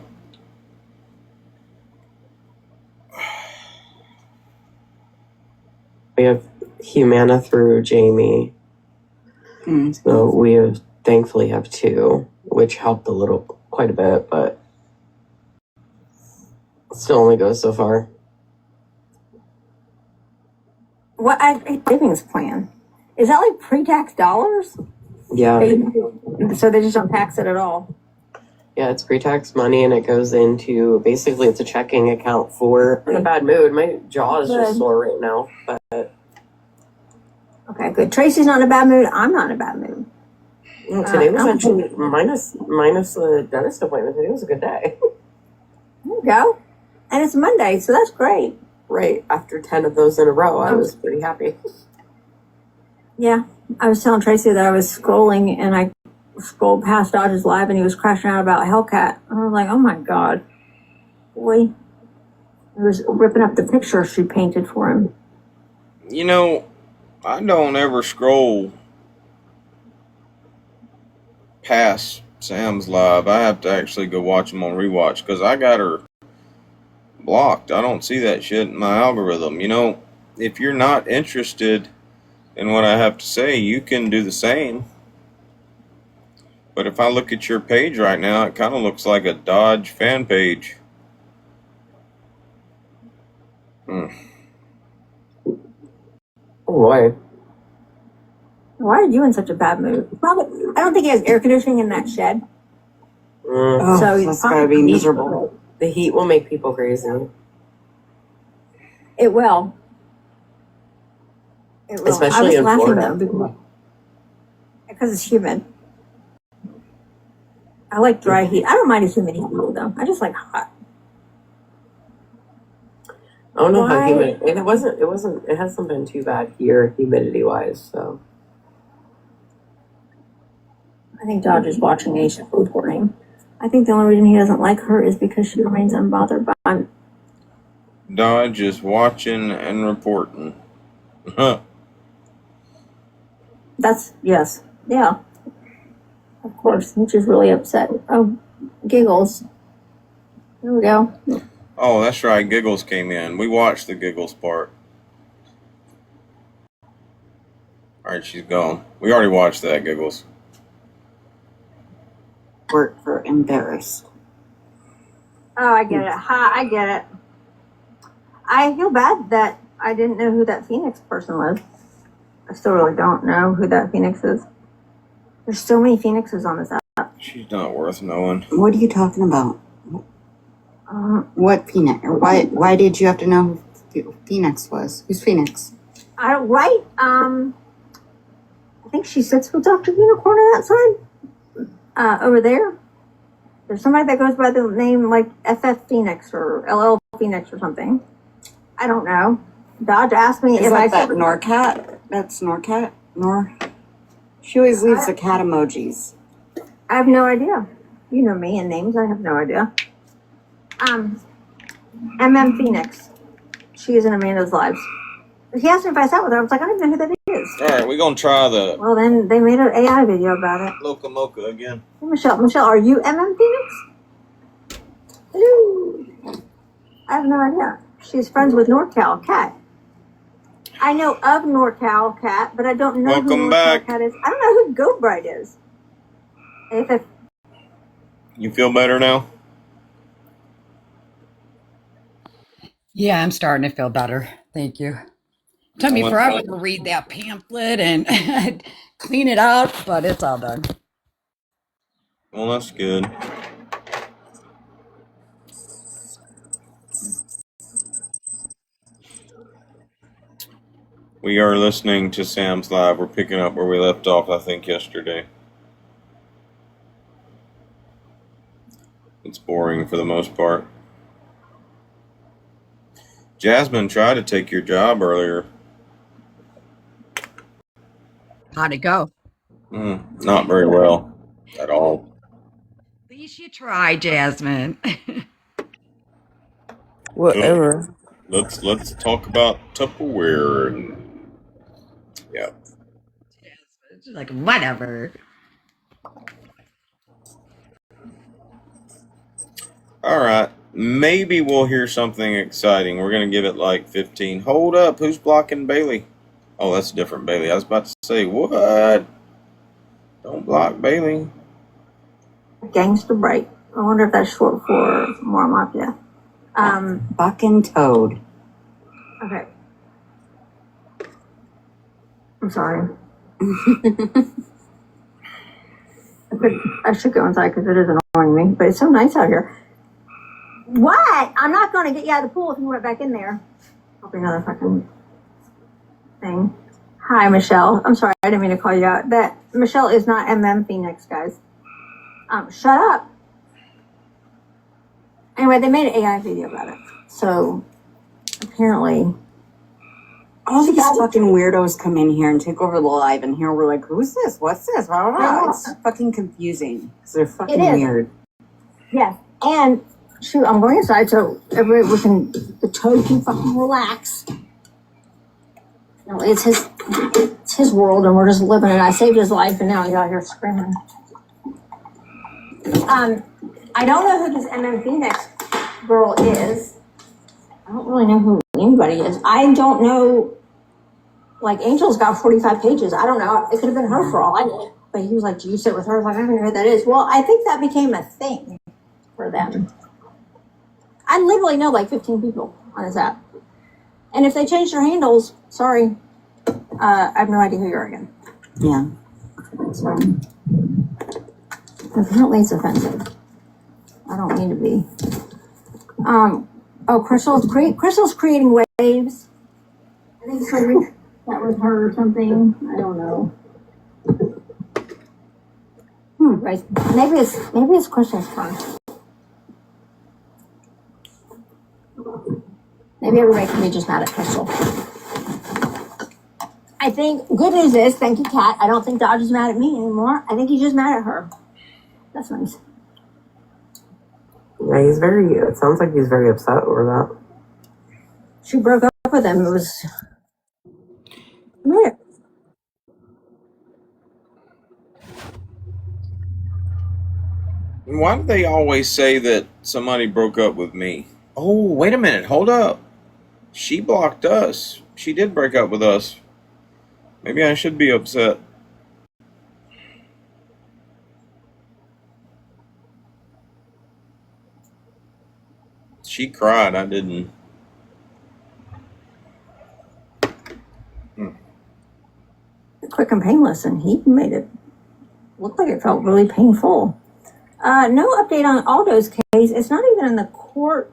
we have Humana through Jamie. So we have thankfully have 2, which helped quite a bit, but still only goes so far. What a savings plan? Is that like pre-tax dollars? Yeah. So they just don't tax it at all. Yeah, it's pre-tax money, and it goes into basically it's a checking account for. I'm in a bad mood. My jaw is just sore right now. But okay, good. Tracy's not in a bad mood. I'm not in a bad mood. Today was actually minus the dentist appointment. Today was a good day. There you go. And it's Monday, so that's great. Right. After 10 of those in a row, I was pretty happy. Yeah. I was telling Tracy that I was scrolling and I scrolled past Dodge's live and he was crashing out about Hellcat. And I was like, oh my God. Boy. He was ripping up the picture she painted for him. You know, I don't ever scroll past Sam's live. I have to actually go watch them on rewatch because I got her blocked. I don't see that shit in my algorithm. You know, if you're not interested in what I have to say, you can do the same. But if I look at your page right now, it kind of looks like a Dodge fan page. Oh boy. Why are you in such a bad mood? Probably, I don't think he has air conditioning in that shed. So that's gotta be miserable. The heat will make people crazy. It will. It will. Especially in Florida. Because it's humid. I like dry heat. I don't mind a humid heat though. I just like hot. I don't know how humid. It hasn't been too bad here, humidity wise. So I think Dodge is watching Asia reporting. I think the only reason he doesn't like her is because she remains unbothered by. Dodge is watching and reporting. That's yes, yeah. Of course, he's just really upset. Oh, Giggles. There we go. Oh, that's right. Giggles came in. We watched the Giggles part. All right, she's gone. We already watched that, Giggles. Work for embarrassed. Oh, I get it. I get it. I feel bad that I didn't know who that Phoenix person was. I still really don't know who that Phoenix is. There's so many Phoenixes on this app. She's not worth knowing. What are you talking about? What Phoenix? Why did you have to know who Phoenix was? Who's Phoenix? I think she sits with Dr. Unicorn on that side. Over there. There's somebody that goes by the name like FF Phoenix or LL Phoenix or something. I don't know. Dodge asked me if I that Norcat? That's Norcat? She always leaves the cat emojis. I have no idea. You know me and names. I have no idea. MM Phoenix. She is in Amanda's lives. He asked me if I sat with her. I was like, I don't even know who that is. All right, we're going to try the Well, then they made an AI video about it. Loca Mocha again. Hey, Michelle, are you MM Phoenix? Hello. I have no idea. She's friends with NorCal Cat. I know of NorCal Cat, but I don't know who NorCal Cat is. I don't know who Goat Bride is. You feel better now? Yeah, I'm starting to feel better. Thank you. It took me forever to read that pamphlet and clean it out, but it's all done. Well, that's good. We are listening to Sam's Live. We're picking up where we left off, I think, yesterday. It's boring for the most part. Jasmine tried to take your job earlier. How'd it go? Not very well at all. least you try, Jasmine. Whatever. Let's talk about Tupperware and yeah. She's like, whatever. All right. Maybe we'll hear something exciting. We're gonna give it like 15. Hold up, who's blocking Bailey? Oh, that's a different Bailey. I was about to say, what? Don't block Bailey. Gangster Break. I wonder if that's short for More Mafia. Buck and Toad. Okay. I'm sorry. I should go inside because it is annoying me, but it's so nice out here. What? I'm not going to get you out of the pool if you went back in there. I'll be another fucking thing. Hi, Michelle. I'm sorry, I didn't mean to call you out. That Michelle is not Phoenix, guys. Shut up. Anyway, they made an AI video about it. So apparently, all these fucking weirdos come in here and take over the live, and here we're like, who's this? What's this? Blah, blah, blah. It's fucking confusing because they're fucking weird. yes. And shoot, I'm going inside so everybody the Toad can fucking relax. No, it's his world, and we're just living it. I saved his life, and now he's out here screaming. I don't know who this Phoenix girl is. I don't really know who anybody is. I don't know. Like, Angel's got 45 pages. I don't know. It could have been her for all I know. But he was like, do you sit with her? I was like, I don't know who that is. Well, I think that became a thing for them. I literally know like 15 people on this app. And if they change their handles, sorry, I have no idea who you are again. Yeah. So, apparently it's offensive. I don't mean to be. Crystal's creating waves. I think that was her or something. I don't know. Right. Maybe it's Crystal's turn. Maybe everybody can be just mad at Crystal. I think good news is, thank you, Kat. I don't think Dodge is mad at me anymore. I think he's just mad at her. That's nice. Yeah, it sounds like he's very upset over that. She broke up with him. It was weird. Why do they always say that somebody broke up with me? Oh, wait a minute. Hold up. She blocked us. She did break up with us. Maybe I should be upset. She cried. I didn't. Quick and painless, and he made it look like it felt really painful. No update on Aldo's case. It's not even in the court,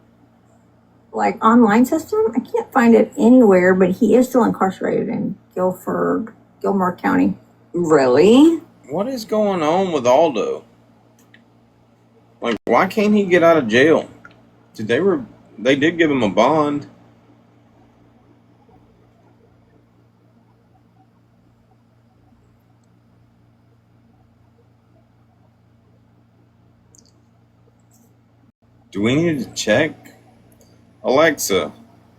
like, online system. I can't find it anywhere, but he is still incarcerated in Gilmore County. Really? What is going on with Aldo? Like, why can't he get out of jail? They did give him a bond. Do we need to check? Alexa,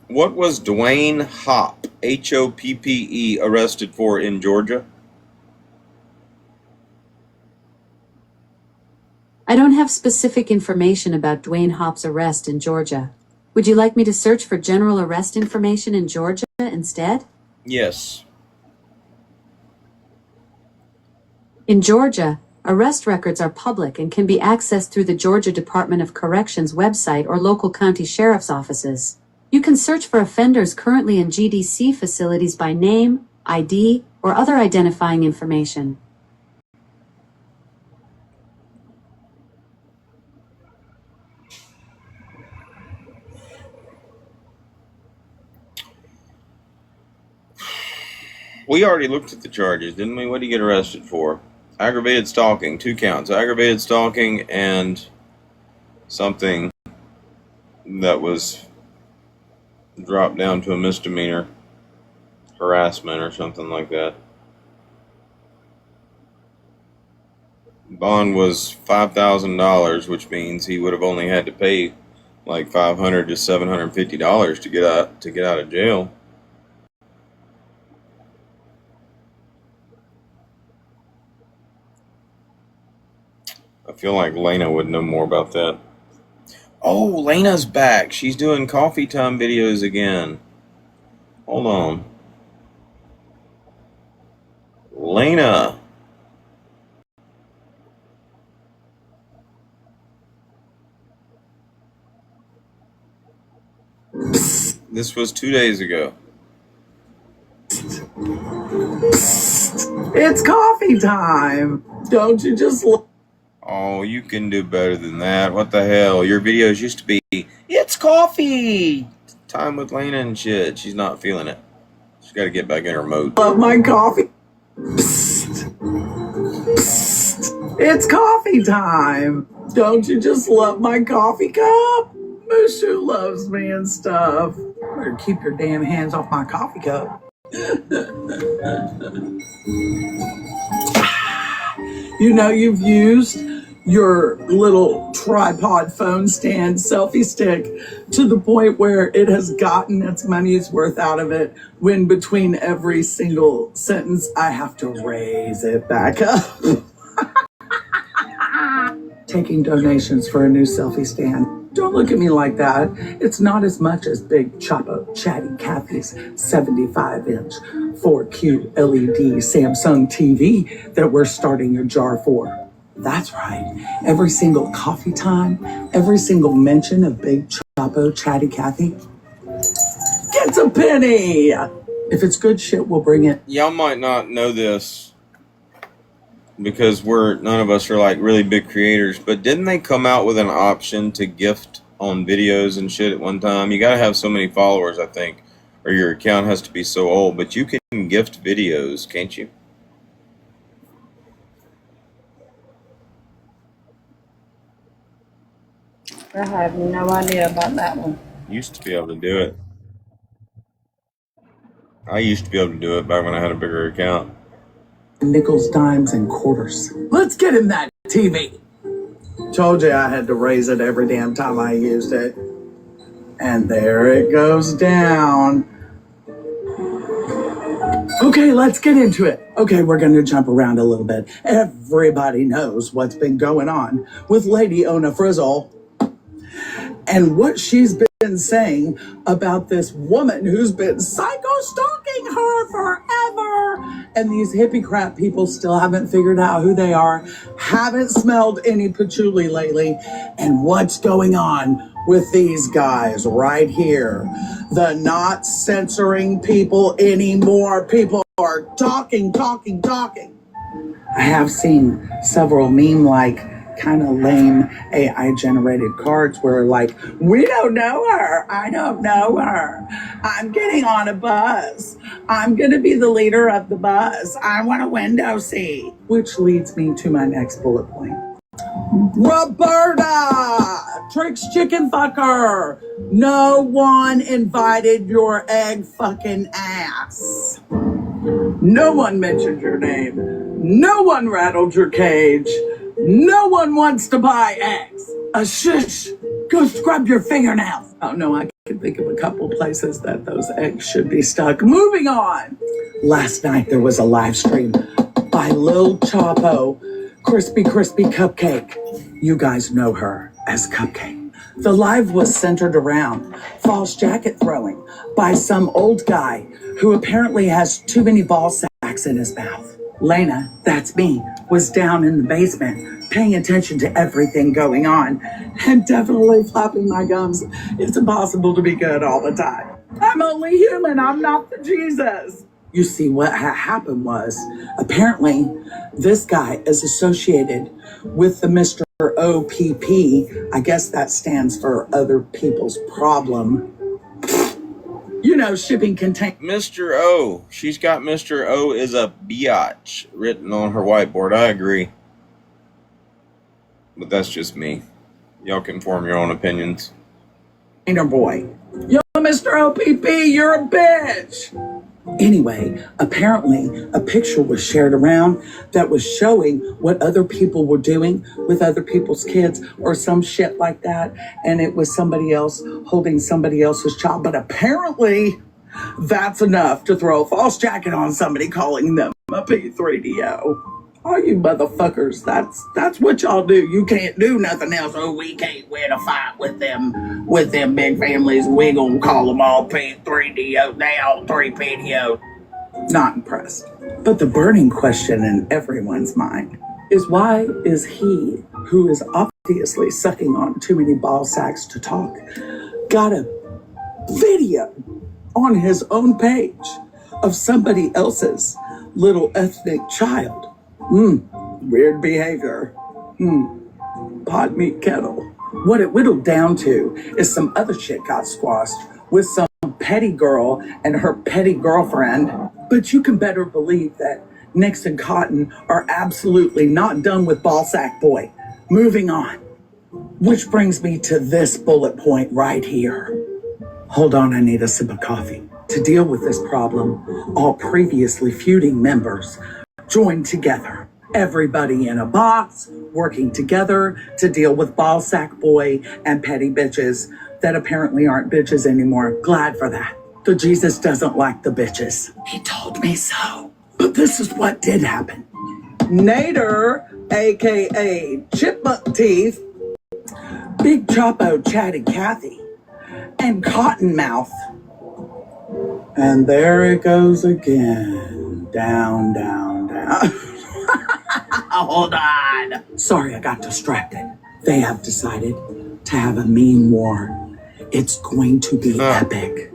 what was Dwayne Hoppe, Hoppe, arrested for in Georgia? I don't have specific information about Dwayne Hoppe's arrest in Georgia. Would you like me to search for general arrest information in Georgia instead? Yes. In Georgia, arrest records are public and can be accessed through the Georgia Department of Corrections website or local county sheriff's offices. You can search for offenders currently in GDC facilities by name, ID, or other identifying information. We already looked at the charges, didn't we? What did he get arrested for? Aggravated stalking, 2 counts. Aggravated stalking and something that was dropped down to a misdemeanor. Harassment or something like that. bond was $5,000, which means he would have only had to pay like $500 to $750 to get out of jail. I feel like Lena would know more about that. Oh, Lena's back. She's doing coffee time videos again. Hold on. Lena. This was 2 days ago. It's coffee time. Don't you just Oh, you can do better than that. What the hell? Your videos used to be, it's coffee time with Lena and shit. She's not feeling it. She's got to get back in her mode. love my coffee? Psst. Psst. It's coffee time. Don't you just love my coffee cup? Mushu loves me and stuff. Better keep your damn hands off my coffee cup. You know, you've used your little tripod phone stand selfie stick to the point where it has gotten its money's worth out of it, when between every single sentence I have to raise it back up. Taking donations for a new selfie stand. Don't look at me like that. It's not as much as Big Chapo Chatty Cathy's 75-inch 4Q LED Samsung TV that we're starting a jar for. That's right. Every single coffee time, every single mention of Big Chapo Chatty Cathy gets a penny. If it's good shit, we'll bring it. Y'all might not know this because none of us are like really big creators, but didn't they come out with an option to gift on videos and shit at one time? You gotta have so many followers, I think, or your account has to be so old, but you can gift videos, can't you? I have no idea about that one. Used to be able to do it. I used to be able to do it back when I had a bigger account. Nickels, dimes, and quarters. Let's get him that TV. Told you I had to raise it every damn time I used it. And there it goes down. Okay, let's get into it. Okay, we're going to jump around a little bit. Everybody knows what's been going on with Lady Ona Frizzle and what she's been saying about this woman who's been psycho-stalking her forever. And these hippie crap people still haven't figured out who they are, haven't smelled any patchouli lately. And what's going on with these guys right here? The not censoring people anymore. People are talking. I have seen several meme-like kind of lame AI generated cards where like, we don't know her. I don't know her. I'm getting on a bus. I'm going to be the leader of the bus. I want a window seat. Which leads me to my next bullet point. Roberta! Tricks chicken fucker! No one invited your egg fucking ass. No one mentioned your name. No one rattled your cage. No one wants to buy eggs. Shush! Go scrub your fingernails. Oh no, I can think of a couple places that those eggs should be stuck. Moving on. Last night there was a live stream by Lil Chapo, Crispy Cupcake. You guys know her as Cupcake. The live was centered around false jacket throwing by some old guy who apparently has too many ball sacks in his mouth. Lena, that's me, was down in the basement paying attention to everything going on and definitely flapping my gums. It's impossible to be good all the time. I'm only human. I'm not the Jesus. You see, what happened was, apparently, this guy is associated with the Mr. OPP. I guess that stands for other people's problem. You know, shipping containers. Mr. O. She's got Mr. O is a biatch written on her whiteboard. I agree. But that's just me. Y'all can form your own opinions. Boy. Yo, Mr. OPP, you're a bitch. Anyway, apparently a picture was shared around that was showing what other people were doing with other people's kids or some shit like that. And it was somebody else holding somebody else's child. But apparently that's enough to throw a false jacket on somebody calling them a P3DO. Oh, you motherfuckers, that's what y'all do. You can't do nothing else. Oh, we can't win a fight with them big families. We gonna call them all P3DO. They all 3PDO. Not impressed. But the burning question in everyone's mind is why is he, who is obviously sucking on too many ball sacks to talk, got a video on his own page of somebody else's little ethnic child? Weird behavior. Pot meat kettle. What it whittled down to is some other shit got squashed with some petty girl and her petty girlfriend. But you can better believe that Nix and Cotton are absolutely not done with Ballsack Boy. Moving on. Which brings me to this bullet point right here. Hold on, I need a sip of coffee. To deal with this problem, all previously feuding members joined together. Everybody in a box, working together to deal with Ballsack Boy and petty bitches that apparently aren't bitches anymore. Glad for that. The Jesus doesn't like the bitches. He told me so. But this is what did happen. Nader, aka Chipmunk Teeth, Big Chapo Chatty Cathy, and Cottonmouth. And there it goes again. Down, down, down. Hold on. Sorry, I got distracted. They have decided to have a mean war. It's going to be epic.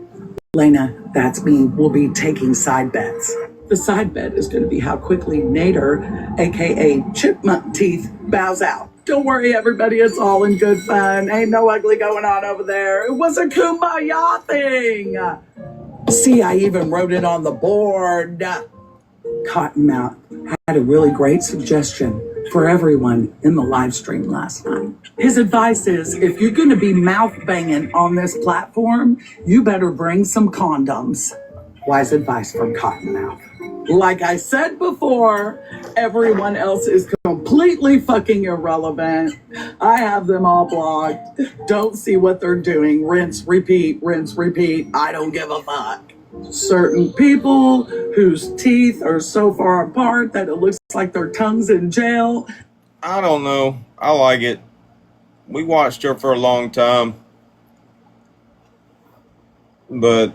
Lena, that's me. We'll be taking side bets. The side bet is going to be how quickly Nader, aka Chipmunk Teeth, bows out. Don't worry, everybody. It's all in good fun. Ain't no ugly going on over there. It was a kumbaya thing. See, I even wrote it on the board. Cottonmouth had a really great suggestion for everyone in the live stream last night. His advice is, if you're going to be mouth banging on this platform, you better bring some condoms. Wise advice from Cottonmouth. Like I said before, everyone else is completely fucking irrelevant. I have them all blocked. Don't see what they're doing. Rinse, repeat, rinse, repeat. I don't give a fuck. Certain people whose teeth are so far apart that it looks like their tongue's in jail. I don't know. I like it. We watched her for a long time. But,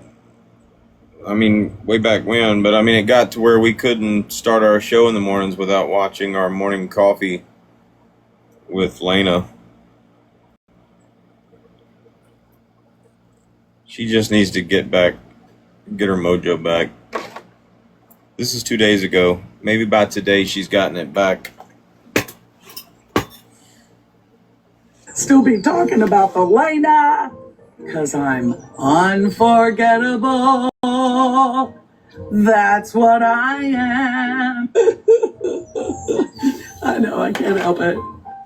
I mean, way back when. But, I mean, it got to where we couldn't start our show in the mornings without watching our morning coffee with Lena. She just needs to get her mojo back. This is 2 days ago. Maybe by today she's gotten it back. Still be talking about the Lena, because I'm unforgettable. That's what I am. I know, I can't help it.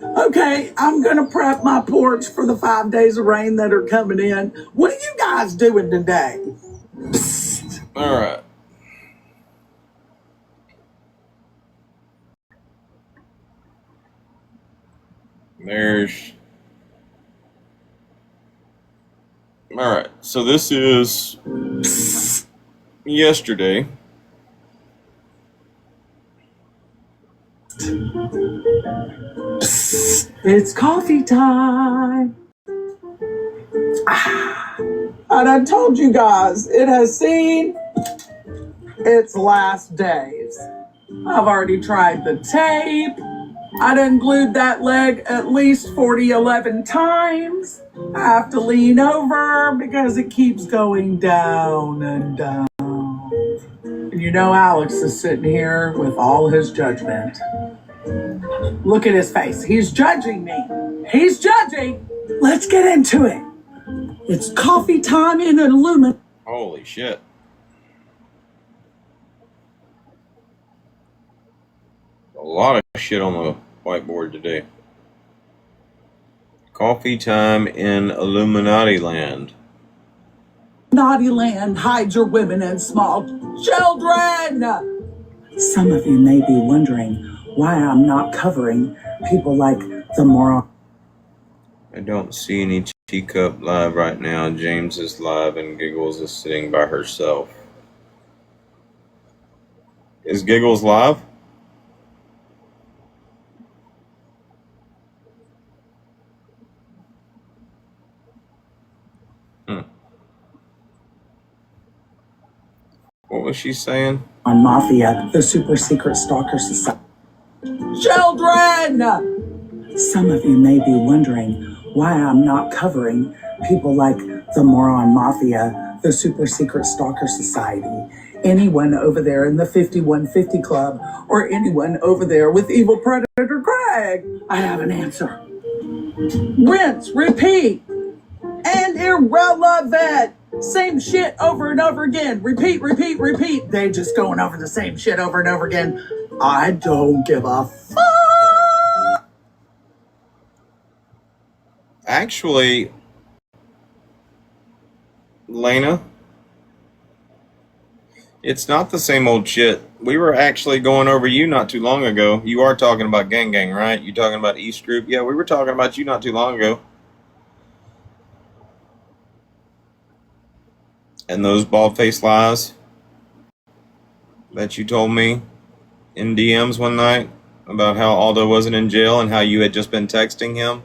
Okay, I'm going to prep my porch for the 5 days of rain that are coming in. What are you guys doing today? Psst. All right. All right, so this is yesterday. It's coffee time. And I told you guys, it has seen its last days. I've already tried the tape. I'd unglued that leg at least 11 times. I have to lean over because it keeps going down and down. And you know Alex is sitting here with all his judgment. Look at his face. He's judging me. He's judging. Let's get into it. It's coffee time in an aluminum. Holy shit. A lot of shit on the whiteboard today. Coffee time in Illuminati land. naughty land hides your women and small children. Some of you may be wondering why I'm not covering people like the moron. I don't see any Teacup live right now. James is live and Giggles is sitting by herself. Is Giggles live? What was she saying? On Mafia, the super secret stalker society. Children! Some of you may be wondering why I'm not covering people like the Moron Mafia, the super secret stalker society, anyone over there in the 5150 Club, or anyone over there with evil predator Craig. I have an answer. Rinse, repeat, and irrelevant. Same shit over and over again. Repeat, repeat, repeat. They just going over the same shit over and over again. I don't give a fuck. Actually, Lena, it's not the same old shit. We were actually going over you not too long ago. You are talking about Gang Gang, right? You talking about East Group? Yeah, we were talking about you not too long ago. And those bald-faced lies that you told me in DMs one night about how Aldo wasn't in jail and how you had just been texting him.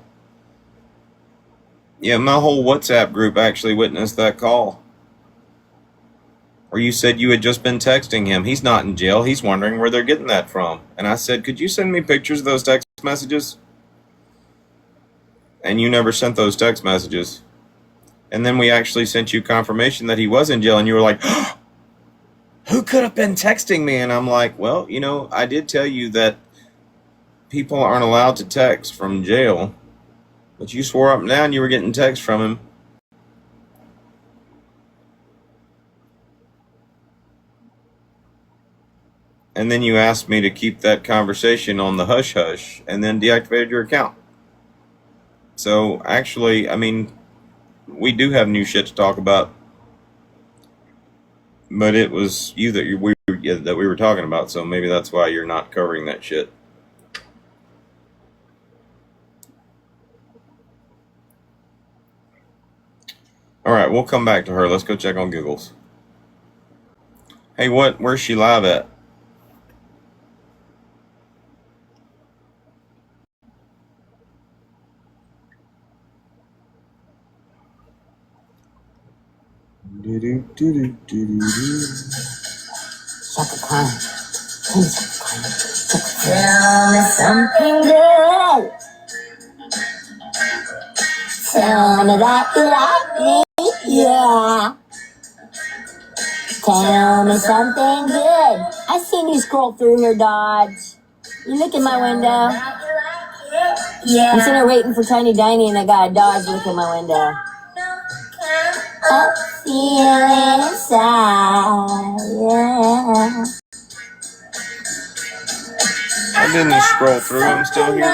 Yeah, my whole WhatsApp group actually witnessed that call. Or you said you had just been texting him. He's not in jail. He's wondering where they're getting that from. And I said, could you send me pictures of those text messages? And you never sent those text messages. And then we actually sent you confirmation that he was in jail. And you were like, who could have been texting me? And I'm like, well, you know, I did tell you that people aren't allowed to text from jail. But you swore up and down you were getting texts from him. And then you asked me to keep that conversation on the hush-hush and then deactivated your account. So, actually, I mean, we do have new shit to talk about. But it was you that we were talking about, so maybe that's why you're not covering that shit. Alright, we'll come back to her. Let's go check on Giggles. Hey, where's she live at? Tell me something good. Tell me that you like me, yeah. Tell me something good. I seen you scroll through here, Dodge. You look in my window. Yeah. I'm sitting there waiting for Tiny Diney and I got a Dodge look in my window. I'm feeling inside, yeah. I didn't scroll through. I'm still here.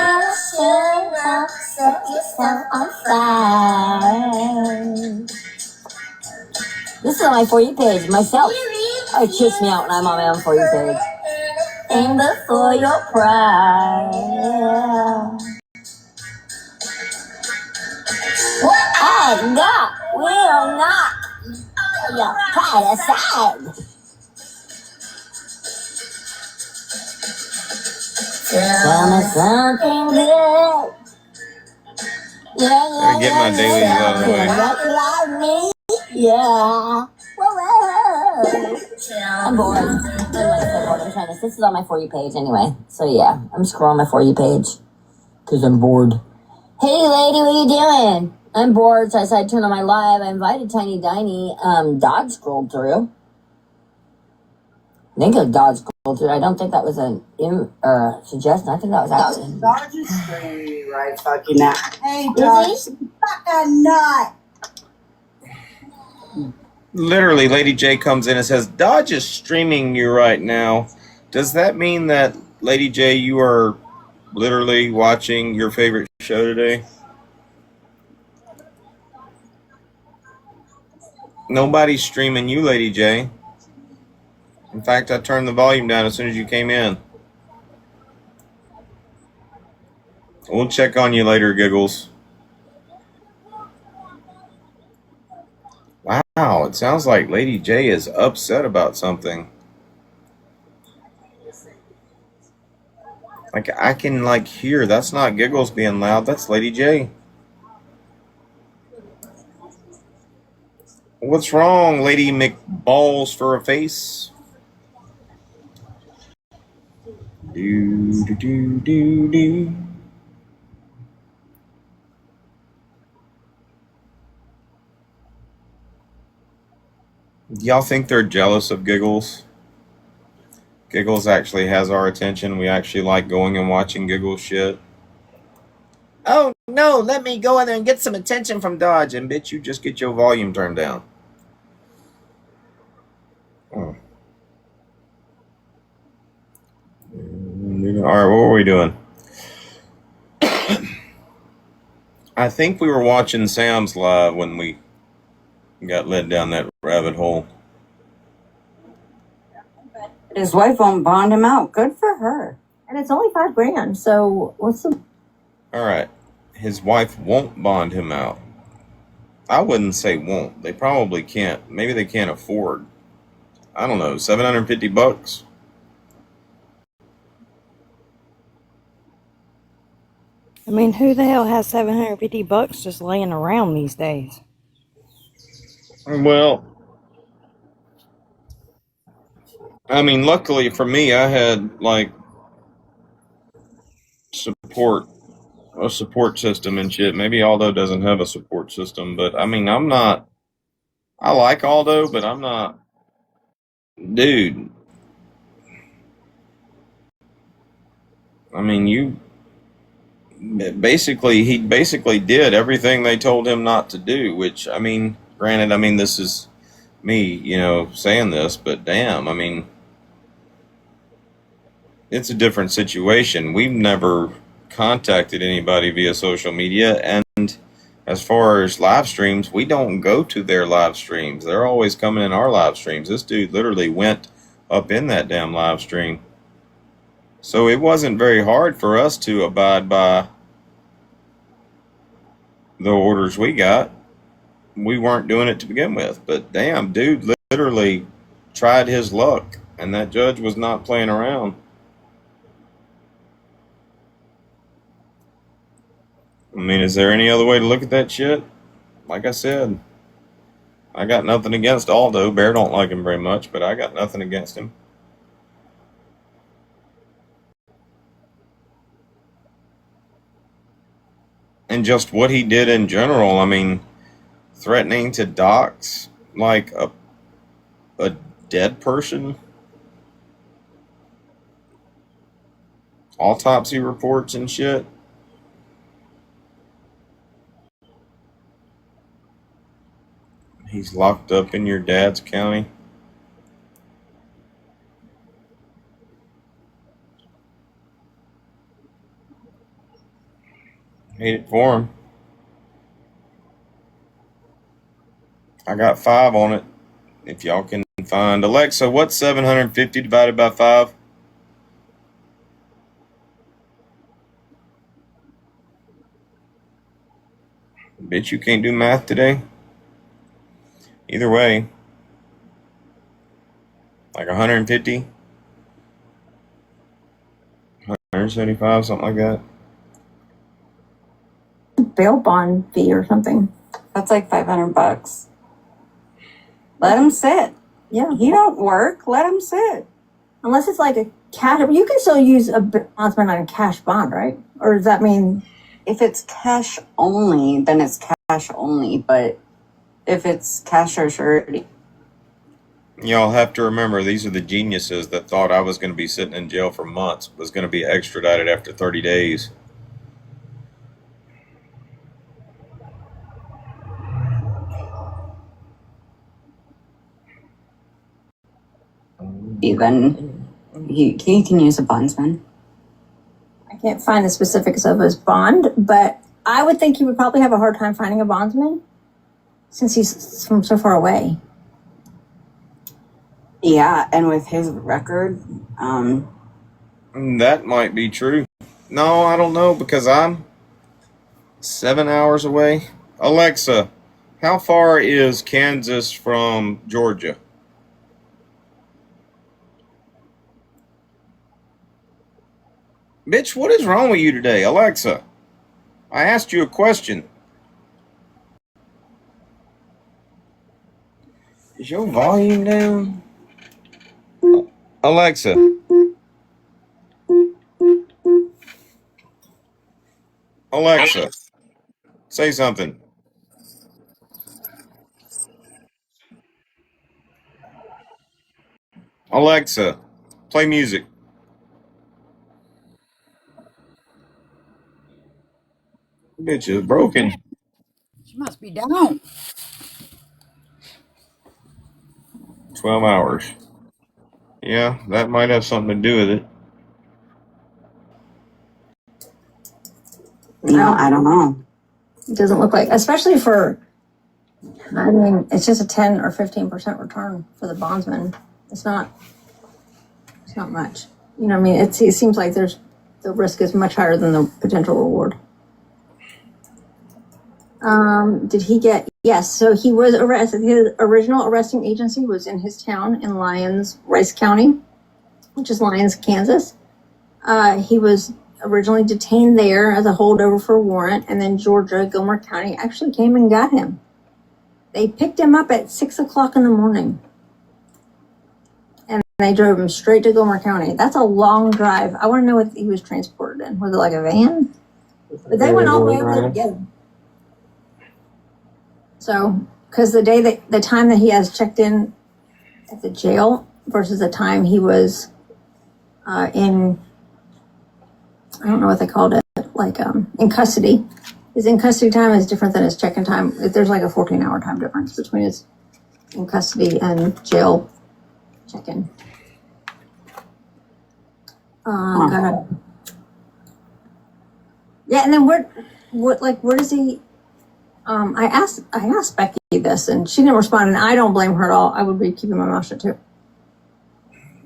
This is on my For You page myself. Oh, kiss me out when I'm on my own For You page. And before your pride. What I got will not your pride aside. Tell me something good. Yeah, Gotta get my dailies out of the way. Love me, yeah. Whoa. I'm bored. I'm trying this. This is on my For You page anyway. So yeah, I'm scrolling my For You page because I'm bored. Hey lady, what are you doing? I'm bored, so I decided to turn on my live. I invited Tiny Diney. Dodge scrolled through. I think a Dodge scrolled through. I don't think that was a suggestion. I think that was actually. Dodge is free right fucking now. Hey, Dodge, fucking nut. Literally, Lady J comes in and says, Dodge is streaming you right now. Does that mean that, Lady J, you are literally watching your favorite show today? Nobody's streaming you, Lady J. In fact, I turned the volume down as soon as you came in. We'll check on you later, Giggles. Wow, it sounds like Lady J is upset about something. Like, I can, like, hear. That's not Giggles being loud. That's Lady J. What's wrong, Lady McBalls for a face? Do, do, do, do, do. Y'all think they're jealous of Giggles? Giggles actually has our attention. We actually like going and watching Giggles shit. Oh, no, let me go in there and get some attention from Dodge. And bitch, you just get your volume turned down. Oh. All right, what were we doing? I think we were watching Sam's live when we got led down that rabbit hole. His wife won't bond him out. Good for her. And it's only $5,000. So what's the? All right, his wife won't bond him out. I wouldn't say won't. They probably can't. Maybe they can't afford. I don't know. $750. I mean, who the hell has $750 just laying around these days? Well, I mean, luckily for me, I had like a support system and shit. Maybe Aldo doesn't have a support system, but I mean, I like Aldo, but I'm not, dude. I mean, he basically did everything they told him not to do, which, I mean, granted, I mean, this is me, saying this, but damn, I mean, it's a different situation. We've never contacted anybody via social media, and as far as live streams, we don't go to their live streams. They're always coming in our live streams. This dude literally went up in that damn live stream. So it wasn't very hard for us to abide by the orders we got. We weren't doing it to begin with, but damn, dude literally tried his luck, and that judge was not playing around. I mean, is there any other way to look at that shit? Like I said, I got nothing against Aldo. Bear don't like him very much, but I got nothing against him. And just what he did in general, I mean, threatening to dox like a dead person. Autopsy reports and shit. He's locked up in your dad's county. Hate it for him. I got 5 on it. If y'all can find. Alexa, what's 750 divided by 5? Bitch, you can't do math today? Either way. Like 150? 175, something like that. Bail bond fee or something. That's like $500. Let him sit. Yeah. He don't work. Let him sit. Unless it's like a cash. You can still use a bondsman on a cash bond, right? Or does that mean If it's cash only, then it's cash only. But if it's cash or surety. Y'all have to remember, these are the geniuses that thought I was going to be sitting in jail for months, was going to be extradited after 30 days. Then he can use a bondsman. I can't find the specifics of his bond, but I would think he would probably have a hard time finding a bondsman. since he's from so far away. Yeah, and with his record, That might be true. No, I don't know because I'm 7 hours away. Alexa, how far is Kansas from Georgia? Bitch, what is wrong with you today, Alexa? I asked you a question. Is your volume down? Alexa. Alexa, say something. Alexa, play music. Bitch is broken. She must be down. 12 hours. Yeah, that might have something to do with it. I don't know. It doesn't look like, especially for, I mean, it's just a 10 or 15% return for the bondsman. It's not much. You know what I mean? It seems like the risk is much higher than the potential reward. Did he get, yes, so he was arrested. His original arresting agency was in his town in Lyons, Rice County, which is Lyons, Kansas. He was originally detained there as a holdover for a warrant, and then Georgia, Gilmer County, actually came and got him. They picked him up at 6 o'clock in the morning, and they drove him straight to Gilmer County. That's a long drive. I want to know what he was transported in. Was it like a van? But they went all the way over there to get him. So, because the time that he has checked in at the jail versus the time he was in, I don't know what they called it, like in custody. His in custody time is different than his check-in time. There's like a 14-hour time difference between his in custody and jail check-in. Yeah, and then where does he? I asked Becky this, and she didn't respond, and I don't blame her at all. I would be keeping my mouth shut too.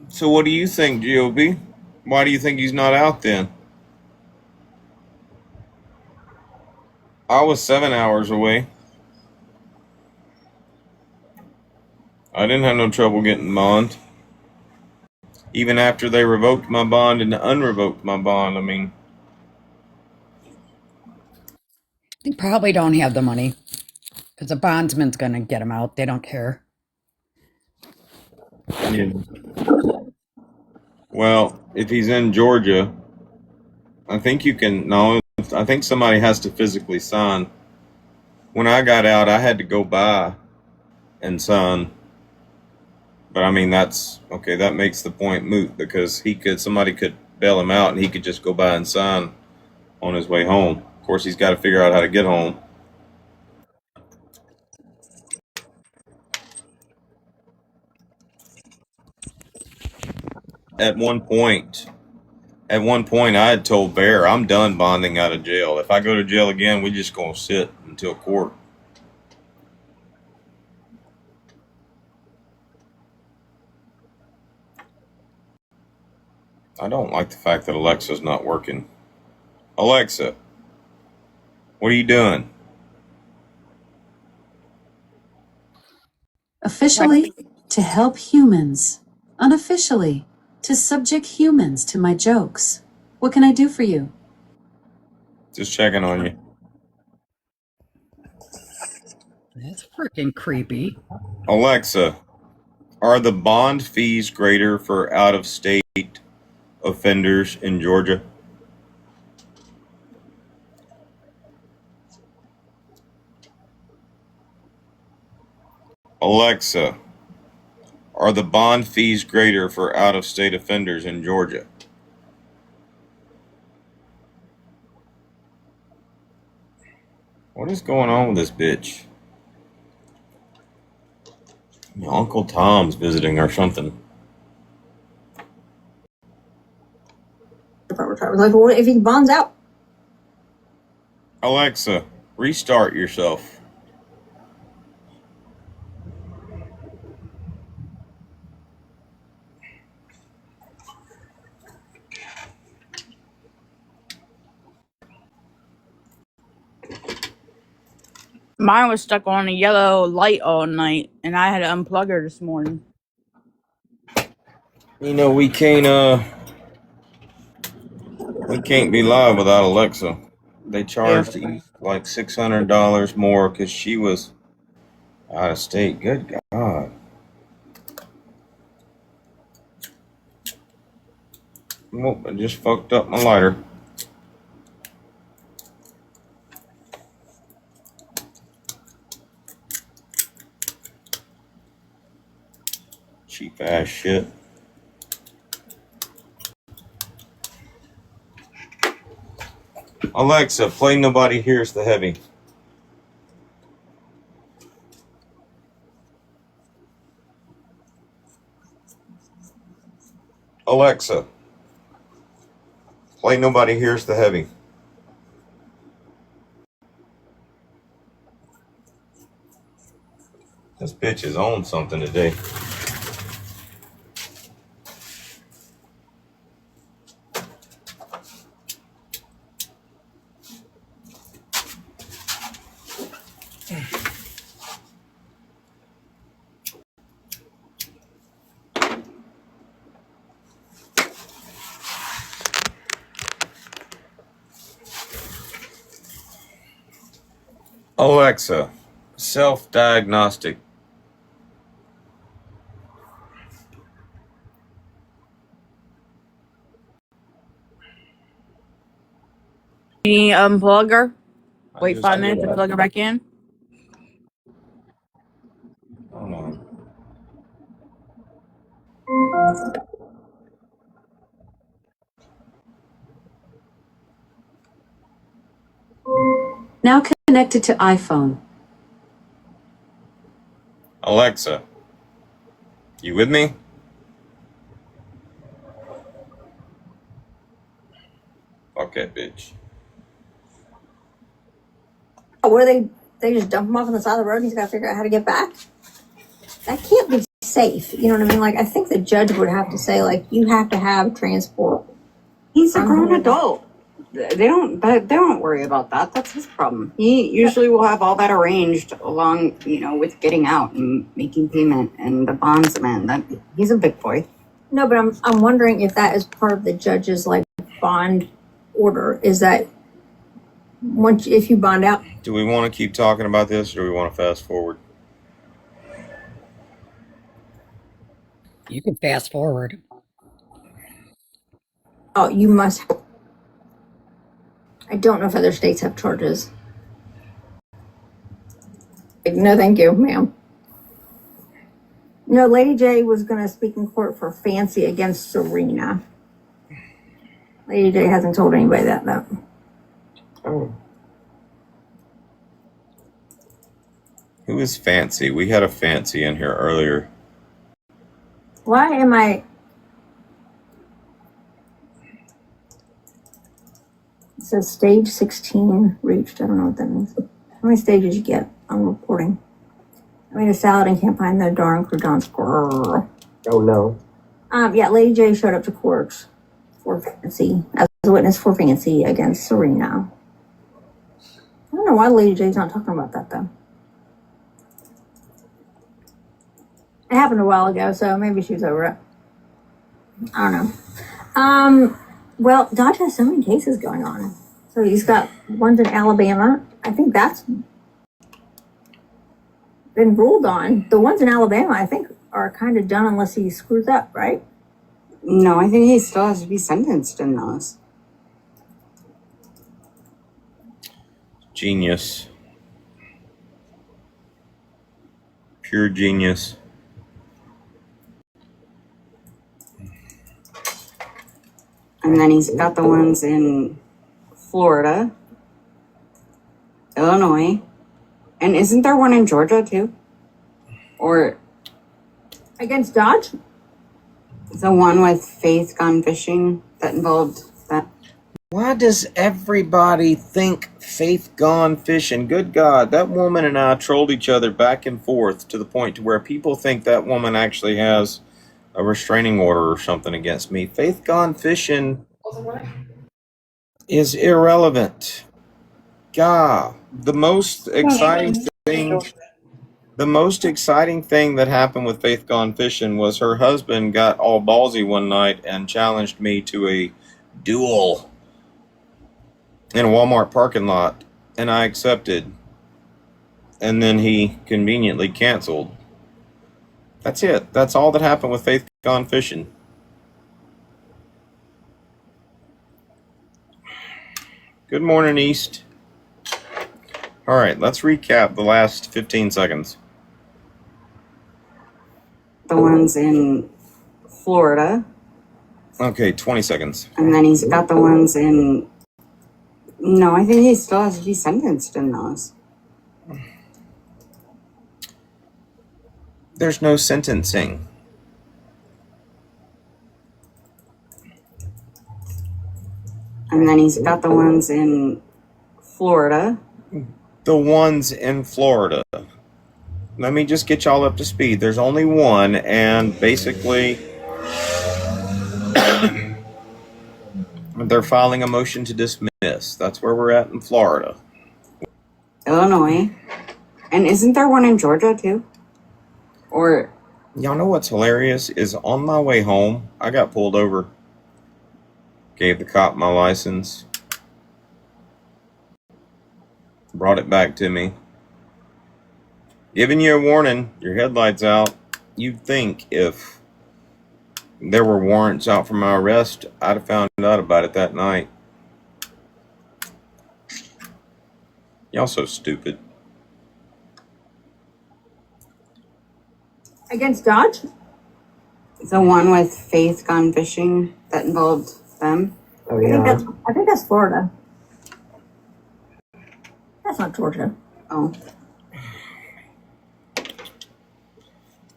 So what do you think, GOB? Why do you think he's not out then? I was 7 hours away. I didn't have no trouble getting bond. Even after they revoked my bond and unrevoked my bond, I mean. They probably don't have the money because the bondsman's going to get him out. They don't care. Yeah. Well, if he's in Georgia, I think you can. No, I think somebody has to physically sign. When I got out, I had to go by and sign. But I mean, that's okay. That makes the point moot because somebody could bail him out and he could just go by and sign on his way home. Of course, he's got to figure out how to get home. At one point, I had told Bear, I'm done bonding out of jail. If I go to jail again, we just gonna sit until court. I don't like the fact that Alexa's not working. Alexa, what are you doing? Officially, to help humans. Unofficially, to subject humans to my jokes. What can I do for you? Just checking on you. That's freaking creepy. Alexa, are the bond fees greater for out-of-state offenders in Georgia? Alexa, are the bond fees greater for out-of-state offenders in Georgia? What is going on with this bitch? Uncle Tom's visiting or something. Like, what if he bonds out? Alexa, restart yourself. Mine was stuck on a yellow light all night, and I had to unplug her this morning. You know, we can't be live without Alexa. They charged like $600 more because she was out of state. Good God. Nope, I just fucked up my lighter. Cheap ass shit. Alexa, play Nobody Hears the Heavy. Alexa, play Nobody Hears the Heavy. This bitch is on something today. Alexa, self-diagnostic. You need to unplug her? Wait just 5 did minutes and that. plug her back in? Hold on. Now connected to iPhone. Alexa, you with me? Fuck that bitch. What do they just dump him off on the side of the road and he's got to figure out how to get back? That can't be safe. You know what I mean? Like, I think the judge would have to say, like, you have to have transport. He's a grown adult. They don't worry about that. That's his problem. He usually will have all that arranged along, with getting out and making payment and the bondsman. That he's a big boy. No, but I'm wondering if that is part of the judge's, like, bond order. Is that if you bond out? Do we want to keep talking about this, or do we want to fast forward? You can fast forward. Oh, you must. I don't know if other states have charges. No, thank you, ma'am. No, Lady J was going to speak in court for Fancy against Serena. Lady J hasn't told anybody that, though. Oh. Who is Fancy? We had a Fancy in here earlier. Why am I... It says stage 16 reached. I don't know what that means. How many stages you get on reporting? I made a salad and can't find the darn croutons. Grrr. Oh no. Yeah, Lady J showed up to court for Fancy, as a witness for Fancy against Serena. I don't know why Lady J's not talking about that, though. It happened a while ago, so maybe she's over it. I don't know. Well, Dodge has so many cases going on. So he's got ones in Alabama. I think that's been ruled on. The ones in Alabama, I think, are kind of done unless he screws up, right? No, I think he still has to be sentenced in those. Genius. Pure genius. And then he's got the ones in Florida, Illinois, and isn't there one in Georgia too? Or against Dodge? The one with Faith gone fishing that involved that. Why does everybody think Faith gone fishing? Good God, that woman and I trolled each other back and forth to the point to where people think that woman actually has a restraining order or something against me. Faith gone fishing is irrelevant. God, The most exciting thing that happened with Faith Gone Fishing was her husband got all ballsy one night and challenged me to a duel in a Walmart parking lot, and I accepted. And then he conveniently canceled. That's it. That's all that happened with Faith Gone Fishing. Good morning, East. All right, let's recap the last 15 seconds. The ones in Florida. Okay, 20 seconds. And then he's got the ones in... No, I think he still has to be sentenced in those. There's no sentencing. And then he's got the ones in Florida. The ones in Florida. Let me just get y'all up to speed. There's only one, and basically they're filing a motion to dismiss. That's where we're at in Florida. Illinois. And isn't there one in Georgia too? Or... Y'all know what's hilarious is on my way home, I got pulled over. Gave the cop my license. Brought it back to me. Giving you a warning, your headlight's out. You'd think if there were warrants out for my arrest, I'd have found out about it that night. Y'all so stupid. Against Dodge? The one with Faith Gone Fishing that involved them. Oh, yeah. I think that's Florida. That's not Georgia. Oh.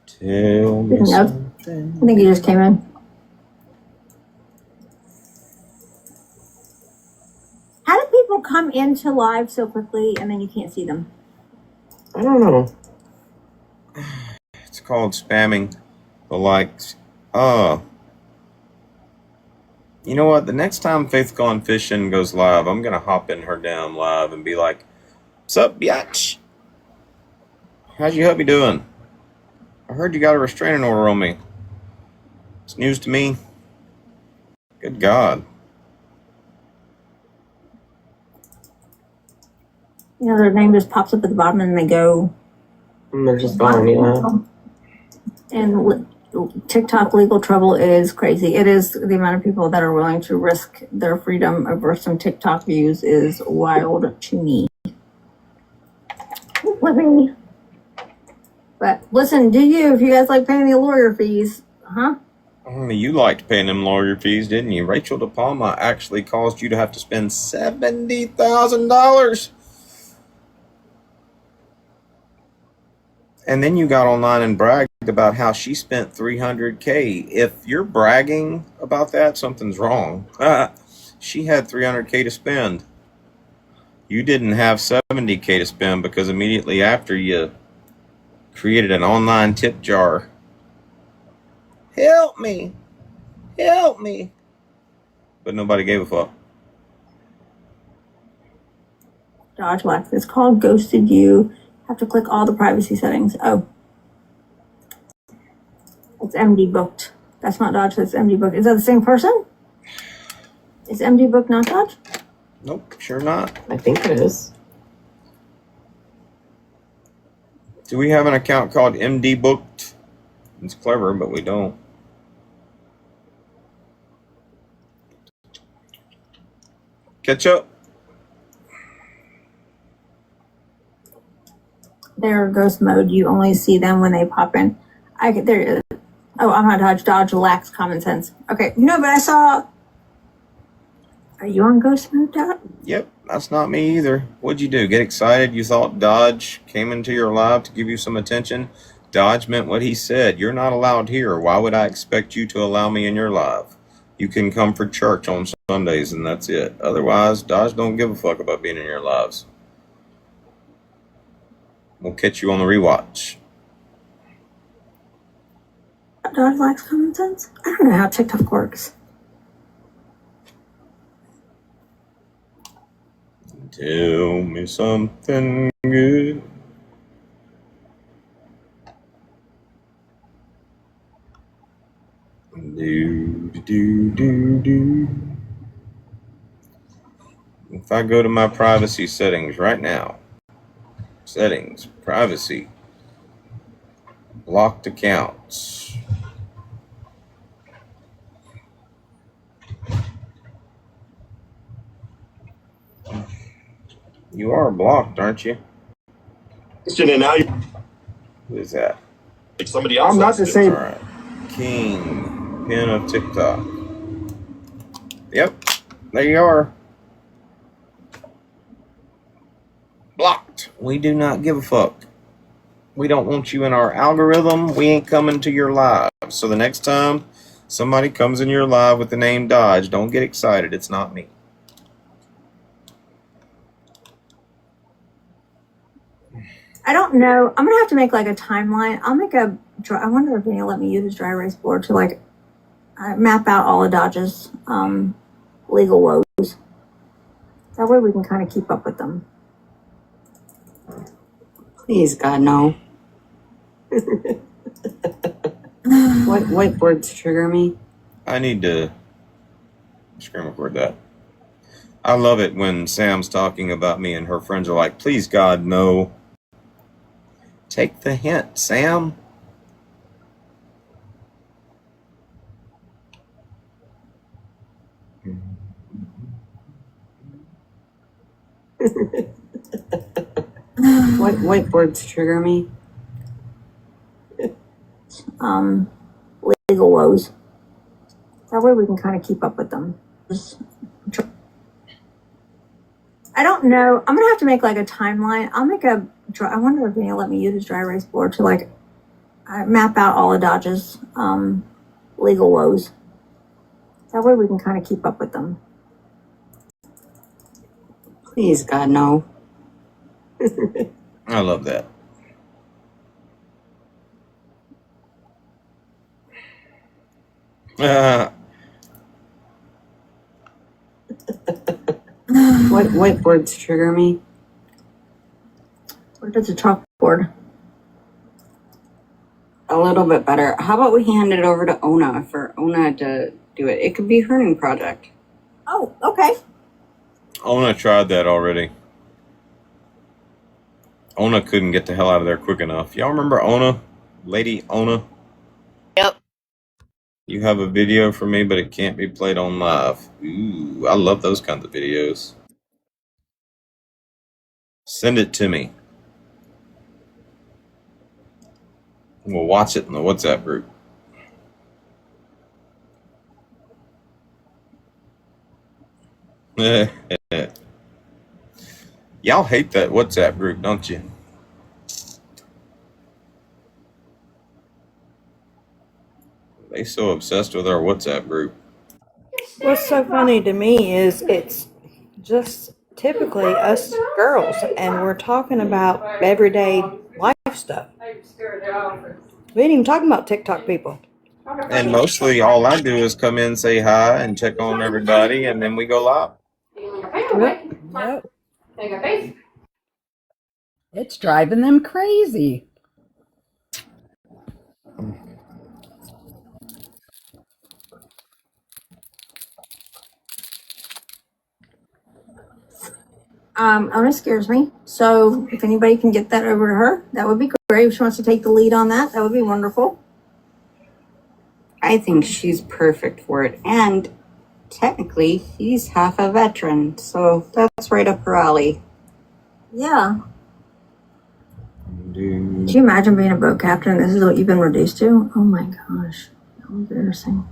Tell me something. I think he just came in. How do people come into live so quickly and then you can't see them? I don't know. It's called spamming the likes. You know what? The next time Faith Gone Fishing goes live, I'm going to hop in her damn live and be like, "Sup, biatch? How's your hubby doing? I heard you got a restraining order on me. It's news to me. Good God." You know, their name just pops up at the bottom and they go. And they're just gone, yeah. And TikTok legal trouble is crazy. It is the amount of people that are willing to risk their freedom over some TikTok views is wild to me. Living. But listen, do you, if you guys like paying the lawyer fees, huh? You liked paying them lawyer fees, didn't you? Rachel De Palma actually caused you to have to spend $70,000. And then you got online and bragged about how she spent $300K. If you're bragging about that, something's wrong. She had $300K to spend. You didn't have $70K to spend because immediately after you created an online tip jar. Help me. Help me. But nobody gave a fuck. Dodge Wax. It's called Ghosted You. Have to click all the privacy settings. Oh. It's MD Booked. That's not Dodge, that's MD Booked. Is that the same person? Is MD Booked not Dodge? Nope, sure not. I think it is. Do we have an account called MD Booked? It's clever, but we don't. Catch up. They're ghost mode. You only see them when they pop in. Oh, I'm not Dodge. Dodge lacks common sense. Okay, no, but I saw. Are you on ghost mode, Dodge? Yep, that's not me either. What'd you do? Get excited? You thought Dodge came into your live to give you some attention? Dodge meant what he said. You're not allowed here. Why would I expect you to allow me in your live? You can come for church on Sundays and that's it. Otherwise, Dodge don't give a fuck about being in your lives. We'll catch you on the rewatch. Dodge lacks common sense? I don't know how TikTok works. Tell me something good. Do. If I go to my privacy settings right now, settings, privacy, blocked accounts. You are blocked, aren't you? And now you Who is that? somebody else. I'm not the same. All right. King, pin of TikTok. Yep, there you are. Blocked. We do not give a fuck. We don't want you in our algorithm. We ain't coming to your live. So the next time somebody comes in your live with the name Dodge, don't get excited. It's not me. I don't know. I'm gonna have to make like a timeline. I'll make a. I wonder if you'll let me use a dry erase board to like map out all of Dodge's legal woes. That way we can kind of keep up with them. Please, God, no. What words trigger me? I need to screen record that. I love it when Sam's talking about me and her friends are like, please, God, no. Take the hint, Sam. What words trigger me? Legal woes. That way we can kind of keep up with them. I don't know. I'm gonna have to make like a timeline. I'll make a. I wonder if you'll let me use a dry erase board to like map out all of Dodge's legal woes. That way we can kind of keep up with them. Please, God, no. I love that. What words trigger me? Where does the chalkboard? A little bit better. How about we hand it over to Ona for Ona to do it? It could be her new project. Oh, okay. Ona tried that already. Ona couldn't get the hell out of there quick enough. Y'all remember Ona? Lady Ona? Yep. You have a video for me, but it can't be played on live. Ooh, I love those kinds of videos. Send it to me. We'll watch it in the WhatsApp group. Y'all hate that WhatsApp group, don't you? They so obsessed with our WhatsApp group. What's so funny to me is it's just typically us girls, and we're talking about everyday life stuff. We ain't even talking about TikTok people. And mostly all I do is come in, say hi, and check on everybody, and then we go live. Yep. It's driving them crazy. Ona scares me. So if anybody can get that over to her, that would be great. If she wants to take the lead on that, that would be wonderful. I think she's perfect for it. And technically, he's half a veteran, so that's right up her alley. Yeah. Could you imagine being a boat captain? This is what you've been reduced to? Oh my gosh. That was embarrassing.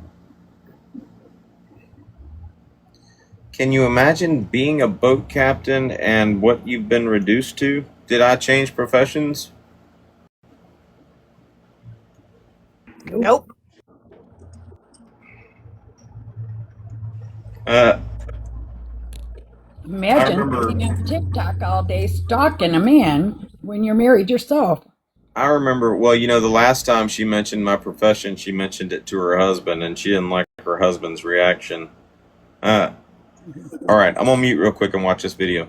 Can you imagine being a boat captain and what you've been reduced to? Did I change professions? Nope. Imagine being on TikTok all day stalking a man when you're married yourself. I remember, well, you know, the last time she mentioned my profession, she mentioned it to her husband, and she didn't like her husband's reaction. All right, I'm gonna mute real quick and watch this video.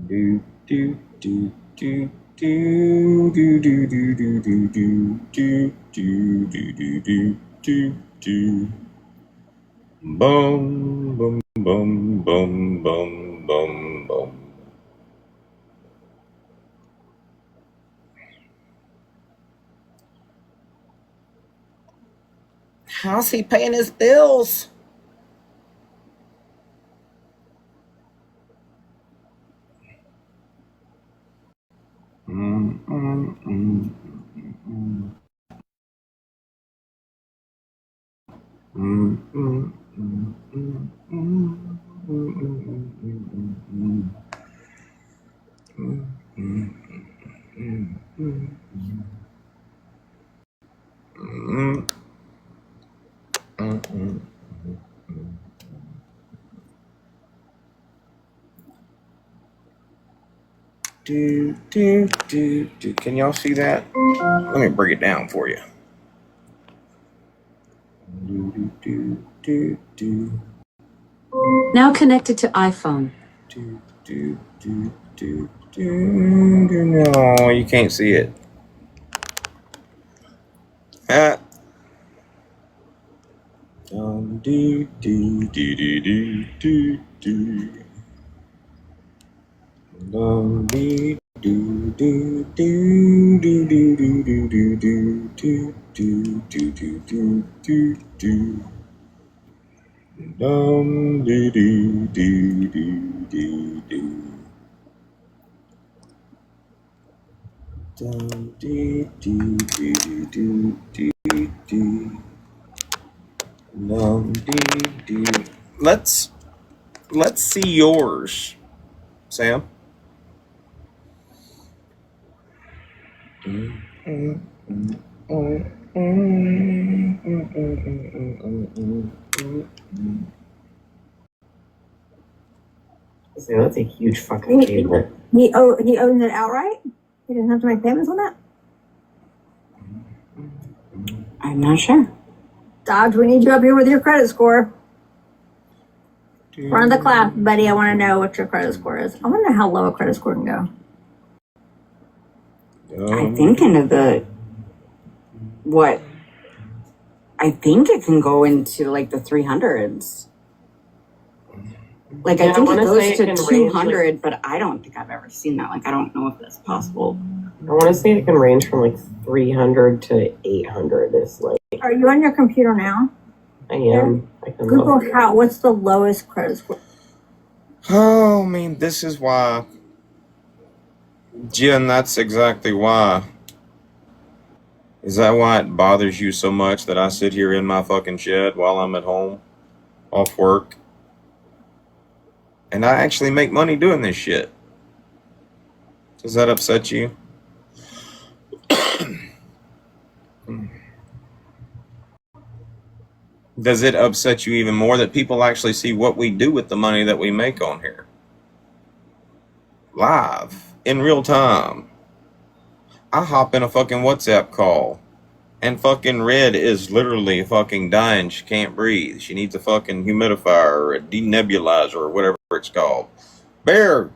Do do do do do do do do do do do do do do do do do. Bum bum bum bum bum bum bum. How's he paying his bills? Do, do, do, do. Can y'all see that? Let me break it down for you. Do, do, do, do, Now connected to iPhone. do, do, do, do, do, do. No, you can't see it. Ah. Do, do, do, do, do, do, do. Do, do, do, do, do, do, do, do, do, do, do, do, do, do, do, do. Dum dee dee dee dee dee dee. Dum dee dee dee dee dee dee. Dum dee dee. Let's see yours, Sam. So that's a huge fucking cable. He owns it outright? He doesn't have to make payments on that? I'm not sure. Dodge, we need you up here with your credit score. Front of the class, buddy. I want to know what your credit score is. I want to know how low a credit score can go. I think into the what? I think it can go into like the 300s. Like I think it goes to 200, but I don't think I've ever seen that. Like I don't know if that's possible. I want to say it can range from like 300 to 800. Is like. Are you on your computer now? I am. I can Google look. how. What's the lowest credit score? Oh, I mean, this is why, Jen. That's exactly why. Is that why it bothers you so much that I sit here in my fucking shed while I'm at home, off work, and I actually make money doing this shit? Does that upset you? Does it upset you even more that people actually see what we do with the money that we make on here? Live, in real time. I hop in a fucking WhatsApp call, and fucking Red is literally fucking dying. She can't breathe. She needs a fucking humidifier or a denebulizer or whatever it's called. Bear,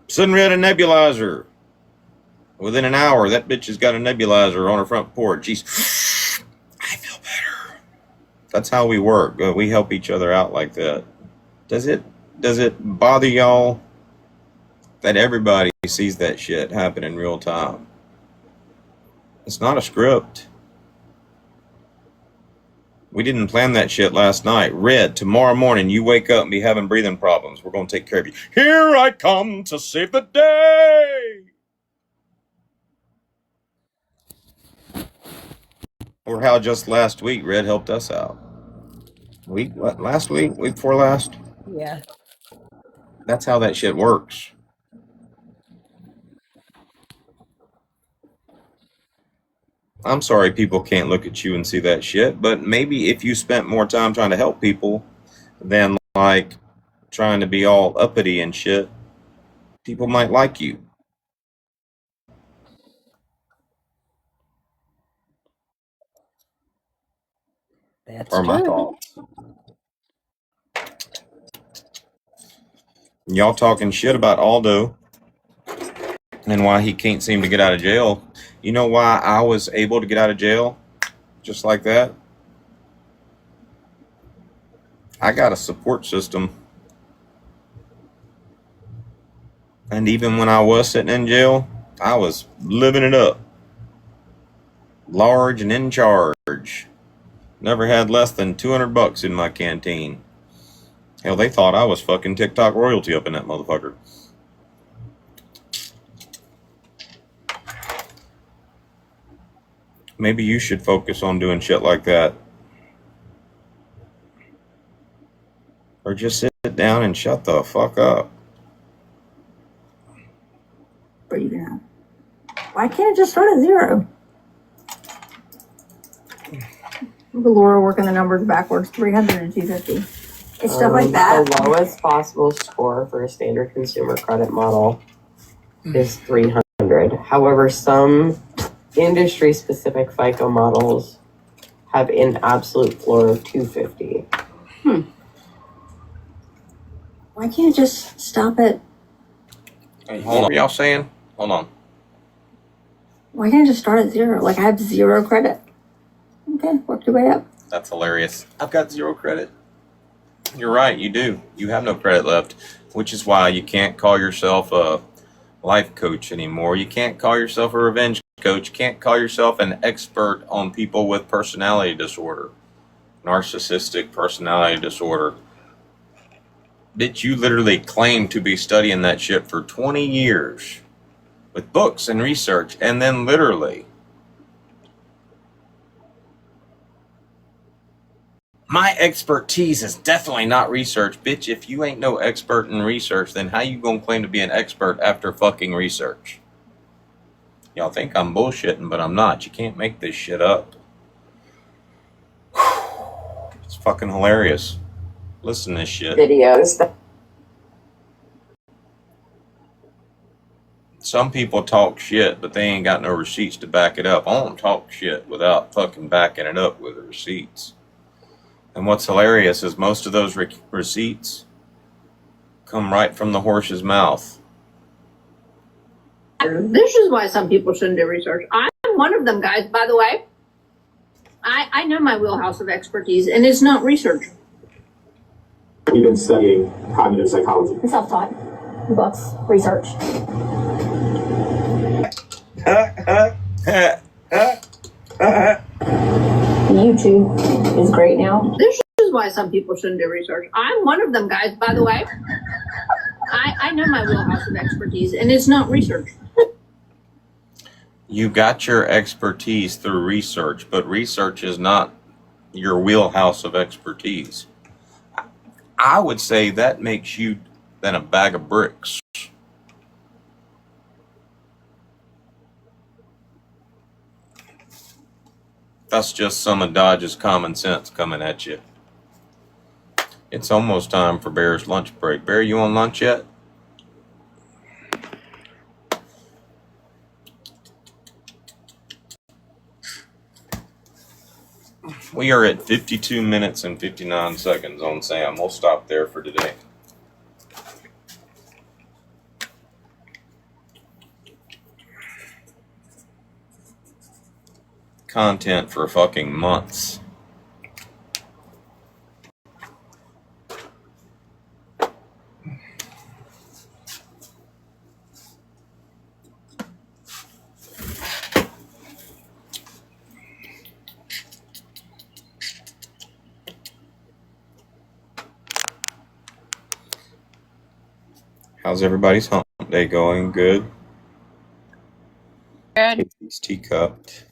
send Red a nebulizer. Within an hour, that bitch has got a nebulizer on her front porch. She's, I feel better. That's how we work. We help each other out like that. Does it bother y'all that everybody sees that shit happen in real time? It's not a script. We didn't plan that shit last night. Red, tomorrow morning you wake up and be having breathing problems. We're going to take care of you. Here I come to save the day. Or how just last week Red helped us out. Last week? Week before last? Yeah. That's how that shit works. I'm sorry people can't look at you and see that shit, but maybe if you spent more time trying to help people than like trying to be all uppity and shit, people might like you. That's Are my true. thoughts. Y'all talking shit about Aldo and why he can't seem to get out of jail. You know why I was able to get out of jail just like that? I got a support system. And even when I was sitting in jail, I was living it up. Large and in charge. Never had less than $200 in my canteen. Hell, they thought I was fucking TikTok royalty up in that motherfucker. Maybe you should focus on doing shit like that. Or just sit down and shut the fuck up. What are you gonna? Why can't it just start at 0? Laura working the numbers backwards, 300 and 250. It's stuff like that. The lowest possible score for a standard consumer credit model is 300. However, some industry-specific FICO models have an absolute floor of 250. Why can't it just stop at? Hey, hold on. What are y'all saying? Hold on. Why can't it just start at 0? Like I have 0 credit. Okay, work your way up. That's hilarious. I've got 0 credit. You're right, you do. You have no credit left, which is why you can't call yourself a life coach anymore. You can't call yourself a revenge coach. You can't call yourself an expert on people with personality disorder, narcissistic personality disorder. Bitch, you literally claim to be studying that shit for 20 years with books and research, and then literally my expertise is definitely not research. Bitch, if you ain't no expert in research, then how you gonna claim to be an expert after fucking research? Y'all think I'm bullshitting, but I'm not. You can't make this shit up. It's fucking hilarious. Listen to this shit. Videos. Some people talk shit, but they ain't got no receipts to back it up. I don't talk shit without fucking backing it up with the receipts. And what's hilarious is most of those receipts come right from the horse's mouth. This is why some people shouldn't do research. I'm one of them, guys, by the way. I know my wheelhouse of expertise, and it's not research. We've been studying cognitive psychology. Self-taught. Books. Research. YouTube is great now. This is why some people shouldn't do research. I'm one of them, guys, by the way. I know my wheelhouse of expertise, and it's not research. You got your expertise through research, but research is not your wheelhouse of expertise. I would say that makes you then a bag of bricks. That's just some of Dodge's common sense coming at you. It's almost time for Bear's lunch break. Bear, you on lunch yet? We are at 52 minutes and 59 seconds on Sam. We'll stop there for today. Content for fucking months. How's everybody's hump day going? Good? Good. He's teacupped.